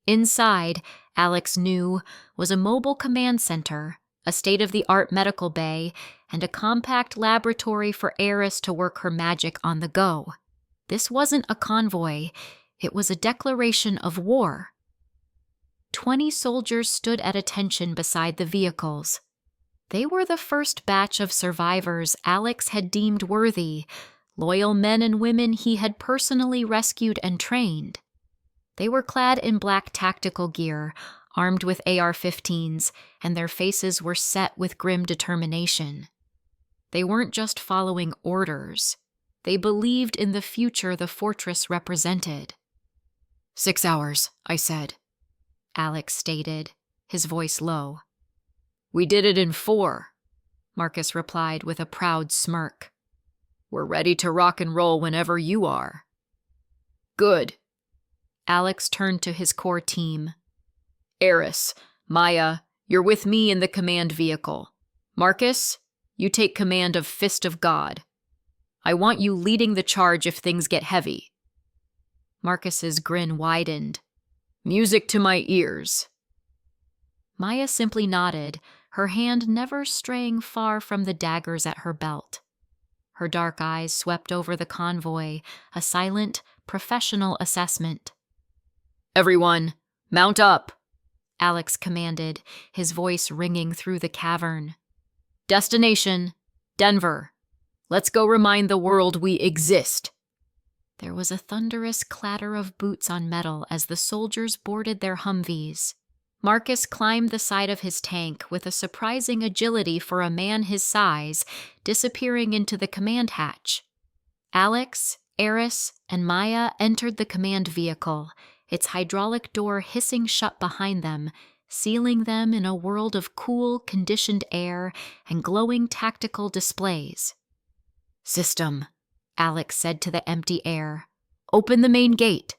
Inside, Alex knew, was a mobile command center, a state-of-the-art medical bay, and a compact laboratory for Eris to work her magic on the go. This wasn't a convoy, it was a declaration of war. 20 soldiers stood at attention beside the vehicles. They were the first batch of survivors Alex had deemed worthy, loyal men and women he had personally rescued and trained. They were clad in black tactical gear, armed with AR-15s, and their faces were set with grim determination. They weren't just following orders. They believed in the future the fortress represented. 6 hours, I said. Alex stated, his voice low. We did it in 4, Marcus replied with a proud smirk. We're ready to rock and roll whenever you are. Good. Alex turned to his core team. Eris, Maya, you're with me in the command vehicle. Marcus, you take command of Fist of God. I want you leading the charge if things get heavy. Marcus's grin widened. Music to my ears. Maya simply nodded, her hand never straying far from the daggers at her belt. Her dark eyes swept over the convoy, a silent, professional assessment. Everyone, mount up, Alex commanded, his voice ringing through the cavern. Destination, Denver. Let's go remind the world we exist. There was a thunderous clatter of boots on metal as the soldiers boarded their Humvees. Marcus climbed the side of his tank with a surprising agility for a man his size, disappearing into the command hatch. Alex, Eris, and Maya entered the command vehicle, its hydraulic door hissing shut behind them, sealing them in a world of cool, conditioned air and glowing tactical displays. System, Alex said to the empty air. Open the main gate.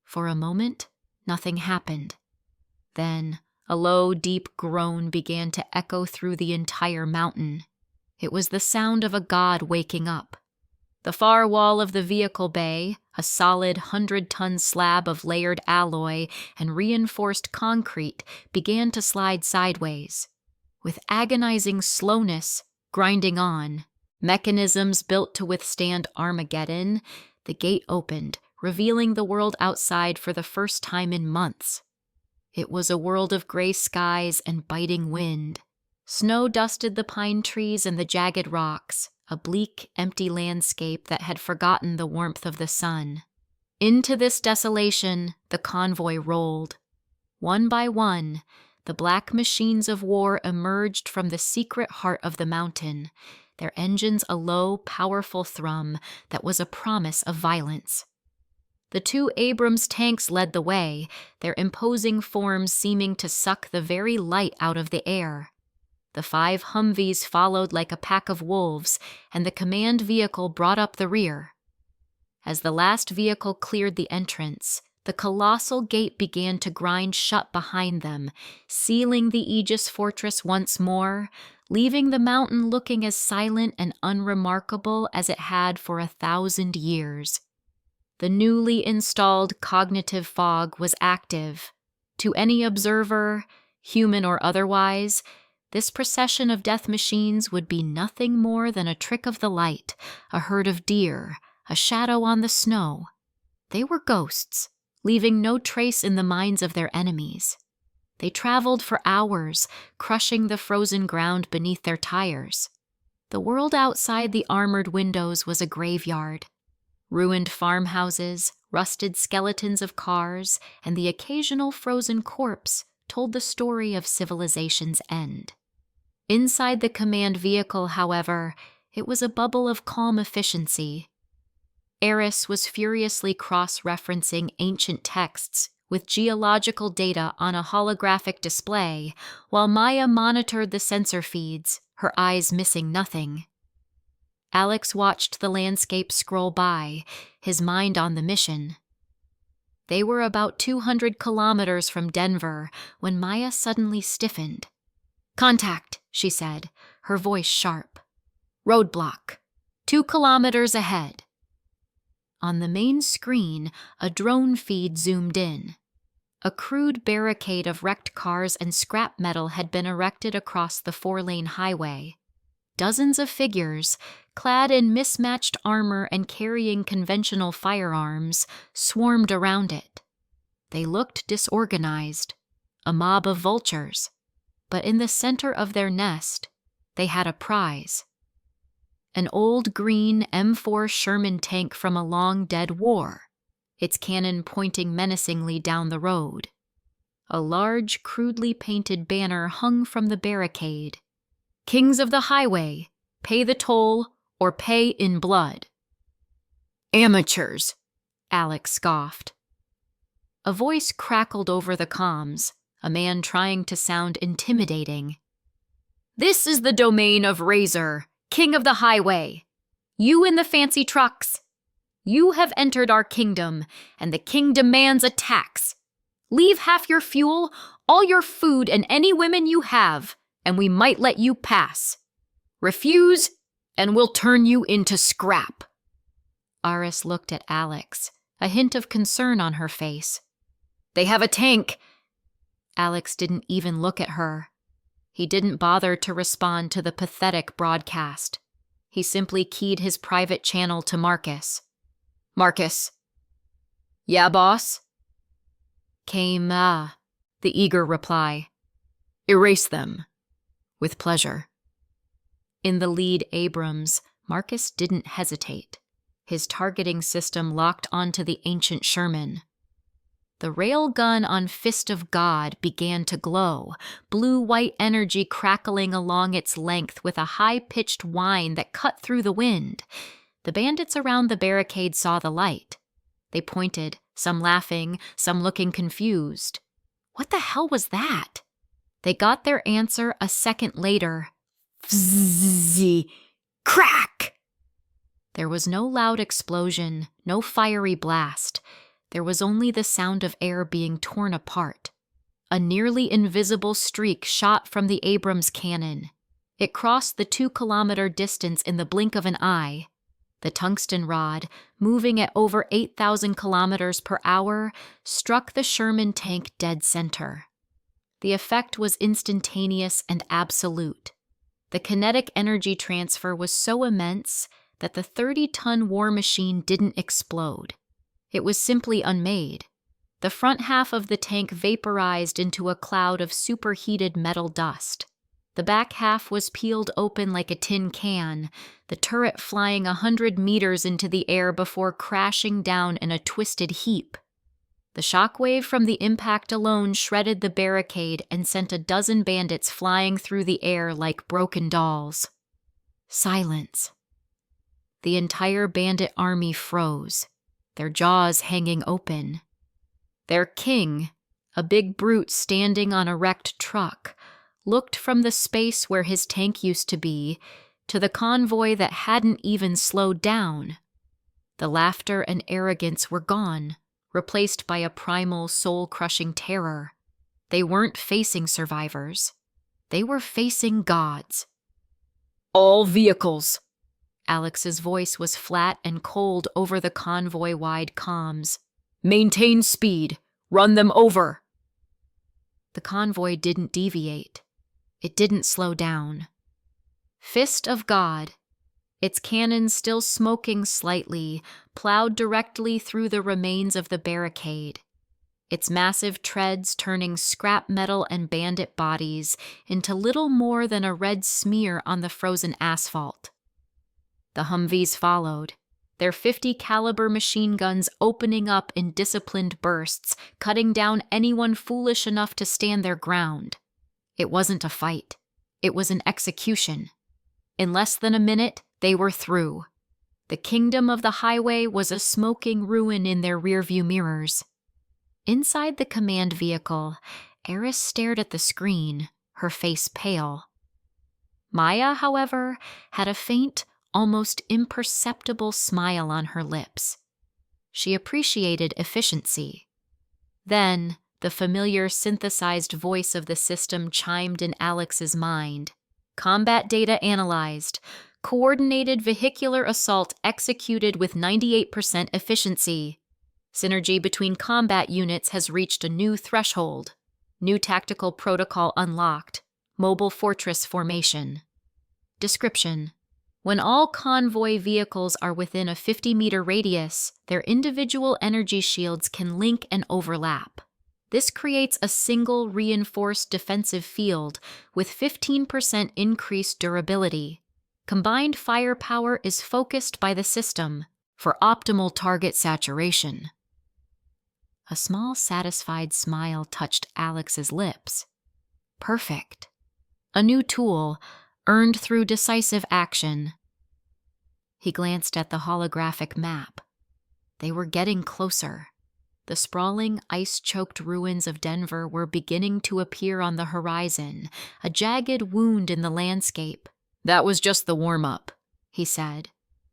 For a moment, nothing happened. Then, a low, deep groan began to echo through the entire mountain. It was the sound of a god waking up. The far wall of the vehicle bay, a solid 100-ton slab of layered alloy and reinforced concrete, began to slide sideways. With agonizing slowness, grinding on, mechanisms built to withstand Armageddon, the gate opened, revealing the world outside for the first time in months. It was a world of gray skies and biting wind. Snow dusted the pine trees and the jagged rocks, a bleak, empty landscape that had forgotten the warmth of the sun. Into this desolation, the convoy rolled. One by one, the black machines of war emerged from the secret heart of the mountain, their engines a low, powerful thrum that was a promise of violence. The 2 Abrams tanks led the way, their imposing forms seeming to suck the very light out of the air. The 5 Humvees followed like a pack of wolves, and the command vehicle brought up the rear. As the last vehicle cleared the entrance, the colossal gate began to grind shut behind them, sealing the Aegis fortress once more, leaving the mountain looking as silent and unremarkable as it had for 1,000 years. The newly installed cognitive fog was active. To any observer, human or otherwise, this procession of death machines would be nothing more than a trick of the light, a herd of deer, a shadow on the snow. They were ghosts, leaving no trace in the minds of their enemies. They traveled for hours, crushing the frozen ground beneath their tires. The world outside the armored windows was a graveyard. Ruined farmhouses, rusted skeletons of cars, and the occasional frozen corpse told the story of civilization's end. Inside the command vehicle, however, it was a bubble of calm efficiency. Eris was furiously cross-referencing ancient texts with geological data on a holographic display, while Maya monitored the sensor feeds, her eyes missing nothing. Alex watched the landscape scroll by, his mind on the mission. They were about 200 kilometers from Denver when Maya suddenly stiffened. "Contact," she said, her voice sharp. "Roadblock. 2 kilometers ahead." On the main screen, a drone feed zoomed in. A crude barricade of wrecked cars and scrap metal had been erected across the 4-lane highway. Dozens of figures, clad in mismatched armor and carrying conventional firearms, swarmed around it. They looked disorganized, a mob of vultures, but in the center of their nest, they had a prize. An old green M4 Sherman tank from a long-dead war, its cannon pointing menacingly down the road. A large, crudely painted banner hung from the barricade. "Kings of the highway, pay the toll or pay in blood." "Amateurs," Alex scoffed. A voice crackled over the comms, a man trying to sound intimidating. "This is the domain of Razor, king of the highway. You in the fancy trucks. You have entered our kingdom, and the king demands a tax. Leave half your fuel, all your food, and any women you have, and we might let you pass. Refuse, and we'll turn you into scrap." Aris looked at Alex, a hint of concern on her face. "They have a tank." Alex didn't even look at her. He didn't bother to respond to the pathetic broadcast. He simply keyed his private channel to Marcus. "Marcus." "Yeah, boss?" Came, the eager reply. "Erase them. With pleasure." In the lead Abrams, Marcus didn't hesitate. His targeting system locked onto the ancient Sherman. The railgun on Fist of God began to glow, blue-white energy crackling along its length with a high-pitched whine that cut through the wind. The bandits around the barricade saw the light. They pointed, some laughing, some looking confused. What the hell was that? They got their answer a second later. Fzzz, crack! There was no loud explosion, no fiery blast. There was only the sound of air being torn apart. A nearly invisible streak shot from the Abrams cannon. It crossed the 2-kilometer distance in the blink of an eye. The tungsten rod, moving at over 8,000 kilometers per hour, struck the Sherman tank dead center. The effect was instantaneous and absolute. The kinetic energy transfer was so immense that the 30-ton war machine didn't explode. It was simply unmade. The front half of the tank vaporized into a cloud of superheated metal dust. The back half was peeled open like a tin can, the turret flying 100 meters into the air before crashing down in a twisted heap. The shockwave from the impact alone shredded the barricade and sent a dozen bandits flying through the air like broken dolls. Silence. The entire bandit army froze, their jaws hanging open. Their king, a big brute standing on a wrecked truck, looked from the space where his tank used to be to the convoy that hadn't even slowed down. The laughter and arrogance were gone, replaced by a primal, soul-crushing terror. They weren't facing survivors. They were facing gods. "All vehicles." Alex's voice was flat and cold over the convoy-wide comms. "Maintain speed. Run them over." The convoy didn't deviate. It didn't slow down. Fist of God, its cannons still smoking slightly, plowed directly through the remains of the barricade, its massive treads turning scrap metal and bandit bodies into little more than a red smear on the frozen asphalt. The Humvees followed, their .50 caliber machine guns opening up in disciplined bursts, cutting down anyone foolish enough to stand their ground. It wasn't a fight. It was an execution. In less than a minute, they were through. The kingdom of the highway was a smoking ruin in their rearview mirrors. Inside the command vehicle, Eris stared at the screen, her face pale. Maya, however, had a faint, almost imperceptible smile on her lips. She appreciated efficiency. Then, the familiar synthesized voice of the system chimed in Alex's mind. Combat data analyzed. Coordinated vehicular assault executed with 98% efficiency. Synergy between combat units has reached a new threshold. New tactical protocol unlocked. Mobile fortress formation. Description: when all convoy vehicles are within a 50-meter radius, their individual energy shields can link and overlap. This creates a single reinforced defensive field with 15% increased durability. Combined firepower is focused by the system for optimal target saturation. A small, satisfied smile touched Alex's lips. Perfect. A new tool, earned through decisive action. He glanced at the holographic map. They were getting closer. The sprawling, ice-choked ruins of Denver were beginning to appear on the horizon, a jagged wound in the landscape. That was just the warm-up, he said,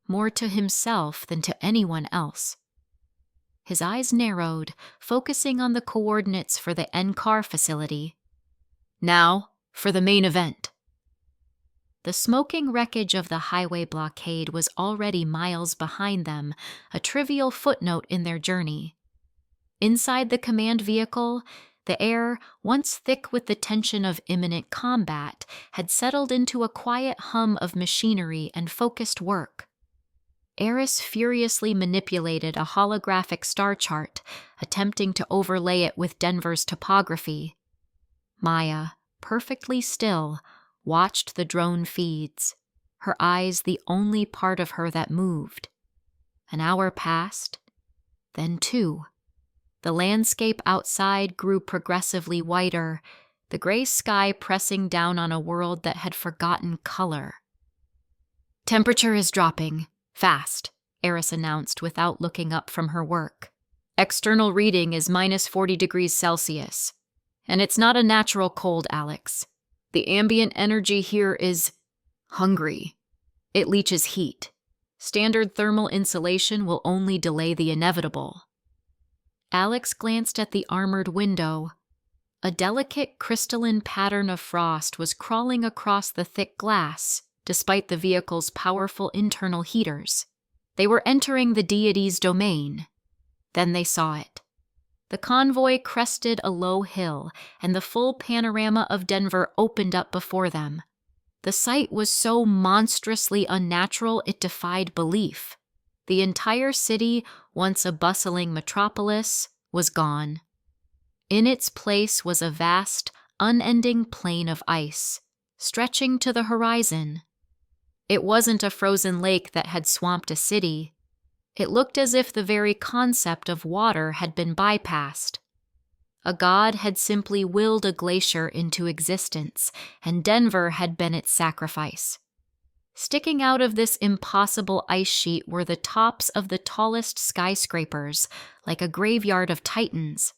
more to himself than to anyone else. His eyes narrowed, focusing on the coordinates for the NCAR facility. Now, for the main event. The smoking wreckage of the highway blockade was already miles behind them, a trivial footnote in their journey. Inside the command vehicle, the air, once thick with the tension of imminent combat, had settled into a quiet hum of machinery and focused work. Eris furiously manipulated a holographic star chart, attempting to overlay it with Denver's topography. Maya, perfectly still, watched the drone feeds, her eyes the only part of her that moved. An hour passed, then 2. The landscape outside grew progressively whiter, the gray sky pressing down on a world that had forgotten color. Temperature is dropping. Fast, Eris announced without looking up from her work. External reading is minus 40 degrees Celsius. And it's not a natural cold, Alex. The ambient energy here is hungry. It leaches heat. Standard thermal insulation will only delay the inevitable. Alex glanced at the armored window. A delicate crystalline pattern of frost was crawling across the thick glass, despite the vehicle's powerful internal heaters. They were entering the deity's domain. Then they saw it. The convoy crested a low hill, and the full panorama of Denver opened up before them. The sight was so monstrously unnatural it defied belief. The entire city, once a bustling metropolis, was gone. In its place was a vast, unending plain of ice, stretching to the horizon. It wasn't a frozen lake that had swamped a city. It looked as if the very concept of water had been bypassed. A god had simply willed a glacier into existence, and Denver had been its sacrifice. Sticking out of this impossible ice sheet were the tops of the tallest skyscrapers, like a graveyard of titans.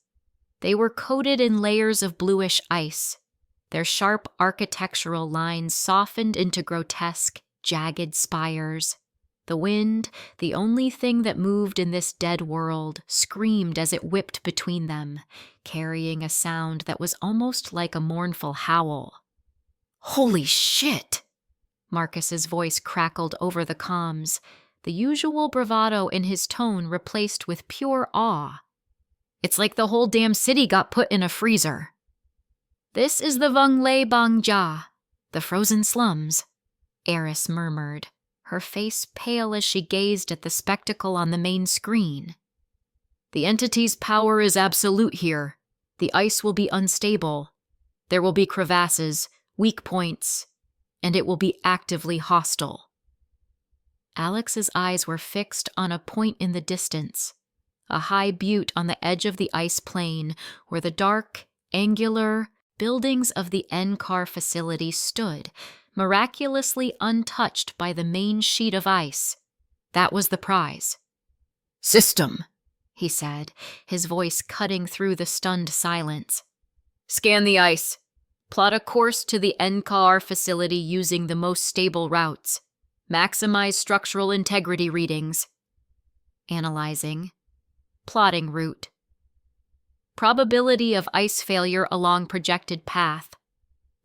They were coated in layers of bluish ice, their sharp architectural lines softened into grotesque, jagged spires. The wind, the only thing that moved in this dead world, screamed as it whipped between them, carrying a sound that was almost like a mournful howl. Holy shit! Marcus's voice crackled over the comms, the usual bravado in his tone replaced with pure awe. It's like the whole damn city got put in a freezer. This is the Vunglei Bangja, the frozen slums, Eris murmured, her face pale as she gazed at the spectacle on the main screen. The entity's power is absolute here. The ice will be unstable. There will be crevasses, weak points, and it will be actively hostile. Alex's eyes were fixed on a point in the distance, a high butte on the edge of the ice plain where the dark, angular buildings of the NCAR facility stood, miraculously untouched by the main sheet of ice. That was the prize. System, he said, his voice cutting through the stunned silence. Scan the ice. Plot a course to the NCAR facility using the most stable routes. Maximize structural integrity readings. Analyzing. Plotting route. Probability of ice failure along projected path.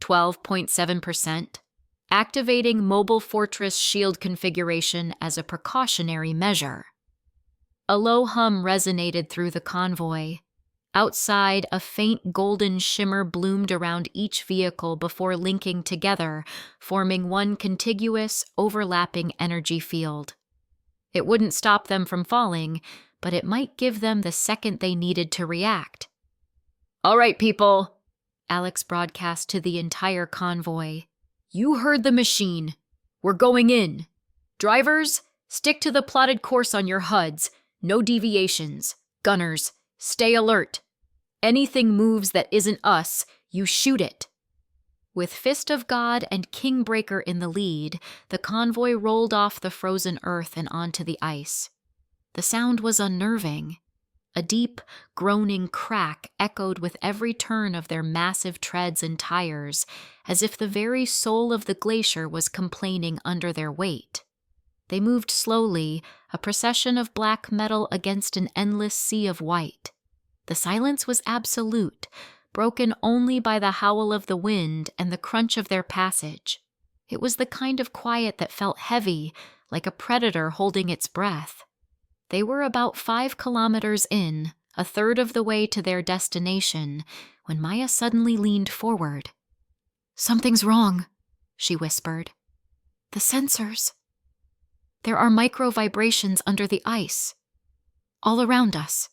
12.7%. Activating mobile fortress shield configuration as a precautionary measure. A low hum resonated through the convoy. Outside, a faint golden shimmer bloomed around each vehicle before linking together, forming one contiguous, overlapping energy field. It wouldn't stop them from falling, but it might give them the second they needed to react. All right, people, Alex broadcast to the entire convoy. You heard the machine. We're going in. Drivers, stick to the plotted course on your HUDs. No deviations. Gunners, stay alert. Anything moves that isn't us, you shoot it. With Fist of God and Kingbreaker in the lead, the convoy rolled off the frozen earth and onto the ice. The sound was unnerving. A deep, groaning crack echoed with every turn of their massive treads and tires, as if the very soul of the glacier was complaining under their weight. They moved slowly, a procession of black metal against an endless sea of white. The silence was absolute, broken only by the howl of the wind and the crunch of their passage. It was the kind of quiet that felt heavy, like a predator holding its breath. They were about 5 kilometers in, a third of the way to their destination, when Maya suddenly leaned forward. "Something's wrong," she whispered. "The sensors. There are micro vibrations under the ice, all around us."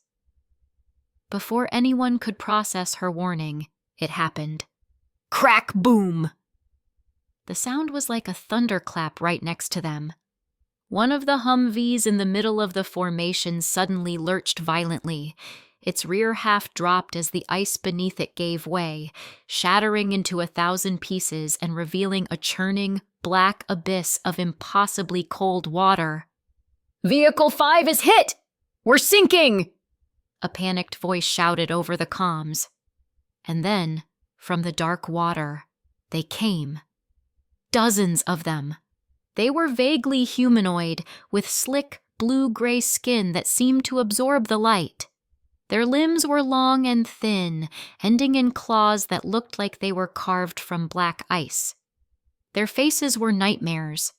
Before anyone could process her warning, it happened. Crack boom! The sound was like a thunderclap right next to them. One of the Humvees in the middle of the formation suddenly lurched violently. Its rear half dropped as the ice beneath it gave way, shattering into 1,000 pieces and revealing a churning, black abyss of impossibly cold water. "Vehicle 5 is hit! We're sinking!" A panicked voice shouted over the comms. And then, from the dark water, they came. Dozens of them. They were vaguely humanoid, with slick, blue-gray skin that seemed to absorb the light. Their limbs were long and thin, ending in claws that looked like they were carved from black ice. Their faces were nightmares.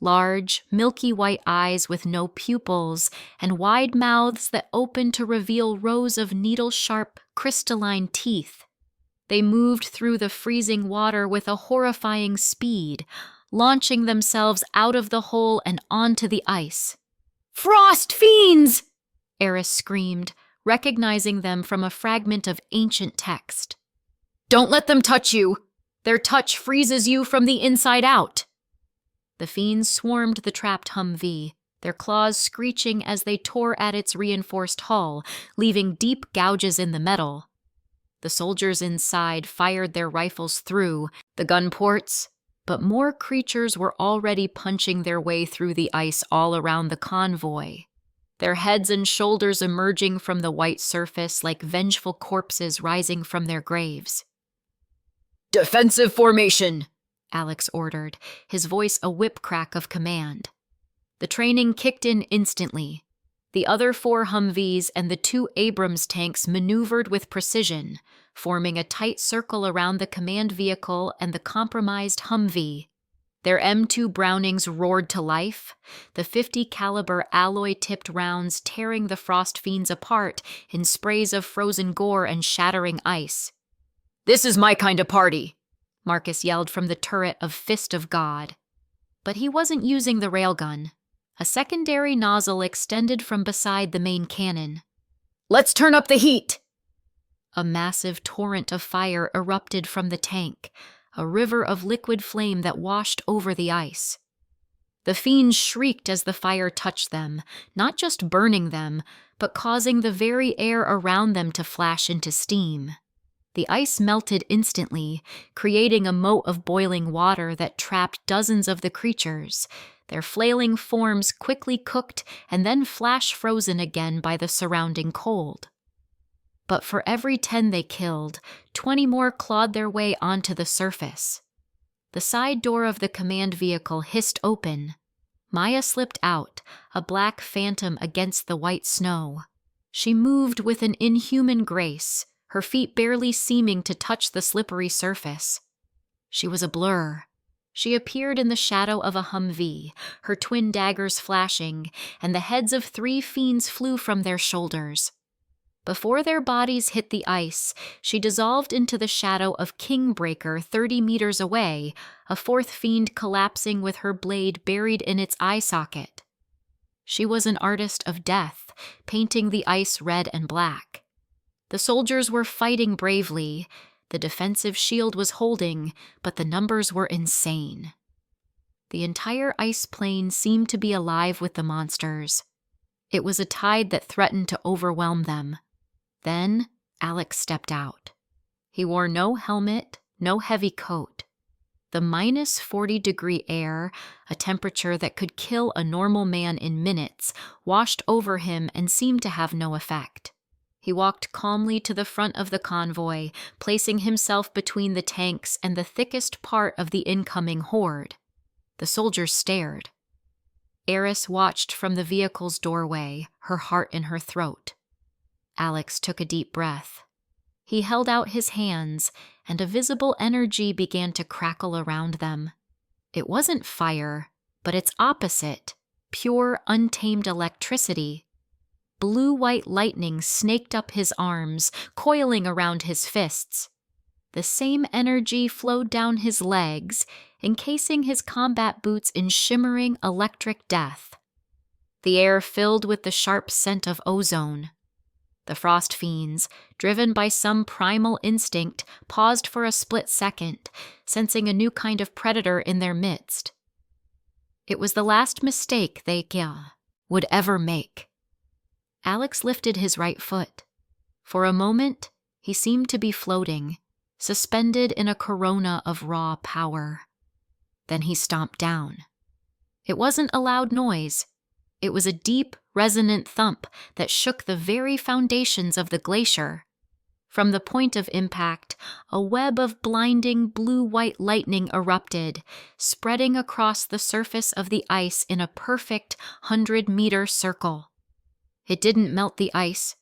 Large, milky white eyes with no pupils, and wide mouths that opened to reveal rows of needle-sharp, crystalline teeth. They moved through the freezing water with a horrifying speed, launching themselves out of the hole and onto the ice. "Frost fiends!" Eris screamed, recognizing them from a fragment of ancient text. "Don't let them touch you! Their touch freezes you from the inside out!" The fiends swarmed the trapped Humvee, their claws screeching as they tore at its reinforced hull, leaving deep gouges in the metal. The soldiers inside fired their rifles through the gun ports, but more creatures were already punching their way through the ice all around the convoy, their heads and shoulders emerging from the white surface like vengeful corpses rising from their graves. "Defensive formation!" Alex ordered, his voice a whip crack of command. The training kicked in instantly. The other 4 Humvees and the 2 Abrams tanks maneuvered with precision, forming a tight circle around the command vehicle and the compromised Humvee. Their M2 Brownings roared to life, the 50 caliber alloy-tipped rounds tearing the frost fiends apart in sprays of frozen gore and shattering ice. "This is my kind of party," Marcus yelled from the turret of Fist of God. But he wasn't using the railgun. A secondary nozzle extended from beside the main cannon. "Let's turn up the heat!" A massive torrent of fire erupted from the tank, a river of liquid flame that washed over the ice. The fiends shrieked as the fire touched them, not just burning them, but causing the very air around them to flash into steam. The ice melted instantly, creating a moat of boiling water that trapped dozens of the creatures, their flailing forms quickly cooked and then flash-frozen again by the surrounding cold. But for every 10 they killed, 20 more clawed their way onto the surface. The side door of the command vehicle hissed open. Maya slipped out, a black phantom against the white snow. She moved with an inhuman grace, her feet barely seeming to touch the slippery surface. She was a blur. She appeared in the shadow of a Humvee, her twin daggers flashing, and the heads of 3 fiends flew from their shoulders. Before their bodies hit the ice, she dissolved into the shadow of Kingbreaker 30 meters away, a 4th fiend collapsing with her blade buried in its eye socket. She was an artist of death, painting the ice red and black. The soldiers were fighting bravely. The defensive shield was holding, but the numbers were insane. The entire ice plain seemed to be alive with the monsters. It was a tide that threatened to overwhelm them. Then Alex stepped out. He wore no helmet, no heavy coat. The -40-degree air, a temperature that could kill a normal man in minutes, washed over him and seemed to have no effect. He walked calmly to the front of the convoy, placing himself between the tanks and the thickest part of the incoming horde. The soldiers stared. Eris watched from the vehicle's doorway, her heart in her throat. Alex took a deep breath. He held out his hands, and a visible energy began to crackle around them. It wasn't fire, but its opposite, pure, untamed electricity. Blue-white lightning snaked up his arms, coiling around his fists. The same energy flowed down his legs, encasing his combat boots in shimmering electric death. The air filled with the sharp scent of ozone. The frost fiends, driven by some primal instinct, paused for a split second, sensing a new kind of predator in their midst. It was the last mistake they would ever make. Alex lifted his right foot. For a moment, he seemed to be floating, suspended in a corona of raw power. Then he stomped down. It wasn't a loud noise. It was a deep, resonant thump that shook the very foundations of the glacier. From the point of impact, a web of blinding blue-white lightning erupted, spreading across the surface of the ice in a perfect 100-meter circle. It didn't melt the ice.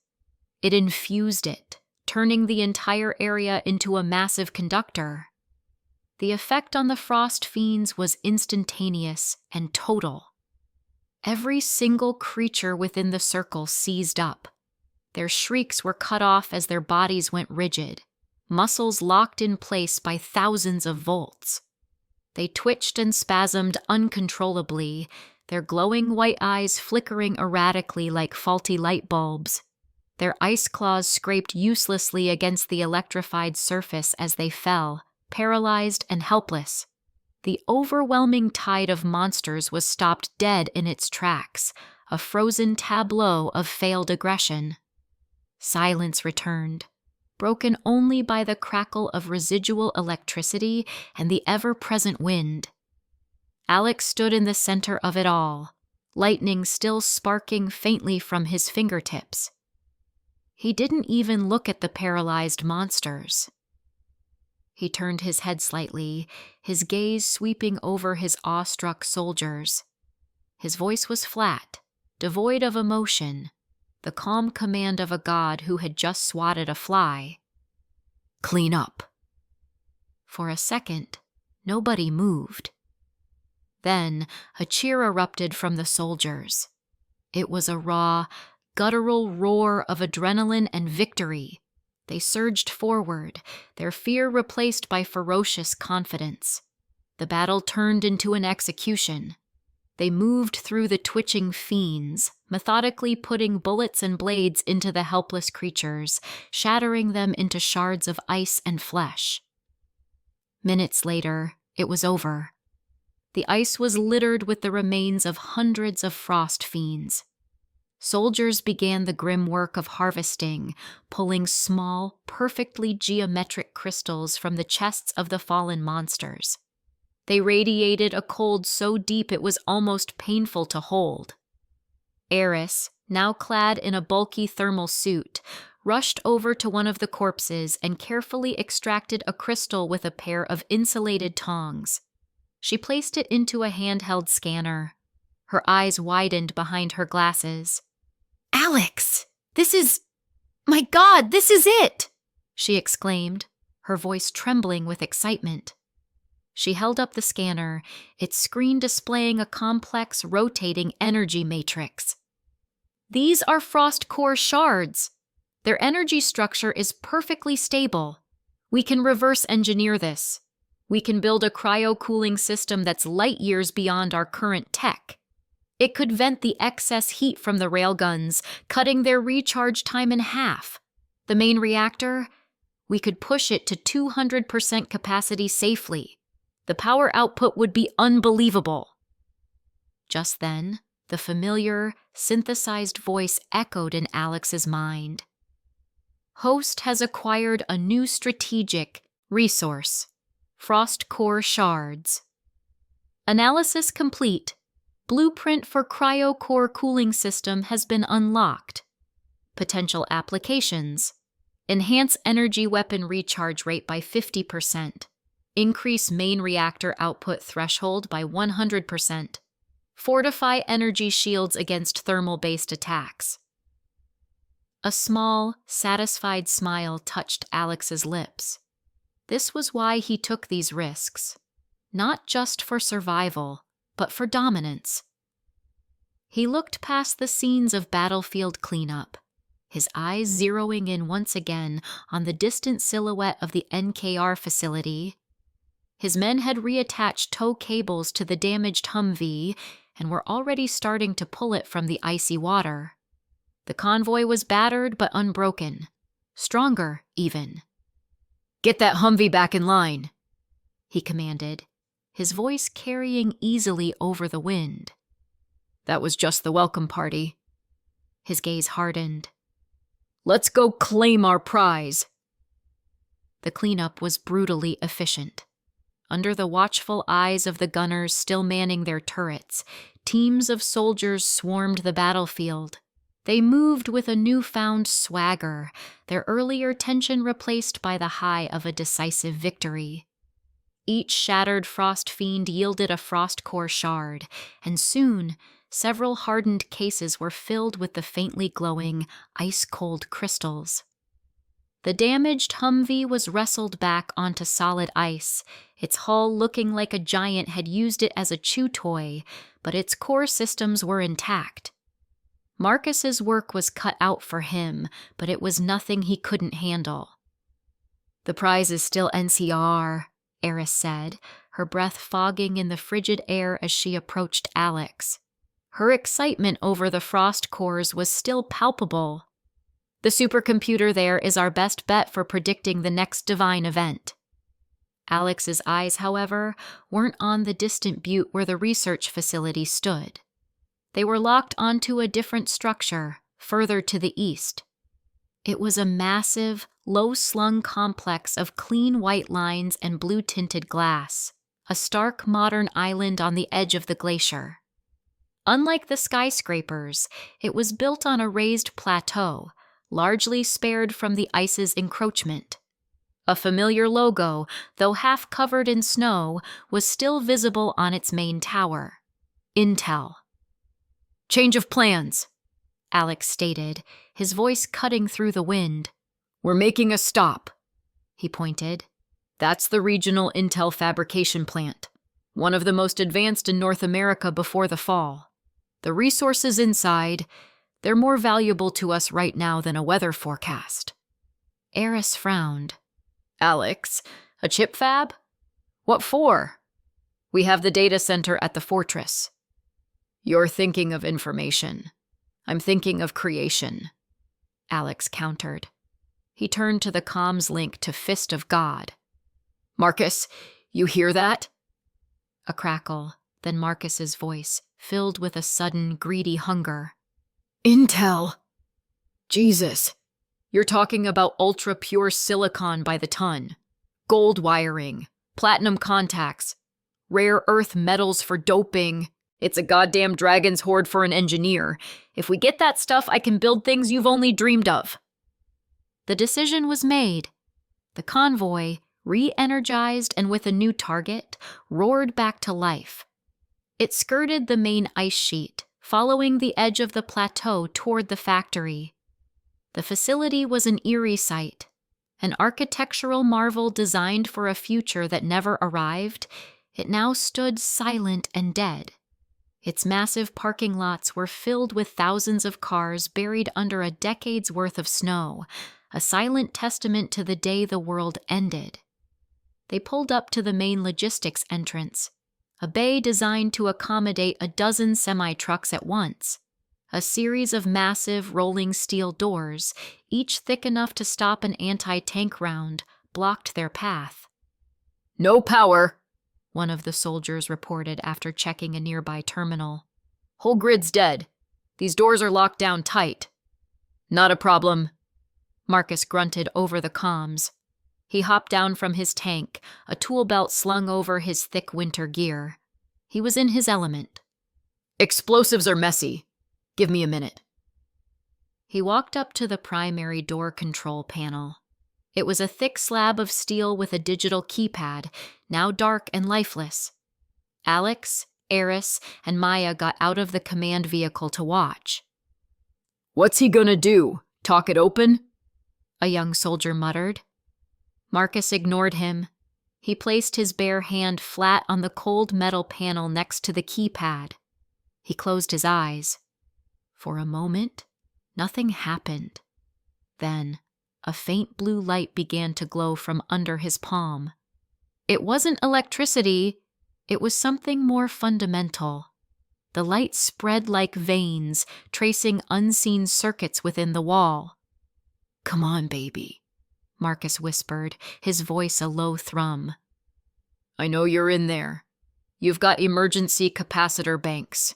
It infused it, turning the entire area into a massive conductor. The effect on the frost fiends was instantaneous and total. Every single creature within the circle seized up. Their shrieks were cut off as their bodies went rigid, muscles locked in place by thousands of volts. They twitched and spasmed uncontrollably, their glowing white eyes flickering erratically like faulty light bulbs. Their ice claws scraped uselessly against the electrified surface as they fell, paralyzed and helpless. The overwhelming tide of monsters was stopped dead in its tracks, a frozen tableau of failed aggression. Silence returned, broken only by the crackle of residual electricity and the ever-present wind. Alex stood in the center of it all, lightning still sparking faintly from his fingertips. He didn't even look at the paralyzed monsters. He turned his head slightly, his gaze sweeping over his awestruck soldiers. His voice was flat, devoid of emotion, the calm command of a god who had just swatted a fly. "Clean up." For a second, nobody moved. Then a cheer erupted from the soldiers. It was a raw, guttural roar of adrenaline and victory. They surged forward, their fear replaced by ferocious confidence. The battle turned into an execution. They moved through the twitching fiends, methodically putting bullets and blades into the helpless creatures, shattering them into shards of ice and flesh. Minutes later, it was over. The ice was littered with the remains of hundreds of frost fiends. Soldiers began the grim work of harvesting, pulling small, perfectly geometric crystals from the chests of the fallen monsters. They radiated a cold so deep it was almost painful to hold. Eris, now clad in a bulky thermal suit, rushed over to one of the corpses and carefully extracted a crystal with a pair of insulated tongs. She placed it into a handheld scanner. Her eyes widened behind her glasses. "Alex, my God, this is it!" she exclaimed, her voice trembling with excitement. She held up the scanner, its screen displaying a complex, rotating energy matrix. "These are frost core shards. Their energy structure is perfectly stable. We can reverse engineer this. We can build a cryo-cooling system that's light years beyond our current tech. It could vent the excess heat from the railguns, cutting their recharge time in half. The main reactor, we could push it to 200% capacity safely. The power output would be unbelievable. Just then, the familiar, synthesized voice echoed in Alex's mind. Host has acquired a new strategic resource, Frost Core Shards. Analysis complete. Blueprint for cryo-core cooling system has been unlocked. Potential applications: enhance energy weapon recharge rate by 50%, increase main reactor output threshold by 100%, fortify energy shields against thermal-based attacks. A small, satisfied smile touched Alex's lips. This was why he took these risks, not just for survival, but for dominance. He looked past the scenes of battlefield cleanup, his eyes zeroing in once again on the distant silhouette of the NKR facility. His men had reattached tow cables to the damaged Humvee and were already starting to pull it from the icy water. The convoy was battered but unbroken, stronger even. "Get that Humvee back in line," he commanded, his voice carrying easily over the wind. "That was just the welcome party." His gaze hardened. "Let's go claim our prize." The cleanup was brutally efficient. Under the watchful eyes of the gunners still manning their turrets, teams of soldiers swarmed the battlefield. They moved with a newfound swagger, their earlier tension replaced by the high of a decisive victory. Each shattered frost fiend yielded a frost core shard, and soon several hardened cases were filled with the faintly glowing, ice-cold crystals. The damaged Humvee was wrestled back onto solid ice, its hull looking like a giant had used it as a chew toy, but its core systems were intact. Marcus's work was cut out for him, but it was nothing he couldn't handle. "The prize is still NCR," Eris said, her breath fogging in the frigid air as she approached Alex. Her excitement over the frost cores was still palpable. "The supercomputer there is our best bet for predicting the next divine event." Alex's eyes, however, weren't on the distant butte where the research facility stood. They were locked onto a different structure, further to the east. It was a massive, low-slung complex of clean white lines and blue-tinted glass, a stark modern island on the edge of the glacier. Unlike the skyscrapers, it was built on a raised plateau, largely spared from the ice's encroachment. A familiar logo, though half covered in snow, was still visible on its main tower: Intel. "Change of plans," Alex stated, his voice cutting through the wind. "We're making a stop," he pointed. "That's the regional Intel fabrication plant, one of the most advanced in North America before the fall. The resources inside, they're more valuable to us right now than a weather forecast." Eris frowned. "Alex, a chip fab? What for?" "We have the data center at the fortress." "You're thinking of information. I'm thinking of creation," Alex countered. He turned to the comms link to Fist of God. "Marcus, you hear that?" A crackle, then Marcus's voice, filled with a sudden, greedy hunger. "Intel! Jesus! You're talking about ultra-pure silicon by the ton, gold wiring, platinum contacts, rare earth metals for doping. It's a goddamn dragon's hoard for an engineer. If we get that stuff, I can build things you've only dreamed of." The decision was made. The convoy, re-energized and with a new target, roared back to life. It skirted the main ice sheet, following the edge of the plateau toward the factory. The facility was an eerie sight, an architectural marvel designed for a future that never arrived. It now stood silent and dead. Its massive parking lots were filled with thousands of cars buried under a decade's worth of snow, a silent testament to the day the world ended. They pulled up to the main logistics entrance, a bay designed to accommodate a dozen semi-trucks at once. A series of massive rolling steel doors, each thick enough to stop an anti-tank round, blocked their path. "No power," one of the soldiers reported after checking a nearby terminal. "Whole grid's dead. These doors are locked down tight." "Not a problem," Marcus grunted over the comms. He hopped down from his tank, a tool belt slung over his thick winter gear. He was in his element. "Explosives are messy. Give me a minute." He walked up to the primary door control panel. It was a thick slab of steel with a digital keypad, now dark and lifeless. Alex, Eris, and Maya got out of the command vehicle to watch. "What's he gonna do? Talk it open?" A young soldier muttered. Marcus ignored him. He placed his bare hand flat on the cold metal panel next to the keypad. He closed his eyes. For a moment, nothing happened. Then, a faint blue light began to glow from under his palm. It wasn't electricity, it was something more fundamental. The light spread like veins, tracing unseen circuits within the wall. "Come on, baby," Marcus whispered, his voice a low thrum. "I know you're in there. You've got emergency capacitor banks.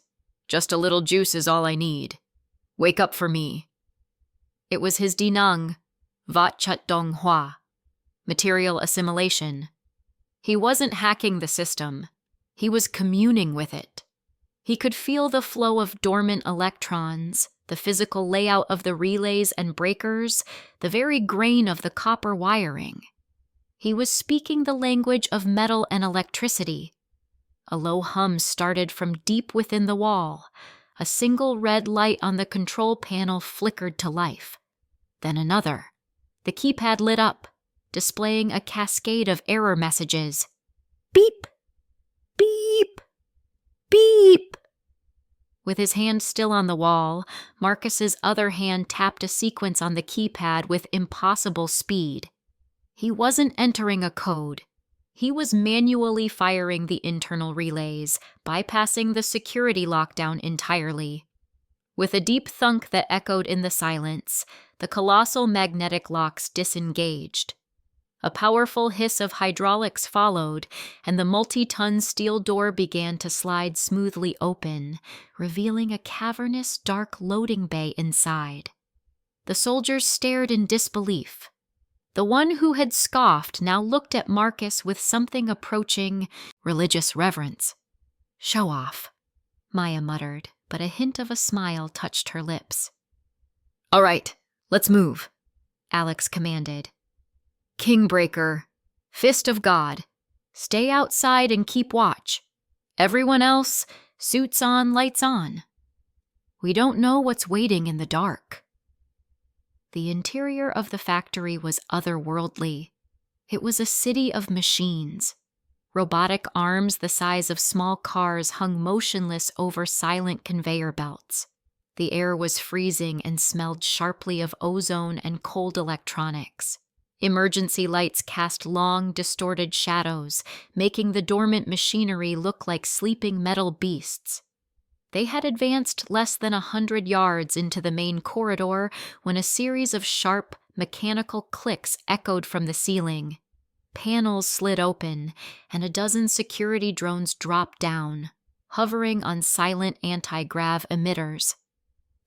Just a little juice is all I need. Wake up for me." It was his Dinang, Vat Chat Dong Hua, material assimilation. He wasn't hacking the system. He was communing with it. He could feel the flow of dormant electrons, the physical layout of the relays and breakers, the very grain of the copper wiring. He was speaking the language of metal and electricity. A low hum started from deep within the wall. A single red light on the control panel flickered to life. Then another. The keypad lit up, displaying a cascade of error messages. Beep! Beep! Beep! With his hand still on the wall, Marcus's other hand tapped a sequence on the keypad with impossible speed. He wasn't entering a code. He was manually firing the internal relays, bypassing the security lockdown entirely. With a deep thunk that echoed in the silence, the colossal magnetic locks disengaged. A powerful hiss of hydraulics followed, and the multi-ton steel door began to slide smoothly open, revealing a cavernous, dark loading bay inside. The soldiers stared in disbelief. The one who had scoffed now looked at Marcus with something approaching religious reverence. "Show off," Maya muttered, but a hint of a smile touched her lips. "All right, let's move," Alex commanded. "Kingbreaker, Fist of God, stay outside and keep watch. Everyone else, suits on, lights on. We don't know what's waiting in the dark." The interior of the factory was otherworldly. It was a city of machines. Robotic arms the size of small cars hung motionless over silent conveyor belts. The air was freezing and smelled sharply of ozone and cold electronics. Emergency lights cast long, distorted shadows, making the dormant machinery look like sleeping metal beasts. They had advanced less than 100 yards into the main corridor when a series of sharp, mechanical clicks echoed from the ceiling. Panels slid open, and a dozen security drones dropped down, hovering on silent anti-grav emitters.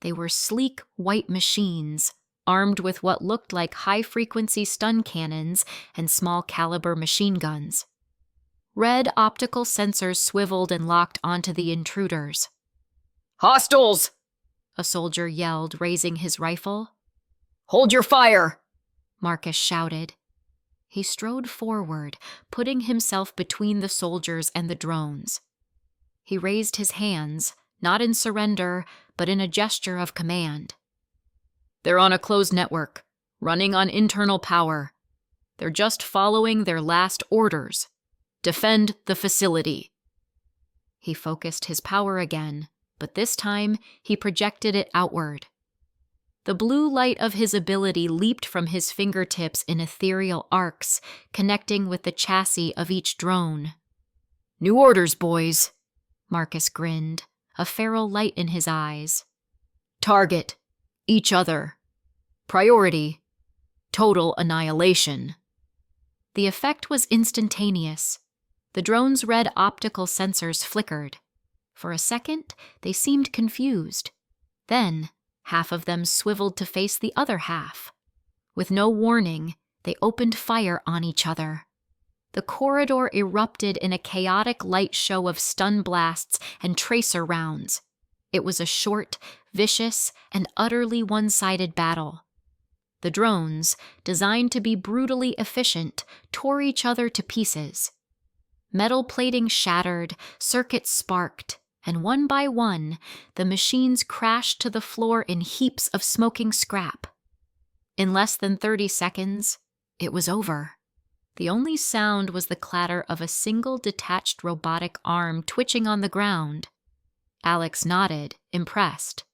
They were sleek, white machines, armed with what looked like high-frequency stun cannons and small-caliber machine guns. Red optical sensors swiveled and locked onto the intruders. "Hostiles!" a soldier yelled, raising his rifle. "Hold your fire!" Marcus shouted. He strode forward, putting himself between the soldiers and the drones. He raised his hands, not in surrender, but in a gesture of command. "They're on a closed network, running on internal power. They're just following their last orders. Defend the facility." He focused his power again, but this time he projected it outward. The blue light of his ability leaped from his fingertips in ethereal arcs, connecting with the chassis of each drone. "New orders, boys," Marcus grinned, a feral light in his eyes. "Target. Each other. Priority. Total annihilation." The effect was instantaneous. The drone's red optical sensors flickered. For a second, they seemed confused. Then, half of them swiveled to face the other half. With no warning, they opened fire on each other. The corridor erupted in a chaotic light show of stun blasts and tracer rounds. It was a short, vicious, and utterly one-sided battle. The drones, designed to be brutally efficient, tore each other to pieces. Metal plating shattered, circuits sparked, and one by one, the machines crashed to the floor in heaps of smoking scrap. In less than 30 seconds, it was over. The only sound was the clatter of a single detached robotic arm twitching on the ground. Alex nodded, impressed.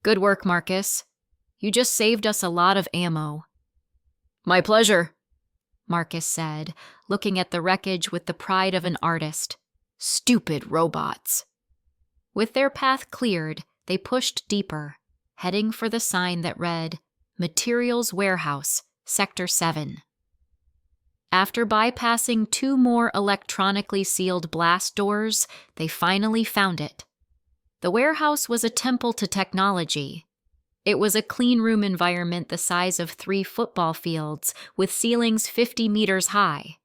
"Good work, Marcus. You just saved us a lot of ammo." "My pleasure," Marcus said, looking at the wreckage with the pride of an artist. "Stupid robots." With their path cleared, they pushed deeper, heading for the sign that read, "Materials Warehouse, Sector 7. After bypassing 2 more electronically sealed blast doors, they finally found it. The warehouse was a temple to technology. It was a clean room environment the size of 3 football fields, with ceilings 50 meters high.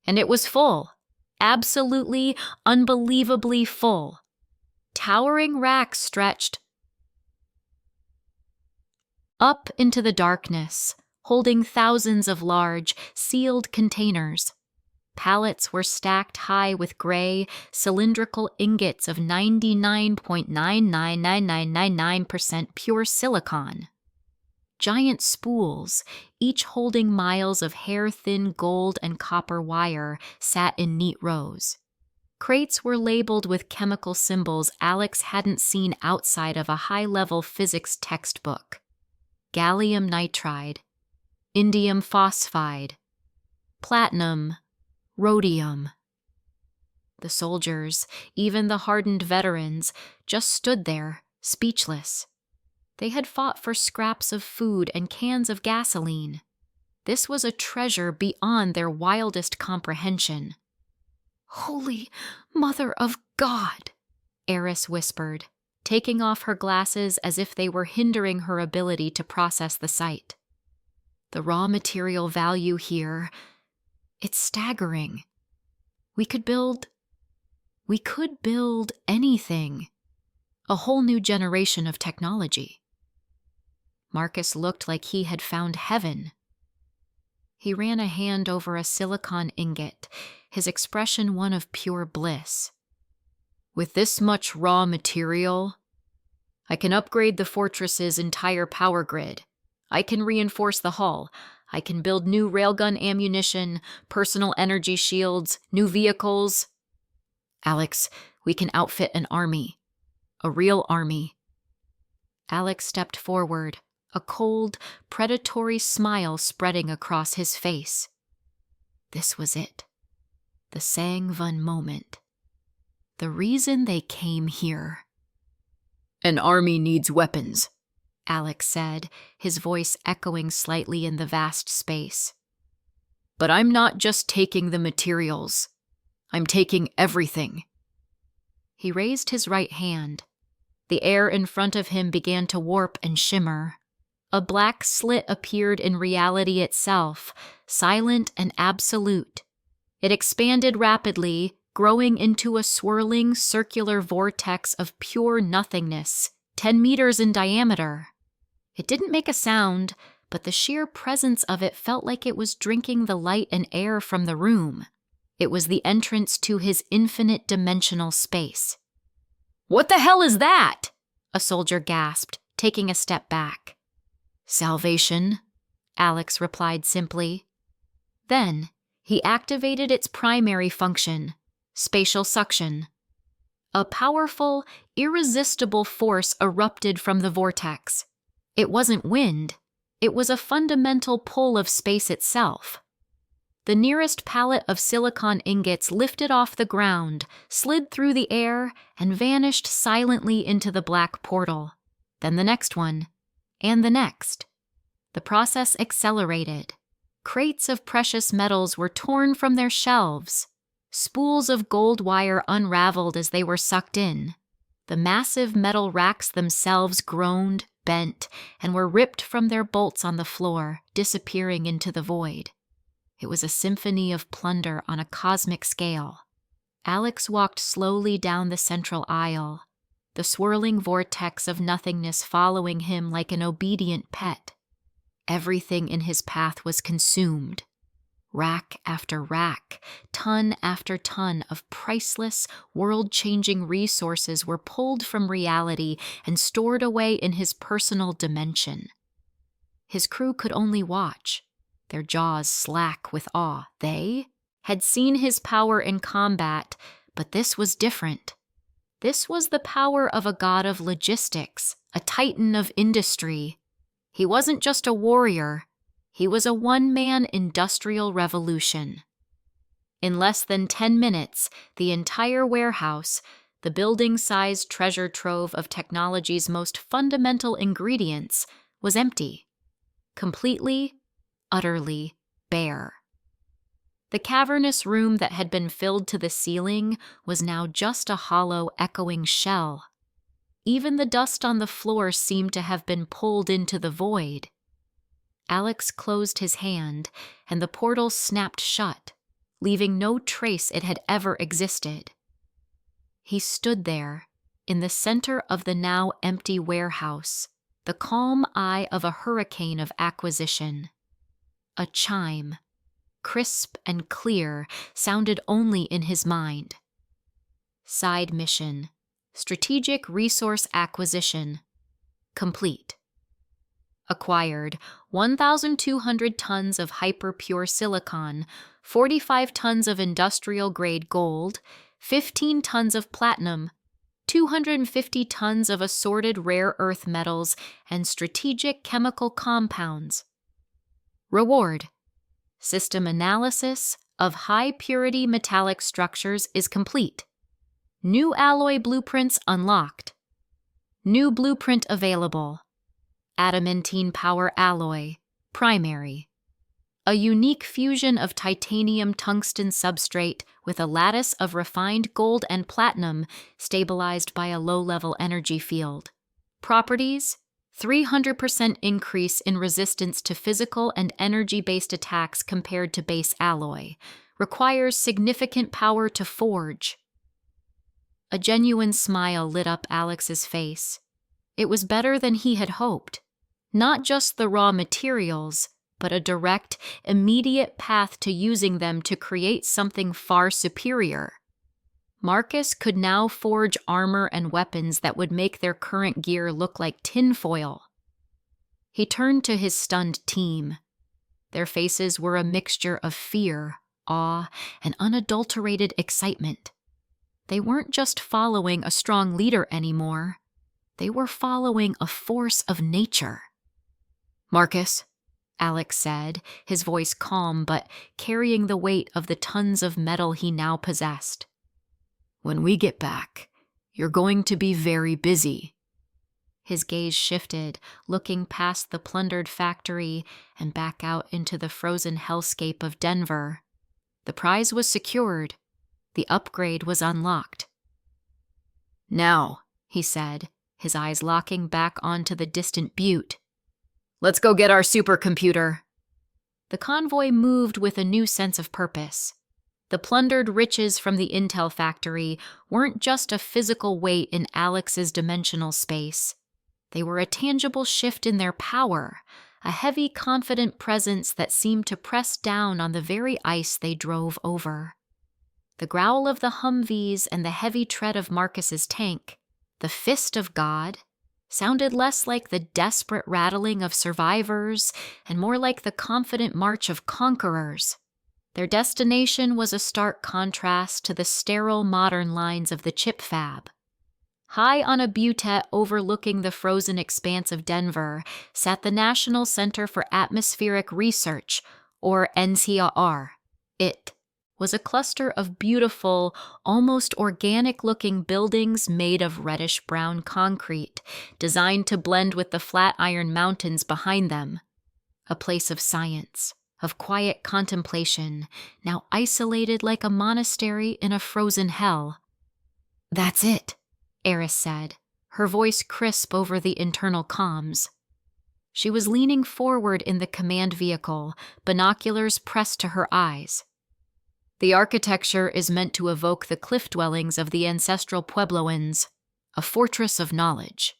And it was full. Absolutely, unbelievably full. Towering racks stretched up into the darkness, holding thousands of large, sealed containers. Pallets were stacked high with gray, cylindrical ingots of 99.999999% pure silicon. Giant spools, each holding miles of hair-thin gold and copper wire, sat in neat rows. Crates were labeled with chemical symbols Alex hadn't seen outside of a high-level physics textbook. Gallium nitride, indium phosphide, platinum, rhodium. The soldiers, even the hardened veterans, just stood there, speechless. They had fought for scraps of food and cans of gasoline. This was a treasure beyond their wildest comprehension. "Holy Mother of God," Eris whispered, taking off her glasses as if they were hindering her ability to process the sight. "The raw material value here, it's staggering. We could build anything. A whole new generation of technology." Marcus looked like he had found heaven. He ran a hand over a silicon ingot, his expression one of pure bliss. "With this much raw material, I can upgrade the fortress's entire power grid. I can reinforce the hull. I can build new railgun ammunition, personal energy shields, new vehicles. Alex, we can outfit an army. A real army." Alex stepped forward, a cold, predatory smile spreading across his face. This was it. The Sang-Vun moment. The reason they came here. "An army needs weapons," Alex said, his voice echoing slightly in the vast space. "But I'm not just taking the materials. I'm taking everything." He raised his right hand. The air in front of him began to warp and shimmer. A black slit appeared in reality itself, silent and absolute. It expanded rapidly, growing into a swirling, circular vortex of pure nothingness, 10 meters in diameter. It didn't make a sound, but the sheer presence of it felt like it was drinking the light and air from the room. It was the entrance to his infinite dimensional space. "What the hell is that?" a soldier gasped, taking a step back. "Salvation," Alex replied simply. Then, he activated its primary function, spatial suction. A powerful, irresistible force erupted from the vortex. It wasn't wind. It was a fundamental pull of space itself. The nearest pallet of silicon ingots lifted off the ground, slid through the air, and vanished silently into the black portal. Then the next one, and the next. The process accelerated. Crates of precious metals were torn from their shelves. Spools of gold wire unraveled as they were sucked in. The massive metal racks themselves groaned, bent, and were ripped from their bolts on the floor, disappearing into the void. It was a symphony of plunder on a cosmic scale. Alex walked slowly down the central aisle, the swirling vortex of nothingness following him like an obedient pet. Everything in his path was consumed. Rack after rack, ton after ton of priceless, world-changing resources were pulled from reality and stored away in his personal dimension. His crew could only watch, their jaws slack with awe. They had seen his power in combat, but this was different. This was the power of a god of logistics, a titan of industry. He wasn't just a warrior. He was a one-man industrial revolution. In less than 10 minutes, the entire warehouse, the building-sized treasure trove of technology's most fundamental ingredients, was empty. Completely, utterly bare. The cavernous room that had been filled to the ceiling was now just a hollow, echoing shell. Even the dust on the floor seemed to have been pulled into the void. Alex closed his hand, and the portal snapped shut, leaving no trace it had ever existed. He stood there, in the center of the now empty warehouse, the calm eye of a hurricane of acquisition. A chime, crisp and clear, sounded only in his mind. Side mission, strategic resource acquisition, complete. Acquired 1,200 tons of hyper-pure silicon, 45 tons of industrial-grade gold, 15 tons of platinum, 250 tons of assorted rare earth metals, and strategic chemical compounds. Reward: system analysis of high-purity metallic structures is complete. New alloy blueprints unlocked. New blueprint available. Adamantine power alloy, primary. A unique fusion of titanium tungsten substrate with a lattice of refined gold and platinum stabilized by a low-level energy field. Properties: 300% increase in resistance to physical and energy-based attacks compared to base alloy. Requires significant power to forge. A genuine smile lit up Alex's face. It was better than he had hoped. Not just the raw materials, but a direct, immediate path to using them to create something far superior. Marcus could now forge armor and weapons that would make their current gear look like tinfoil. He turned to his stunned team. Their faces were a mixture of fear, awe, and unadulterated excitement. They weren't just following a strong leader anymore. They were following a force of nature. "Marcus," Alex said, his voice calm but carrying the weight of the tons of metal he now possessed. "When we get back, you're going to be very busy." His gaze shifted, looking past the plundered factory and back out into the frozen hellscape of Denver. The prize was secured. The upgrade was unlocked. "Now," he said, his eyes locking back onto the distant butte. "Let's go get our supercomputer." The convoy moved with a new sense of purpose. The plundered riches from the Intel factory weren't just a physical weight in Alex's dimensional space. They were a tangible shift in their power, a heavy, confident presence that seemed to press down on the very ice they drove over. The growl of the Humvees and the heavy tread of Marcus's tank, the fist of God, sounded less like the desperate rattling of survivors and more like the confident march of conquerors. Their destination was a stark contrast to the sterile modern lines of the chip fab. High on a butte overlooking the frozen expanse of Denver sat the National Center for Atmospheric Research, or NCR. It was a cluster of beautiful, almost organic-looking buildings made of reddish-brown concrete, designed to blend with the Flatiron Mountains behind them. A place of science, of quiet contemplation, now isolated like a monastery in a frozen hell. "That's it," Eris said, her voice crisp over the internal comms. She was leaning forward in the command vehicle, binoculars pressed to her eyes. "The architecture is meant to evoke the cliff dwellings of the ancestral Puebloans, a fortress of knowledge."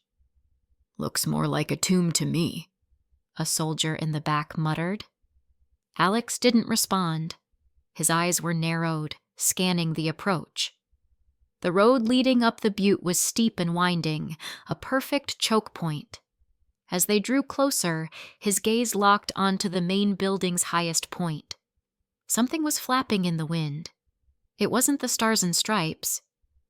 "Looks more like a tomb to me," a soldier in the back muttered. Alex didn't respond. His eyes were narrowed, scanning the approach. The road leading up the butte was steep and winding, a perfect choke point. As they drew closer, his gaze locked onto the main building's highest point. Something was flapping in the wind. It wasn't the Stars and Stripes.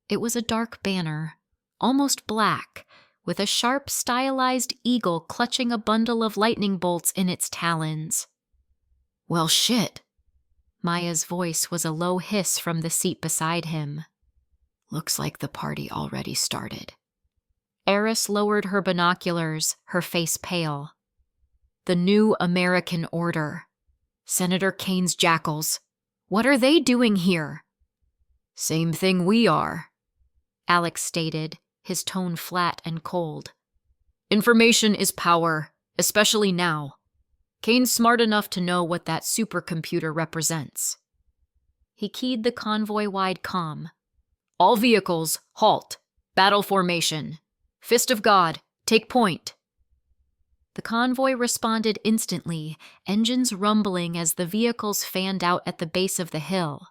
It was a dark banner, almost black, with a sharp, stylized eagle clutching a bundle of lightning bolts in its talons. "Well, shit." Maya's voice was a low hiss from the seat beside him. "Looks like the party already started." Eris lowered her binoculars, her face pale. "The new American order. Senator Kane's jackals. What are they doing here?" "Same thing we are," Alex stated, his tone flat and cold. "Information is power, especially now. Kane's smart enough to know what that supercomputer represents." He keyed the convoy-wide comm. "All vehicles, halt. Battle formation. Fist of God, take point." The convoy responded instantly, engines rumbling as the vehicles fanned out at the base of the hill.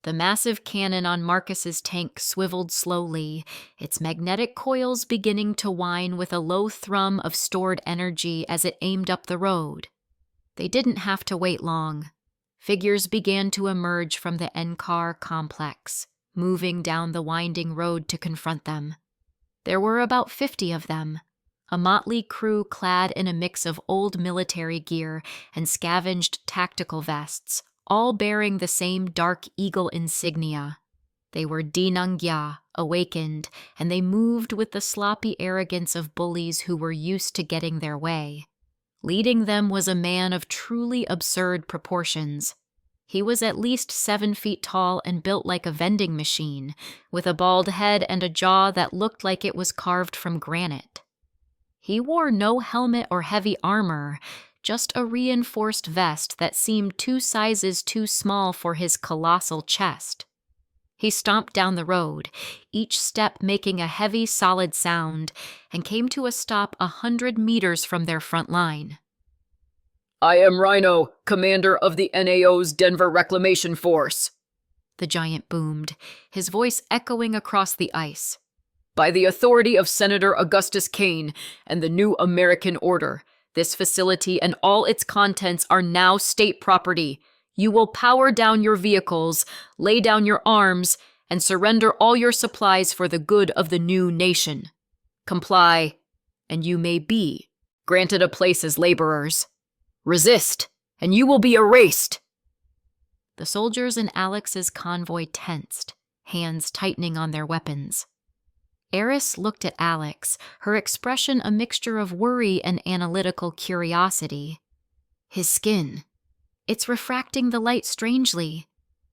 The massive cannon on Marcus's tank swiveled slowly, its magnetic coils beginning to whine with a low thrum of stored energy as it aimed up the road. They didn't have to wait long. Figures began to emerge from the NCAR complex, moving down the winding road to confront them. There were about 50 of them, a motley crew clad in a mix of old military gear and scavenged tactical vests, all bearing the same dark eagle insignia. They were Dinangya, awakened, and they moved with the sloppy arrogance of bullies who were used to getting their way. Leading them was a man of truly absurd proportions. He was at least 7 feet tall and built like a vending machine, with a bald head and a jaw that looked like it was carved from granite. He wore no helmet or heavy armor, just a reinforced vest that seemed 2 sizes too small for his colossal chest. He stomped down the road, each step making a heavy, solid sound, and came to a stop 100 meters from their front line. "I am Rhino, commander of the NAO's Denver Reclamation Force," the giant boomed, his voice echoing across the ice. "By the authority of Senator Augustus Kane and the new American order, this facility and all its contents are now state property. You will power down your vehicles, lay down your arms, and surrender all your supplies for the good of the new nation. Comply, and you may be granted a place as laborers. Resist, and you will be erased." The soldiers in Alex's convoy tensed, hands tightening on their weapons. Eris looked at Alex, her expression a mixture of worry and analytical curiosity. His skin. It's refracting the light strangely.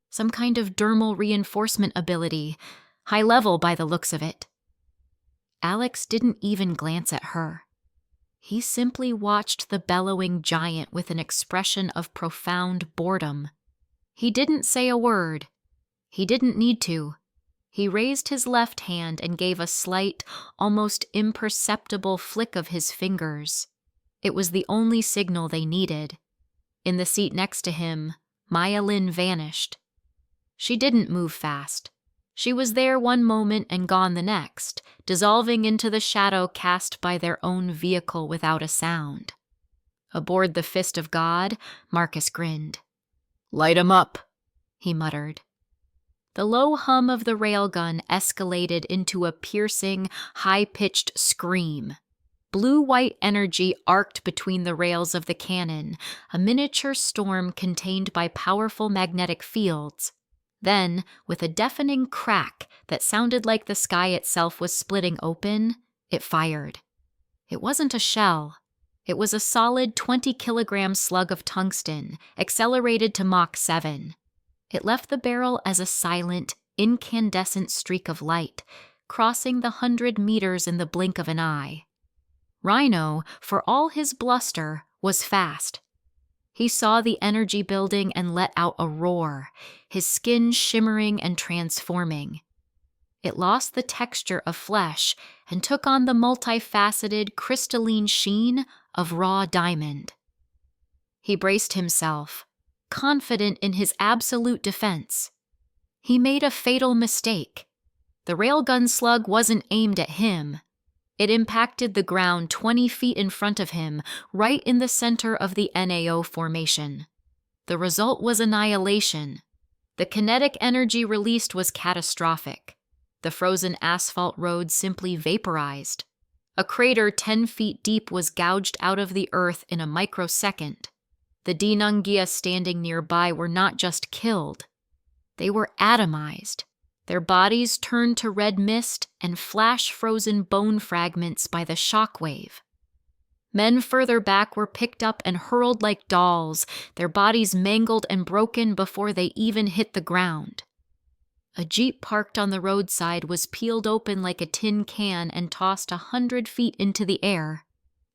Some kind of dermal reinforcement ability, high level by the looks of it. Alex didn't even glance at her. He simply watched the bellowing giant with an expression of profound boredom. He didn't say a word. He didn't need to. He raised his left hand and gave a slight, almost imperceptible flick of his fingers. It was the only signal they needed. In the seat next to him, Maya Lin vanished. She didn't move fast. She was there one moment and gone the next, dissolving into the shadow cast by their own vehicle without a sound. Aboard the Fist of God, Marcus grinned. "Light 'em up," he muttered. The low hum of the railgun escalated into a piercing, high-pitched scream. Blue-white energy arced between the rails of the cannon, a miniature storm contained by powerful magnetic fields. Then, with a deafening crack that sounded like the sky itself was splitting open, it fired. It wasn't a shell. It was a solid 20-kilogram slug of tungsten, accelerated to Mach 7. It left the barrel as a silent, incandescent streak of light, crossing the 100 meters in the blink of an eye. Rhino, for all his bluster, was fast. He saw the energy building and let out a roar, his skin shimmering and transforming. It lost the texture of flesh and took on the multifaceted, crystalline sheen of raw diamond. He braced himself, confident in his absolute defense. He made a fatal mistake. The railgun slug wasn't aimed at him. It impacted the ground 20 feet in front of him, right in the center of the NAO formation. The result was annihilation. The kinetic energy released was catastrophic. The frozen asphalt road simply vaporized. A crater 10 feet deep was gouged out of the earth in a microsecond. The Dinungia standing nearby were not just killed. They were atomized. Their bodies turned to red mist and flash-frozen bone fragments by the shockwave. Men further back were picked up and hurled like dolls, their bodies mangled and broken before they even hit the ground. A jeep parked on the roadside was peeled open like a tin can and tossed 100 feet into the air.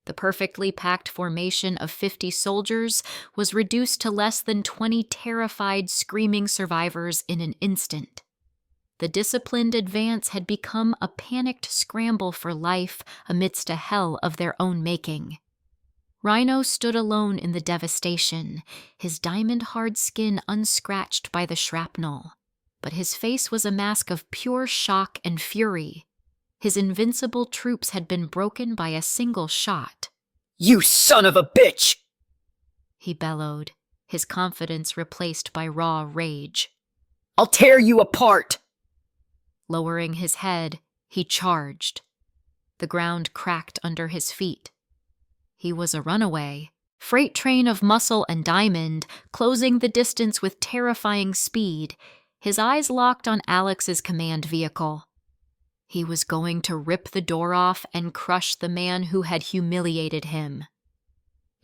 The perfectly packed formation of 50 soldiers was reduced to less than 20 terrified, screaming survivors in an instant. The disciplined advance had become a panicked scramble for life amidst a hell of their own making. Rhino stood alone in the devastation, his diamond-hard skin unscratched by the shrapnel. But his face was a mask of pure shock and fury. His invincible troops had been broken by a single shot. "You son of a bitch!" he bellowed, his confidence replaced by raw rage. "I'll tear you apart!" Lowering his head, he charged. The ground cracked under his feet. He was a runaway, freight train of muscle and diamond, closing the distance with terrifying speed, his eyes locked on Alex's command vehicle. He was going to rip the door off and crush the man who had humiliated him.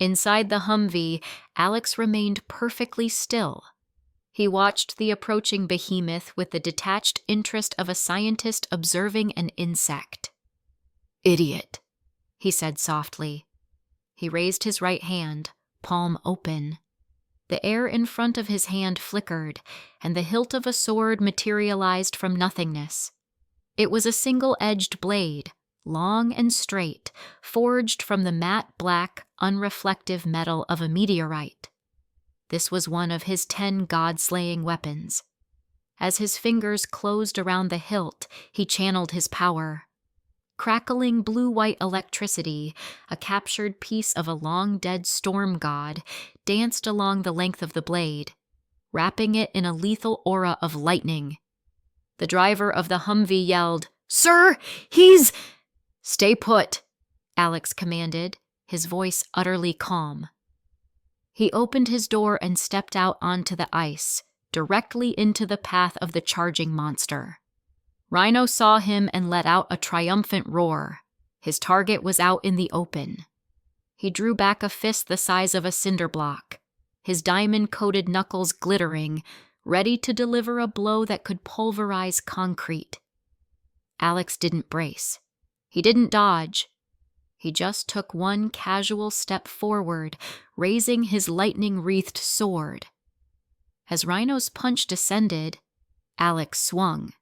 Inside the Humvee, Alex remained perfectly still. He watched the approaching behemoth with the detached interest of a scientist observing an insect. "Idiot," he said softly. He raised his right hand, palm open. The air in front of his hand flickered, and the hilt of a sword materialized from nothingness. It was a single-edged blade, long and straight, forged from the matte black, unreflective metal of a meteorite. This was one of his 10 god-slaying weapons. As his fingers closed around the hilt, he channeled his power. Crackling blue-white electricity, a captured piece of a long-dead storm god, danced along the length of the blade, wrapping it in a lethal aura of lightning. The driver of the Humvee yelled, "Sir, he's—" "Stay put," Alex commanded, his voice utterly calm. He opened his door and stepped out onto the ice, directly into the path of the charging monster. Rhino saw him and let out a triumphant roar. His target was out in the open. He drew back a fist the size of a cinder block, his diamond-coated knuckles glittering, ready to deliver a blow that could pulverize concrete. Alex didn't brace. He didn't dodge. He just took one casual step forward, raising his lightning-wreathed sword. As Rhino's punch descended, Alex swung.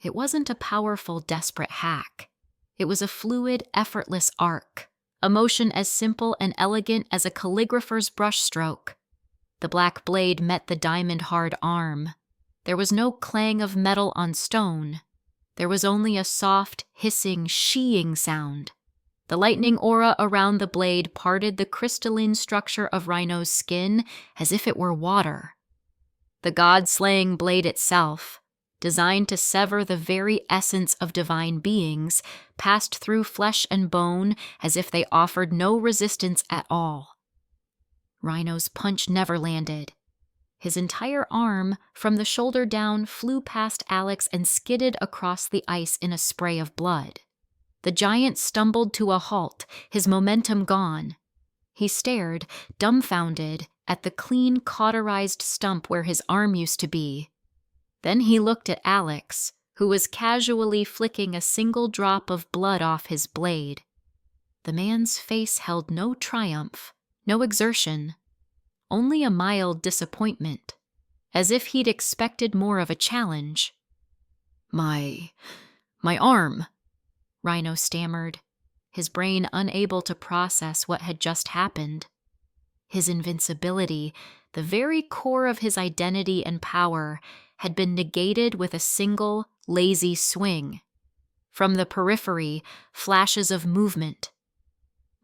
It wasn't a powerful, desperate hack. It was a fluid, effortless arc, a motion as simple and elegant as a calligrapher's brushstroke. The black blade met the diamond-hard arm. There was no clang of metal on stone. There was only a soft, hissing, sheeing sound. The lightning aura around the blade parted the crystalline structure of Rhino's skin as if it were water. The god-slaying blade itself, designed to sever the very essence of divine beings, passed through flesh and bone as if they offered no resistance at all. Rhino's punch never landed. His entire arm, from the shoulder down, flew past Alex and skidded across the ice in a spray of blood. The giant stumbled to a halt, his momentum gone. He stared, dumbfounded, at the clean, cauterized stump where his arm used to be. Then he looked at Alex, who was casually flicking a single drop of blood off his blade. The man's face held no triumph, no exertion, only a mild disappointment, as if he'd expected more of a challenge. My arm, Rhino stammered, his brain unable to process what had just happened. His invincibility, the very core of his identity and power, had been negated with a single, lazy swing. From the periphery, flashes of movement.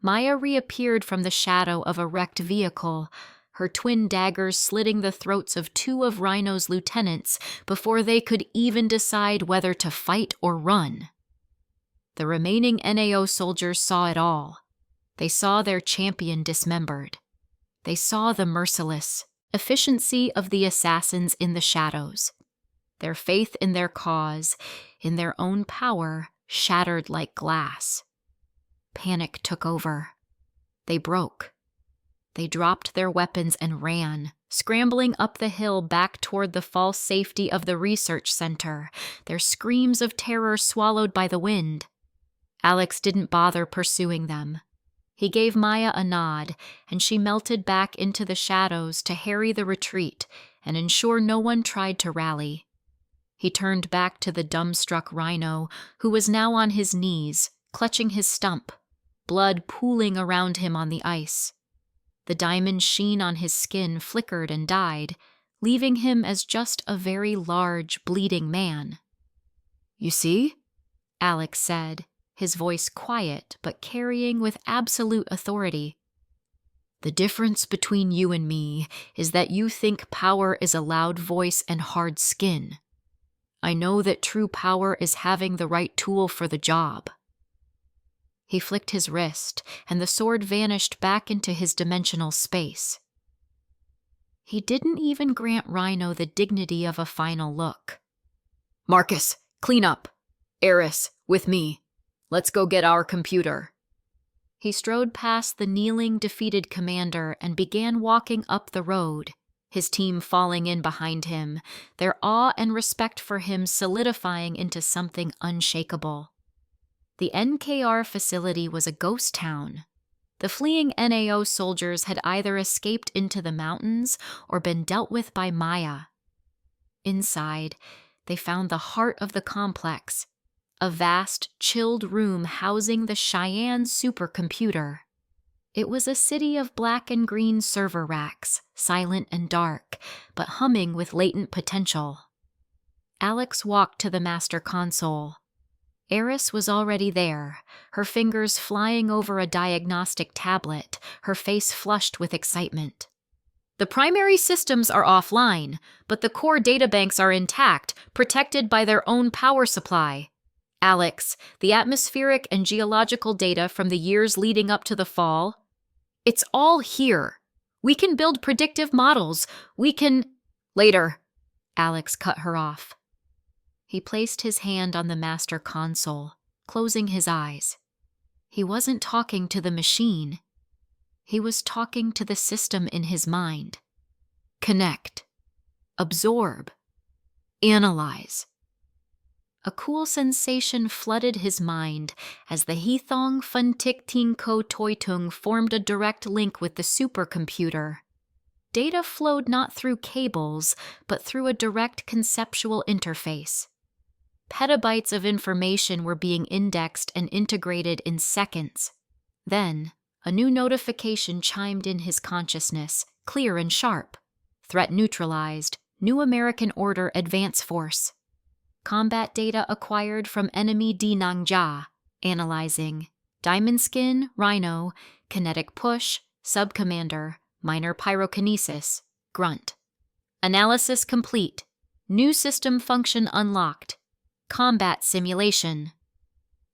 Maya reappeared from the shadow of a wrecked vehicle, her twin daggers slitting the throats of 2 of Rhino's lieutenants before they could even decide whether to fight or run. The remaining NAO soldiers saw it all. They saw their champion dismembered. They saw the merciless efficiency of the assassins in the shadows. Their faith in their cause, in their own power, shattered like glass. Panic took over. They broke. They dropped their weapons and ran, scrambling up the hill back toward the false safety of the research center, their screams of terror swallowed by the wind. Alex didn't bother pursuing them. He gave Maya a nod, and she melted back into the shadows to harry the retreat and ensure no one tried to rally. He turned back to the dumbstruck Rhino, who was now on his knees, clutching his stump, blood pooling around him on the ice. The diamond sheen on his skin flickered and died, leaving him as just a very large, bleeding man. "You see?" Alex said, his voice quiet but carrying with absolute authority. "The difference between you and me is that you think power is a loud voice and hard skin. I know that true power is having the right tool for the job." He flicked his wrist, and the sword vanished back into his dimensional space. He didn't even grant Rhino the dignity of a final look. "Marcus, clean up. Eris, with me. Let's go get our computer." He strode past the kneeling, defeated commander and began walking up the road, his team falling in behind him, their awe and respect for him solidifying into something unshakable. The NKR facility was a ghost town. The fleeing NAO soldiers had either escaped into the mountains or been dealt with by Maya. Inside, they found the heart of the complex, a vast, chilled room housing the Cheyenne supercomputer. It was a city of black and green server racks, silent and dark, but humming with latent potential. Alex walked to the master console. Eris was already there, her fingers flying over a diagnostic tablet, her face flushed with excitement. "The primary systems are offline, but the core databanks are intact, protected by their own power supply. Alex, the atmospheric and geological data from the years leading up to the fall, it's all here. We can build predictive models. We can—" "Later," Alex cut her off. He placed his hand on the master console, closing his eyes. He wasn't talking to the machine. He was talking to the system in his mind. Connect. Absorb. Analyze. A cool sensation flooded his mind as the Hithong Funtikting Ko Toitung formed a direct link with the supercomputer. Data flowed not through cables, but through a direct conceptual interface. Petabytes of information were being indexed and integrated in seconds. Then, a new notification chimed in his consciousness, clear and sharp. Threat neutralized. New American Order Advance Force. Combat data acquired from enemy Dinangjia. Analyzing. Diamond Skin, Rhino, Kinetic Push, Subcommander, Minor Pyrokinesis, Grunt. Analysis complete. New system function unlocked. Combat simulation.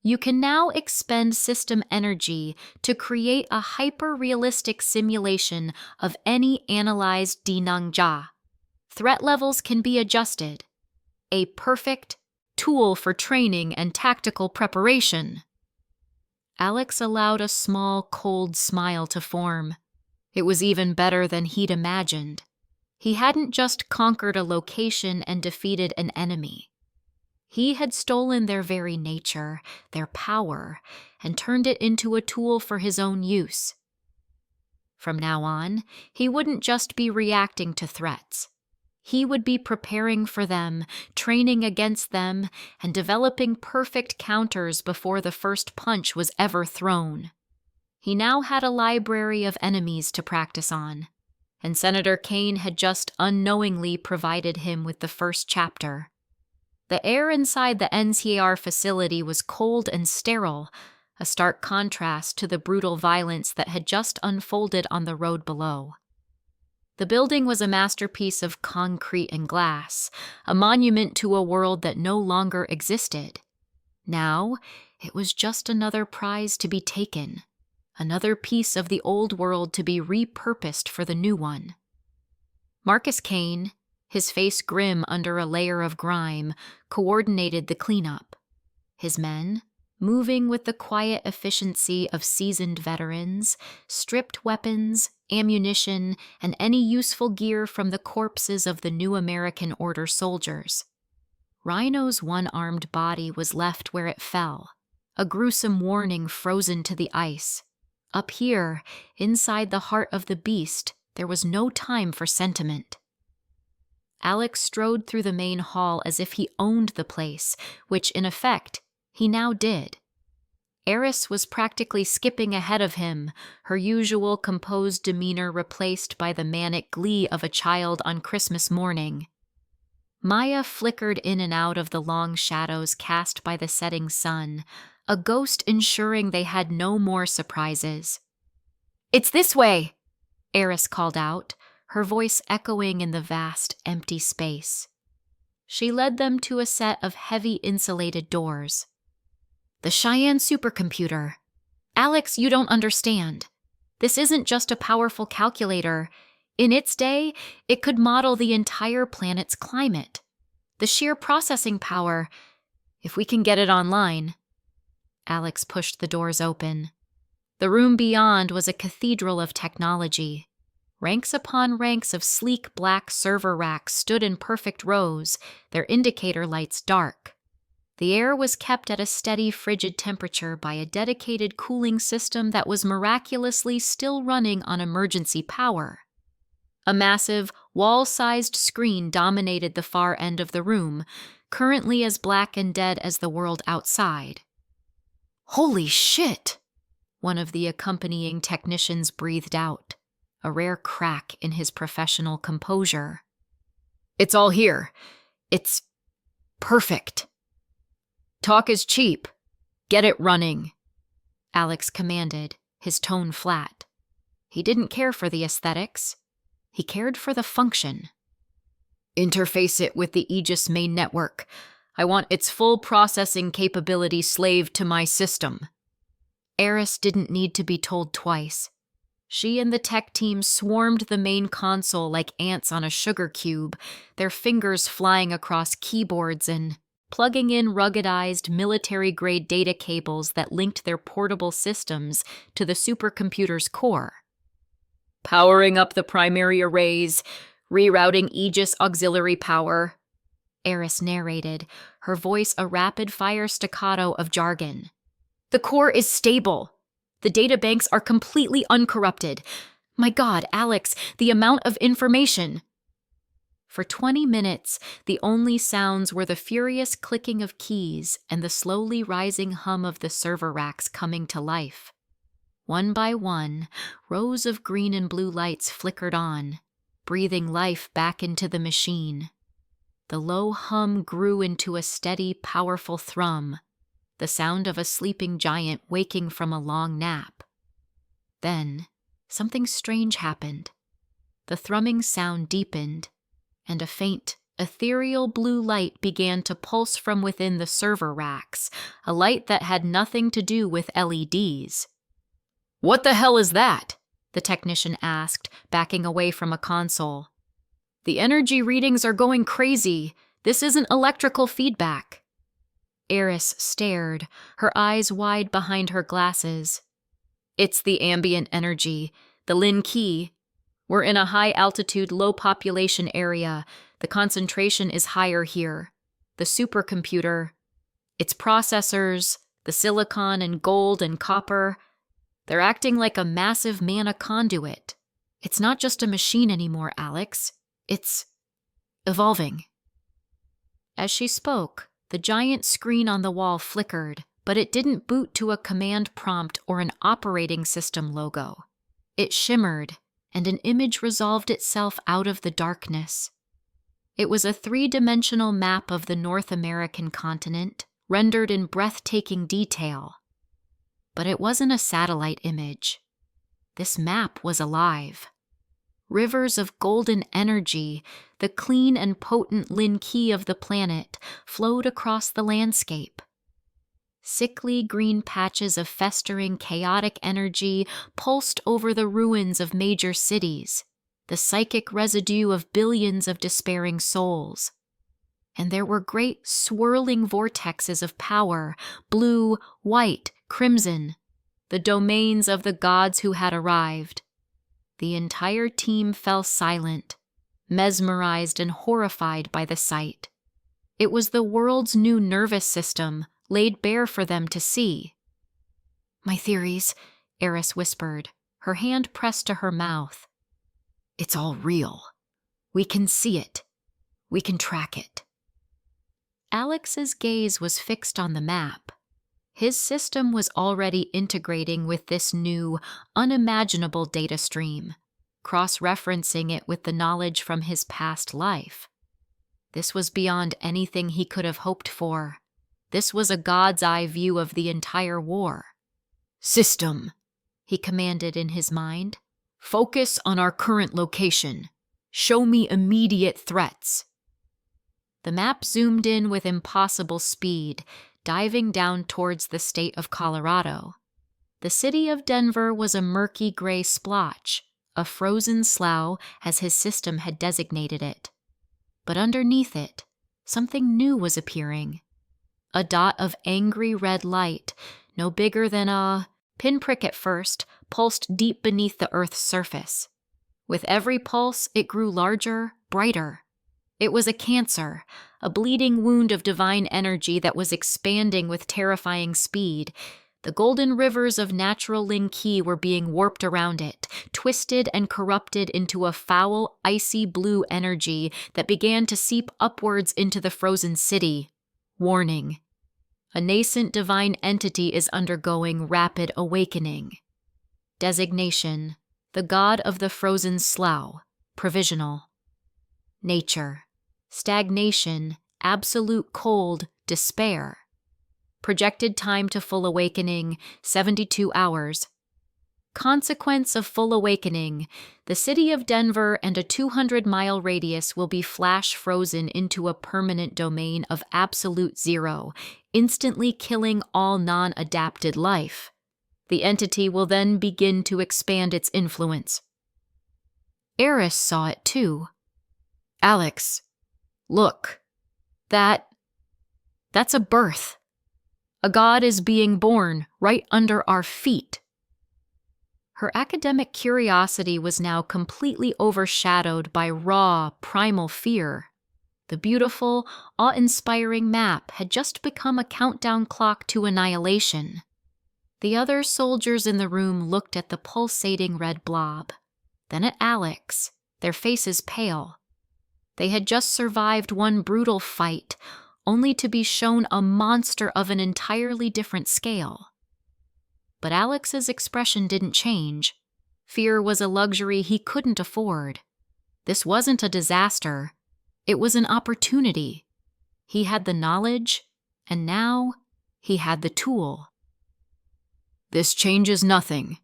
You can now expend system energy to create a hyper-realistic simulation of any analyzed Dinangjia. Threat levels can be adjusted. A perfect tool for training and tactical preparation. Alex allowed a small, cold smile to form. It was even better than he'd imagined. He hadn't just conquered a location and defeated an enemy. He had stolen their very nature, their power, and turned it into a tool for his own use. From now on, he wouldn't just be reacting to threats. He would be preparing for them, training against them, and developing perfect counters before the first punch was ever thrown. He now had a library of enemies to practice on, and Senator Kane had just unknowingly provided him with the first chapter. The air inside the NCAR facility was cold and sterile, a stark contrast to the brutal violence that had just unfolded on the road below. The building was a masterpiece of concrete and glass, a monument to a world that no longer existed. Now, it was just another prize to be taken, another piece of the old world to be repurposed for the new one. Marcus Kane, his face grim under a layer of grime, coordinated the cleanup. His men, moving with the quiet efficiency of seasoned veterans, stripped weapons, ammunition, and any useful gear from the corpses of the new American Order soldiers. Rhino's one-armed body was left where it fell, a gruesome warning frozen to the ice. Up here, inside the heart of the beast, there was no time for sentiment. Alex strode through the main hall as if he owned the place, which, in effect, he now did. Eris was practically skipping ahead of him, her usual composed demeanor replaced by the manic glee of a child on Christmas morning. Maya flickered in and out of the long shadows cast by the setting sun, a ghost ensuring they had no more surprises. "It's this way," Eris called out, her voice echoing in the vast, empty space. She led them to a set of heavy insulated doors. "The Cheyenne supercomputer. Alex, you don't understand. This isn't just a powerful calculator. In its day, it could model the entire planet's climate. The sheer processing power, if we can get it online." Alex pushed the doors open. The room beyond was a cathedral of technology. Ranks upon ranks of sleek black server racks stood in perfect rows, their indicator lights dark. The air was kept at a steady frigid temperature by a dedicated cooling system that was miraculously still running on emergency power. A massive, wall-sized screen dominated the far end of the room, currently as black and dead as the world outside. "Holy shit!" one of the accompanying technicians breathed out, a rare crack in his professional composure. "It's all here. It's perfect." "Talk is cheap. Get it running," Alex commanded, his tone flat. He didn't care for the aesthetics. He cared for the function. "Interface it with the Aegis main network. I want its full processing capability slaved to my system." Eris didn't need to be told twice. She and the tech team swarmed the main console like ants on a sugar cube, their fingers flying across keyboards and plugging in ruggedized military-grade data cables that linked their portable systems to the supercomputer's core. "Powering up the primary arrays, rerouting Aegis auxiliary power," Eris narrated, her voice a rapid-fire staccato of jargon. "The core is stable. The databanks are completely uncorrupted. My God, Alex, the amount of information." For 20 minutes, the only sounds were the furious clicking of keys and the slowly rising hum of the server racks coming to life. One by one, rows of green and blue lights flickered on, breathing life back into the machine. The low hum grew into a steady, powerful thrum, the sound of a sleeping giant waking from a long nap. Then, something strange happened. The thrumming sound deepened, and a faint, ethereal blue light began to pulse from within the server racks, a light that had nothing to do with LEDs. "What the hell is that?" the technician asked, backing away from a console. "The energy readings are going crazy. This isn't electrical feedback." Eris stared, her eyes wide behind her glasses. It's the ambient energy, the Lin Qi. We're in a high-altitude, low-population area. The concentration is higher here. The supercomputer, its processors, the silicon and gold and copper, they're acting like a massive mana conduit. It's not just a machine anymore, Alex. It's evolving. As she spoke, the giant screen on the wall flickered, but it didn't boot to a command prompt or an operating system logo. It shimmered, and an image resolved itself out of the darkness. It was a 3-dimensional map of the North American continent, rendered in breathtaking detail. But it wasn't a satellite image. This map was alive. Rivers of golden energy, the clean and potent Lin Qi of the planet, flowed across the landscape. Sickly green patches of festering chaotic energy pulsed over the ruins of major cities, the psychic residue of billions of despairing souls. And there were great swirling vortexes of power, blue, white, crimson, the domains of the gods who had arrived. The entire team fell silent, mesmerized and horrified by the sight. It was the world's new nervous system, laid bare for them to see. My theories, Eris whispered, her hand pressed to her mouth. It's all real. We can see it. We can track it. Alex's gaze was fixed on the map. His system was already integrating with this new, unimaginable data stream, cross-referencing it with the knowledge from his past life. This was beyond anything he could have hoped for. This was a god's eye view of the entire war. System, he commanded in his mind. Focus on our current location. Show me immediate threats. The map zoomed in with impossible speed, diving down towards the state of Colorado. The city of Denver was a murky gray splotch, a frozen slough as his system had designated it. But underneath it, something new was appearing. A dot of angry red light, no bigger than a pinprick at first, pulsed deep beneath the Earth's surface. With every pulse, it grew larger, brighter. It was a cancer, a bleeding wound of divine energy that was expanding with terrifying speed. The golden rivers of natural Lin Qi were being warped around it, twisted and corrupted into a foul, icy blue energy that began to seep upwards into the frozen city. Warning. A nascent divine entity is undergoing rapid awakening. Designation: the god of the frozen slough, provisional. Nature: stagnation, absolute cold, despair. Projected time to full awakening, 72 hours. Consequence of full awakening: the city of Denver and a 200-mile radius will be flash frozen into a permanent domain of absolute zero, instantly killing all non-adapted life. The entity will then begin to expand its influence. Eris saw it too. Alex, look. That's a birth. A god is being born right under our feet. Her academic curiosity was now completely overshadowed by raw, primal fear. The beautiful, awe-inspiring map had just become a countdown clock to annihilation. The other soldiers in the room looked at the pulsating red blob, then at Alex, their faces pale. They had just survived one brutal fight, only to be shown a monster of an entirely different scale. But Alex's expression didn't change. Fear was a luxury he couldn't afford. This wasn't a disaster. It was an opportunity. He had the knowledge, and now he had the tool. This changes nothing,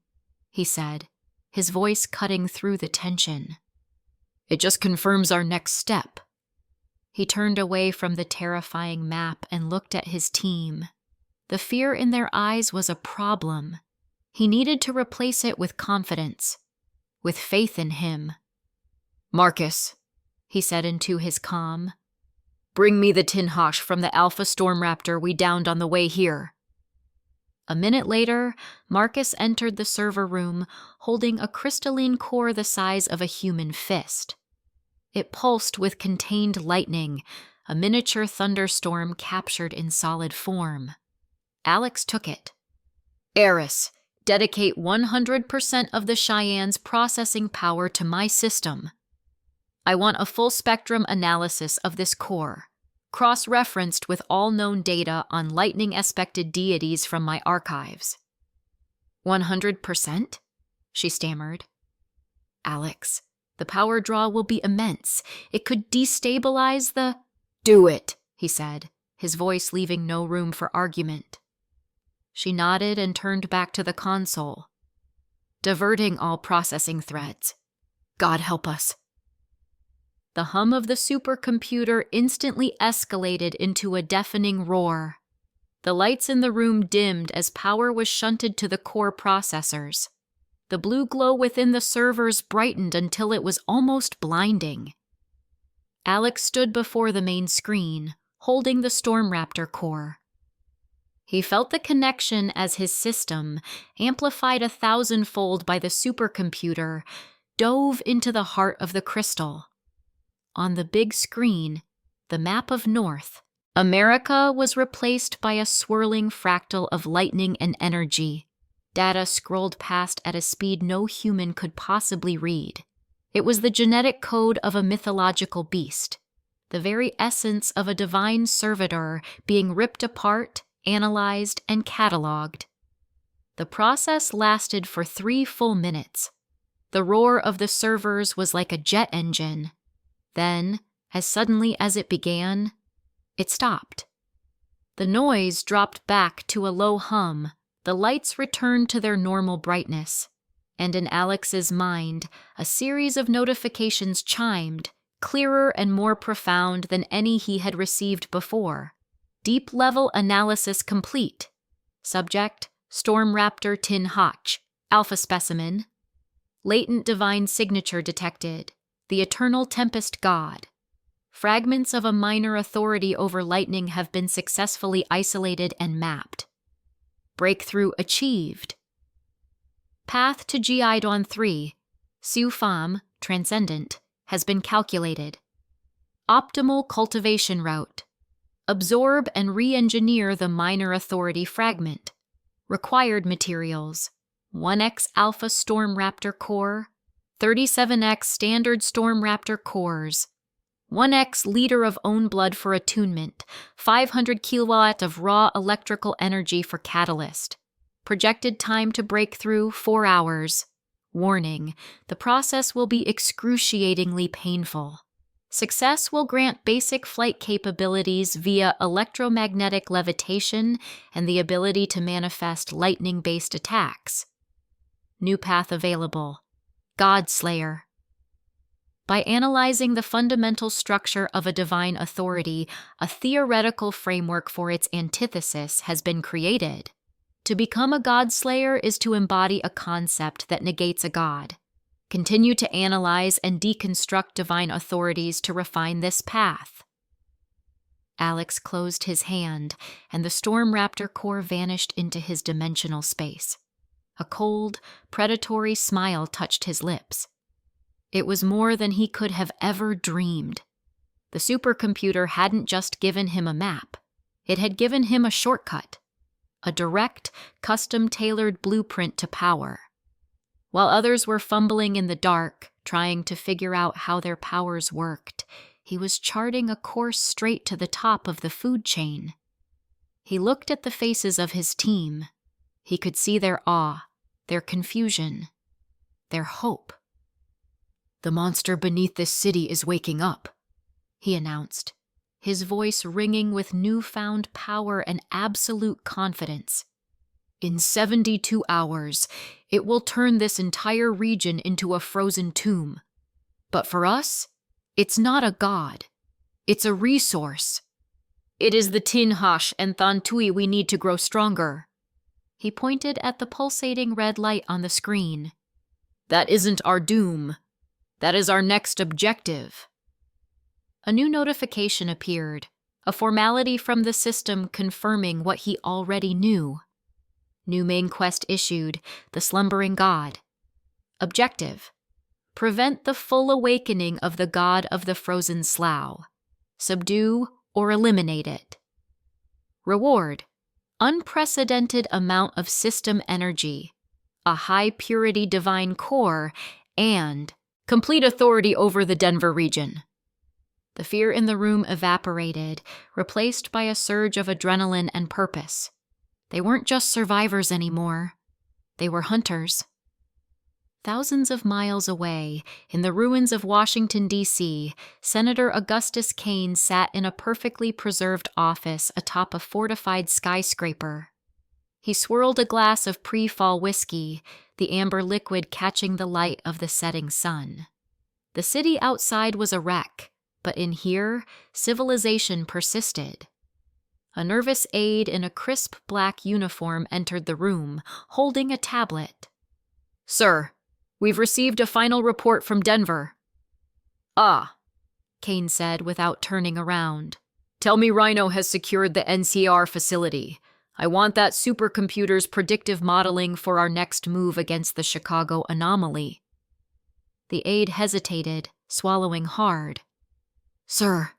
he said, his voice cutting through the tension. It just confirms our next step. He turned away from the terrifying map and looked at his team. The fear in their eyes was a problem. He needed to replace it with confidence, with faith in him. Marcus, he said into his calm, Bring me the tin hosh from the Alpha Storm Raptor we downed on the way here. A minute later, Marcus entered the server room holding a crystalline core the size of a human fist. It pulsed with contained lightning, a miniature thunderstorm captured in solid form. Alex took it. Eris, dedicate 100% of the Cheyenne's processing power to my system. I want a full-spectrum analysis of this core, cross-referenced with all known data on lightning-aspected deities from my archives. 100%? She stammered. Alex, the power draw will be immense. It could destabilize the— Do it, he said, his voice leaving no room for argument. She nodded and turned back to the console. Diverting all processing threads. God help us. The hum of the supercomputer instantly escalated into a deafening roar. The lights in the room dimmed as power was shunted to the core processors. The blue glow within the servers brightened until it was almost blinding. Alex stood before the main screen, holding the Storm Raptor core. He felt the connection as his system, amplified 1,000-fold by the supercomputer, dove into the heart of the crystal. On the big screen, the map of North, America was replaced by a swirling fractal of lightning and energy. Data scrolled past at a speed no human could possibly read. It was the genetic code of a mythological beast, the very essence of a divine servitor being ripped apart, analyzed, and cataloged. The process lasted for 3 full minutes. The roar of the servers was like a jet engine. Then, as suddenly as it began, it stopped. The noise dropped back to a low hum, the lights returned to their normal brightness, and in Alex's mind, a series of notifications chimed, clearer and more profound than any he had received before. Deep-level analysis complete. Subject, Storm Raptor Tin Hotch, Alpha Specimen. Latent divine signature detected. The Eternal Tempest God. Fragments of a minor authority over lightning have been successfully isolated and mapped. Breakthrough achieved. Path to Gi-Don 3, Su Pham, Transcendent, has been calculated. Optimal cultivation route. Absorb and re-engineer the minor authority fragment. Required materials: 1x Alpha Storm Raptor core, 37x Standard Storm Raptor cores, 1x liter of own blood for attunement, 500 kilowatt of raw electrical energy for catalyst. Projected time to breakthrough 4 hours. Warning: the process will be excruciatingly painful. Success will grant basic flight capabilities via electromagnetic levitation and the ability to manifest lightning-based attacks. New path available: Godslayer. By analyzing the fundamental structure of a divine authority, a theoretical framework for its antithesis has been created. To become a Godslayer is to embody a concept that negates a god. Continue to analyze and deconstruct divine authorities to refine this path. Alex closed his hand, and the Storm Raptor core vanished into his dimensional space. A cold, predatory smile touched his lips. It was more than he could have ever dreamed. The supercomputer hadn't just given him a map. It had given him a shortcut. A direct, custom-tailored blueprint to power. While others were fumbling in the dark, trying to figure out how their powers worked, he was charting a course straight to the top of the food chain. He looked at the faces of his team. He could see their awe, their confusion, their hope. "The monster beneath this city is waking up," he announced, his voice ringing with newfound power and absolute confidence. "In 72 hours, it will turn this entire region into a frozen tomb. But for us, it's not a god. It's a resource. It is the Tin Hash and Thantui we need to grow stronger." He pointed at the pulsating red light on the screen. "That isn't our doom. That is our next objective." A new notification appeared, a formality from the system confirming what he already knew. New main quest issued, the slumbering god. Objective: prevent the full awakening of the god of the frozen slough. Subdue or eliminate it. Reward: unprecedented amount of system energy, a high-purity divine core, and complete authority over the Denver region. The fear in the room evaporated, replaced by a surge of adrenaline and purpose. They weren't just survivors anymore. They were hunters. Thousands of miles away, in the ruins of Washington, D.C., Senator Augustus Kane sat in a perfectly preserved office atop a fortified skyscraper. He swirled a glass of pre-fall whiskey, the amber liquid catching the light of the setting sun. The city outside was a wreck, but in here, civilization persisted. A nervous aide in a crisp black uniform entered the room, holding a tablet. "Sir, we've received a final report from Denver." "Ah," Kane said without turning around. "Tell me Rhino has secured the NCR facility. I want that supercomputer's predictive modeling for our next move against the Chicago anomaly." The aide hesitated, swallowing hard. "Sir,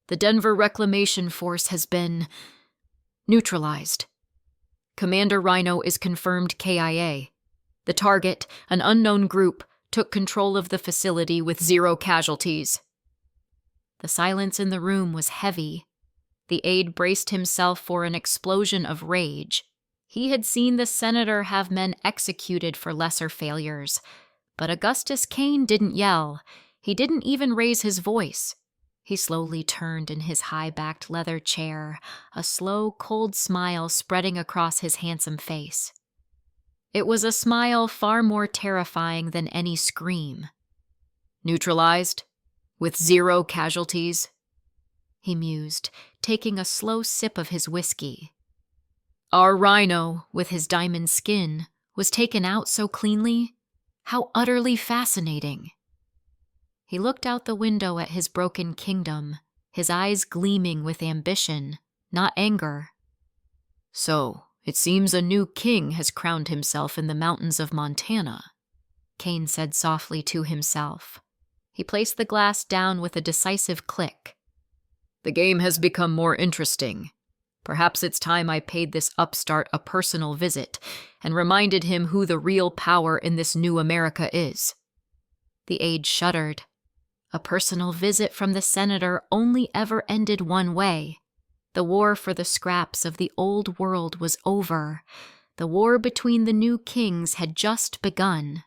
the Denver Reclamation Force has been neutralized. Commander Rhino is confirmed KIA. The target, an unknown group, took control of the facility with 0 casualties." The silence in the room was heavy. The aide braced himself for an explosion of rage. He had seen the senator have men executed for lesser failures. But Augustus Kane didn't yell. He didn't even raise his voice. He slowly turned in his high-backed leather chair, a slow, cold smile spreading across his handsome face. It was a smile far more terrifying than any scream. "Neutralized? With 0 casualties?" he mused, taking a slow sip of his whiskey. "Our Rhino, with his diamond skin, was taken out so cleanly? How utterly fascinating." He looked out the window at his broken kingdom, his eyes gleaming with ambition, not anger. "So, it seems a new king has crowned himself in the mountains of Montana," Kane said softly to himself. He placed the glass down with a decisive click. "The game has become more interesting. Perhaps it's time I paid this upstart a personal visit and reminded him who the real power in this new America is." The aide shuddered. A personal visit from the senator only ever ended one way. The war for the scraps of the old world was over. The war between the new kings had just begun.